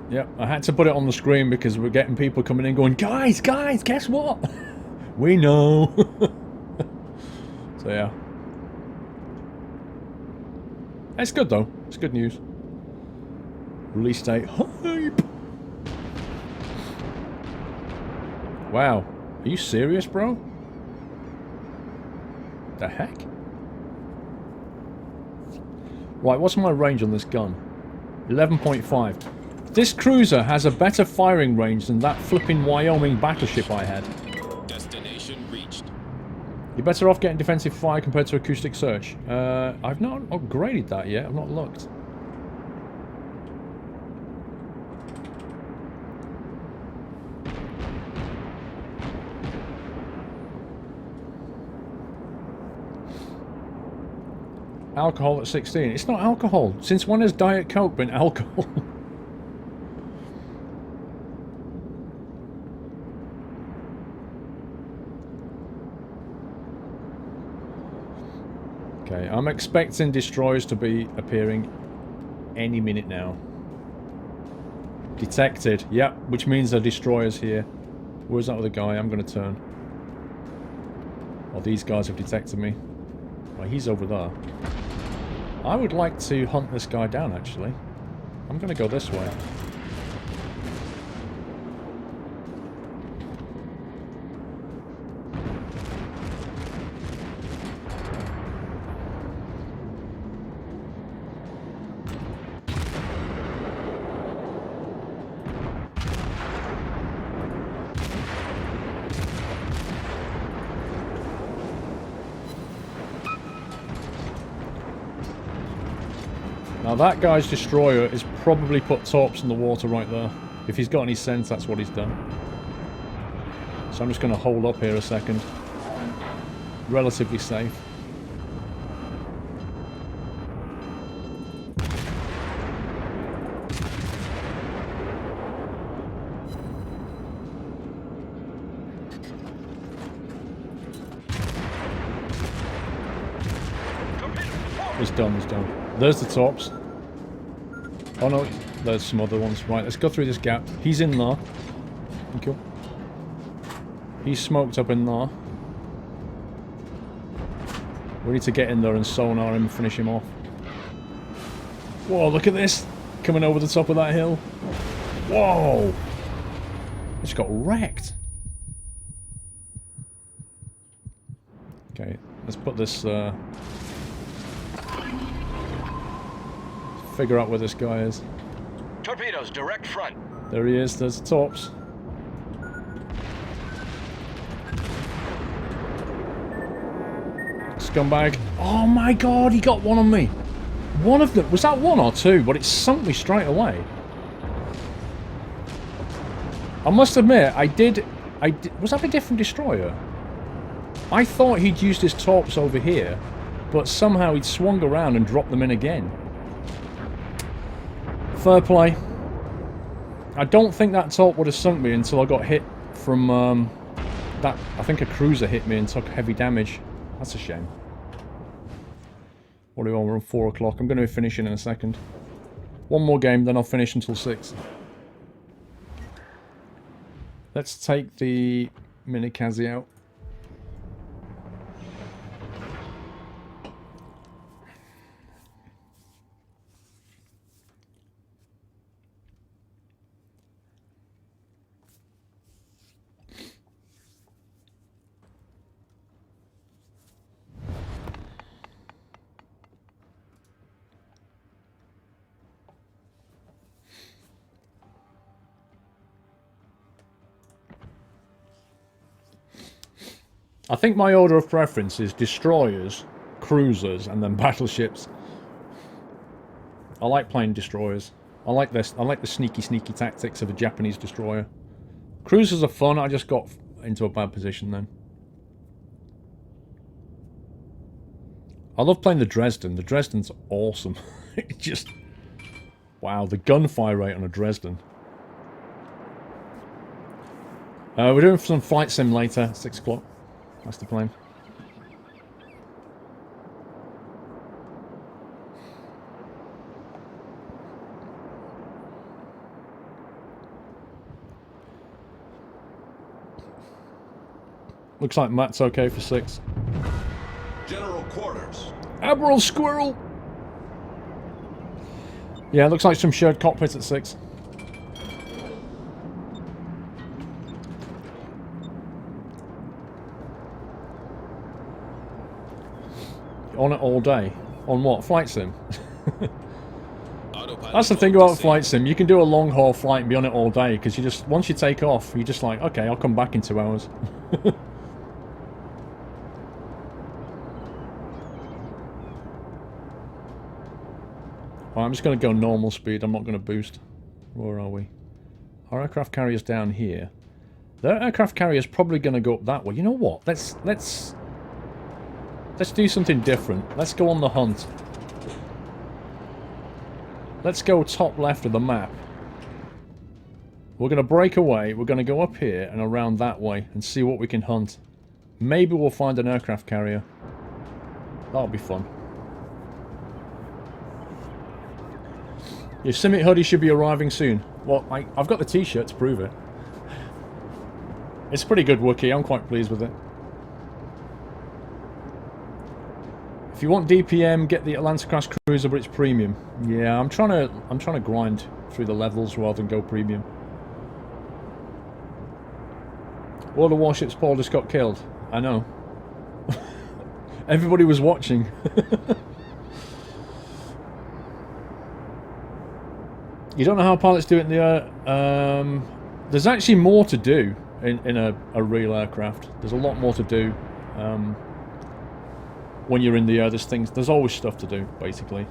Yeah, I had to put it on the screen because we're getting people coming in going, guys, guess what? We know. So yeah. It's good though. It's good news. Release date hype. Wow. Are you serious, bro? The heck? Right, what's my range on this gun? 11.5. This cruiser has a better firing range than that flipping Wyoming battleship I had. Destination reached. You're better off getting defensive fire compared to acoustic search. I've not upgraded that yet. I've not looked. Alcohol at 16. It's not alcohol. Since when has Diet Coke been alcohol? Okay, I'm expecting destroyers to be appearing any minute now. Detected. Yep, which means the destroyer's here. Where's that other guy? I'm going to turn. Oh, these guys have detected me. Oh, he's over there. I would like to hunt this guy down, actually. I'm going to go this way. Now that guy's destroyer is probably put torps in the water right there. If he's got any sense, that's what he's done. So I'm just going to hold up here a second. Relatively safe. He's done, he's done. There's the tops. Oh no, there's some other ones. Right, let's go through this gap. He's in there. Thank you. He's smoked up in there. We need to get in there and sonar him and finish him off. Whoa, look at this! Coming over the top of that hill. Whoa! It's got wrecked. Okay, let's put this... figure out where this guy is. Torpedoes, direct front. There he is, there's the tops. Scumbag. Oh my god, he got one on me. One of them. Was that one or two? But it sunk me straight away. I must admit, I did... Was that a different destroyer? I thought he'd used his torps over here, but somehow he'd swung around and dropped them in again. Fair play. I don't think that torp would have sunk me until I got hit from that. I think a cruiser hit me and took heavy damage. That's a shame. What are we on? We're on 4 o'clock. I'm going to be finishing in a second. One more game, then I'll finish until 6. Let's take the Minikaze out. I think my order of preference is destroyers, cruisers, and then battleships. I like playing destroyers. I like this. I like the sneaky tactics of a Japanese destroyer. Cruisers are fun. I just got into a bad position then. I love playing the Dresden. The Dresden's awesome. It just... Wow, the gunfire rate on a Dresden. We're doing some flight sim later, 6 o'clock. That's the plan. Looks like Matt's okay for 6. General quarters. Admiral Squirrel! Yeah, looks like some shared cockpit at 6. On it all day. On what? Flight sim? That's the thing about flight sim. You can do a long haul flight and be on it all day because you just, once you take off, you're just like, okay, I'll come back in 2 hours. Well, I'm just going to go normal speed. I'm not going to boost. Where are we? Our aircraft carrier's down here. Their aircraft carrier's probably going to go up that way. You know what? Let's do something different. Let's go on the hunt. Let's go top left of the map. We're going to break away. We're going to go up here and around that way and see what we can hunt. Maybe we'll find an aircraft carrier. That'll be fun. Your Simit hoodie should be arriving soon. Well, I've got the t-shirt to prove it. It's a pretty good Wookiee. I'm quite pleased with it. If you want DPM, get the Atlantic-class cruiser, but it's premium. Yeah, I'm trying to grind through the levels rather than go premium. All the warships Paul just got killed. I know. Everybody was watching. You don't know how pilots do it in the air. There's actually more to do in a real aircraft. There's a lot more to do. When you're in the air, there's always stuff to do, basically.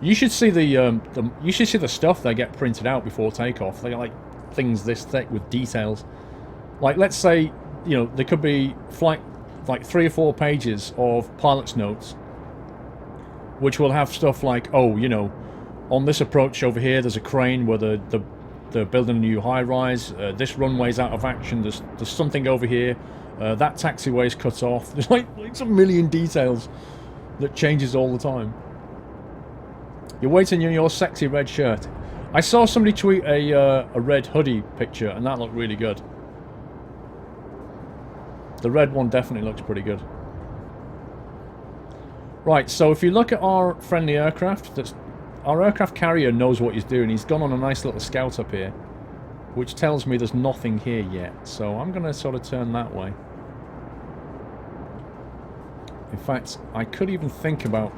You should see the stuff they get printed out before takeoff. They like things this thick with details. Like, let's say, you know, there could be like 3 or 4 pages of pilot's notes, which will have stuff like, oh, you know, on this approach over here, there's a crane where they're building a new high-rise. This runway's out of action. There's something over here. That taxiway is cut off. There's like some million details that changes all the time. You're waiting in your sexy red shirt. I saw somebody tweet a red hoodie picture, and that looked really good. The red one definitely looks pretty good. Right, so if you look at our friendly aircraft, our aircraft carrier knows what he's doing. He's gone on a nice little scout up here, which tells me there's nothing here yet. So I'm going to sort of turn that way. In fact, I could even think about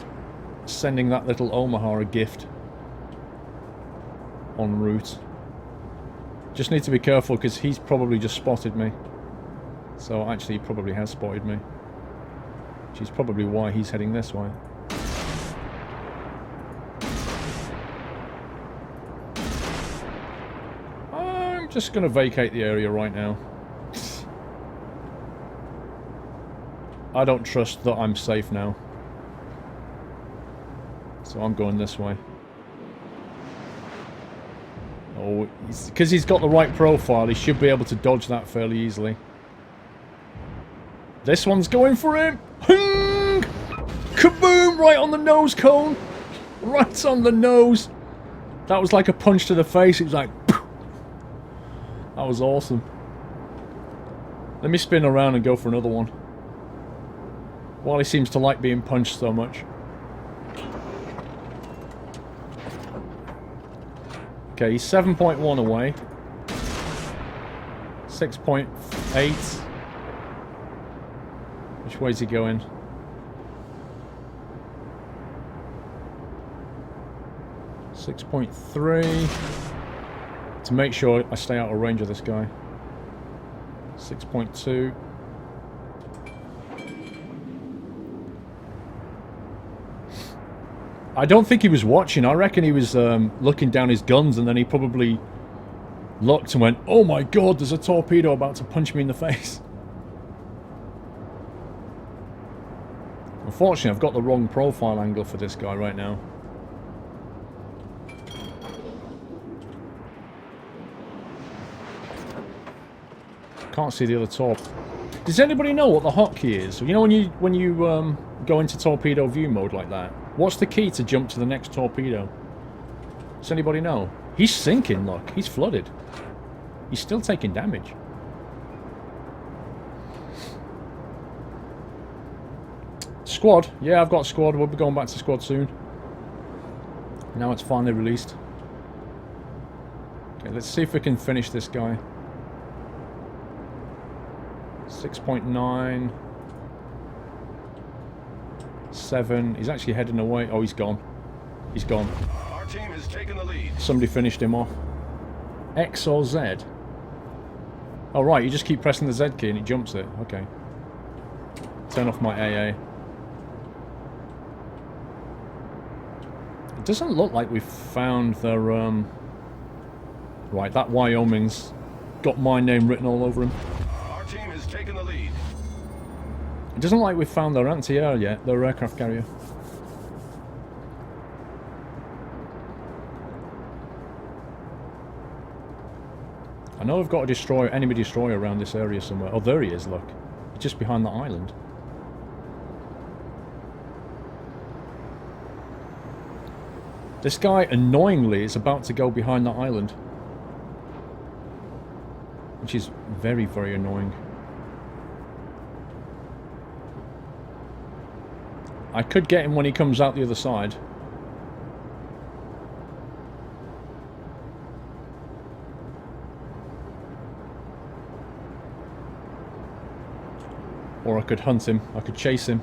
sending that little Omaha a gift en route. Just need to be careful because he's probably just spotted me. So actually he probably has spotted me. Which is probably why he's heading this way. I'm just going to vacate the area right now. I don't trust that I'm safe now. So I'm going this way. Oh, because he's got the right profile, he should be able to dodge that fairly easily. This one's going for him! Hung! Kaboom! Right on the nose cone! Right on the nose! That was like a punch to the face. It was like... Poof. That was awesome. Let me spin around and go for another one. Wally seems to like being punched so much. Okay, he's 7.1 away. 6.8. Which way's he going? .3 to make sure I stay out of range of this guy. 6.2. I don't think he was watching. I reckon he was looking down his guns, and then he probably looked and went, "Oh my god, there's a torpedo about to punch me in the face." Unfortunately, I've got the wrong profile angle for this guy right now. Can't see the other torp. Does anybody know what the hotkey is? You know when you go into torpedo view mode like that? What's the key to jump to the next torpedo? Does anybody know? He's sinking, look. He's flooded. He's still taking damage. Squad. Yeah, I've got squad. We'll be going back to squad soon. Now it's finally released. Okay, let's see if we can finish this guy. 6.9. 7. He's actually heading away. Oh, he's gone. He's gone. Our team has taken the lead. Somebody finished him off. X or Z? Oh, right. You just keep pressing the Z key and it jumps it. Okay. Turn off my AA. It doesn't look like we've found their... Right, that Wyoming's got my name written all over him. Our team has taken the lead. It doesn't look like we've found their anti-air yet, their aircraft carrier. I know we've got a destroyer, enemy destroyer around this area somewhere. Oh, there he is, look. He's just behind the island. This guy, annoyingly, is about to go behind the island. Which is very, very annoying. I could get him when he comes out the other side. Or I could hunt him. I could chase him.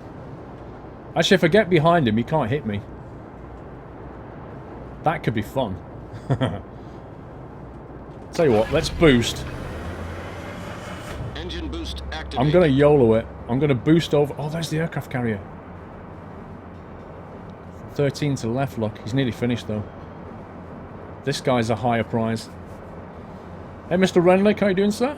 Actually, if I get behind him, he can't hit me. That could be fun. Tell you what, let's boost. Engine boost activated. I'm going to YOLO it. I'm going to boost over... Oh, there's the aircraft carrier. 13 to the left, look. He's nearly finished, though. This guy's a higher prize. Hey, Mr. Renlick, how you doing, sir?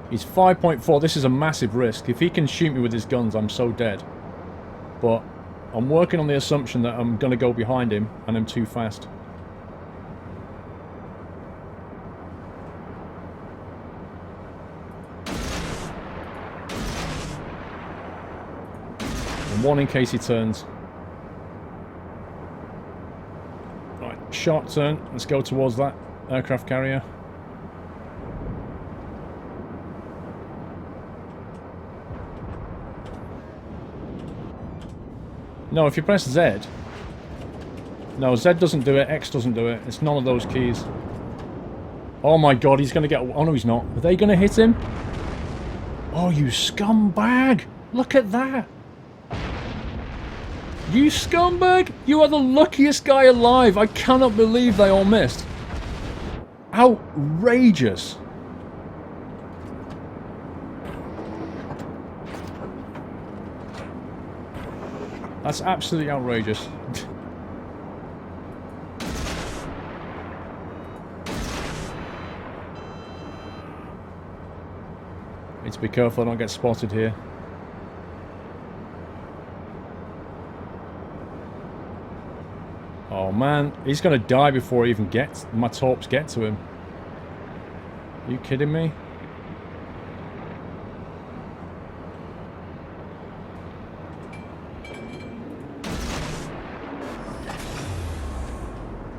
He's 5.4. This is a massive risk. If he can shoot me with his guns, I'm so dead. But I'm working on the assumption that I'm going to go behind him, and I'm too fast. And one in case he turns. Right, sharp turn. Let's go towards that aircraft carrier. No, if you press Z... No, Z doesn't do it, X doesn't do it. It's none of those keys. Oh my god, he's going to get... Oh no, he's not. Are they going to hit him? Oh, you scumbag! Look at that! You scumbag! You are the luckiest guy alive! I cannot believe they all missed. Outrageous! That's absolutely outrageous. Need to be careful I don't get spotted here. Oh man, he's gonna die before he even gets my torps get to him. Are you kidding me?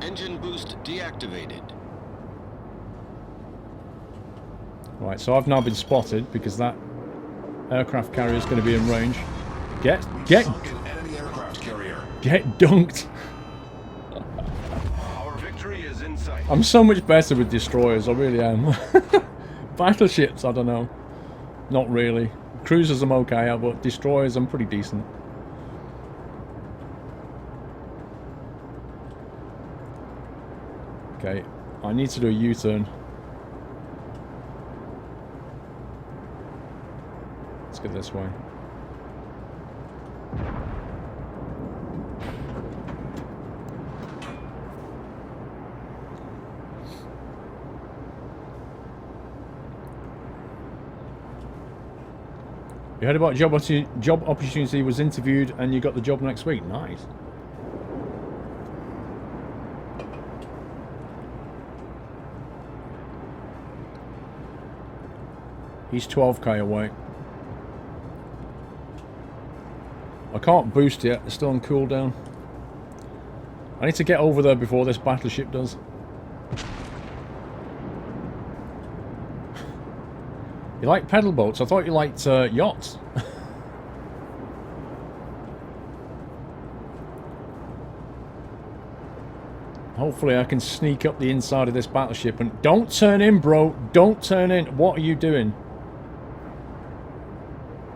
Engine boost deactivated. Right, so I've now been spotted because that aircraft carrier is going to be in range. Get Enemy aircraft carrier. dunked. Our victory is in sight. I'm so much better with destroyers, I really am. Battleships, I don't know. Not really. Cruisers I'm okay at, but destroyers I'm pretty decent. Okay, I need to do a U-turn. Let's get this way. You heard about job opportunity, was interviewed, and you got the job next week. Nice. He's 12k away. I can't boost yet. It's still on cooldown. I need to get over there before this battleship does. You like pedal boats? I thought you liked yachts. Hopefully I can sneak up the inside of this battleship and... Don't turn in, bro! Don't turn in! What are you doing?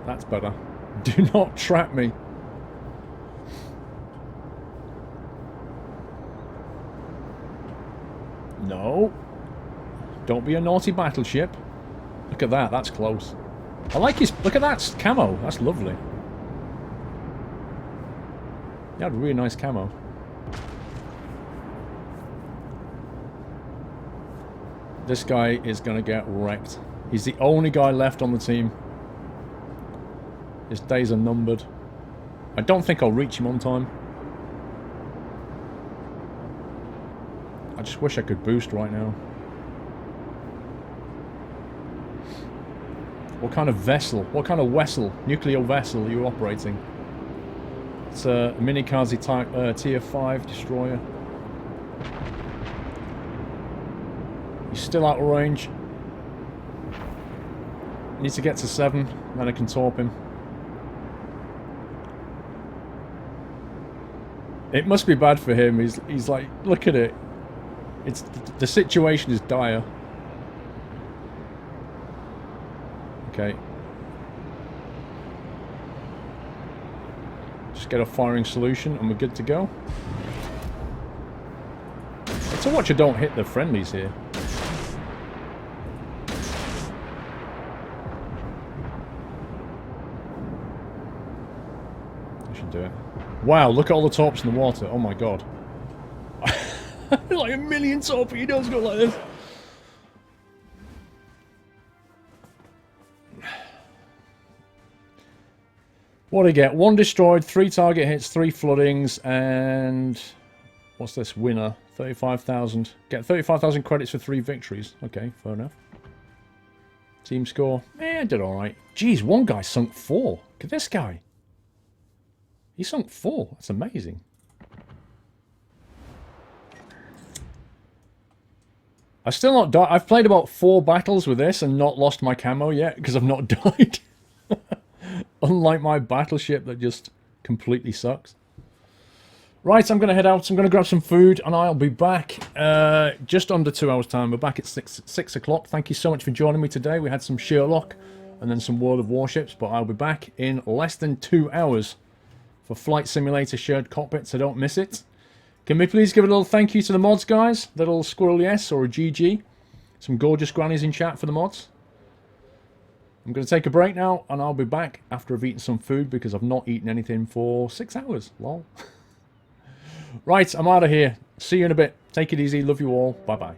That's better. Do not trap me. No. Don't be a naughty battleship. Look at that, that's close. I like his... Look at that camo, that's lovely. He had a really nice camo. This guy is gonna get wrecked. He's the only guy left on the team. His days are numbered. I don't think I'll reach him on time. I just wish I could boost right now. What kind of vessel? What kind of vessel? Nuclear vessel are you operating? It's a Minikaze type tier 5 destroyer. He's still out of range. Needs to get to 7, then I can torp him. It must be bad for him. He's like, look at it. It's the situation is dire. Okay. Just get a firing solution and we're good to go. It's a watch I don't hit the friendlies here. I should do it. Wow, look at all the torps in the water. Oh my god. Like a million torpedoes go like this. What do I get? 1 destroyed, 3 target hits, 3 floodings, and... What's this? Winner. 35,000. Get 35,000 credits for 3 victories. Okay, fair enough. Team score. I did alright. Jeez, one guy sunk 4. Look at this guy. He sunk 4. That's amazing. I've still not died. I've played about 4 battles with this and not lost my camo yet because I've not died. Unlike my battleship that just completely sucks. Right, I'm going to head out. I'm going to grab some food and I'll be back just under 2 hours time. We're back at 6 o'clock. Thank you so much for joining me today. We had some Sherlock and then some World of Warships, but I'll be back in less than 2 hours for Flight Simulator Shared Cockpit, so don't miss it. Can we please give a little thank you to the mods, guys? Little Squirrel Yes or a GG. Some gorgeous grannies in chat for the mods. I'm going to take a break now, and I'll be back after I've eaten some food because I've not eaten anything for 6 hours. Lol. Right, I'm out of here. See you in a bit. Take it easy. Love you all. Bye-bye.